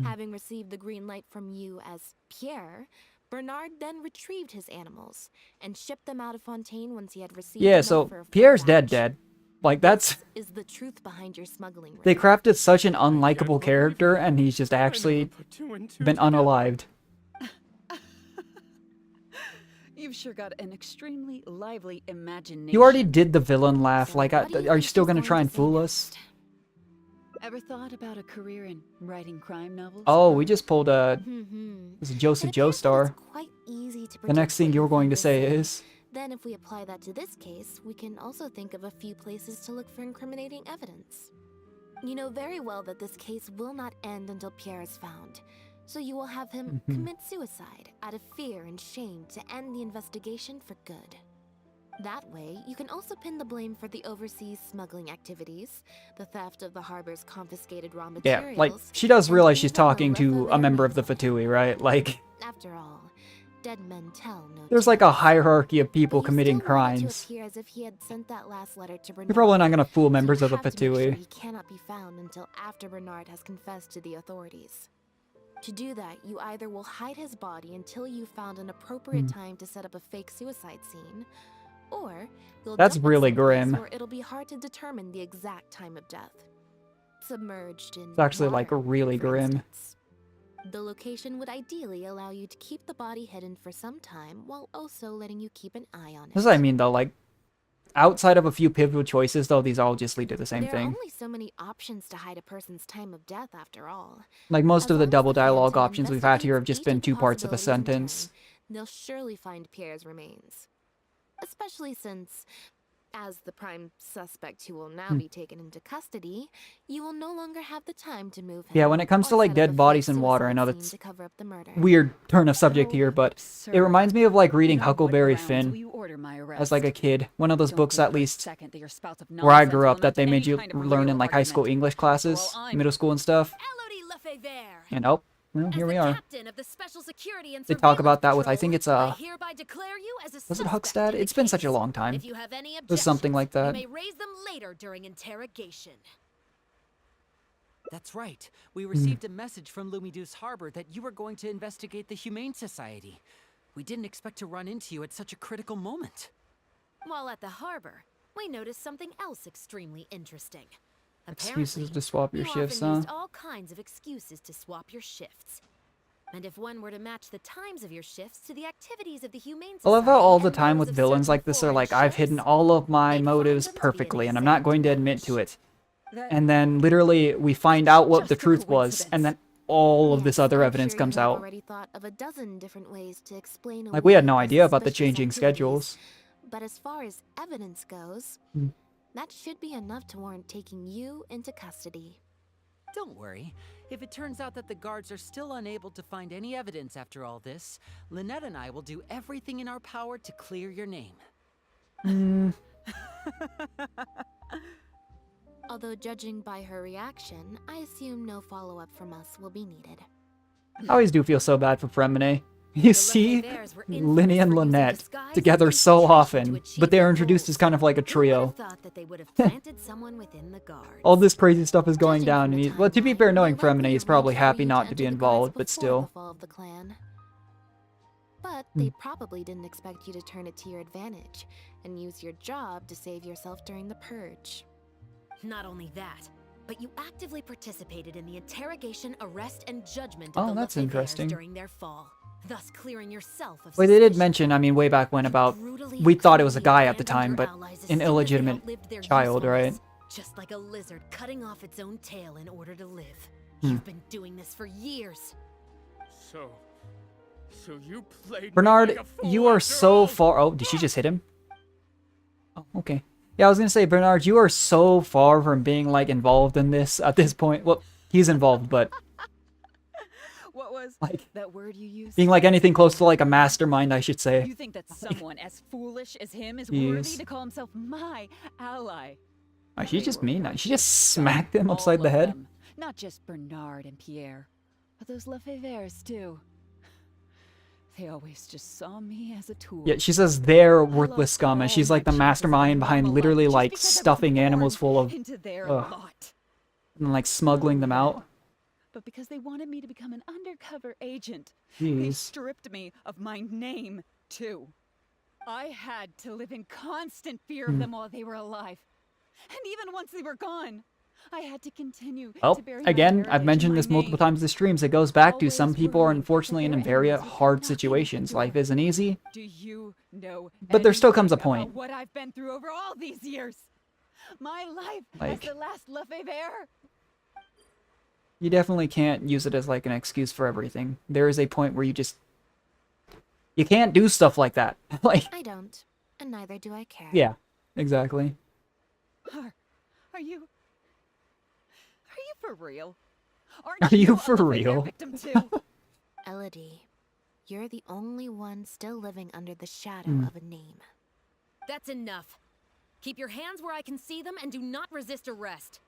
Having received the green light from you as Pierre, Bernard then retrieved his animals and shipped them out of Fontaine once he had received Yeah, enough so for a full Pierre's batch. dead. Like, that's... Is the truth behind your smuggling They ring. crafted such an unlikable character, and he's just actually been unalived. You've sure got an extremely lively imagination. You already did the villain laugh. Like, are you still gonna try and fool us? Ever thought about a career in writing crime novels? Oh, we just pulled a... This is Joseph Joestar. Quite easy to The next thing you were going to say is... Then if we apply that to this case, we can also think of a few places to look for incriminating evidence. You know very well that this case will not end until Pierre is found. So you will have him commit suicide out of fear and shame to end the investigation for good. That way, you can also pin the blame for the overseas smuggling activities, the theft of the harbor's confiscated raw materials. Yeah, like, she does realize she's talking to a member of the Fatui, right? Like... After all, dead men tell no There's like a hierarchy of people committing crimes. as if he had sent that last letter to Bernard. You're probably not gonna fool members of the have to make sure Fatui. he cannot be found until after Bernard has confessed to the authorities. To do that, you either will hide his body until you found an appropriate time to set up a fake suicide scene, or you'll That's dump it really someplace grim. where it'll be hard to determine the exact time of death. Submerged in It's actually like water, really for grim. instance. The location would ideally allow you to keep the body hidden for some time while also letting you keep an eye on it. This is what I mean though, like, outside of a few pivotal choices though, these all just lead to the same There are thing. only so many options to hide a person's time of death after all. Like, most As of the long as double the dialogue Phantom options we've had here have just investigates been each 2 parts of a possibilities in turn, sentence. They'll surely find Pierre's remains. Especially since, as the prime suspect who will now be taken into custody, you will no longer have the time to move him. Yeah, when it comes to or like set up a dead bodies fake in water, I know suicide that's scene to cover up the murder. weird turn of subject here, but it reminds me of like reading Huckleberry Finn as like a kid. One of those books, at least, where I grew up, that they made you learn in like high school English classes, middle school and stuff. And oh, well, here we are. They talk about that with, I think it's was it Huckstad? It's been such a long time. If you have any It was something like that. you may raise them later during interrogation. That's right. We received a message from Lumidu's Harbor that you were going to investigate the Humane Society. We didn't expect to run into you at such a critical moment. While at the harbor, we noticed something else extremely interesting. Excuses to swap your you shifts, often huh? used all kinds of excuses to swap your shifts. And if one were to match the times of your shifts to the activities of the Humane I love how Society all the and time those with of villains certain like this are foreign like, I've ships, hidden all of my motives perfectly, and I'm not going to admit to it. And then literally we find out what the truth was, and then all of this other evidence comes out. Already thought of a dozen different ways to explain Like, we had no away idea about the suspicious changing activities. schedules. But as far as evidence goes, that should be enough to warrant taking you into custody. Don't worry. If it turns out that the guards are still unable to find any evidence after all this, Lynette and I will do everything in our power to clear your name. Although judging by her reaction, I assume no follow-up from us will be needed. I always do feel so bad for Fremine. You see Linny and Lynette together so often, but they are introduced as kind of like a trio. thought that they would have planted someone within the guard. All this crazy stuff is going down, and well, to be fair, knowing Fremine, he's probably happy not to be involved, but still. The fall of the clan. But they probably didn't expect you to turn it to your advantage and use your job to save yourself during the purge. Not only that, but you actively participated in the interrogation, arrest, and judgment Oh, of the that's Lefebvres interesting. during their fall, thus clearing yourself of Wait, they did suspicion. mention, I mean, way back when about, we thought it was a guy at the time, but an illegitimate child, right? Just like a lizard cutting off its own tail in order to live. Hmm. You've been doing this for years. So, So you played me Bernard, like a fool you are after so all. far. Oh, did she just hit him? Oh, okay. Yeah, I was gonna say, Bernard, you are so far from being like involved in this at this point. Well, he's involved, but What was like that word you used? being like anything close to like a mastermind, I should say. You think that someone as foolish as him is He worthy is. to call himself my ally? Oh, she They just were mean. worth She just so smacked him upside all the of head. them. Not just Bernard and Pierre, but those Lefevres too. They always just saw me as a tool. Yeah, she says they're I worthless lost scum, and all she's my like the chances of a mastermind behind normal literally life just like because I was stuffing animals born full of into their ugh, lot. and like smuggling them out. But because they wanted me to become an undercover agent, they Jeez. stripped me of my name, too. I had to live in constant fear Hmm. of them while they were alive. And even once they were gone, I had to continue Well, to bury my again, heritage I've and mentioned my this multiple name. times in the streams. It goes back to some Always people are worrying unfortunately that in their very enemies would come hard knocking at the situations. door. Life isn't easy, Do you know but there still comes a anything about point. what I've been through over all these years? My life Like- as the last Lefebvre? You definitely can't use it as like an excuse for everything. There is a point where you can't do stuff like that. Like, I don't, and neither do I care. yeah, exactly. Are you for real? Aren't Are you a for Lefebvre real? victim too? Elodie, you're the only one still living under the shadow Hmm. of a name. That's enough. Keep your hands where I can see them and do not resist arrest.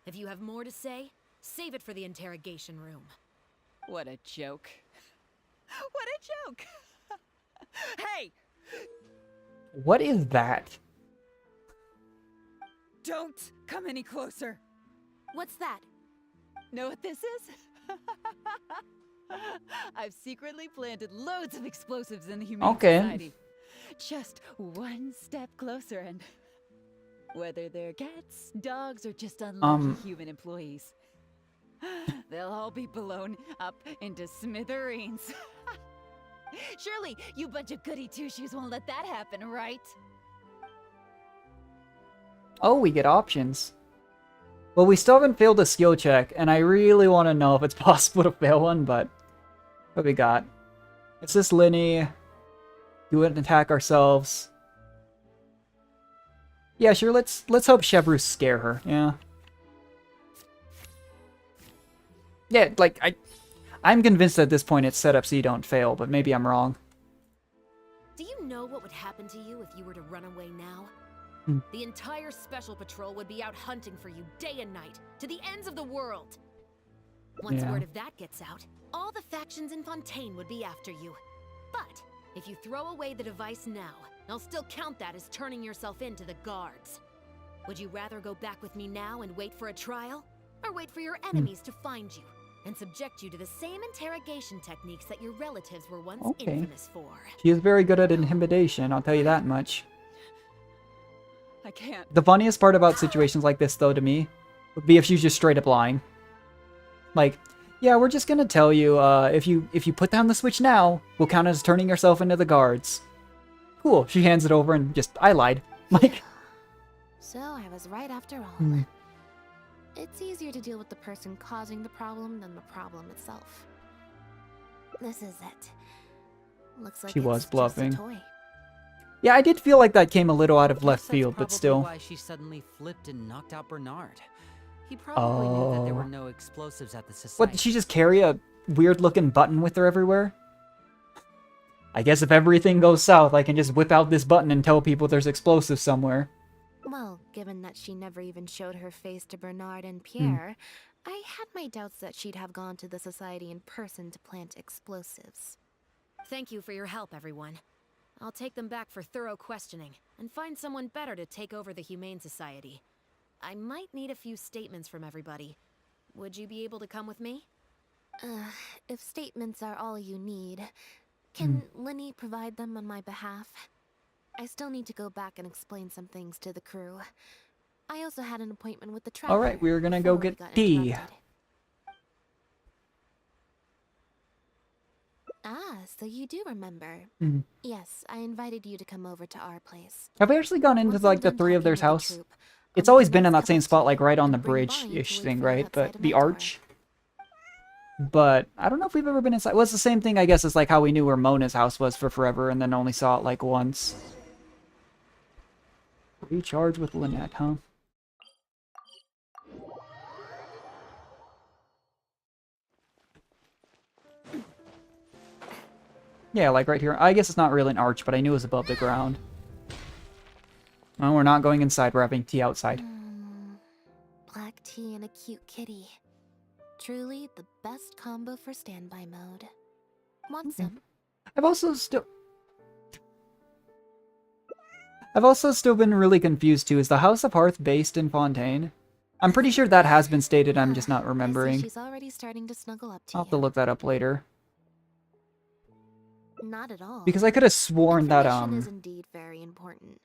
If you have more to say, save it for the interrogation room. What a joke. What a joke. Hey, What is that? don't come any closer. What's that? Know what this is? I've secretly planted loads of explosives in the Humane Okay. Society. Just one step closer and whether they're cats, dogs, or just unlucky human employees, they'll all be blown up into smithereens. Surely you bunch of goody two-shoes won't let that happen, right? Oh, we get options. Well, we still haven't failed a skill check, and I really want to know if it's possible to fail one, but what we got? It's this Linny. Do it and attack ourselves. Yeah, sure, let's hope Chevreuse scare her, yeah. Yeah, like, I'm convinced at this point it's set up so you don't fail, but maybe I'm wrong. Do you know what would happen to you if you were to run away now? Hmm. The entire Special Patrol would be out hunting for you day and night, to the ends of the world. Once Yeah. word of that gets out, all the factions in Fontaine would be after you. But if you throw away the device now, I'll still count that as turning yourself in to the guards. Would you rather go back with me now and wait for a trial? Or wait for your enemies to find you and subject you to the same interrogation techniques that your relatives were once Okay. infamous for? She is very good at intimidation, I'll tell you that much. I can't. The funniest part about situations like this, though, to me, would be if she's just straight up lying. Like, yeah, we're just gonna tell you, if you put down the switch now, we'll count it as turning yourself into the guards. Cool. She hands it over and just, I lied. Like, So I was right after all. Hmm. It's easier to deal with the person causing the problem than the problem itself. This is it. Looks like She was it's bluffing. Just a toy. yeah, I did feel like that came a little out of Guess left that's field, but probably still. why she suddenly flipped and knocked out Bernard. He probably knew that there were Oh. no explosives at the society. What, did she just carry a weird-looking button with her everywhere? I guess if everything goes south, I can just whip out this button and tell people there's explosives somewhere. Well, given that she never even showed her face to Bernard and Hmm. Pierre, I had my doubts that she'd have gone to the society in person to plant explosives. Thank you for your help, everyone. I'll take them back for thorough questioning and find someone better to take over the Humane Society. I might need a few statements from everybody. Would you be able to come with me? If statements are all you need, can Linny provide them on my behalf? I still need to go back and explain some things to the crew. I also had an appointment with the traveler. Alright, we're gonna go before we get got tea. interrupted. Ah, so you do remember. Mhm. Yes, I invited you to come over to our place. Have we actually gone into Once like I'm the done three of talking theirs with the house? troop, It's I'll always make a been in nice that cup same of spot, tea like right on the and bring Bonnie bridge-ish to wait thing, for you right? outside But of the my door. arch? But I don't know if we've ever been inside. Well, it's the same thing, I guess, as like how we knew where Mona's house was for forever and then only saw it like once. Recharge with Lynette, huh? Yeah, like right here. I guess it's not really an arch, but I knew it was above the ground. Well, we're not going inside. We're having tea outside. Black tea and a cute kitty. Truly the best combo for standby mode. Want some? I've also still been really confused too. Is the House of Hearth based in Fontaine? I'm pretty sure that has been stated. I'm just not remembering. She's already starting to snuggle up to I'll have to look that up later. Not at all. Because I could have sworn that is indeed very important.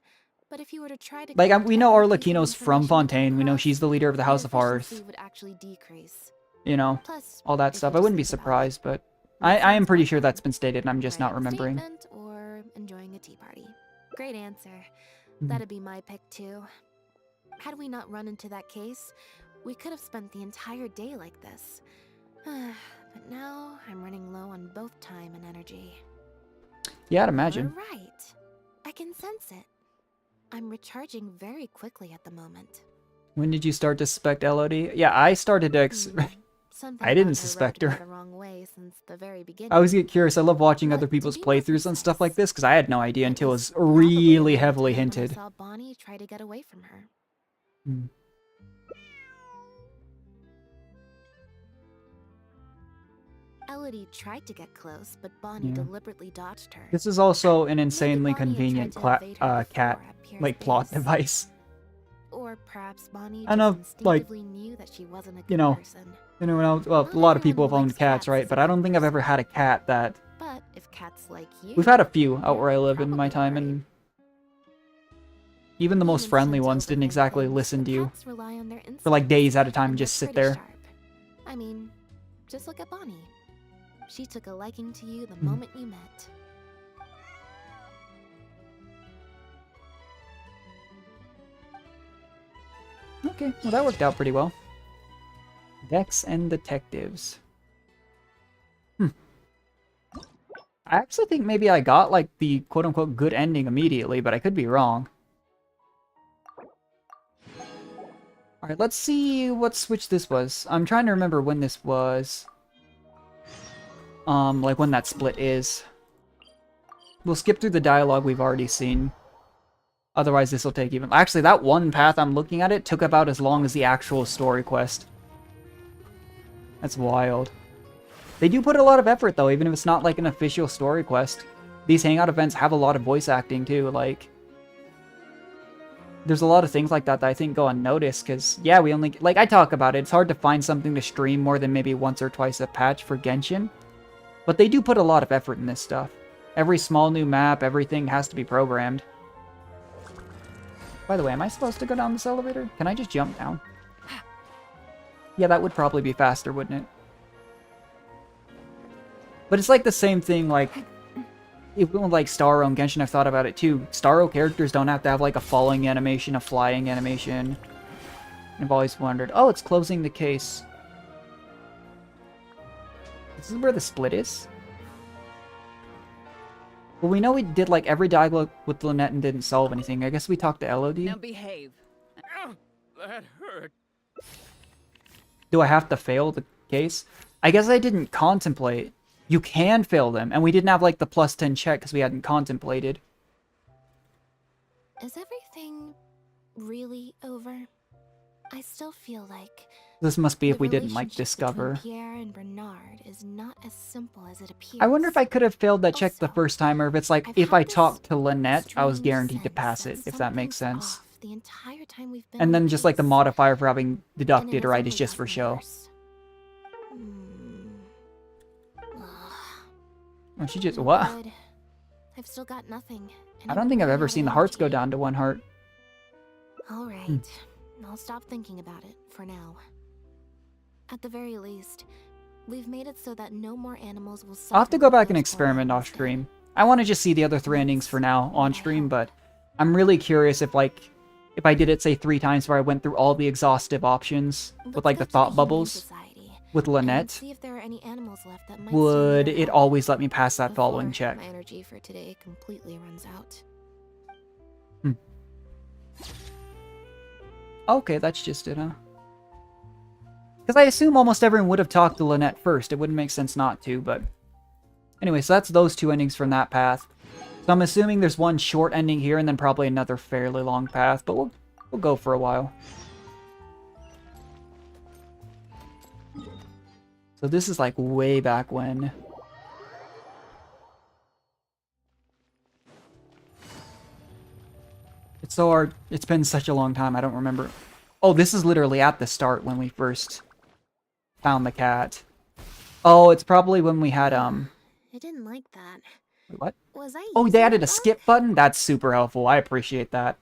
But if you were to try to like we know Arlecchino's from Fontaine. We know she's the leader of the House of Hearth. Would actually decrease. You know, Plus, all that stuff. I wouldn't be surprised, but I am pretty sure that's been stated, and I'm just not remembering. Or enjoying a tea party. Great answer. That'd be my pick too. Had we not run into that case, we could have spent the entire day like this. But now I'm running low on both time and energy. Yeah, I'd imagine. You're right. I can sense it. I'm recharging very quickly at the moment. When did you start to suspect LOD? Yeah, I started to I didn't suspect her. The wrong way since the very beginning. I always get curious. I love watching other people's playthroughs and stuff like this because I had no idea until it was really heavily hinted. I saw Bonnie try to get away from her. Elodie tried to get close, but Bonnie deliberately dodged her. This is also an insanely convenient cat like plot device. Or perhaps Bonnie I know, like, knew that she wasn't a good you know, person. well, a lot of people have owned cats, right? But I don't think I've ever had a cat that. But if cats like you, we've had a few out where I live in my time, and even the most friendly ones didn't exactly listen to you for like days at a time and just sit there. I mean, just look at Bonnie. She took a liking to you the moment you met. Okay, well that worked out pretty well. Dex and detectives. I actually think maybe I got like the quote-unquote good ending immediately, but I could be wrong. Alright, let's see what switch this was. I'm trying to remember when this was. Like when that split is. We'll skip through the dialogue we've already seen. Otherwise this will take even... Actually, that one path I'm looking at it took about as long as the actual story quest. That's wild. They do put a lot of effort though, even if it's not like an official story quest. These hangout events have a lot of voice acting too, like... There's a lot of things like that that I think go unnoticed, because, yeah, we only... Like, I talk about it, it's hard to find something to stream more than maybe once or twice a patch for Genshin. But they do put a lot of effort in this stuff. Every small new map, everything has to be programmed. By the way, am I supposed to go down this elevator? Can I just jump down? Yeah, that would probably be faster, wouldn't it? But it's like the same thing, like... Even with like Starro and Genshin, I've thought about it too. Starro characters don't have to have like a falling animation, a flying animation. I've always wondered, oh, it's closing the case. This is where the split is? Well, we know we did like every dialogue with Lynette and didn't solve anything. I guess we talked to LOD. Now behave. That hurt. Do I have to fail the case? I guess I didn't contemplate. You can fail them, and we didn't have like the +10 check because we hadn't contemplated. Is everything really over? I still feel like This must be if we didn't like discover. Pierre and Bernard is not as simple as it appears. I wonder if I could have failed that check the first time, or if it's like if I talked to Lynette, I was guaranteed to pass it, if that makes sense. The entire time we've been And then just like the modifier for having deducted right is just for show. Oh, she just what? I've still got nothing. I don't think I've ever seen the hearts go down to 1 heart. All right, I'll stop thinking about it for now. At the very least, we've made it so that no more animals will suffer. I'll have to go back and experiment off stream. I want to just see the other 3 endings for now on stream, but I'm really curious if like if I did it say 3 times where I went through all the exhaustive options with like the thought bubbles. with and Lynette, see if there are any animals left that might would still need it our help always let me pass that following before check? my energy for today completely runs out. Okay, that's just it, huh? Because I assume almost everyone would have talked to Lynette first. It wouldn't make sense not to, but... Anyway, so that's those two endings from that path. So I'm assuming there's one short ending here and then probably another fairly long path, but we'll go for a while. So this is like way back when. It's so hard. It's been such a long time, I don't remember. Oh, this is literally at the start when we first found the cat. Oh, it's probably when we had, I didn't like that. Wait, what? Was I Oh, they using added it a wrong? skip button? That's super helpful. I appreciate that.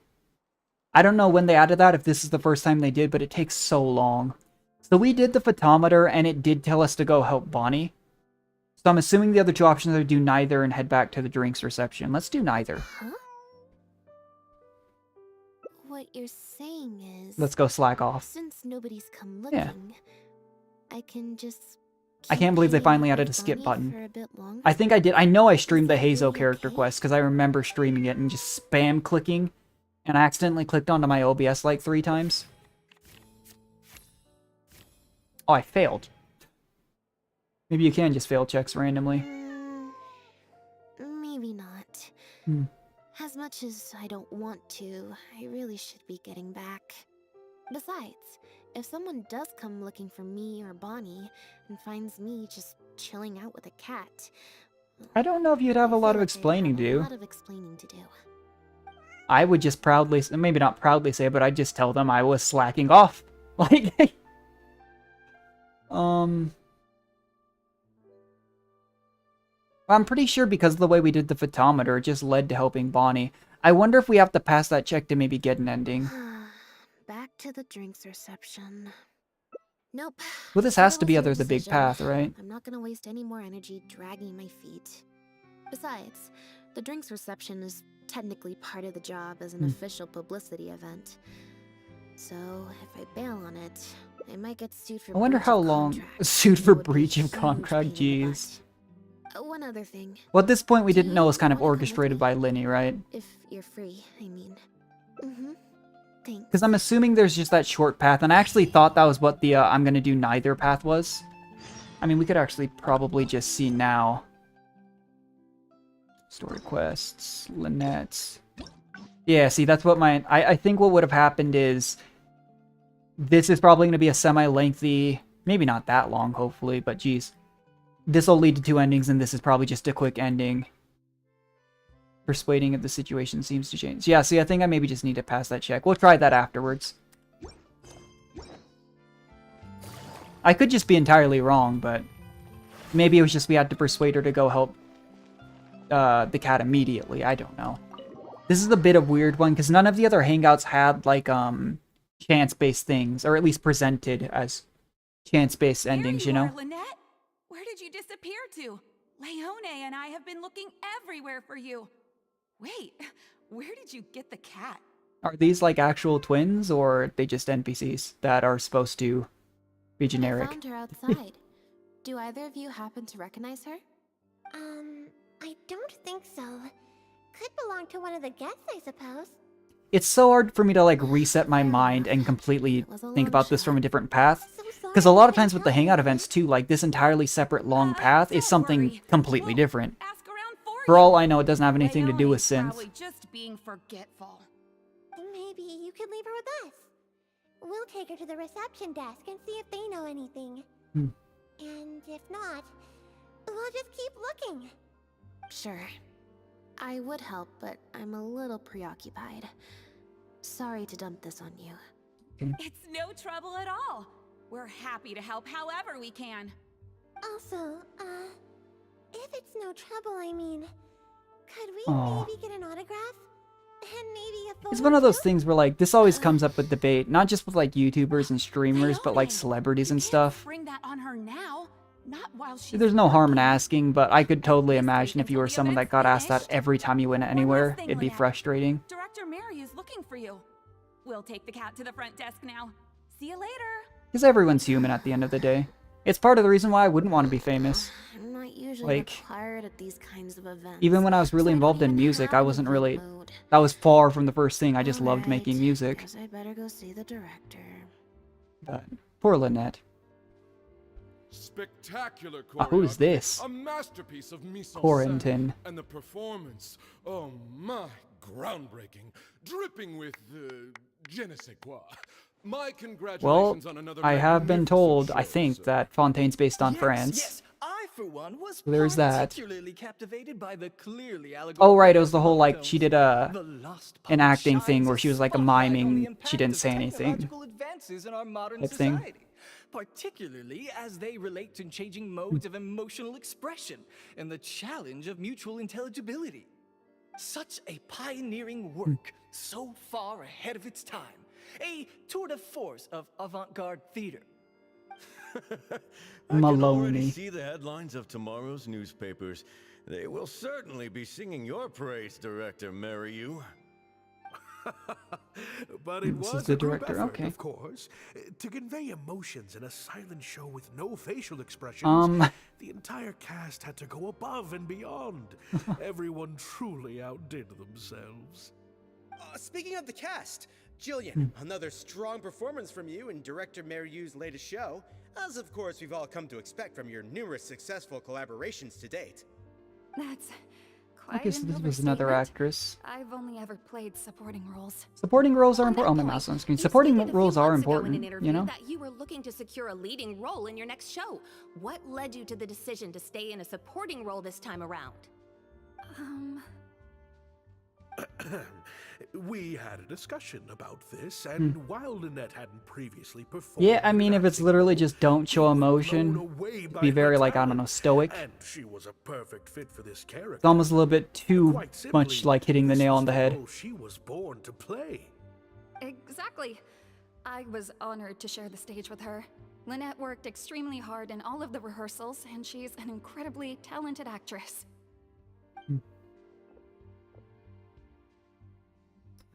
I don't know when they added that, if this is the first time they did, but it takes so long. So we did the photometer, and it did tell us to go help Bonnie. So I'm assuming the other two options are do neither and head back to the drinks reception. Let's do neither. Huh? What you're saying is, Let's go slack off. since nobody's come looking, Yeah. I can just I keep can't believe they hanging finally out added with a skip Bonnie button. for a bit longer? I think I did. I know I streamed the Is that Hazo really character okay? quest, because I remember streaming it and just spam clicking. And I accidentally clicked onto my OBS like 3 times. Oh, I failed. Maybe you can just fail checks randomly. Maybe not. Hmm. As much as I don't want to, I really should be getting back. Besides, if someone does come looking for me or Bonnie and finds me just chilling out with a cat, I don't know if you'd have a I lot feel of like they'd explaining to have a do. lot of explaining to do. I would just proudly, maybe not proudly say, but I'd just tell them I was slacking off. Like, I'm pretty sure because of the way we did the photometer, it just led to helping Bonnie. I wonder if we have to pass that check to maybe get an ending. Back to the drinks reception. Nope. Well, this has to Settle be your other the big decision. path, right? I'm not gonna waste any more energy dragging my feet. Besides, the drinks reception is technically part of the job as an official publicity event. So, if I bail on it, I might get sued for I wonder breach how of long... contract. Sued for That would be a breach of huge contract, pain in the jeez. butt. One other thing. Well, at this point, we Do didn't know it was you kind of wanna come with orchestrated me? by Linny, right? If you're free, I mean. Thanks. Because I'm assuming there's just that short path, and I actually thought that was what the I'm gonna do neither path was. I mean, we could actually probably just see now. Story quests, Lynette. Yeah, see, that's what my... I think what would have happened is... This is probably going to be a semi-lengthy... Maybe not that long, hopefully, but geez. This will lead to 2 endings, and this is probably just a quick ending. Persuading if the situation seems to change. Yeah, see, I think I maybe just need to pass that check. We'll try that afterwards. I could just be entirely wrong, but... Maybe it was just we had to persuade her to go help the cat immediately. I don't know. This is a bit of a weird one, because none of the other hangouts had, like, chance-based things, or at least presented as chance-based endings, you know? Lynette? Where did you disappear to? Leone and I have been looking everywhere for you. Wait, where did you get the cat? Are these, like, actual twins, or are they just NPCs that are supposed to be I generic? found her outside. Do either of you happen to recognize her? I don't think so. Could belong to one of the guests, I suppose. It's so hard for me to, like, reset my mind and completely think about this from a different path. Because a lot of times with the hangout events, too, like, this entirely separate long path is something completely different. For all I know, it doesn't have anything to do with synth. Probably just being forgetful. Maybe you could leave her with us. We'll take her to the reception desk and see if they know anything. And if not, we'll just keep looking. Sure. I would help, but I'm a little preoccupied. Sorry to dump this on you. It's no trouble at all. We're happy to help however we can. Also, if it's no trouble, I mean, could we Aw. maybe get an autograph? And maybe a photo It's one of those too? things where, like, this always comes up with debate, not just with, like, YouTubers and streamers, but, like, celebrities and stuff. Bring that on her now, not while she's There's no harm in asking, but I could totally imagine if you were someone that got asked that every time you went anywhere, thing, it'd be Lynette. frustrating. Director Mary is looking for you. We'll take the cat to the front desk now. See you later. Because everyone's human at the end of the day. It's part of the reason why I wouldn't want to be famous. I'm not usually Like, required at these kinds of events. even when I was really so I involved don't in even music, have I an wasn't event really... mode. That was far from the first thing. I just loved making Alright, music. Guess I better go see the director. But poor Lynette. Spectacular Oh, who is choreography, this? A masterpiece of mise en Quarantine. scène, and the performance. Oh my, groundbreaking, dripping with je ne sais quoi. My Well, congratulations on another I have been magnificent told, show, I think, sir. that Fontaine's based on France. Yes, I for one was There's that. particularly captivated by the clearly Oh, right, it allegorical was the whole, like, she did The lost an poet acting shines thing where she was, like, a spotlight on the miming, impact she didn't of say anything. technological advances in our modern type thing. society, particularly as they relate to changing modes of emotional expression and the challenge of mutual intelligibility. Such a pioneering work, so far ahead of its time. A tour de force of avant-garde theater. I can already Maloney. see the headlines of tomorrow's newspapers. They will certainly be singing your praise, Director Merriu. But it This is was the a group director, effort, okay. of course. To convey emotions in a silent show with no facial expressions, the entire cast had to go above and beyond. Everyone truly outdid themselves. Speaking of the cast, Jillian, another strong performance from you in Director Merriu's latest show, as of course we've all come to expect from your numerous successful collaborations to date. That's I quite guess an this was another overstatement. actress. I've only ever played supporting roles. Supporting roles are On important. Oh, that my point, mouse on screen. you Supporting stated a few roles are months ago in an important, interview you know? that you were looking to secure a leading role in your next show. What led you to the decision to stay in a supporting role this time around? We had a discussion about this, and while Lynette hadn't previously performed, Yeah, I mean, if it's literally just don't show emotion, be very, like, I don't know, stoic. and she was a perfect fit for this character. It's almost a little bit too Quite simply, much like hitting the this nail was on the head. role she was born to play. Exactly. I was honored to share the stage with her. Lynette worked extremely hard in all of the rehearsals, and she's an incredibly talented actress.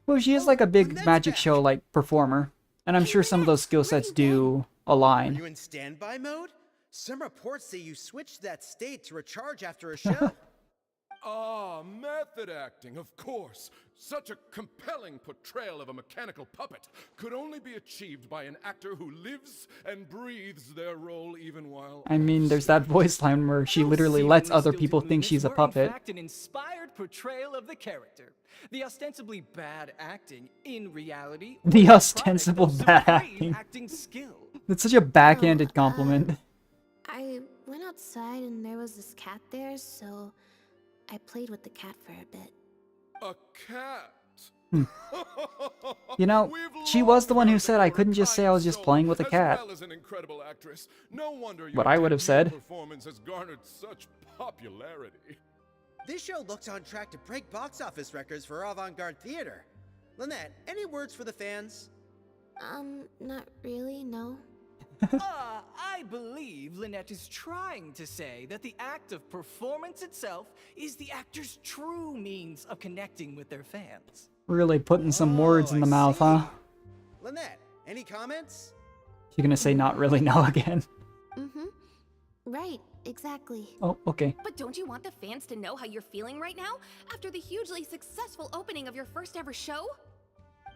Well, she is like a big magic show like performer, and I'm sure some of those skill sets do Are align. you in standby mode? Some reports say you switched that state to recharge after a show. Ah, method acting, of course. Such a compelling portrayal of a mechanical puppet could only be achieved by an actor who lives and breathes their role even while... I mean, there's that voice line where she literally lets other people think she's a In puppet. fact, an inspired portrayal of the character. The ostensibly bad acting, in reality, The was a ostensible product of bad supreme acting. acting skill. It's such a backhanded compliment. I went outside and there was this cat there, so I played with the cat for a bit. A cat? You know, she was the one who said I couldn't just say I was just playing with a cat. As well as an incredible actress. No wonder What your I would have debut said. performance has garnered such popularity. This show looks on track to break box office records for avant-garde theater. Lynette, any words for the fans? Not really, no. I believe Lynette is trying to say that the act of performance itself is the actor's true means of connecting with their fans. Really putting some words in the mouth, huh? Lynette, any comments? You're gonna say not really no again. Mm-hmm. Right, exactly. Oh, okay. But don't you want the fans to know how you're feeling right now after the hugely successful opening of your first ever show?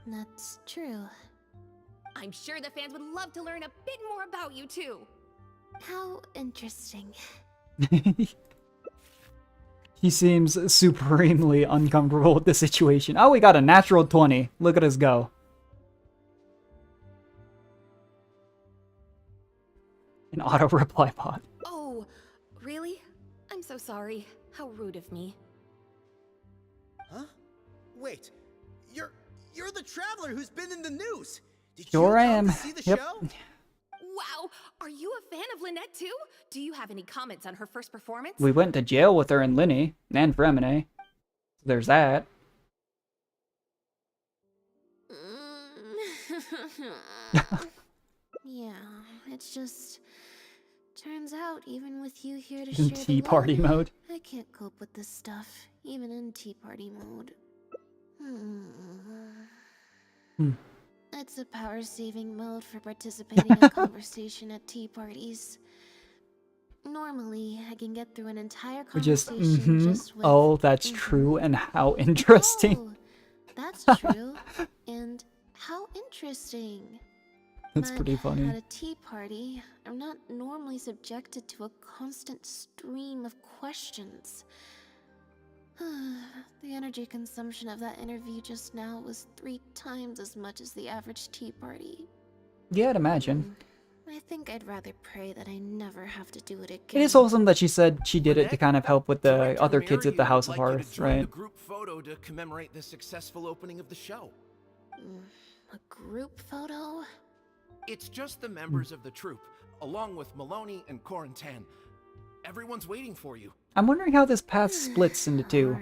That's true. I'm sure the fans would love to learn a bit more about you too. How interesting. He seems supremely uncomfortable with the situation. Oh, we got a natural 20. Look at us go. An auto reply bot. Oh, really? I'm so sorry. How rude of me. Huh? Wait, you're the traveler who's been in the news. Did Sure you I come am. to see the Yep. show? Wow, are you a fan of Lynette too? Do you have any comments on her first performance? We went to jail with her and Linny, and Fremine. There's that. Yeah, it's just... Turns out, even with you here to In share the tea party love, mode. I can't cope with this stuff, even in tea party mode. It's a power-saving mode for participating in conversation at tea parties. Normally, I can get through an entire We just, conversation just with. oh, that's true, and how interesting. Oh, that's true. And how interesting. That's But pretty funny. at a tea party, I'm not normally subjected to a constant stream of questions. The energy consumption of that interview just now was 3 times as much as the average tea party. Yeah, I'd imagine. I think I'd rather pray that I never have to do it again. It is wholesome that she said she did it to kind of help with the other kids at the House of Like you to Hearth, join right? the group photo to commemorate the successful opening of the show. A group photo? It's just the members of the troupe, along with Maloney and Fontaine. Everyone's waiting for you. I'm wondering how this path splits into two.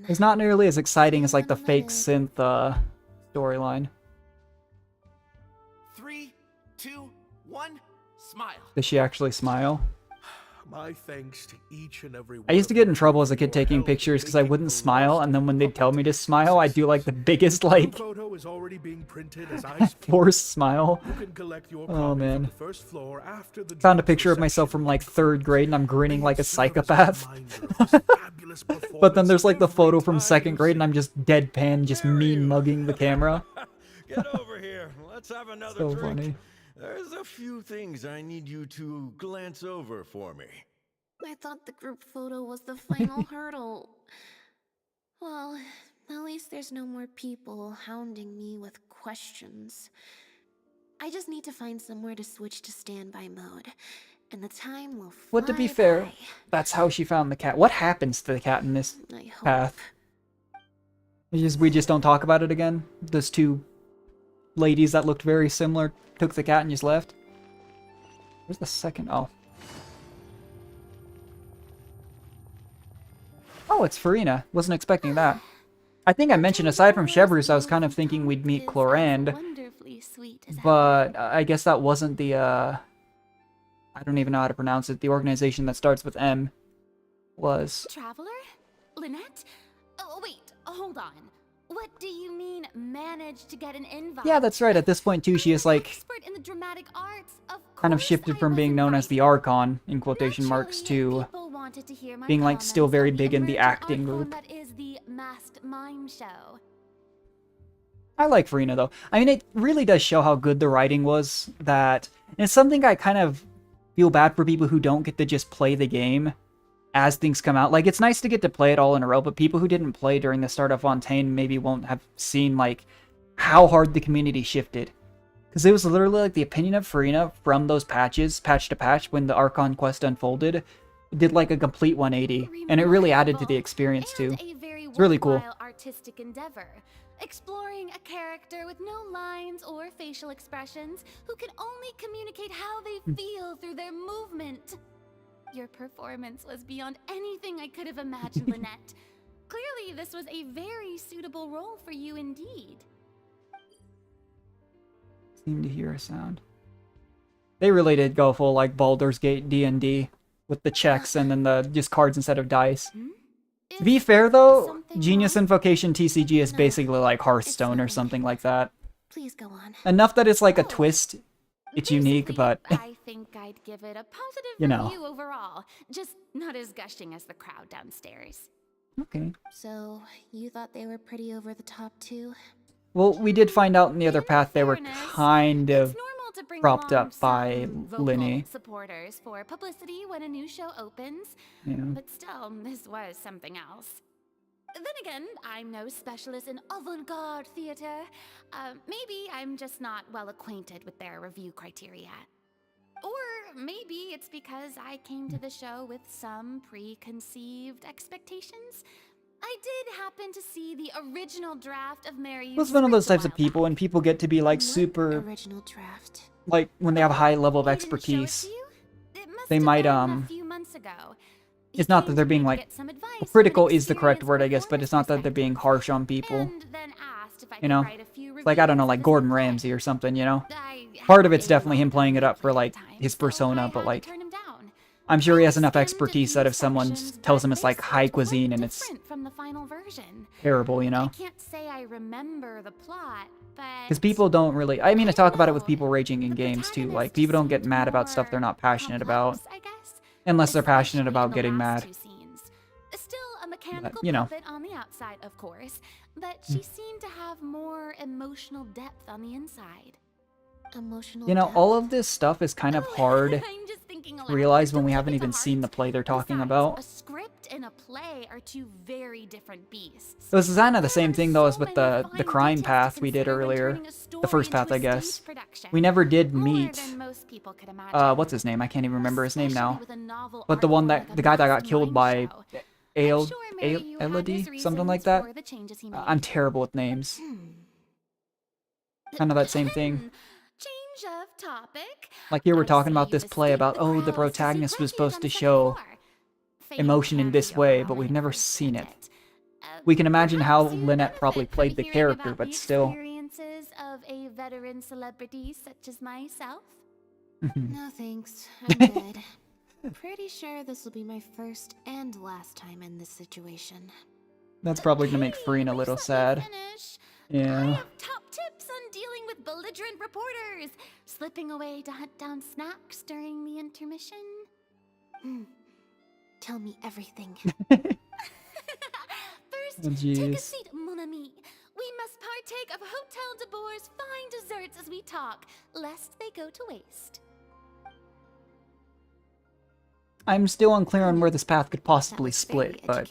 It's not nearly as exciting as like the fake synth storyline. 3, 2, 1, smile. Does she actually smile? My thanks to each and every one. I used to get in trouble as a kid taking pictures because I wouldn't smile, and then when they'd tell me to smile, I'd do like the biggest like Photo is already being printed as I speak. forced smile. You can collect your Oh copy from man. the first floor after the Found a picture of myself from like 3rd grade and I'm grinning like a psychopath. But then there's like the photo from 2nd grade and I'm just deadpan, just mean mugging the camera. Get over here. Let's have another So drink. funny. There's a few things I need you to glance over for me. I thought the group photo was the final hurdle. Well, at least there's no more people hounding me with questions. I just need to find somewhere to switch to standby mode, and the time will fly. But to be fair, that's how she found the cat. What happens to the cat in this I hope. path? We just don't talk about it again? Those 2 ladies that looked very similar took the cat and just left? Where's the second? Oh. Oh, it's Farina. Wasn't expecting that. I think I mentioned, aside from Chevreuse, I was kind of thinking we'd meet Clorand. But I guess that wasn't the, I don't even know how to pronounce it. The organization that starts with M was... Traveler? Lynette? Oh, wait, hold on. What do you mean, managed to get an invite? Yeah, that's right. At this point, too, she is, like, Expert in the dramatic arts, of kind of shifted from being known as the Archon, in quotation marks, to wanted to hear my being, like, still comments very on big in the emerging acting art form group. That is the masked mime show. I like Farina, though. I mean, it really does show how good the writing was, that... And it's something I kind of feel bad for people who don't get to just play the game as things come out. Like, it's nice to get to play it all in a row, but people who didn't play during the start of Fontaine maybe won't have seen, like, how hard the community shifted. Because it was literally, like, the opinion of Farina from those patches, patch to patch, when the Archon quest unfolded, did, like, a complete 180. And it really added to the experience, too. It's really cool. Worthwhile artistic endeavor. Exploring a character with no lines or facial expressions who can only communicate how they feel through their movement. Your performance was beyond anything I could have imagined, Lynette. Clearly, this was a very suitable role for you indeed. Seem to hear a sound. They really did go full, like, Baldur's Gate D&D with the checks and then the just cards instead of dice. To be fair, though, Genius Invocation TCG is basically like Hearthstone or something like that. Please go on. Enough that it's like a twist. It's unique, but I think I'd give it a positive You know. review overall. Just not as gushing as the crowd downstairs. okay. So, you thought they were pretty over the top too? Well, we did find out in the other path they were kind of To bring propped along up by some vocal Linny. supporters for publicity when a new show opens. Yeah. But still, this was something else. Then again, I'm no specialist in avant-garde theater. Maybe I'm just not well acquainted with their review criteria. Or maybe it's because I came to the show with some preconceived expectations. I did happen to see the original draft of Mary. It was one of those types of people, and people get to be like super, Original draft. like when they have a high level of expertise, they might A few months ago. It's not that they're being like critical is the correct word, I guess, but it's not that they're being harsh on people. You know, like I don't know, like Gordon Ramsay or something. You know, part of it's definitely him playing it up for like his persona, but like I'm sure he has enough expertise that if someone tells him it's like high cuisine and it's From the final version. terrible, you I know. can't say I remember the plot, but Because people don't really, I talk about it with people raging in games too. Like, people don't get mad about stuff they're not passionate about. I guess. Unless they're passionate especially about in the getting last mad. 2 scenes. Still a mechanical you know. puppet on the outside, of course, but she seemed to have more emotional depth on the inside. Emotional You know, depth? all of this stuff is kind of hard I'm just thinking to aloud. realize when Don't we take haven't it to even seen the heart. play they're talking Besides, about. a script and a play are two very different beasts. It was kind of the same thing though as with the crime details to path we did consider when earlier. turning a The first story path, into I a guess. stage production. We never did More meet. than most people could imagine. What's his name? I can't even remember his name now. Especially with a novel But the art one form that like a the guy that got massive killed mime by show. Ale sure Mary Yu had his Elodie, something like reasons that. for the changes he made. I'm terrible with names. Kind of that same thing. Change of topic. Like here we're I talking see about you've this play about, escaped the oh, the crowds to seek protagonist was refuge supposed on to the second show floor. Fate emotion in can this be way, but we've overwhelming, never I'll seen it. admit. We can imagine how Perhaps you Lynette probably benefit played from the hearing character, about but the still. experiences of a veteran celebrity such as myself. No thanks, I'm good. Pretty sure this will be my first and last time in this situation. That's probably gonna make Freen a little sad. I Yeah. have top tips on dealing with belligerent reporters, slipping away to hunt down snacks during the intermission. Tell me everything. First, Oh, take a jeez. seat, mon ami. We must partake of Hotel de Boer's fine desserts as we talk, lest they go to waste. I'm still unclear on where this path could possibly split, but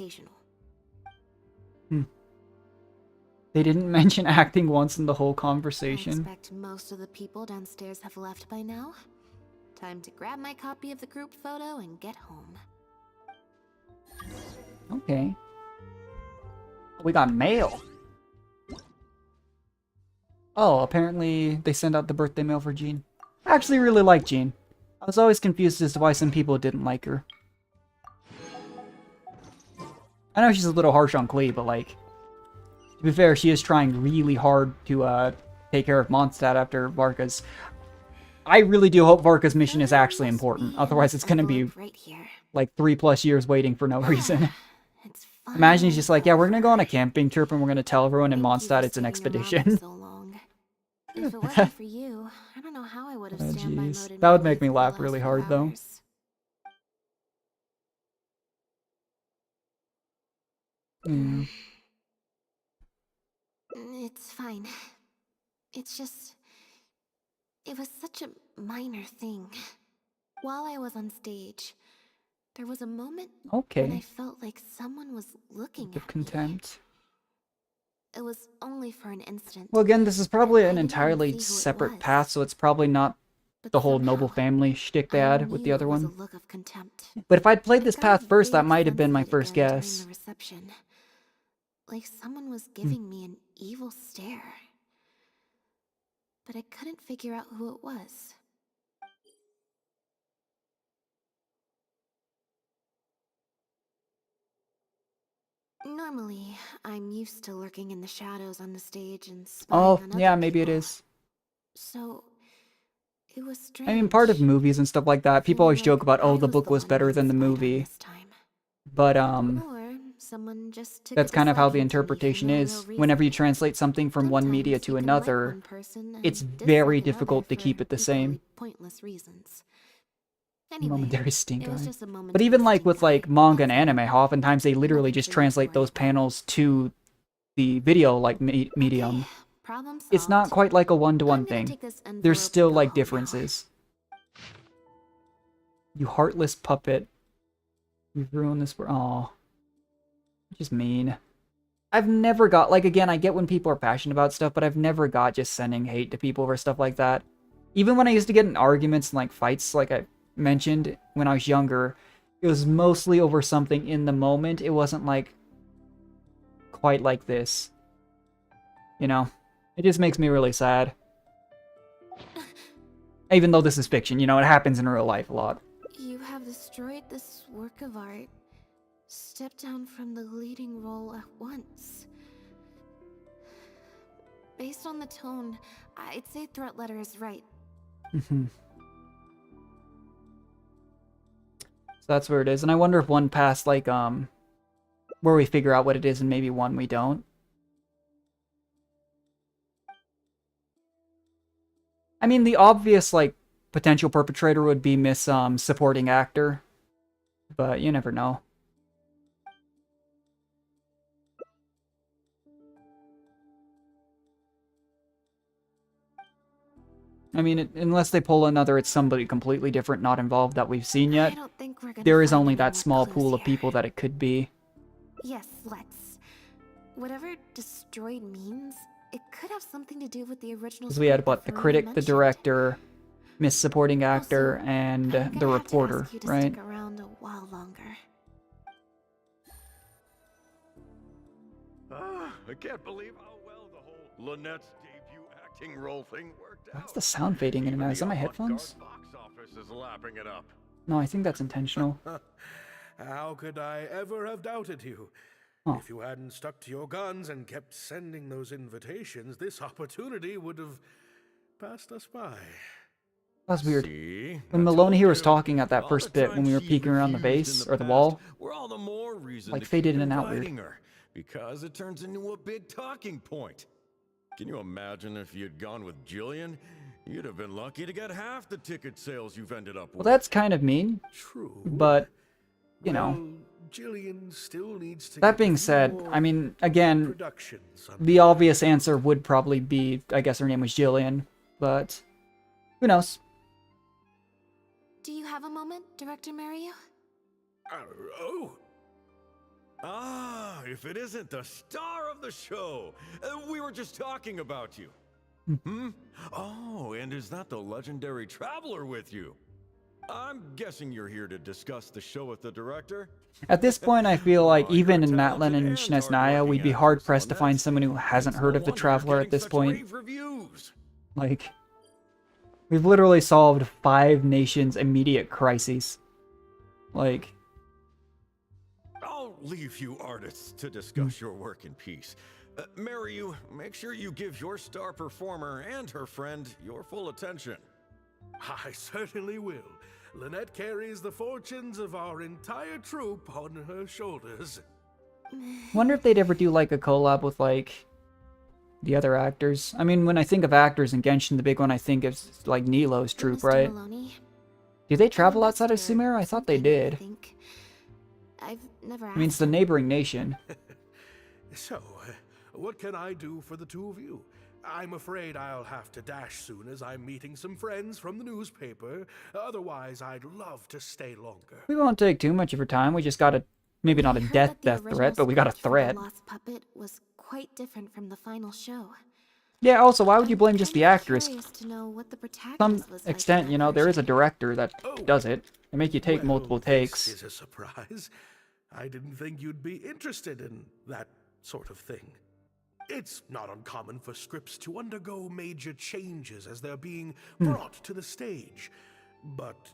they didn't mention acting once in the whole I conversation. expect most of the people downstairs have left by now. Time to grab my copy of the group photo and get home. Okay. We got mail. Oh, apparently they sent out the birthday mail for Jean. I actually really like Jean. I was always confused as to why some people didn't like her. I know she's a little harsh on Klee, but like, to be fair, she is trying really hard to take care of Mondstadt after Varka's. I really do hope Varka's mission is actually important. Otherwise, it's gonna be like 3+ years waiting for no reason. Imagine he's just like, yeah, we're gonna go on a camping trip and we're gonna tell everyone in Mondstadt it's an expedition. If it wasn't for you, I don't know how I would have Oh, standby jeez. moded That would Mary make me for the laugh last really 4 hard, though. hours. Mm. It's fine. It's just... It was such a minor thing. While I was on stage, there was a moment when I Okay. felt like someone was looking Bit of at me. contempt. It was only for an instant. Well, again, this is probably an didn't even entirely see who it separate was. path, so it's probably not But the whole noble family shtick they I had with the knew other it was one. a look of contempt. But if I'd played this got a path first, that vague might have been sense my of it first again during guess. the reception. Like someone was giving me an evil stare. But I couldn't figure out who it was. Normally, I'm used to lurking in the shadows on the stage and spying Oh, on other yeah, maybe it people. is. So, it was strange. I mean, part of movies and stuff like that, people always Feeling joke like about, oh, I the was book the was one better being than the spied on movie. this time. But, Or someone just took a that's kind of how the disliking to me for interpretation no is. real Whenever you reason. translate something from one media Sometimes to you can like another, one person and it's dislike very another difficult to for keep it the same. equally pointless reasons. Anyway, Momentary stink it was eye. just a But momentary even like stink with eye. like manga and anime, oftentimes they literally Nothing just to translate those panels to the video like medium. Problem It's not solved. quite like a one-to-one I'm gonna thing. take this envelope There's still and go like home now. differences. You heartless puppet. You've ruined this world. Aw. Just mean. I've never got, like, again, I get when people are passionate about stuff, but I've never got just sending hate to people for stuff like that. Even when I used to get in arguments and, like, fights, like I mentioned when I was younger, it was mostly over something in the moment. It wasn't, like, quite like this. You know? It just makes me really sad. Even though this is fiction, you know, it happens in real life a lot. You have destroyed this work of art. Step down from the leading role at once. Based on the tone, I'd say threat letter is right. So that's where it is. And I wonder if one past, like, where we figure out what it is and maybe one we don't. I mean, the obvious, like, potential perpetrator would be Miss, supporting actor. but you never know. I mean, unless they pull another, it's somebody completely different, not involved, that we've seen yet. I don't think we're gonna There is find only any that more small clues pool of here. people that it could be. Yes, let's. Whatever destroyed means, it could have something to do with the original. Because we had, script what, that the Farina critic, the mentioned. director, Miss Supporting Actor, Also, and I'm the gonna have to reporter, ask you to right? stick around a while longer. I can't believe how well the whole Lynette's debut acting role thing worked out. What's the sound fading in and out? Is that my headphones? Box office is lapping it up. No, I think that's intentional. How could I ever have doubted you? Huh. If you hadn't stuck to your guns and kept sending those invitations, this opportunity would have passed us by. That's weird. See? When Maloney here was talking at that first bit, when we were peeking around the base, or the wall, We're all the more reason like to faded keep in and out weird. inviting her, because it turns into a big talking point. Can you imagine if you'd gone with Jillian? You'd have been lucky to get half the ticket sales you've ended up with. Well, that's kind of mean. True. But, you know. Well, Jillian still needs to That get being more said, I mean, again, productions under the obvious answer would probably be, I guess her name was Jillian, but who knows? Do you have a moment, Director Mario? Oh. Ah, if it isn't the star of the show. We were just talking about you. Oh, and is that the legendary traveler with you? I'm guessing you're here to discuss the show with the director? At this point, I feel like even in Matlan and Shnesnaya, we'd be hard-pressed to find someone who hasn't heard of the Traveler at this point. Like, we've literally solved 5 nations' immediate crises. Like, I'll leave you artists to discuss your work in peace. Mariu, make sure you give your star performer and her friend your full attention. I certainly will. Lynette carries the fortunes of our entire troupe on her shoulders. wonder if they'd ever do, like, a collab with, like, the other actors. I mean, when I think of actors in Genshin, the big one I think is, like, Nilo's troupe, Mr. right? Maloney, Do they travel outside of Sumeru? I thought they did. I've never I mean, it's the neighboring nation. So, what can I do for the two of you? I'm afraid I'll have to dash soon as I'm meeting some friends from the newspaper. Otherwise, I'd love to stay longer. We won't take too much of her time. We just got a, maybe not a death threat, but we got a threat. The Lost Puppet was quite different from the final show. Yeah, also, why would you blame just the actress? Curious to know what the To protagonist some was like extent, in you that know, there is a version. director that does it. They make you take Well, multiple takes. This is a surprise. I didn't think you'd be interested in that sort of thing. It's not uncommon for scripts to undergo major changes as they're being brought to the stage. But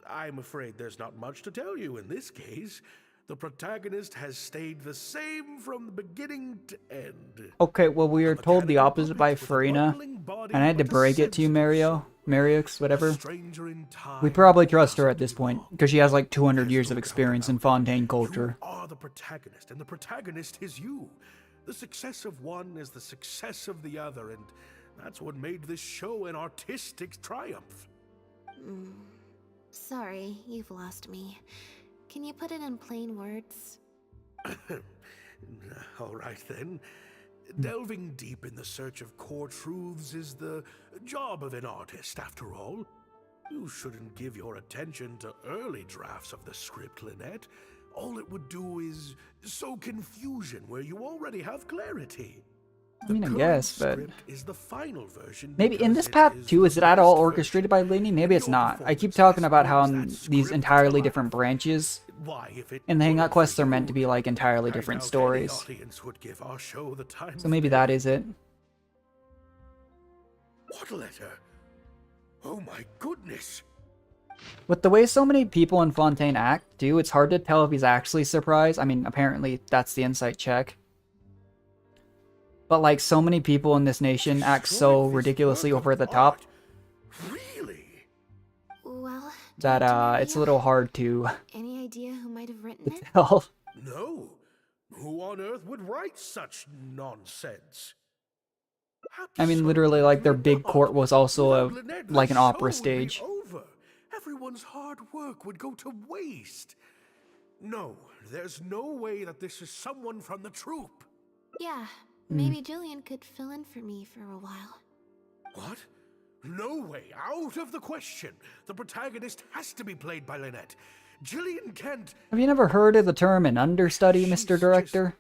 I'm afraid there's not much to tell you in this case. The protagonist has stayed the same from the beginning to end. Okay, well, we were told the opposite by Farina, and I had to break it to you, Mariux, whatever. We probably trust her at this point, because she has like 200 years of experience in Fontaine culture. You are the protagonist, and the protagonist is you. The success of one is the success of the other, and that's what made this show an artistic triumph. Sorry, you've lost me. Can you put it in plain words? All right then. Delving deep in the search of core truths is the job of an artist, after all. You shouldn't give your attention to early drafts of the script, Lynette. All it would do is sow confusion where you already have clarity. I mean, I guess, but Script is the final version. maybe in because this path is too, is the it at all best orchestrated by Lainey? Maybe it's not. I keep talking about how these entirely different branches Why, if it in the Hangout weren't quests for are you, meant to be like entirely I different doubt stories. any audience would give our show the time So maybe of that day. is it. What letter? Oh my goodness! With the way so many people in Fontaine act, too, it's hard to tell if he's actually surprised. I mean, apparently that's the insight check. But like, so many people in this nation act so ridiculously over the top Well, that it's a little hard to any idea who might have written it? tell. No! Who on earth would write such nonsense? I mean, literally, like, their big court was also Lynette, like the an opera show would be stage. over. Everyone's hard work would go to waste. No, there's no way that this is someone from the troupe. Yeah, maybe Jillian could fill in for me for a while. What? No way, out of the question. The protagonist has to be played by Lynette. Jillian can't... Have you never heard of the term an understudy, Mr. Director?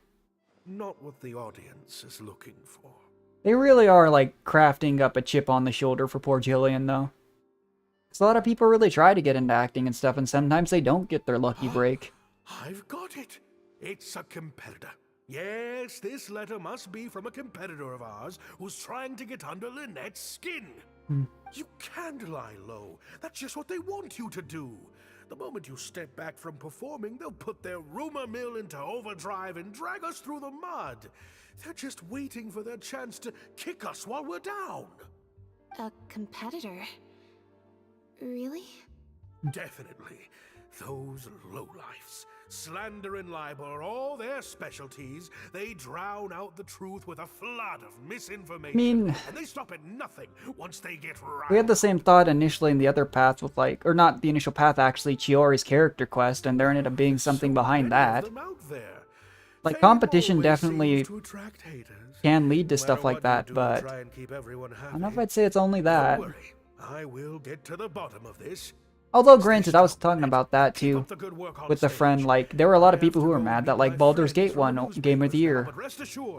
Not what the audience is looking for. They really are, like, crafting up a chip on the shoulder for poor Jillian, though. Because a lot of people really try to get into acting and stuff, and sometimes they don't get their lucky break. I've got it. It's a competitor. Yes, this letter must be from a competitor of ours who's trying to get under Lynette's skin. You can't lie low. That's just what they want you to do. The moment you step back from performing, they'll put their rumor mill into overdrive and drag us through the mud. They're just waiting for their chance to kick us while we're down. A competitor? Really? Definitely. Those lowlifes. Slander and libel are all their specialties. They drown out the truth with a flood of misinformation. And they stop at nothing once they get right. We had the same thought initially in the other path with, like, or not the initial path, actually, Chiori's character quest, and there ended up being something behind that. Like, competition definitely can lead to stuff like that, but I don't know if I'd say it's only that. I will get to the bottom of this. Although, granted, I was talking about that, too, with a friend. Like, there were a lot of people who were mad that, like, Baldur's Gate won Game of the Year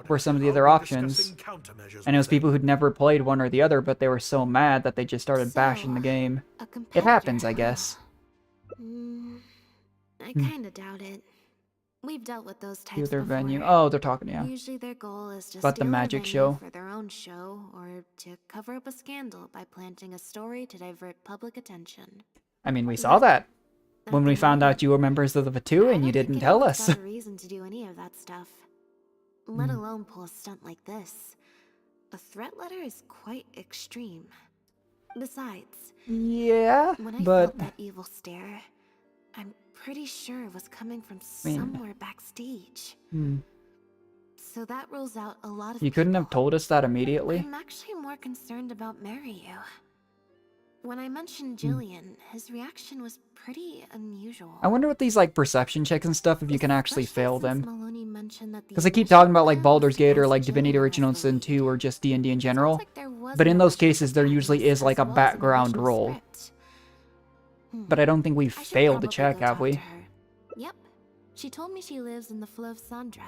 for some of the other options. And it was people who'd never played one or the other, but they were so mad that they just started bashing the game. It happens, I guess. I kinda doubt it. We've dealt with those types Their before. venue. Oh, they're talking, yeah. Usually their goal is to About the steal a magic venue show. for their own show, or to cover up a scandal by planting a story to divert public attention. I mean, we saw that when we found out you were members of the Vatu and you didn't tell us. Got a reason to do any of that stuff, let alone pull a stunt like this. A threat letter is quite extreme. Besides, yeah, when I but felt that evil stare, I'm pretty sure it was coming from somewhere backstage. So that rules out a lot of You couldn't have told us that immediately? I'm actually more concerned about Mariyu. When I mentioned Jillian, his reaction was pretty unusual. I wonder what these, like, perception checks and stuff, if you can actually fail them. Maloney mentioned that Because I keep talking about, like, Baldur's Gate or, like, Divinity Original Sin 2 or just D&D in general. But in those cases, there usually is, like, a background role. But I don't think we've failed to check, have we? Yep. She told me she lives in the Fleuve Sandra.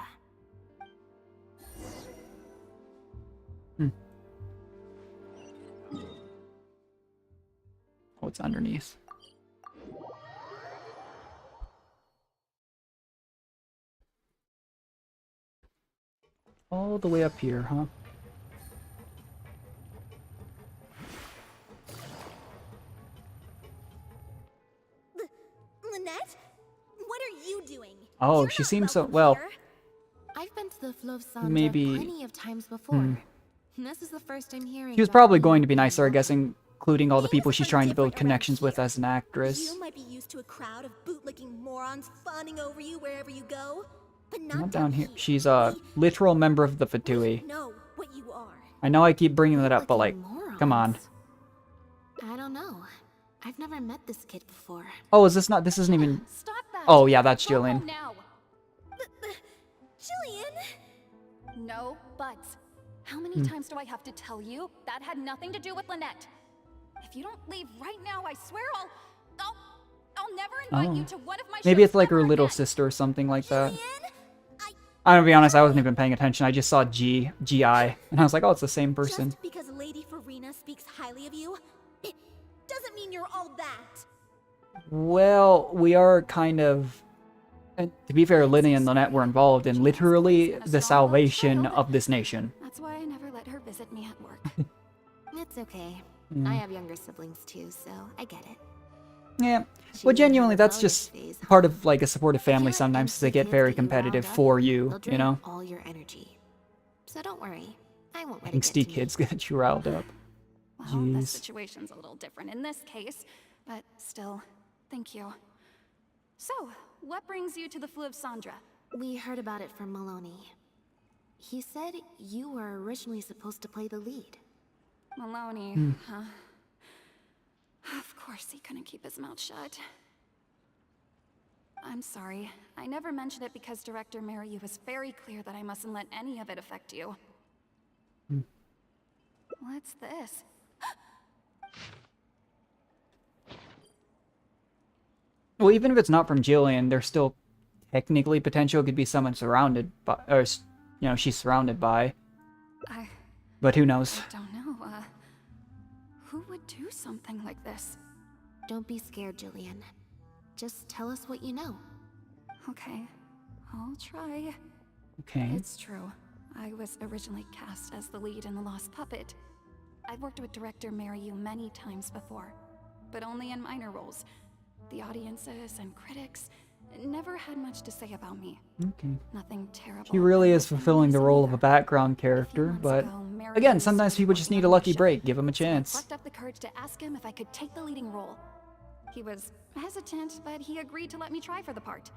Oh, it's underneath. All the way up here, huh? Lynette? What are you doing? Oh, she seems so... Well, I've been to the Fleuve Sandra maybe... plenty of times before. This is the first I'm hearing. She was probably going to be nicer, I guess, including all the people she's trying to build connections with as an actress. You might be used to a crowd of bootlicking morons fawning over you wherever you go, but Not down here. She's a literal member of the Fatui. know what you are. I know I keep bringing that up, but, like, come on. I don't know. I've never met this kid before. Oh, is this not... This isn't even... Oh, yeah, that's Jillian. Now. Jillian? No buts. How many times do I have to tell you? That had nothing to do with Lynette. If you don't leave right now, I swear I'll never invite you to one of my Maybe shows it's like her ever little again. sister or something like that. I'm gonna be honest, I wasn't even paying attention. I just saw G-I, and I was like, oh, it's the same person. Just because Lady Farina speaks highly of you, it doesn't mean you're all that. Well, we are kind of... And to be fair, Lynette and Lynette were involved in literally the salvation of this nation. That's why I never let her visit me at work. It's okay. I have younger siblings too, so I get it. Yeah. Well, genuinely, that's just part of, like, a supportive family sometimes. They get very competitive for you, you know? All your energy. So don't worry. I won't let it Angsty kids get you riled up. Well, the Jeez. situation's a little different in this case, but still, thank you. So, what brings you to the Fleuve Sandra? We heard about it from Maloney. He said you were originally supposed to play the lead. Maloney, huh? Of course he couldn't keep his mouth shut. I'm sorry. I never mentioned it because Director Mariu was very clear that I mustn't let any of it affect you. What's this? Well, even if it's not from Jillian, there's still technically potential. It could be someone surrounded by, or, you know, she's surrounded by. But who knows? I don't know, who would do something like this? Don't be scared, Jillian. Just tell us what you know. Okay, I'll try. Okay. It's true. I was originally cast as the lead in The Lost Puppet. I've worked with director Mariu many times before, but only in minor roles. The audiences and critics never had much to say about me. Okay. Nothing terrible. She really is fulfilling the role of a background character, but again, sometimes people just need a lucky break. Give them a I chance. plucked up the courage to ask him if I could take the leading role. He was hesitant, but he agreed to let me try for the part.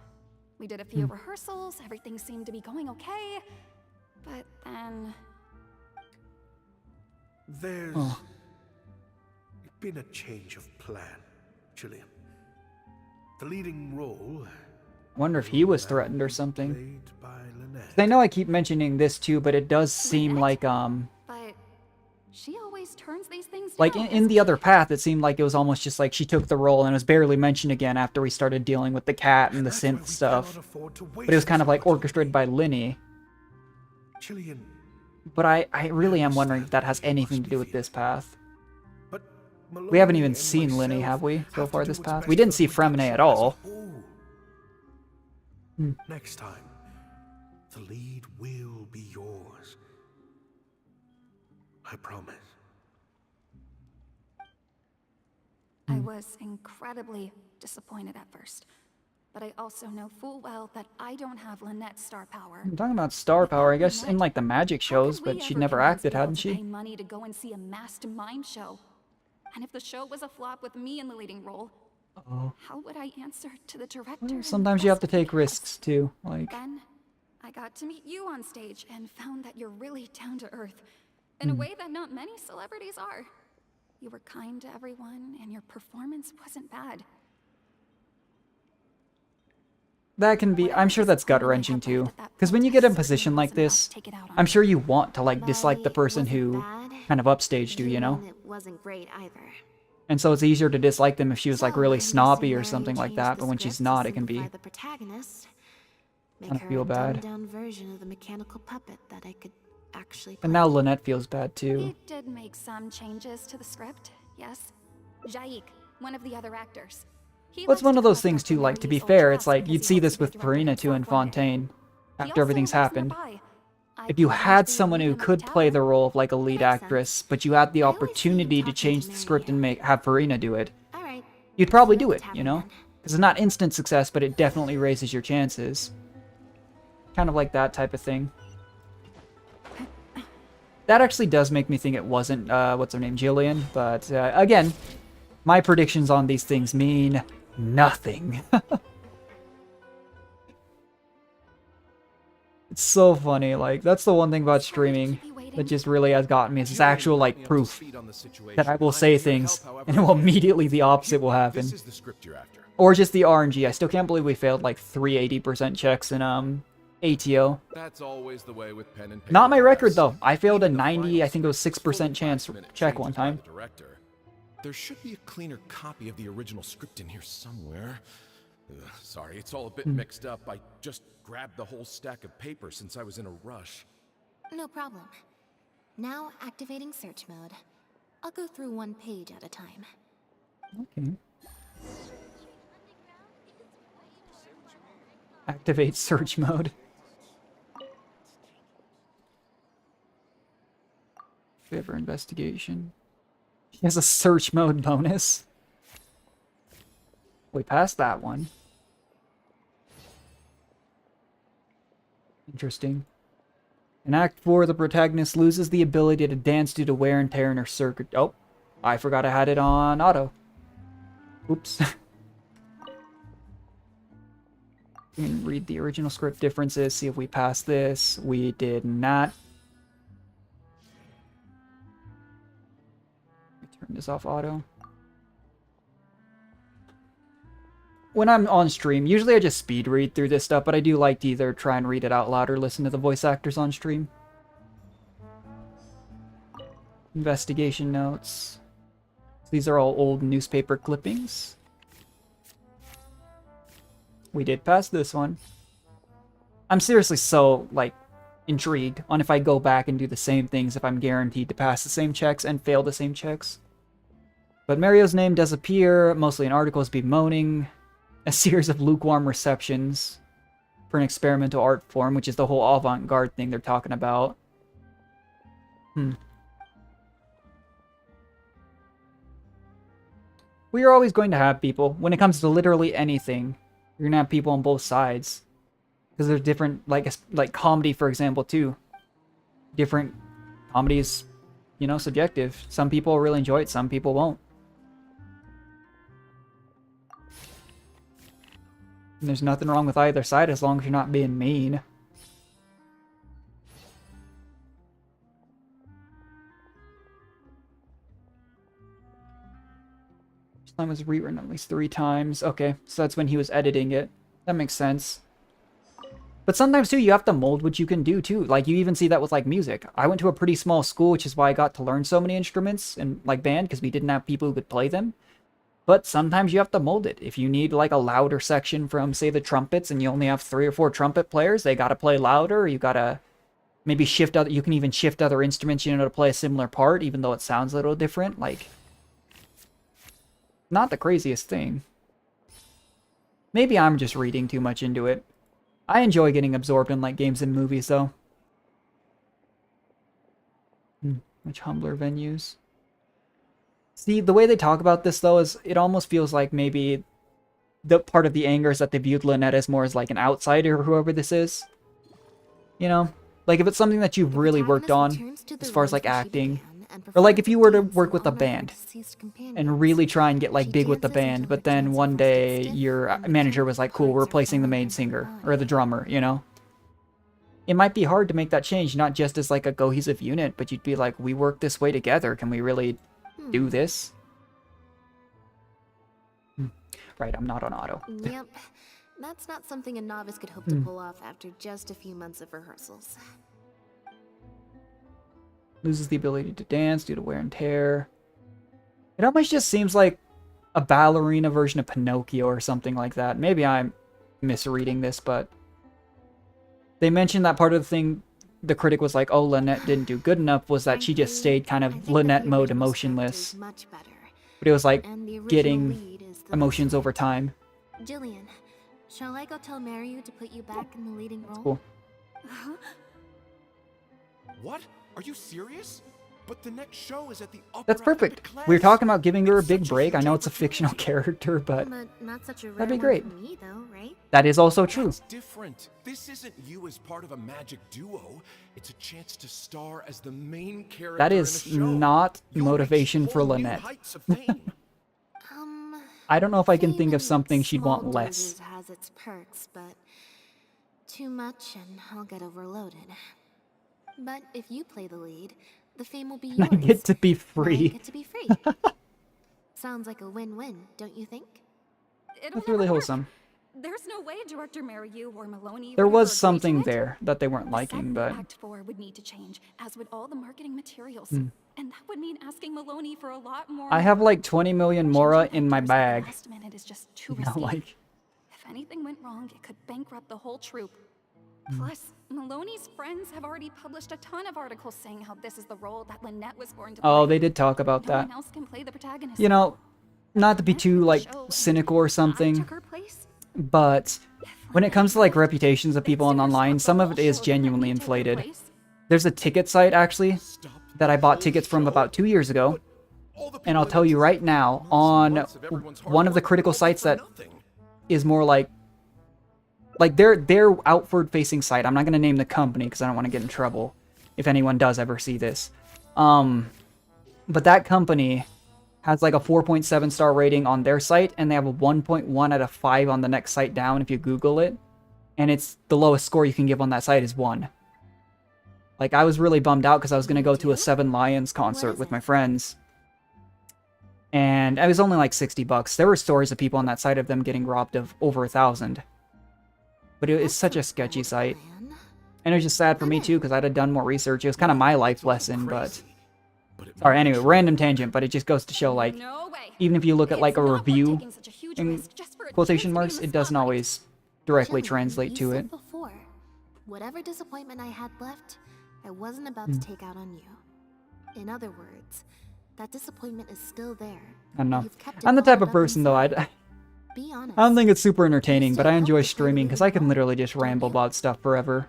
We did a few rehearsals, everything seemed to be going okay, but then... There's been a change of plan, Jillian. The leading role... Wonder if he was threatened or something. 'Cause I know I keep mentioning this too, but it does seem like, But she always turns these things like down. in the other path, it seemed like it was almost just like she took the role and was barely mentioned again after we started dealing with the cat and the synth stuff. But it was kind of like orchestrated by Linny. Jillian, But I really am wondering if that has anything to do with this path. We haven't even seen Linny, have we, so far this path? We didn't see Fremine at all. next time, the lead will be yours. I promise. I was incredibly disappointed at first, but I also know full well that I don't have Lynette's star power. I'm talking about star power, I guess, in like the magic shows, but she'd never acted, hadn't To pay she? money to go and see a masked mime show. And if the show was a flop with me in the leading role, how would I answer to the director? Sometimes you have to take risks too, like... Then I got to meet you on stage and found that you're really down to earth in a way that not many celebrities are. You were kind to everyone and your performance wasn't bad. That can be, I'm sure that's gut-wrenching too. Because when you get in a position like this, I'm sure you want to like dislike the person who kind of upstaged you, you know? It wasn't great either. And so it's easier to dislike them if she was like really snobby or something like that, but when she's not, it can be The protagonist, make kind of her feel a bad. dumbed-down version of the mechanical puppet that I could actually play. And now Lynette feels bad too. We did make some changes to the script, yes. Jaik, one of the other actors. Well, it's one of those things too, like, to be fair, it's like, you'd see this with Farina too in Fontaine, after everything's happened. If you had someone who could play the role of, like, a lead actress, but you had the opportunity to change the script and have Farina do it, you'd probably do it, you know? Because it's not instant success, but it definitely raises your chances. Kind of like that type of thing. That actually does make me think it wasn't, what's her name, Jillian, but, again, my predictions on these things mean nothing. It's so funny, like, that's the one thing about streaming that just really has gotten me, is this actual, like, proof that I will say things, and it will immediately the opposite will happen. This is the script you're after. Or just the RNG. I still can't believe we failed, like, 380% checks in, ATO. That's always the way with pen and paper. Not my record, though. I failed a 90, I think it was 6% chance check one time. Director. There should be a cleaner copy of the original script in here somewhere. Sorry, it's all a bit mixed up. I just grabbed the whole stack of paper since I was in a rush. No problem. Now activating search mode. I'll go through one page at a time. Okay. Activate search mode. Favor investigation. She has a search mode bonus. We passed that one. Interesting. In Act 4, the protagonist loses the ability to dance due to wear and tear in her circuit. Oh, I forgot I had it on auto. Oops. We can read the original script differences, see if we passed this. We did not. Turn this off auto. when I'm on stream, usually I just speed read through this stuff, but I do like to either try and read it out loud or listen to the voice actors on stream. Investigation notes. These are all old newspaper clippings. We did pass this one. I'm seriously so, like, intrigued on if I go back and do the same things if I'm guaranteed to pass the same checks and fail the same checks. But Mario's name does appear, mostly in articles bemoaning a series of lukewarm receptions for an experimental art form, which is the whole avant-garde thing they're talking about. We are always going to have people. When it comes to literally anything, you're going to have people on both sides. Because there's different, like comedy, for example, too. Different comedies, you know, subjective. Some people really enjoy it, some people won't. And there's nothing wrong with either side as long as you're not being mean. This time was rewritten at least 3 times. Okay, so that's when he was editing it. That makes sense. But sometimes, too, you have to mold what you can do, too. Like, you even see that with, like, music. I went to a pretty small school, which is why I got to learn so many instruments and, like, band, because we didn't have people who could play them. But sometimes you have to mold it. If you need, like, a louder section from, say, the trumpets, and you only have 3 or 4 trumpet players, they gotta play louder. You gotta maybe shift other... You can even shift other instruments, you know, to play a similar part, even though it sounds a little different. Like, not the craziest thing. Maybe I'm just reading too much into it. I enjoy getting absorbed in, like, games and movies, though. Much humbler venues. See, the way they talk about this, though, is it almost feels like maybe the part of the anger is that they viewed Lynette as more as, like, an outsider or whoever this is. You know? Like, if it's something that you've really worked on, as far as, like, acting, or, like, if you were to work with a band and really try and get, like, big with the band, but then one day your manager was like, cool, we're replacing the main singer, or the drummer, you know? It might be hard to make that change, not just as, like, a cohesive unit, but you'd be like, we work this way together, can we really do this? Right, I'm not on auto. Yep. That's not something a novice could hope to pull off after just a few months of rehearsals. Loses the ability to dance due to wear and tear. It almost just seems like a ballerina version of Pinocchio or something like that. Maybe I'm misreading this, but they mentioned that part of the thing the critic was like, oh, Lynette didn't do good enough, was that she just stayed kind of Lynette mode emotionless. But it was like getting emotions over time. Jillian, shall I go tell Mariu to put you back in the leading role? Cool. What? Are you serious? But the next show is at the That's perfect. We were talking about giving her a big break. I know it's a fictional character, but not such a that'd be great. for me, though, right? That is also true. That's different. This isn't you as part of a magic duo. It's a chance to star as the main character. That is not motivation for Lynette. I don't know if I can think of something she'd want less. Has its perks, but too much and I'll get overloaded. But if you play the lead, the fame will be yours. I get to be free. I get to be free. Sounds like a win-win, don't you think? That's really wholesome. There's no way Director Mariu or Maloney. There was something there that they weren't liking, but Act 4 would need to change, as would all the marketing materials, and that would mean asking Maloney for a lot more. I have like 20 million Mora in my bag. Last minute is just too You know, risky. like, If anything went wrong, it could bankrupt the whole troupe. Plus, Maloney's friends have already published a ton of articles saying how this is the role that Lynette was born to play. oh, they did talk about No that. one else can play the protagonist. You know, not to be too like cynical or something, but when it comes to like reputations of people on online, some of it is genuinely inflated. There's a ticket site actually that I bought tickets from about 2 years ago, and I'll tell you right now, on one of the critical sites that is more like their outward facing site. I'm not going to name the company because I don't want to get in trouble if anyone does ever see this. But that company has like a 4.7 star rating on their site, and they have a 1.1 out of 5 on the next site down if you Google it. And it's the lowest score you can give on that site is 1. Like, I was really bummed out because I was going to go to a Seven Lions concert with my friends. And and it was only like $60. There were stories of people on that site of them getting robbed of over 1,000. But it is such a sketchy site. And it was just sad for me too, because I'd have done more research. It was kind of my life lesson, but... Sorry, anyway, random tangent, but it just goes to show, like, even if you look at, like, a review, in quotation marks, it doesn't always directly translate to it. Before, whatever disappointment I had left, I wasn't about to take out on you. In other words, that disappointment is still there. I don't know. I'm the type of person, though, I don't think it's super entertaining, but I enjoy streaming, because I can literally just ramble about stuff forever.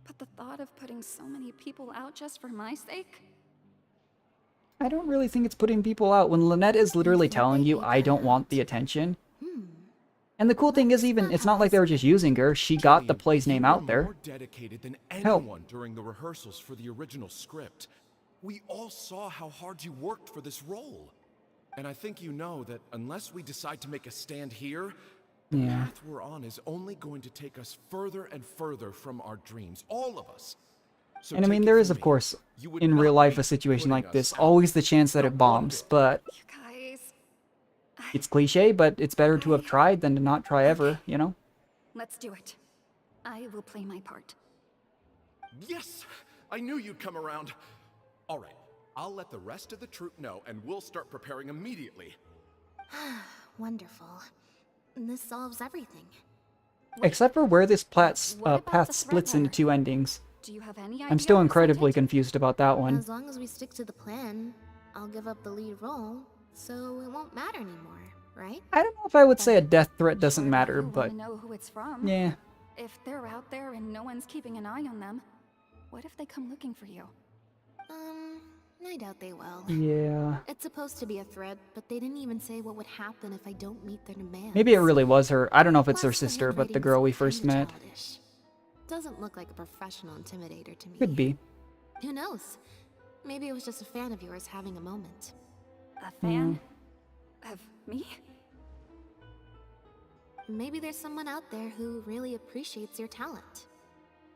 But the thought of putting so many people out just for my sake? I don't really think it's putting people out when Lynette is literally telling you, I don't want the attention. And the cool thing is, even, it's not like they were just using her. She got the play's name out there. More dedicated than anyone during the rehearsals for the original script. We all saw how hard you worked for this role. And I think you know that unless we decide to make a stand here, the path we're on is only going to take us further and further from our dreams, all of us. So and I mean, there is, of course, in real life, a situation like this, always the chance that it bombs, but it's cliche, but it's better to have tried than to not try ever, you know? Let's do it. I will play my part. Yes! I knew you'd come around. All right, I'll let the rest of the troupe know, and we'll start preparing immediately. Wonderful. This solves everything. Except for where this path splits into two endings. Do you have any I'm still incredibly confused about that one. As long as we stick to the plan, I'll give up the lead role, so it won't matter anymore, right? I don't know if I would say a death threat doesn't matter, but know who it's from. yeah. If they're out there and no one's keeping an eye on them, what if they come looking for you? I doubt they will. Yeah. It's supposed to be a threat, but they didn't even say what would happen if I don't meet their demands. Maybe it really was her. I don't know if it's her sister, but the girl we first met. Doesn't look like a professional intimidator to me. Could be. Who knows? Maybe it was just a fan of yours having a moment. A fan? Of me? Maybe there's someone out there who really appreciates your talent.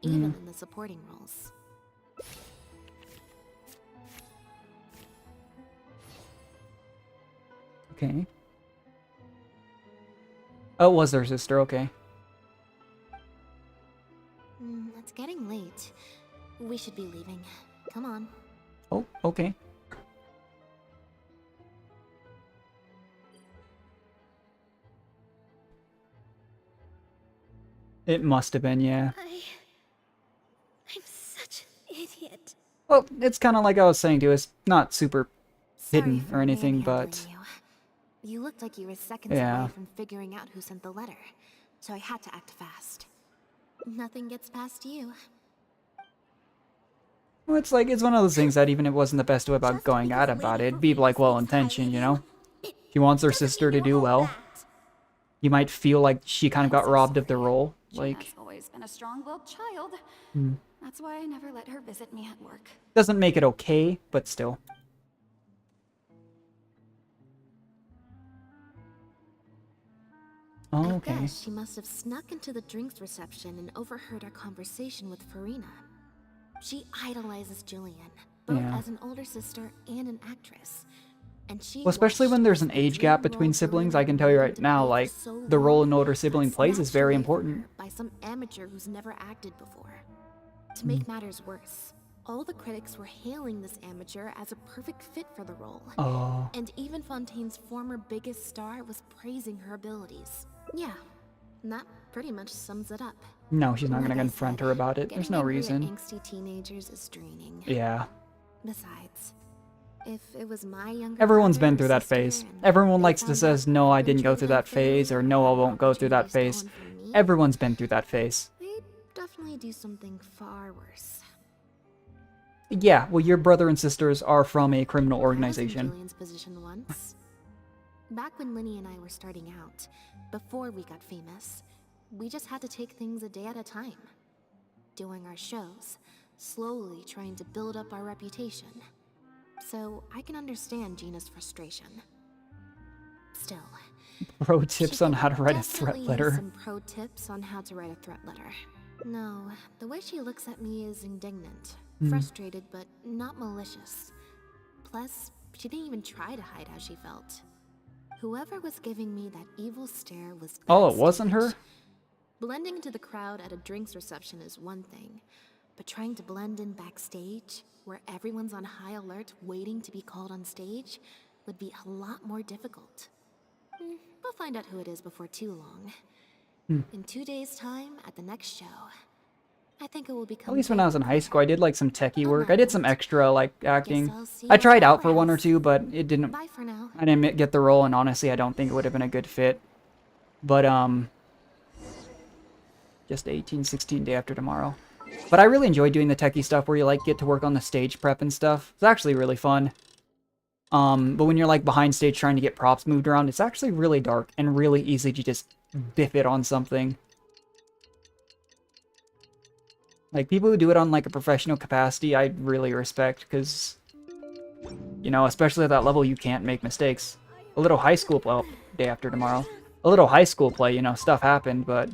Even in the supporting roles. Okay. Oh, it was their sister, okay. It's getting late. We should be leaving. Come on. Oh, okay. It must have been, yeah. I'm such an idiot. Well, it's kind of like I was saying too, it's not super hidden or anything, but... You looked like you were seconds away from figuring out who sent the letter, so I had to act fast. Nothing gets past you. Well, it's like, it's one of those things that even if it wasn't the best way about going out about it, it'd be like well-intentioned, you know? She wants her sister to do well. You might feel like she kind of got robbed of the role, like... She's always been a strong-willed child. That's why I never let her visit me at work. Doesn't make it okay, but still. Oh, okay. I guess she must have snuck into the drinks reception and overheard our conversation with Farina. She idolizes Jillian, both as an older sister and an actress. And she Well, especially when there's an age gap between siblings, I can tell you right now, like, the role an older sibling plays is very important. By some amateur who's never acted before. To make matters worse, all the critics were hailing this amateur as a perfect fit for the role. Oh. And even Fontaine's former biggest star was praising her abilities. Yeah, and that pretty much sums it up. No, she's not gonna confront her about it. There's no reason. Angsty teenagers is draining. Yeah. Besides, if it was my younger Everyone's brother been or through that sister phase. and Everyone they likes to found says, out no, I they didn't go through that phase, or no, I won't go through that phase. Everyone's been through that phase. they'd definitely do something far worse. Yeah, well, your brother and sisters are from a criminal organization. I was in Jillian's position once. Back when Linny and I were starting out, before we got famous, we just had to take things a day at a time. Doing our shows, slowly trying to build up our reputation. So I can understand Gina's frustration. Still, Pro tips on how to write a threat definitely letter. use some pro tips on how to write a threat letter. No, the way she looks at me is indignant, frustrated, but not malicious. Plus, she didn't even try to hide how she felt. Whoever was giving me that evil stare was Oh, it wasn't her? blending into the crowd at a drinks reception is one thing, but trying to blend in backstage, where everyone's on high alert waiting to be called on stage, would be a lot more difficult. We'll find out who it is before too long. In 2 days' time, at the next show, I think it will become. At least when I was in high school, I did like some techie work. I did some extra like acting. I tried out for one or two, but it didn't. Bye for now. I didn't get the role, and honestly, I don't think it would have been a good fit. But just 16 day after tomorrow. But I really enjoy doing the techie stuff where you like get to work on the stage prep and stuff. It's actually really fun. But when you're like behind stage trying to get props moved around, it's actually really dark and really easy to just biff it on something. Like, people who do it on, like, a professional capacity, I really respect, because, you know, especially at that level, you can't make mistakes. A little high school play, day after tomorrow. A little high school play, you know, stuff happened, but,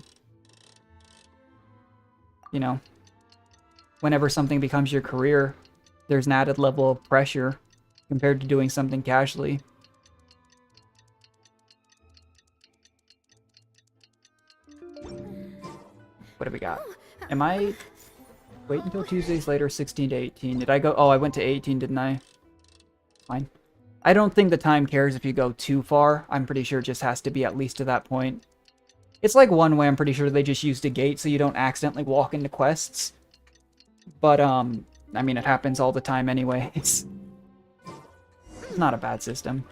you know, whenever something becomes your career, there's an added level of pressure compared to doing something casually. What do we got? Am I... Wait until Tuesdays later, 16 to 18. Did I go? Oh, I went to 18, didn't I? Fine. I don't think the time cares if you go too far. I'm pretty sure it just has to be at least to that point. It's like one way, I'm pretty sure they just used a gate so you don't accidentally walk into quests. But, I mean, it happens all the time anyway. It's not a bad system.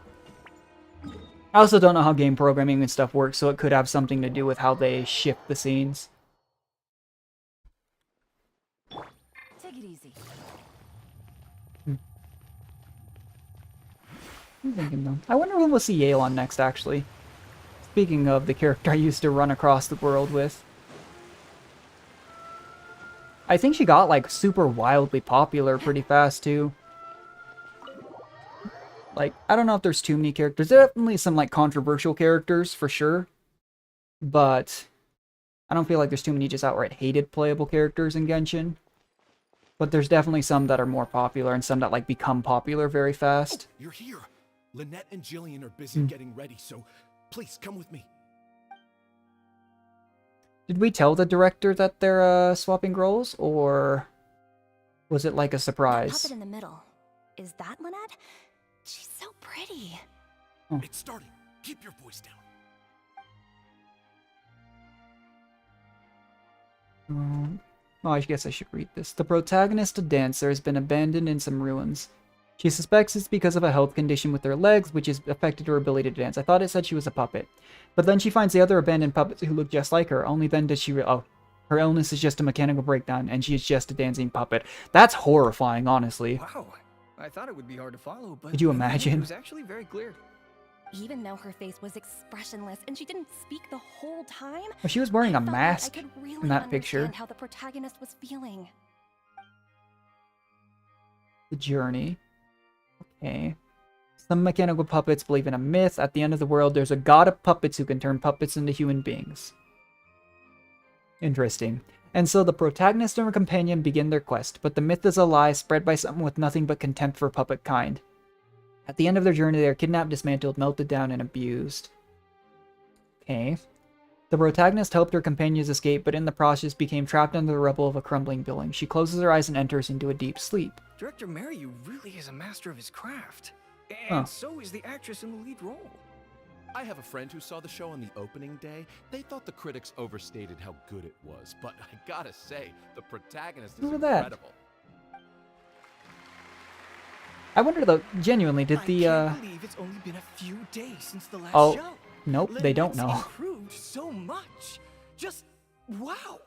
I also don't know how game programming and stuff works, so it could have something to do with how they shift the scenes. Take it easy. I'm thinking though. I wonder when we'll see Yale on next, actually. Speaking of the character I used to run across the world with. I think she got, like, super wildly popular pretty fast, too. Like, I don't know if there's too many characters. There are definitely some, like, controversial characters, for sure. But I don't feel like there's too many just outright hated playable characters in Genshin. But there's definitely some that are more popular and some that, like, become popular very fast. Oh, you're here. Lynette and Jillian are busy getting ready, so please come with me. Did we tell the director that they're swapping roles, or was it like a surprise? Puppet in the middle. Is that Lynette? She's so pretty. Oh. It's starting. Keep your voice down. Oh, I guess I should read this. The protagonist, a dancer, has been abandoned in some ruins. She suspects it's because of a health condition with her legs, which has affected her ability to dance. I thought it said she was a puppet. But then she finds the other abandoned puppets who look just like her. Only then does she oh, her illness is just a mechanical breakdown, and she is just a dancing puppet. That's horrifying, honestly. Wow. I thought it would be hard to follow, but could you imagine? It was actually very clear. Even though her face was expressionless and she didn't speak the whole time, Well, she was wearing a I felt like mask I could really in that picture. understand how the protagonist was feeling. The journey. Okay. Some mechanical puppets believe in a myth. At the end of the world, there's a god of puppets who can turn puppets into human beings. Interesting. And so the protagonist and her companion begin their quest, but the myth is a lie spread by someone with nothing but contempt for puppet kind. At the end of their journey, they are kidnapped, dismantled, melted down, and abused. Okay. The protagonist hoped her companions escape, but in the process became trapped under the rubble of a crumbling building. She closes her eyes and enters into a deep sleep. Director Mariyu really is a master of his craft. And Huh. so is the actress in the lead role. I have a friend who saw the show on the opening day. They thought the critics overstated how good it was, but I gotta say, the protagonist is Look at that. incredible. I wonder though, genuinely, did the I can't believe it's only been a few days since the last Oh, show. nope, they don't Lynette's know. improved so much. Just wow.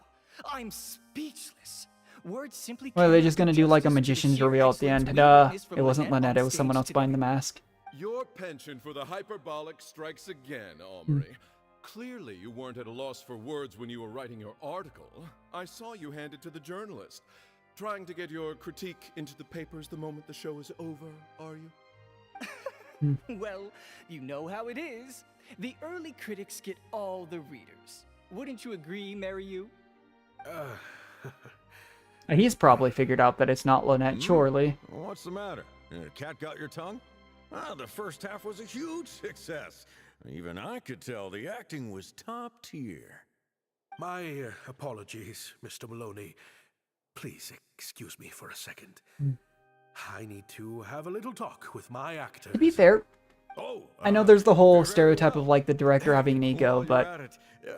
I'm speechless. Words simply Well, they're cannot just gonna do do like a justice to the magician's sheer reveal at the excellence end. we Duh, witnessed from it wasn't Lynette Lynette, it on was someone stage else behind the mask. Your penchant for the hyperbolic strikes again, Omri. Clearly, you weren't at a loss for words when you were writing your article. I saw you hand it to the journalist. Trying to get your critique into the papers the moment the show is over, are you? Well, you know how it is. The early critics get all the readers. Wouldn't you agree, Mariyu? He's probably figured out that it's not Lynette, surely. What's the matter? Cat got your tongue? The first half was a huge success. Even I could tell the acting was top tier. My apologies, Mr. Maloney. Please excuse me for a second. I need to have a little talk with my actor. To be fair, I know there's the whole stereotype of like the director having an ego, but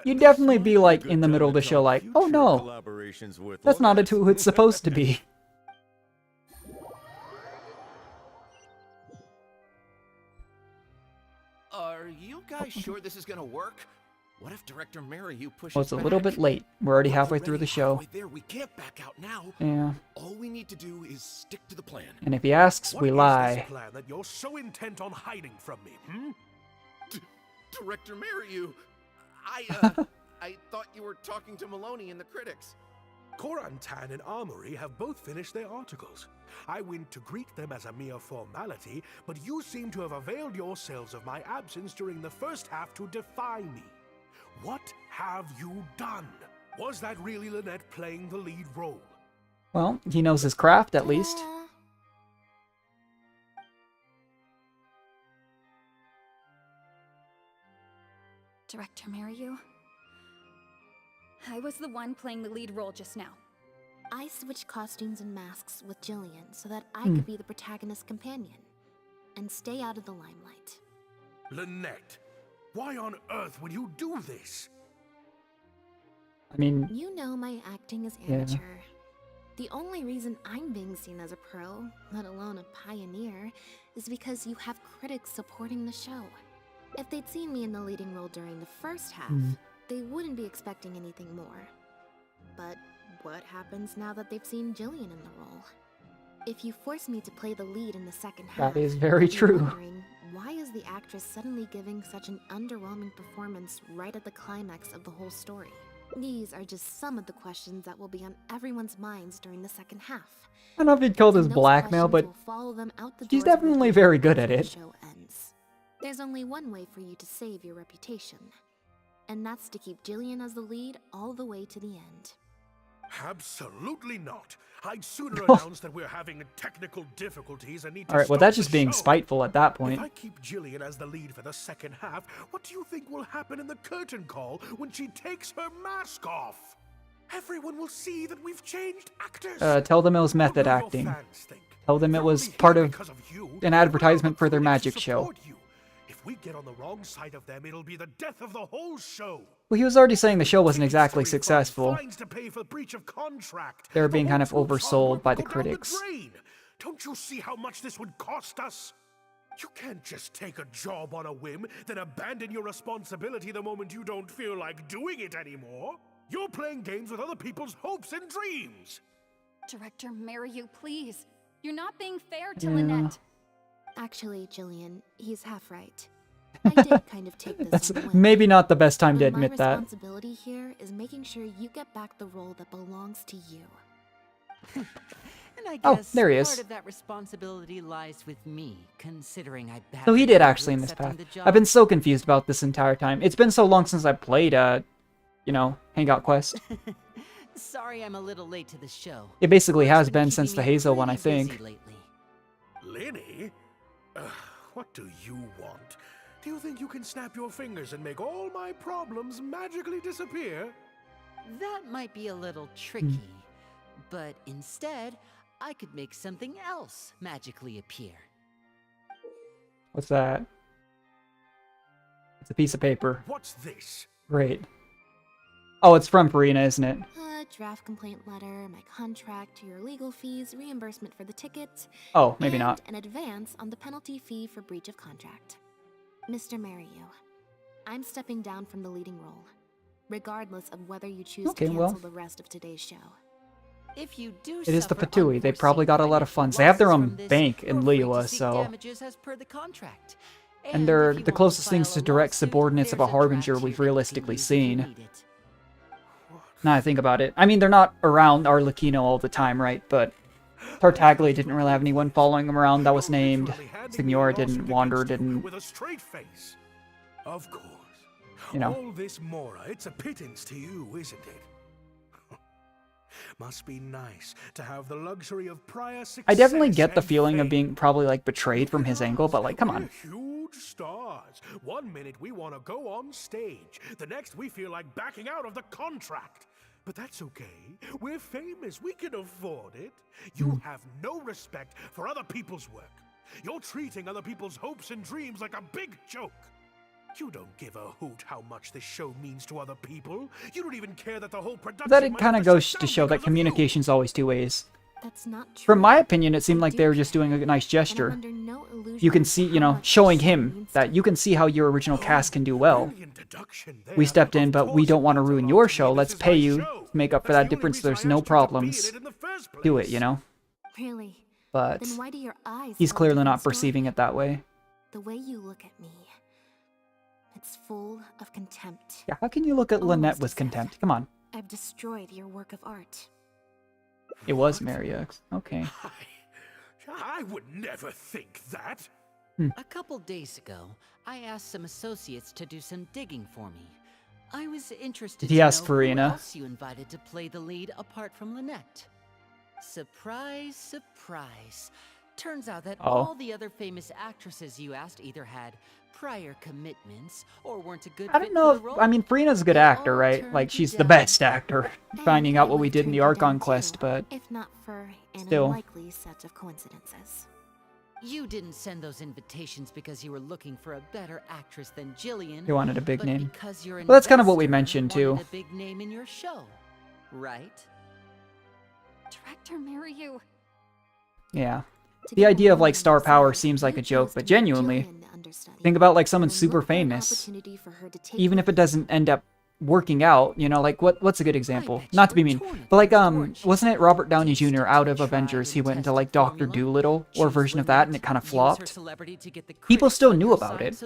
you'd definitely be like in the middle of the show like, oh no, that's not who it's supposed to be. Are you guys sure this is gonna work? What if Director Mariu pushes Well, it's a little bit late. We're already halfway through the show. There, we can't back out now. Yeah. All we need to do is stick to the plan. And if he asks, we lie. What is this plan that you're so intent on hiding from me, Director Mariu, I thought you were talking to Maloney and the critics. Korantan and Armory have both finished their articles. I went to greet them as a mere formality, but you seem to have availed yourselves of my absence during the first half to defy me. What have you done? Was that really Lynette playing the lead role? Well, he knows his craft at least. Director Mariu, I was the one playing the lead role just now. I switched costumes and masks with Jillian so that I could be the protagonist's companion and stay out of the limelight. Lynette, why on earth would you do this? I mean... You know my acting is amateur. The only reason I'm being seen as a pro, let alone a pioneer, is because you have critics supporting the show. If they'd seen me in the leading role during the first half, they wouldn't be expecting anything more. But what happens now that they've seen Jillian in the role? If you force me to play the lead in the second half, that is very I'll be true. wondering, why is the actress suddenly giving such an underwhelming performance right at the climax of the whole story? These are just some of the questions that will be on everyone's minds during the second half. I don't know if you'd call this And those blackmail, but questions will follow them out the she's doors definitely before very the good at it. show ends. There's only one way for you to save your reputation, and that's to keep Jillian as the lead all the way to the end. Absolutely not. I'd sooner announce that we're having technical difficulties and need to Alright, well stop that's the just being show. spiteful at that If point. I keep Jillian as the lead for the second half, what do you think will happen in the curtain call when she takes her mask off? Everyone will see that we've changed actors. Tell them it was method What will your acting. fans think? Tell them it They're was only part here of because you. an advertisement for their magic show. Support you. If we get on the wrong side of them, it'll be the death of the whole show. Well, he was already saying the show wasn't exactly successful. Fines to pay for breach of contract. They were being The kind of whole group's hard oversold work by will the go down critics. drain. Don't you see how much this would cost us? You can't just take a job on a whim, then abandon your responsibility the moment you don't feel like doing it anymore. You're playing games with other people's hopes and dreams. Director Mariu, please. You're not being fair to Lynette. Actually, Jillian, he's half right. I did kind of take this That's on the whim. maybe not the best time to But admit my that. responsibility here is making sure you get back the role that belongs to you. And I Oh, guess there he is. part of that responsibility lies with me, considering I So he did actually in this accepting path. the I've been job. so confused about this entire time. It's been so long since I played, you know, Hangout Quest. Sorry I'm a little late to the show. It basically Work's has been keeping since the me Hazel one, I pretty busy think. lately. Lenny? What do you want? Do you think you can snap your fingers and make all my problems magically disappear? That might be a little tricky, but instead, I could make something else magically appear. What's that? It's a piece of paper. What's this? Great. Oh, it's from Farina, isn't it? A draft complaint letter, my contract, your legal fees, reimbursement for the ticket. Oh, maybe and not. an advance on the penalty fee for breach of contract. Mr. Mariu, I'm stepping down from the leading role, regardless of whether you choose Okay, to well. cancel the rest of today's show. If you do It is the suffer Fatui. They probably got a lot of funds. They have their losses own from this, bank in you're free to Liyue, seek so... damages as per the contract. And they're if you the want closest file things a to direct lawsuit, subordinates of a there's Harbinger draft we've here that you realistically can use if you seen. need it. Now I think about it. I mean, they're not around Arlecchino all the time, right? But Tartaglia didn't really have anyone following him around that was named. Signora didn't, Wander didn't. With a straight face. Of course. You know. All this Mora, it's a pittance to you, isn't it? Must be nice to have the luxury of prior success. I definitely get the and feeling of fame. being probably like betrayed from his angle, but like, come on. We're huge stars. One minute we want to go on stage, the next we feel like backing out of the contract. But that's okay. We're famous. We can afford it. You have no respect for other people's work. You're treating other people's hopes and dreams like a big joke. You don't give a hoot how much this show means to other people. You don't even care that the whole production. That it might kind of have goes shut to down show that because of you. communication's always two ways. That's not true. From my opinion, it seemed like they were just doing a nice gesture. Under no illusion You can as see, to you how know, much showing the show him means that to you can see how your original cast can do well. Brilliant deduction there. We stepped in, but we don't want to Of course ruin it your means a show. lot Let's to me. pay This is you my to show. make up for That's that the only difference. reason There's I no asked you to be in problems. it in the first Do it, place. you know? Really? But Then why do your eyes he's tell a clearly different not story? perceiving it that way. The way you look at me, it's full of contempt. Yeah, how can you look at Almost Lynette as with if contempt? Come on. I've destroyed your work of art. It was Mary X. Okay. I would never think that. A couple days ago, I asked some associates to do some digging for me. I was interested Did he to ask know Farina? who else you invited to play the lead apart from Lynette. Surprise, surprise. Turns out that Oh. all the other famous actresses you asked either had prior commitments or weren't a good I fit don't know for the if, role. I mean, Farina's a good They actor, all right? turned Like, you she's the down. best actor. Finding out what we did in the Archon turned you quest, down but if not for an still. unlikely set of coincidences. You didn't send those invitations because you were looking for a better actress than Jillian. He wanted a big but name. Because your Well, that's kind of what we investor mentioned, too. wanted a big name in your show, right? Director Mariu. Yeah. The idea of, like, star power seems like a joke, but genuinely, think about, like, someone super famous. Even if it doesn't end up working out, you know, like, what's a good example? Not to be mean, but, like, wasn't it Robert Downey Jr. out of Avengers? He went into, like, Dr. Dolittle, or version of that, and it kind of flopped. People still knew about it,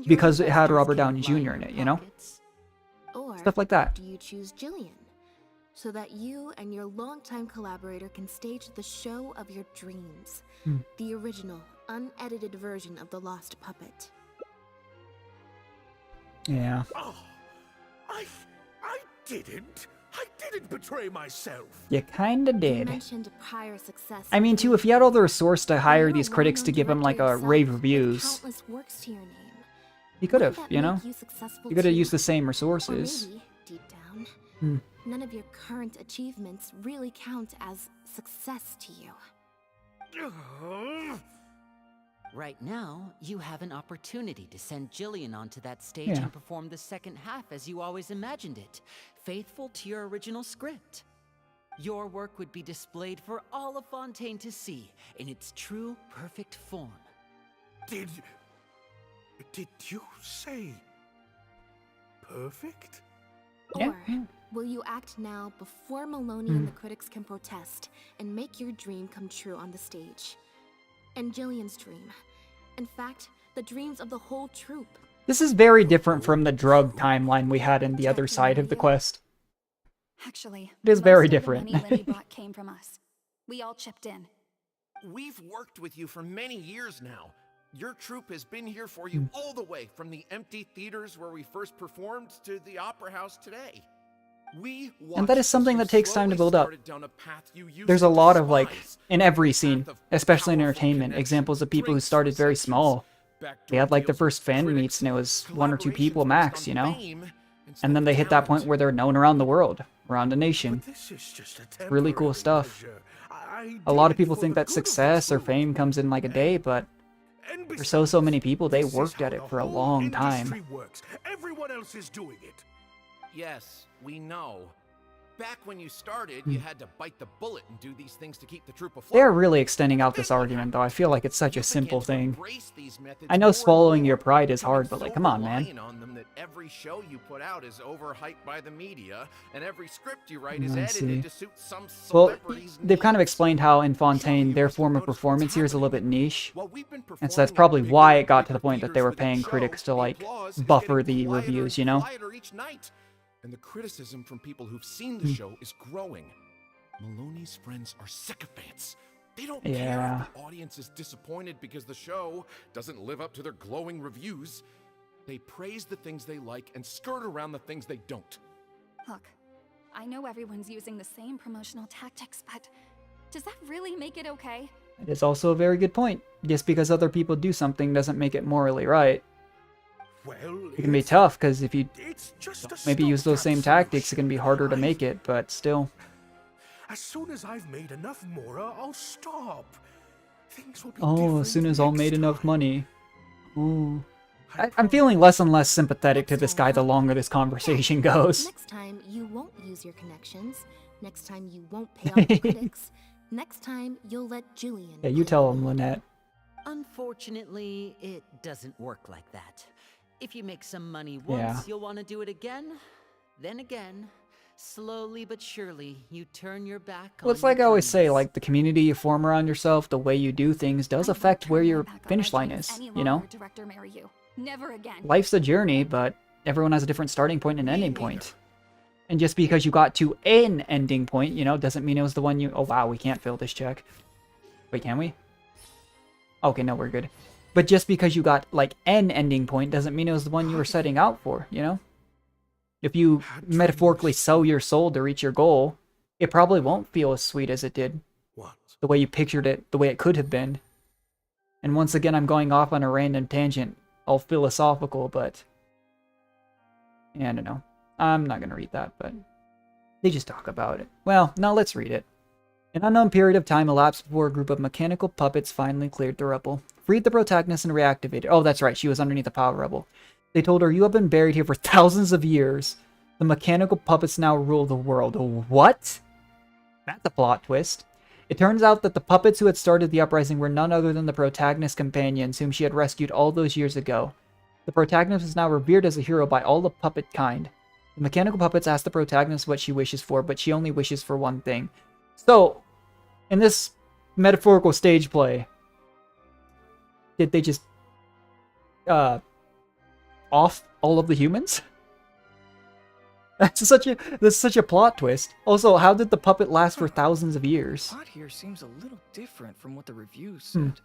because it had Robert Downey Jr. in it, you know? Or Stuff like that. do you choose Jillian? So that you and your longtime collaborator can stage the show of your dreams. The original, unedited version of The Lost Puppet. Yeah. Oh, I didn't. I didn't betray myself. You kinda You did. mentioned prior success. I mean, too, if you had all the resource to hire these critics to give him, like, a rave reviews, Countless works to your name. he could have, Wouldn't that you know? make you successful He could have too? used the same Or resources. maybe, deep down, Hmm. none of your current achievements really count as success to you. Right now, you have an opportunity to send Jillian onto that stage Yeah. and perform the second half as you always imagined it, faithful to your original script. Your work would be displayed for all of Fontaine to see in its true, perfect form. Did you say perfect? Yeah. Or will you act now before Maloney and the critics can protest and make your dream come true on the stage? And Jillian's dream. In fact, the dreams of the whole troupe. This is very different from the drug timeline we had in the other side of the quest. Actually, It is most very of the different. money Lenny brought came from us. We all chipped in. We've worked with you for many years now. Your troupe has been here for you all the way from the empty theaters where we first performed to the opera house today. And that is something that takes time to build up. There's a lot of, like, in every scene, especially in entertainment, examples of people who started very small. They had, like, the first fan meets and it was 1 or 2 people max, you know? And then they hit that point where they're known around the world, around the nation. Really cool stuff. A lot of people think that success or fame comes in like a day, but for so many people, they worked at it for a long time. Everyone else is doing it. Yes, we know. Back when you started, you had to bite the bullet and do these things to keep the troop afloat. They're really extending out this argument, though. I feel like it's such a simple thing. I know swallowing your pride is hard, but, like, come on, man. On them that every show you put out is overhyped by the media, and every script you write is I edited see. to suit some Well, celebrities. they've kind of explained how in Fontaine, their form of performance here is a little bit niche. And so that's probably why it got to the point that they were paying critics to, like, buffer the reviews, you know? Each night. And the criticism from people who've seen the show is growing. Maloney's friends are sycophants. They don't care Yeah. if the audience is disappointed because the show doesn't live up to their glowing reviews. They praise the things they like and skirt around the things they don't. Look, I know everyone's using the same promotional tactics, but does that really make it okay? It is also a very good point. Just because other people do something doesn't make it morally right. Well, It can be tough, because if you it's just a maybe use those same stopgap tactics, it can be harder to make it, but still. As soon as I've made enough Mora, I'll stop. Things will be Oh, as soon as all made next enough money. Ooh. I'm feeling less and less sympathetic to this guy the longer this conversation goes. Next time, you won't use your connections. Next time, you won't pay off the critics. Next time, you'll let Julian. Yeah, you tell him, Lynette. Unfortunately, it doesn't work like that. If you make some money once, Yeah. you'll want to do it again, then again. Slowly but surely, you turn your back on Well, it's like I always say, like, the community you form around yourself, the way you do things, does affect where your finish line is, you know? Director Mariyu. Never again. Life's a journey, but everyone has a different starting point and ending point. And just because you got to an ending point, you know, doesn't mean it was the one you... Oh, wow, we can't fill this check. Wait, can we? Okay, no, we're good. But just because you got, like, an ending point doesn't mean it was the one you were setting out for, you know? If you metaphorically sell your soul to reach your goal, it probably won't feel as sweet as it did. The way you pictured it, the way it could have been. And once again, I'm going off on a random tangent, all philosophical, but... Yeah, I don't know. I'm not going to read that, but... They just talk about it. Well, now let's read it. An unknown period of time elapsed before a group of mechanical puppets finally cleared the rubble, freed the protagonist, and reactivated. Oh, that's right, she was underneath the power rubble. They told her, "You have been buried here for thousands of years. The mechanical puppets now rule the world." What? That's a plot twist. It turns out that the puppets who had started the uprising were none other than the protagonist's companions, whom she had rescued all those years ago. The protagonist is now revered as a hero by all the puppet kind. The mechanical puppets ask the protagonist what she wishes for, but she only wishes for one thing. So, in this metaphorical stage play, did they just off all of the humans? That's such a plot twist. Also, how did the puppet last for thousands of years? The plot here seems a little different from what the reviews said.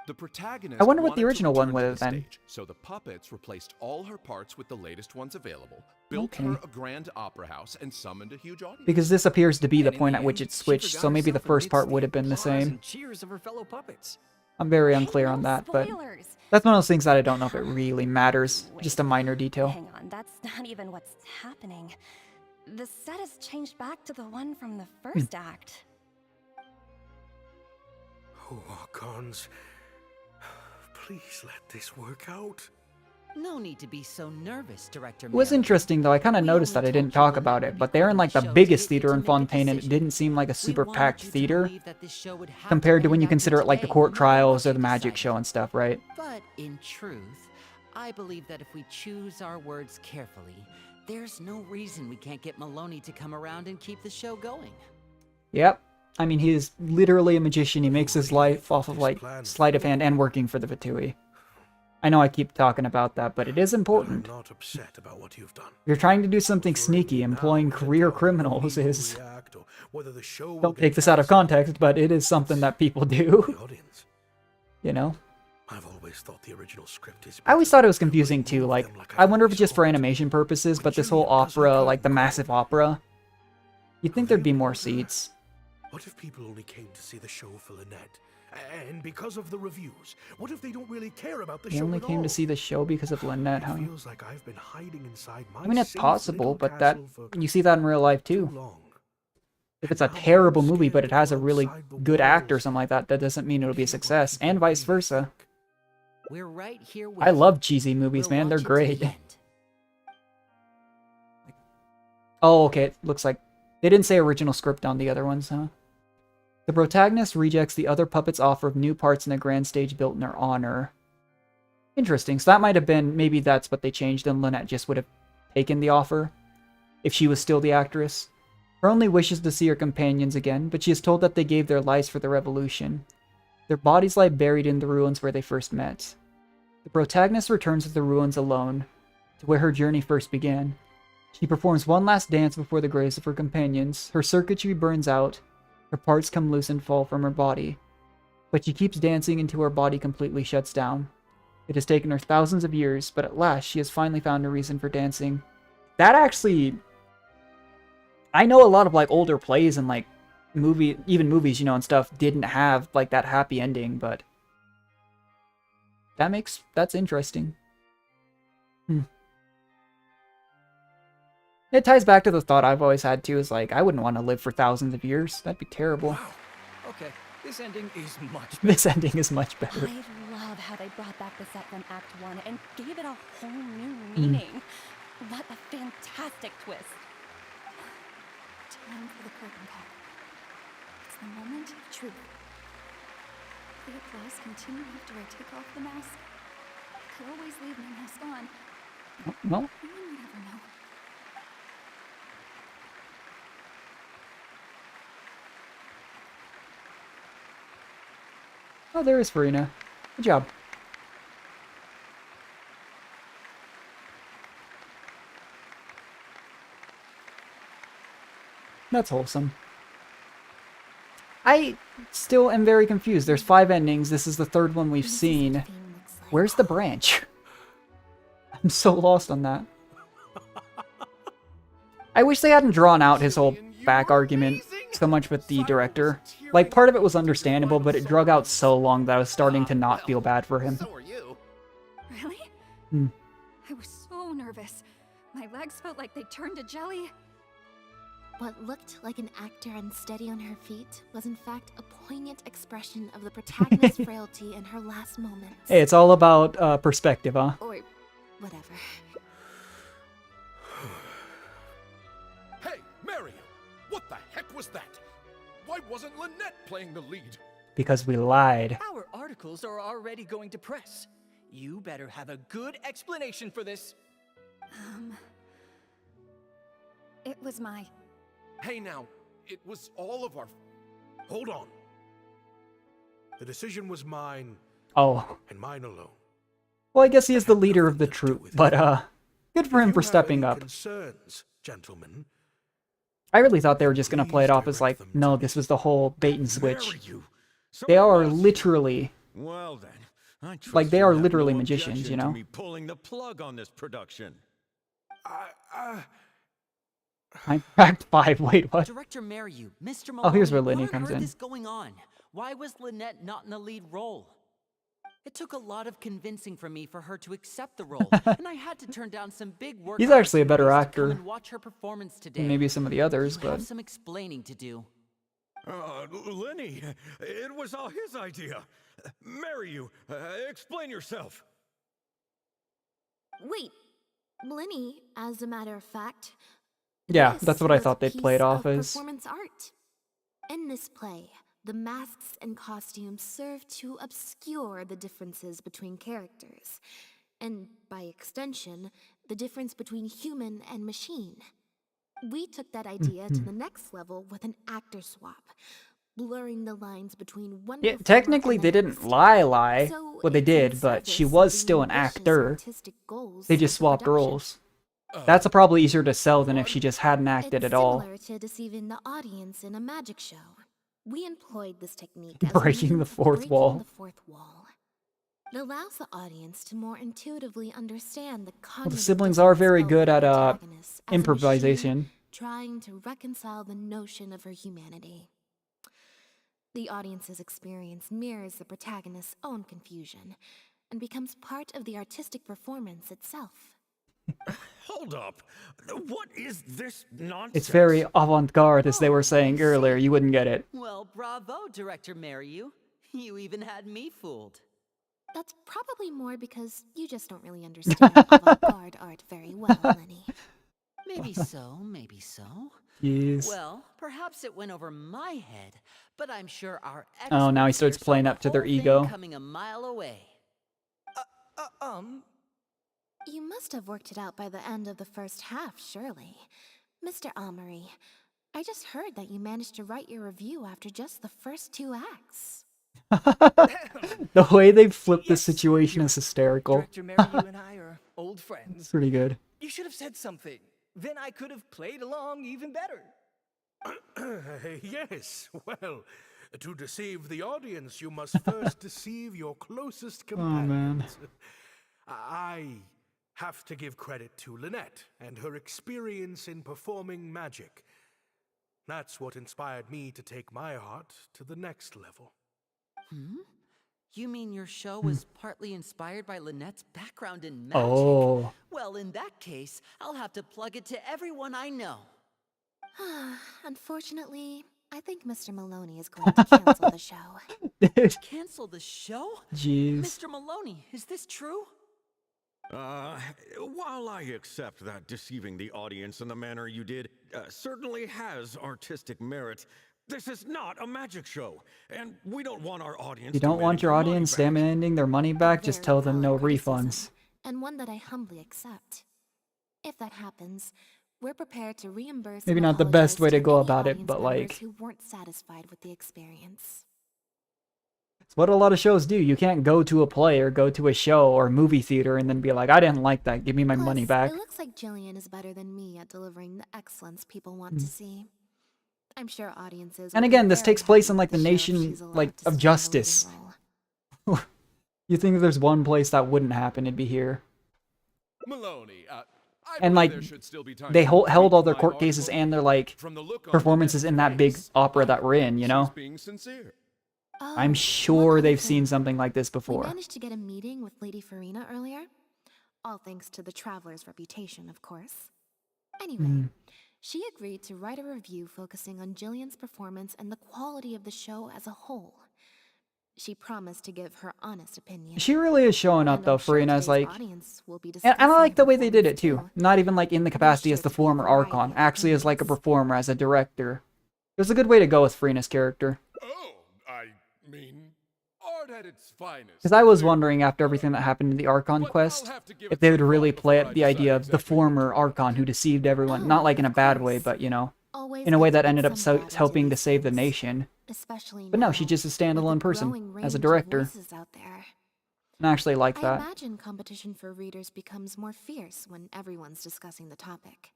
The protagonist I wonder what the wanted to original one return would to have the been. stage, so the puppets replaced all her parts with the latest ones available, built Okay. her a grand opera house, and summoned a huge audience. Because this appears to be the point at which end, it she switched, forgot so maybe the herself first part amidst would the have been the applause same. and cheers of her fellow puppets. I'm very unclear on that, but that's one of those things that I don't know if it really matters. Just a minor detail. Hang on, that's not even what's happening. The set has changed back to the one from the first act. Oh, Archons. Please let this work out. No need to be so nervous, Director. It was interesting, though. I kind of noticed that I didn't talk about it, but they're in like the biggest theater in Fontaine, and it didn't seem like a super packed theater compared to when you consider it like the court trials or the magic show and stuff, right? But in truth, I believe that if we choose our words carefully, there's no reason we can't get Maloney to come around and keep the show going. Yep. I mean, he is literally a magician. He makes his life off of like sleight of hand and working for the Fatui. I know I keep talking about that, but it is important. I'm not upset about what you've done. If you're trying to do something sneaky, employing career criminals is... Don't take this out of context, but it is something that people do. You know? I've always thought the original script is... I always thought it was confusing too, like, I wonder if it's just for animation purposes, but this whole opera, like the massive opera, you'd think there'd be more seats. What if people only came to see the show for Lynette? And because of the reviews, what if they don't really care about the You show only at came all? to see the show because of Lynette, huh? It feels like I've been hiding inside my I mean, it's safe possible, little but that castle for you see that in real life too. If it's a terrible movie, but it has a really good actor or something like that, that doesn't mean it'll be a success, and vice versa. We're right here with I love cheesy movies, man. They're great. Oh, okay. It looks like they didn't say original script on the other ones, huh? The protagonist rejects the other puppets' offer of new parts in a grand stage built in her honor. Interesting. So that might have been, maybe that's what they changed, and Lynette just would have taken the offer if she was still the actress. Her only wish is to see her companions again, but she is told that they gave their lives for the revolution. Their bodies lie buried in the ruins where they first met. The protagonist returns to the ruins alone, to where her journey first began. She performs one last dance before the graves of her companions. Her circuitry burns out. Her parts come loose and fall from her body. But she keeps dancing until her body completely shuts down. It has taken her thousands of years, but at last she has finally found a reason for dancing. That actually I know a lot of like older plays and like even movies, you know, and stuff didn't have like that happy ending, but that's interesting. It ties back to the thought I've always had too, is like I wouldn't want to live for thousands of years. That'd be terrible. Wow. Okay, this ending is much better. This ending is much better. I love how they brought back the set from Act 1 and gave it a whole new meaning. What a fantastic twist. Time for the curtain call. It's the moment of truth. The applause continue after I take off the mask. I could always leave my mask on. Well. No one would ever know. Oh, there is Farina. Good job. That's wholesome. I still am very confused. There's 5 endings. This is the 3rd one we've seen. Where's the branch? I'm so lost on that. I wish they hadn't drawn out his whole back argument so much with the director. Like, part of it was understandable, but it drug out so long that I was starting to not feel bad for him. So are you. Really? I was so nervous. My legs felt like they turned to jelly. What looked like an actor unsteady on her feet was in fact a poignant expression of the protagonist's frailty in her last moments. Hey, it's all about perspective, huh? Or whatever. Hey, Marion! What the heck was that? Why wasn't Lynette playing the lead? Because we lied. Our articles are already going to press. You better have a good explanation for this. It was my... Hey now, it was all of our... Hold on. The decision was mine. Oh. And mine alone. Well, I guess he is the leader of the troop, but good for him for stepping up. Concerns, gentlemen. I really thought they were just gonna play it off as like, no, this was the whole bait and switch. They are literally... Well then, like, they are literally magicians, you know? Me pulling the plug on this production. I'm Act 5, wait, what? Director Mariu, Mr. Maloney, Oh, here's where Lenny comes what on in. earth is going on? Why was Lynette not in the lead role? It took a lot of convincing from me for her to accept the role, and I had to turn down some big work. He's actually a better actor and watch her performance today. than maybe some of the others, You but... have some explaining to do. Lenny, it was all his idea. Mariu, explain yourself. Wait, Lenny, as a matter of fact. Yeah, this that's what I was thought a they'd play it piece off of as. Performance art. In this play, the masks and costumes serve to obscure the differences between characters, and by extension, the difference between human and machine. We took that idea to the next level with an actor swap, blurring the lines between one. Yeah, technically they didn't lie. So Well, they did, but she was still an actor. They just swapped roles. That's probably easier to sell than if she just hadn't acted at all. Similar to deceiving the audience in a magic show. We employed this technique as Breaking the fourth wall. The fourth wall. It allows the audience to more intuitively understand the Well, the siblings are very good at improvisation. Trying to reconcile the notion of her humanity. The audience's experience mirrors the protagonist's own confusion and becomes part of the artistic performance itself. Hold up. What is this nonsense? It's very avant-garde, as they were saying earlier. You wouldn't get it. Well, bravo, Director Mariu. You even had me fooled. That's probably more because you just don't really understand avant-garde art very well, Lenny. Maybe so, maybe so. Yes. Well, perhaps it went over my head, but I'm sure our Oh, now he starts playing up to their ego. Coming a mile away. You must have worked it out by the end of the first half, surely. Mr. Amory, I just heard that you managed to write your review after just the first 2 acts. The way they flipped the situation is hysterical. Director Mariu and I are old friends. It's pretty good. You should have said something. Then I could have played along even better. Yes, well, to deceive the audience, you must first deceive your closest companions. I have to give credit to Lynette and her experience in performing magic. That's what inspired me to take my art to the next level. Hmm? You mean your show was partly inspired by Lynette's background in magic? Oh. Well, in that case, I'll have to plug it to everyone I know. Unfortunately, I think Mr. Maloney is going to cancel the show. Cancel the show? Jeez. Mr. Maloney, is this true? While I accept that deceiving the audience in the manner you did certainly has artistic merit, this is not a magic show, and we don't want our audience You don't to want your audience demanding their money back, just tell them no refunds. And one that I humbly accept. If that happens, we're prepared to reimburse. Maybe and not the best way to apologize go any about it, audience but members like, who weren't satisfied with the experience. it's what a lot of shows do. You can't go to a play or go to a show or movie theater and then be like, I didn't like that, give me my money back. It looks like Jillian is better than me at delivering the excellence people want to see. I'm sure audiences. And will be again, this very takes place happy in like the with show if nation she's allowed like to of stay in the justice. leading role. You think if there's one place that wouldn't happen, it'd be here. Maloney, And like, they held all their court cases and their like performances in that big opera that we're in, you know? being sincere. I'm sure they've seen something like this We before. managed to get a meeting with Lady Farina earlier. All thanks to the Traveler's reputation, of course. Anyway, she agreed to write a review focusing on Jillian's performance and the quality of the show as a whole. She promised to give her honest opinion. She really is showing up though, Farina's like, audience will be and I like the way they did it discussing too. Not even like in the capacity as the former Archon, actually as like a performer, as a director. It was a good way to go with Farina's character. Oh, I mean, art at its finest. Because I was wondering after everything that happened in the Archon quest, if they would really play at the idea of the former Archon who deceived everyone. Not like in a bad way, but you know, in a way that ended up helping to save the nation. But no, she's just a standalone person, as a director. And I actually like I that. imagine competition for readers becomes more fierce when everyone's discussing the topic.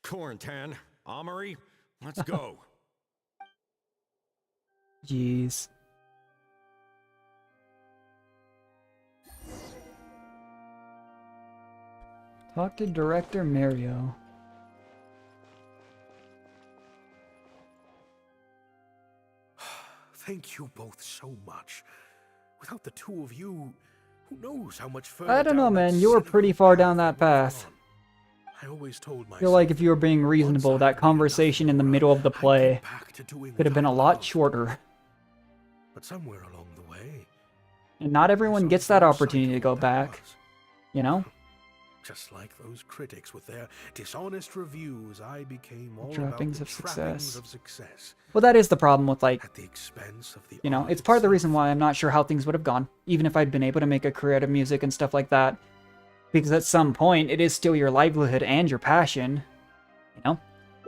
Quarantine, Amory, let's go. Jeez. Talk to director Mario. Thank you both so much. Without the two of you, who knows how much further I don't know, down that man. You were pretty far down that path. I always told I feel like if you were being reasonable, that conversation in the middle of the play could have been a lot shorter. But somewhere along the way, And not everyone gets that opportunity to go back. You know? just like those critics with their dishonest reviews, I became all Trappings about the of trappings success. of success. Well, that is the problem with, like, At the expense of the you know, it's part of the reason why I'm not sure how things would have gone, even if I'd been able to make a career out of music and stuff like that. Because at some point, it is still your livelihood and your passion. You know?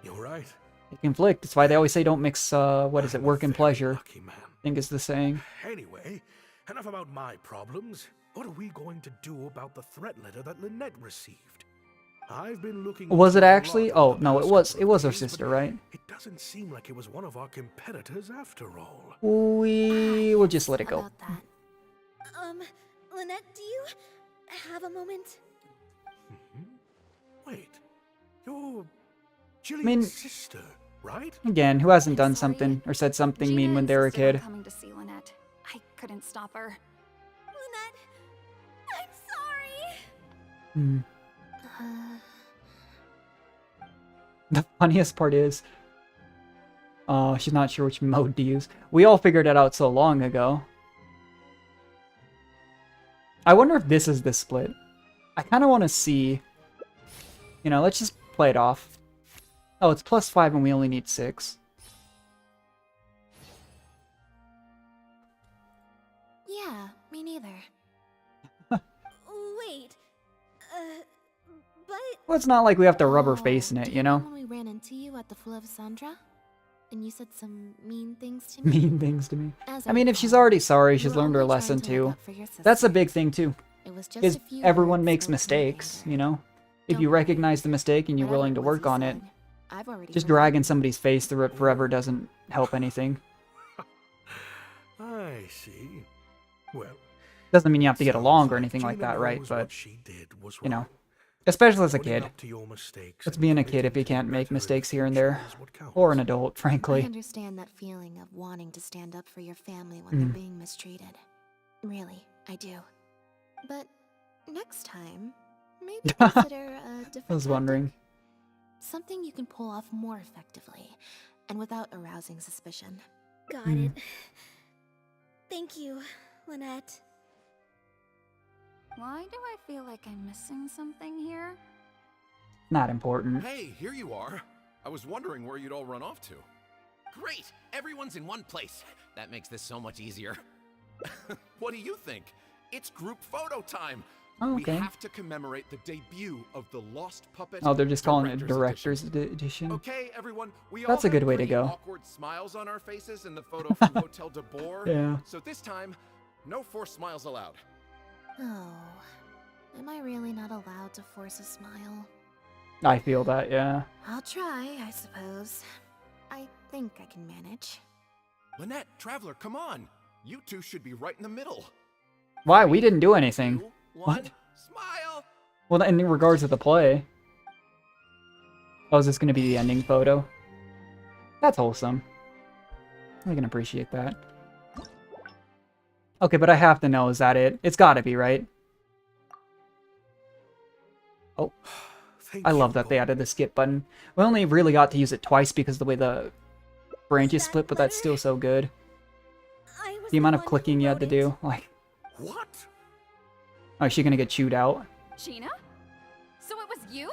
You're right. They conflict. That's why they always say don't mix, what is it, work and pleasure. I think is the saying. Anyway, enough about my problems. What are we going to do about the threat letter that Lynette received? I've been looking. Was it into a lot actually? over Oh, the no, past it was couple of her days, sister, but right? It doesn't seem like it was one of our competitors after all. We will just let it go. Lynette, do you have a moment? Wait, you're Jillian's mean- sister, right? Again, who hasn't done something or said something mean when they were a Insisted on kid? coming to see Lynette. I couldn't stop her. Lynette, I'm sorry. Hmm. The funniest part is, she's not sure which mode to use. We all figured it out so long ago. I wonder if this is the split. I kind of want to see. You know, let's just play it off. Oh, it's +5 and we only need 6. Yeah, me neither. Wait, but Well, it's not like we have to rubber face in it, you know? When we ran into you at the Fleuve Sandra, and you said some mean things to me. Mean things to me. As I mean, if she's recall, already sorry, you she's were learned her only lesson trying to look too. out for your That's a sister. big thing too. It was just Is a few everyone words makes spoken in mistakes, anger. you know? If you recognize the mistake and you're But I willing to heard work what on you it, said. I've already just forgiven. dragging somebody's face through it forever doesn't help anything. I see. Well, Doesn't mean you have to get sounds along or like anything like Gina that, right? knows But, what she did was you know. wrong. Especially as a Owning kid. up to your mistakes It's and being a committing kid if you to can't make better mistakes in here and future there. is what counts. Or an adult, I frankly. understand that feeling of wanting to stand up for your family when they're being mistreated. Really, I do. But next time, maybe consider a different I was wondering. tactic. Something you can pull off more effectively and without arousing suspicion. Got it. Thank you, Lynette. Why do I feel like I'm missing something here? Not important. Hey, here you are. I was wondering where you'd all run off to. Great! Everyone's in one place. That makes this so much easier. What do you think? It's group photo time. Oh, okay. We have to commemorate the debut of the Lost Puppet. Oh, they're just calling it Director's Director's Edition. Okay, everyone. We That's all a good have way to pretty go. Awkward smiles on our faces in the photo from Hotel de Boer. Yeah. So this time, no forced smiles allowed. Oh, am I really not allowed to force a smile? I feel that, yeah. I'll try, I suppose. I think I can manage. Lynette, Traveler, come on. You two should be right in the middle. Why? We didn't do anything. One, What? smile. Well, in regards to the play. Oh, is this going to be the ending photo? That's wholesome. I can appreciate that. Okay, but I have to know, is that it? It's gotta be, right? Oh. I love that they added the skip button. We only really got to use it twice because of the way the branches split, but that's still so good. The amount of clicking you had to do, like... What? Oh, is she gonna get chewed out? Gina? So it was you?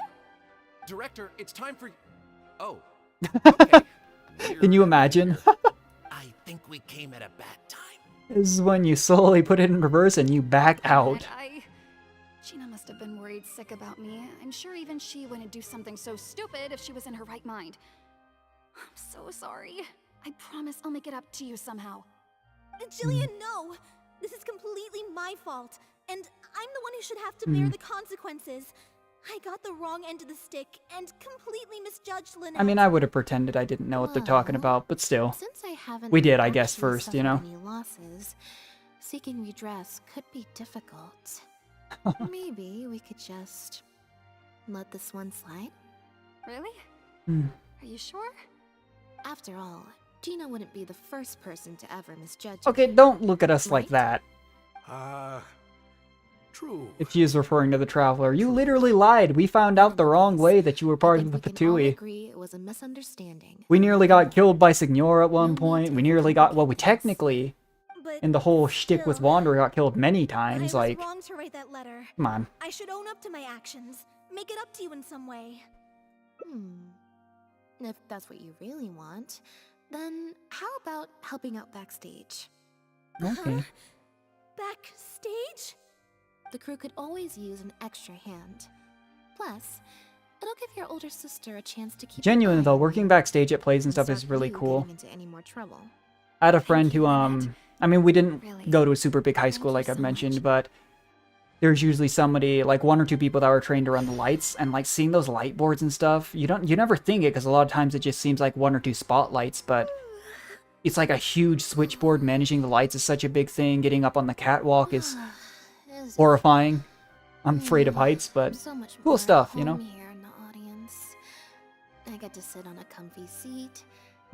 Director, it's time for... Oh. Can you imagine? I think we came at a bad time. This is when you slowly put it in reverse and you back out. Gina must have been worried sick about me. I'm sure even she wouldn't do something so stupid if she was in her right mind. I'm so sorry. I promise I'll make it up to you somehow. Jillian, no! This is completely my fault, and I'm the one who should have to bear the consequences. I got the wrong end of the stick and completely misjudged Lynette. I mean, I would have pretended I didn't know what they're talking about, but still. Since I haven't We did, I guess, actually first, you know? suffered any losses, seeking redress could be difficult. Maybe we could just let this one slide? Really? Hmm. Are you sure? After all, Gina wouldn't be the first person to ever misjudge Okay, don't look at us like that. True. If she is referring to the Traveler. You literally lied. We found out the wrong way that you were part of the we can all Patui. agree it was a misunderstanding. We nearly got killed by Signora at one point. We nearly got... Well, we technically... In the whole shtick with Wanderer got killed many times, I was like... wrong to write that letter. Come on. I should own up to my actions. Make it up to you in some way. If that's what you really want, then how about helping out backstage? Okay. Backstage? The crew could always use an extra hand. Plus, it'll give your older sister a chance to keep Genuine though, working backstage at plays and stuff is really cool. into any more trouble. I had a friend who, I mean, we didn't go to a super big high school like I've mentioned, but there's usually somebody, like one or two people that were trained to run the lights, and like seeing those light boards and stuff, you never think it, because a lot of times it just seems like one or two spotlights, but it's like a huge switchboard. Managing the lights is such a big thing. Getting up on the catwalk is horrifying. I'm afraid of heights, but cool stuff, you know? Here in the audience, I get to sit on a comfy seat,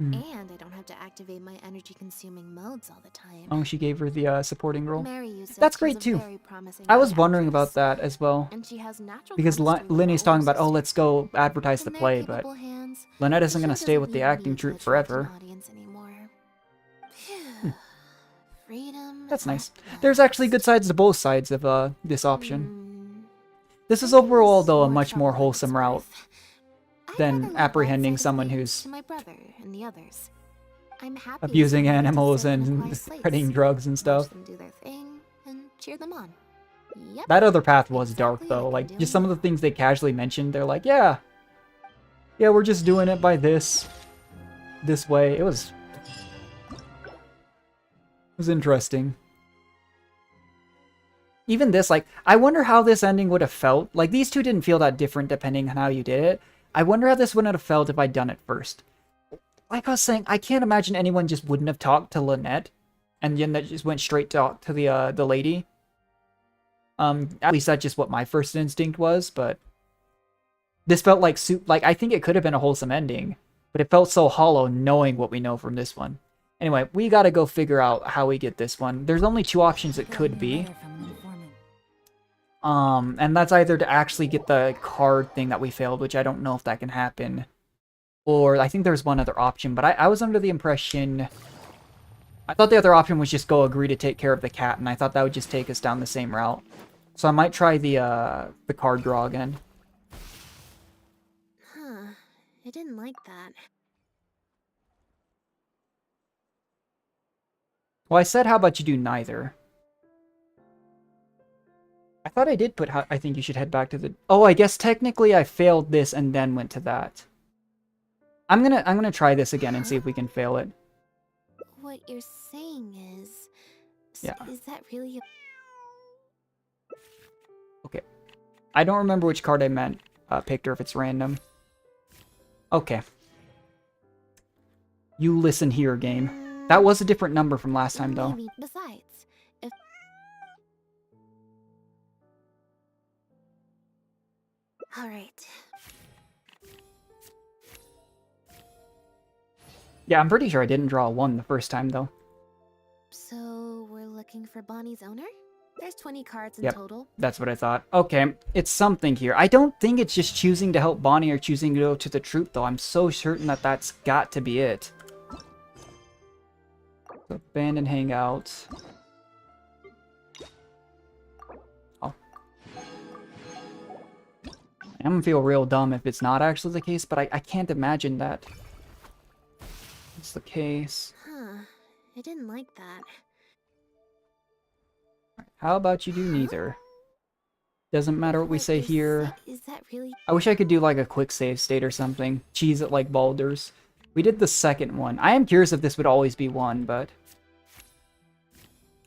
Mm. and I don't have to activate my energy-consuming modes all the time. Oh, she gave her the supporting role. Mary used That's it. great She's a too. very promising I was young wondering actress, about that as well. and she has natural Because chemistry with Lenny's her talking older about, oh, sister. let's go advertise the In their play, but capable hands, Lynette isn't the going to show stay doesn't with the need acting to troupe attract an forever. audience anymore. Freedom. That's at nice. There's actually good sides to both sides of this option. This is overall, though, a much more wholesome route than apprehending someone who's to my brother and the others. I'm happy abusing to see them animals sit in a and quiet place, spreading drugs and watch stuff. them do their thing, and cheer them on. Yep. That other path was dark, though. Like, just some of the things they casually mentioned, they're like, yeah, we're just doing it by this way. It was interesting. Even this, like, I wonder how this ending would have felt. Like, these two didn't feel that different depending on how you did it. I wonder how this wouldn't have felt if I'd done it first. Like I was saying, I can't imagine anyone just wouldn't have talked to Lynette, and then that just went straight to the lady. At least that's just what my first instinct was, but this felt like I think it could have been a wholesome ending, but it felt so hollow knowing what we know from this one. Anyway, we gotta go figure out how we get this one. There's only two options it could be. And that's either to actually get the card thing that we failed, which I don't know if that can happen. Or I think there's one other option, but I was under the impression... I thought the other option was just go agree to take care of the cat, and I thought that would just take us down the same route. So I might try the card draw again. Huh. I didn't like that. Well, I said how about you do neither. I thought I did put how I think you should head back to the... Oh, I guess technically I failed this and then went to that. I'm gonna try this again and see if we can fail it. What you're saying is... Yeah. Is that really a... Okay. I don't remember which card I meant picked or if it's random. Okay. You listen here, game. That was a different number from last time, though. Maybe. Besides, if... Alright. Yeah, I'm pretty sure I didn't draw a 1 the first time, though. So, we're looking for Bonnie's owner? There's 20 cards in Yep, total. that's what I thought. Okay, it's something here. I don't think it's just choosing to help Bonnie or choosing to go to the troop, though. I'm so certain that that's got to be it. So, abandon hangout. Oh. I'm gonna feel real dumb if it's not actually the case, but I can't imagine that it's the case. Huh. I didn't like that. How about you do neither? Doesn't matter what we say here. Is that really... I wish I could do like a quick save state or something. Cheese it like Baldur's. We did the second one. I am curious if this would always be 1, but...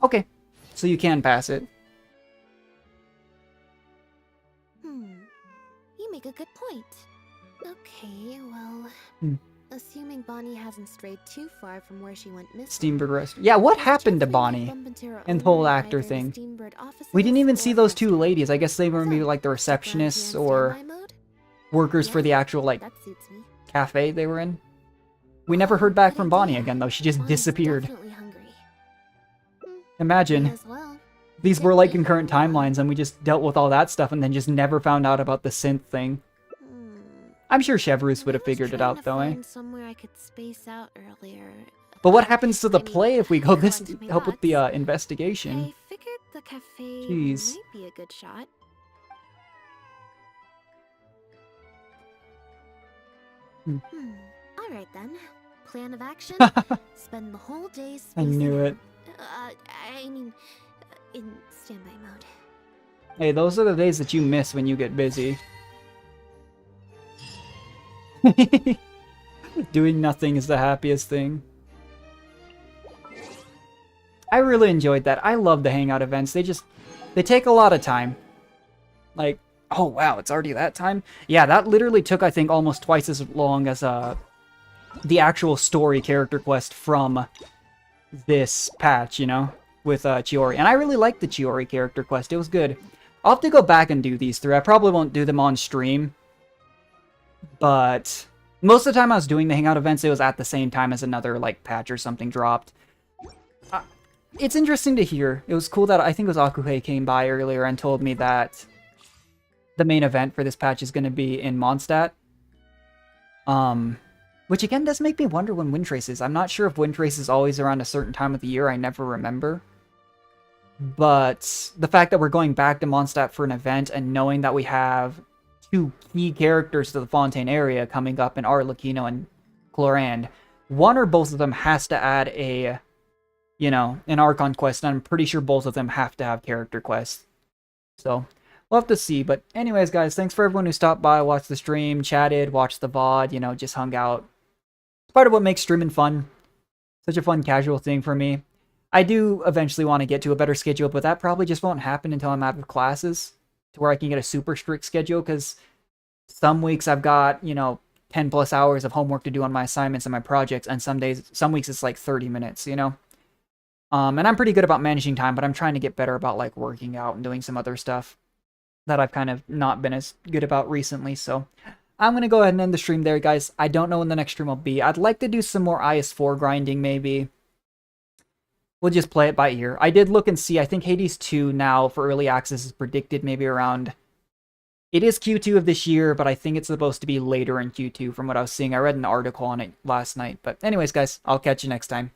Okay. So you can pass it. You make a good point. Okay, well... Assuming Bonnie hasn't strayed too far from where she went missing... Steambird Rest. Yeah, what happened to Bonnie? And the whole actor thing. We didn't even see those two ladies. I guess they were maybe like the receptionists or workers for the actual like cafe they were in. We never heard back from Bonnie again though. She just disappeared. Imagine. These were like concurrent timelines and we just dealt with all that stuff and then just never found out about the synth thing. I'm sure Chevreuse would have figured it out though, eh? Somewhere I could space out earlier. But what happens to the play if we go this help with the investigation? I figured the cafe Jeez. might be a good shot. Alright then. Plan of action. Spend the whole day I knew it. I mean, in standby mode. Hey, those are the days that you miss when you get busy. Doing nothing is the happiest thing. I really enjoyed that. I love the hangout events. They take a lot of time. Like, oh wow, it's already that time? Yeah, that literally took, I think, almost twice as long as the actual story character quest from this patch, you know, with Chiori. And I really liked the Chiori character quest. It was good. I'll have to go back and do these 3. I probably won't do them on stream. But most of the time I was doing the hangout events, it was at the same time as another like patch or something dropped. It's interesting to hear. It was cool that I think it was Akuhei came by earlier and told me that the main event for this patch is going to be in Mondstadt. Which again does make me wonder when Windtrace is. I'm not sure if Windtrace is always around a certain time of the year. I never remember. But the fact that we're going back to Mondstadt for an event and knowing that we have 2 key characters to the Fontaine area coming up in Arlecchino and Clorand, one or both of them has to add a, you know, an Archon quest, and I'm pretty sure both of them have to have character quests. So, we'll have to see. But anyways, guys, thanks for everyone who stopped by, watched the stream, chatted, watched the VOD, you know, just hung out. It's part of what makes streaming fun. Such a fun, casual thing for me. I do eventually want to get to a better schedule, but that probably just won't happen until I'm out of classes, to where I can get a super strict schedule, because some weeks I've got, you know, 10 plus hours of homework to do on my assignments and my projects, and some weeks it's like 30 minutes, you know? And I'm pretty good about managing time, but I'm trying to get better about like working out and doing some other stuff. that I've kind of not been as good about recently. So I'm going to go ahead and end the stream there, guys. I don't know when the next stream will be. I'd like to do some more IS4 grinding, maybe. We'll just play it by ear. I did look and see. I think Hades 2 now for early access is predicted maybe around... It is Q2 of this year, but I think it's supposed to be later in Q2 from what I was seeing. I read an article on it last night. But anyways, guys, I'll catch you next time.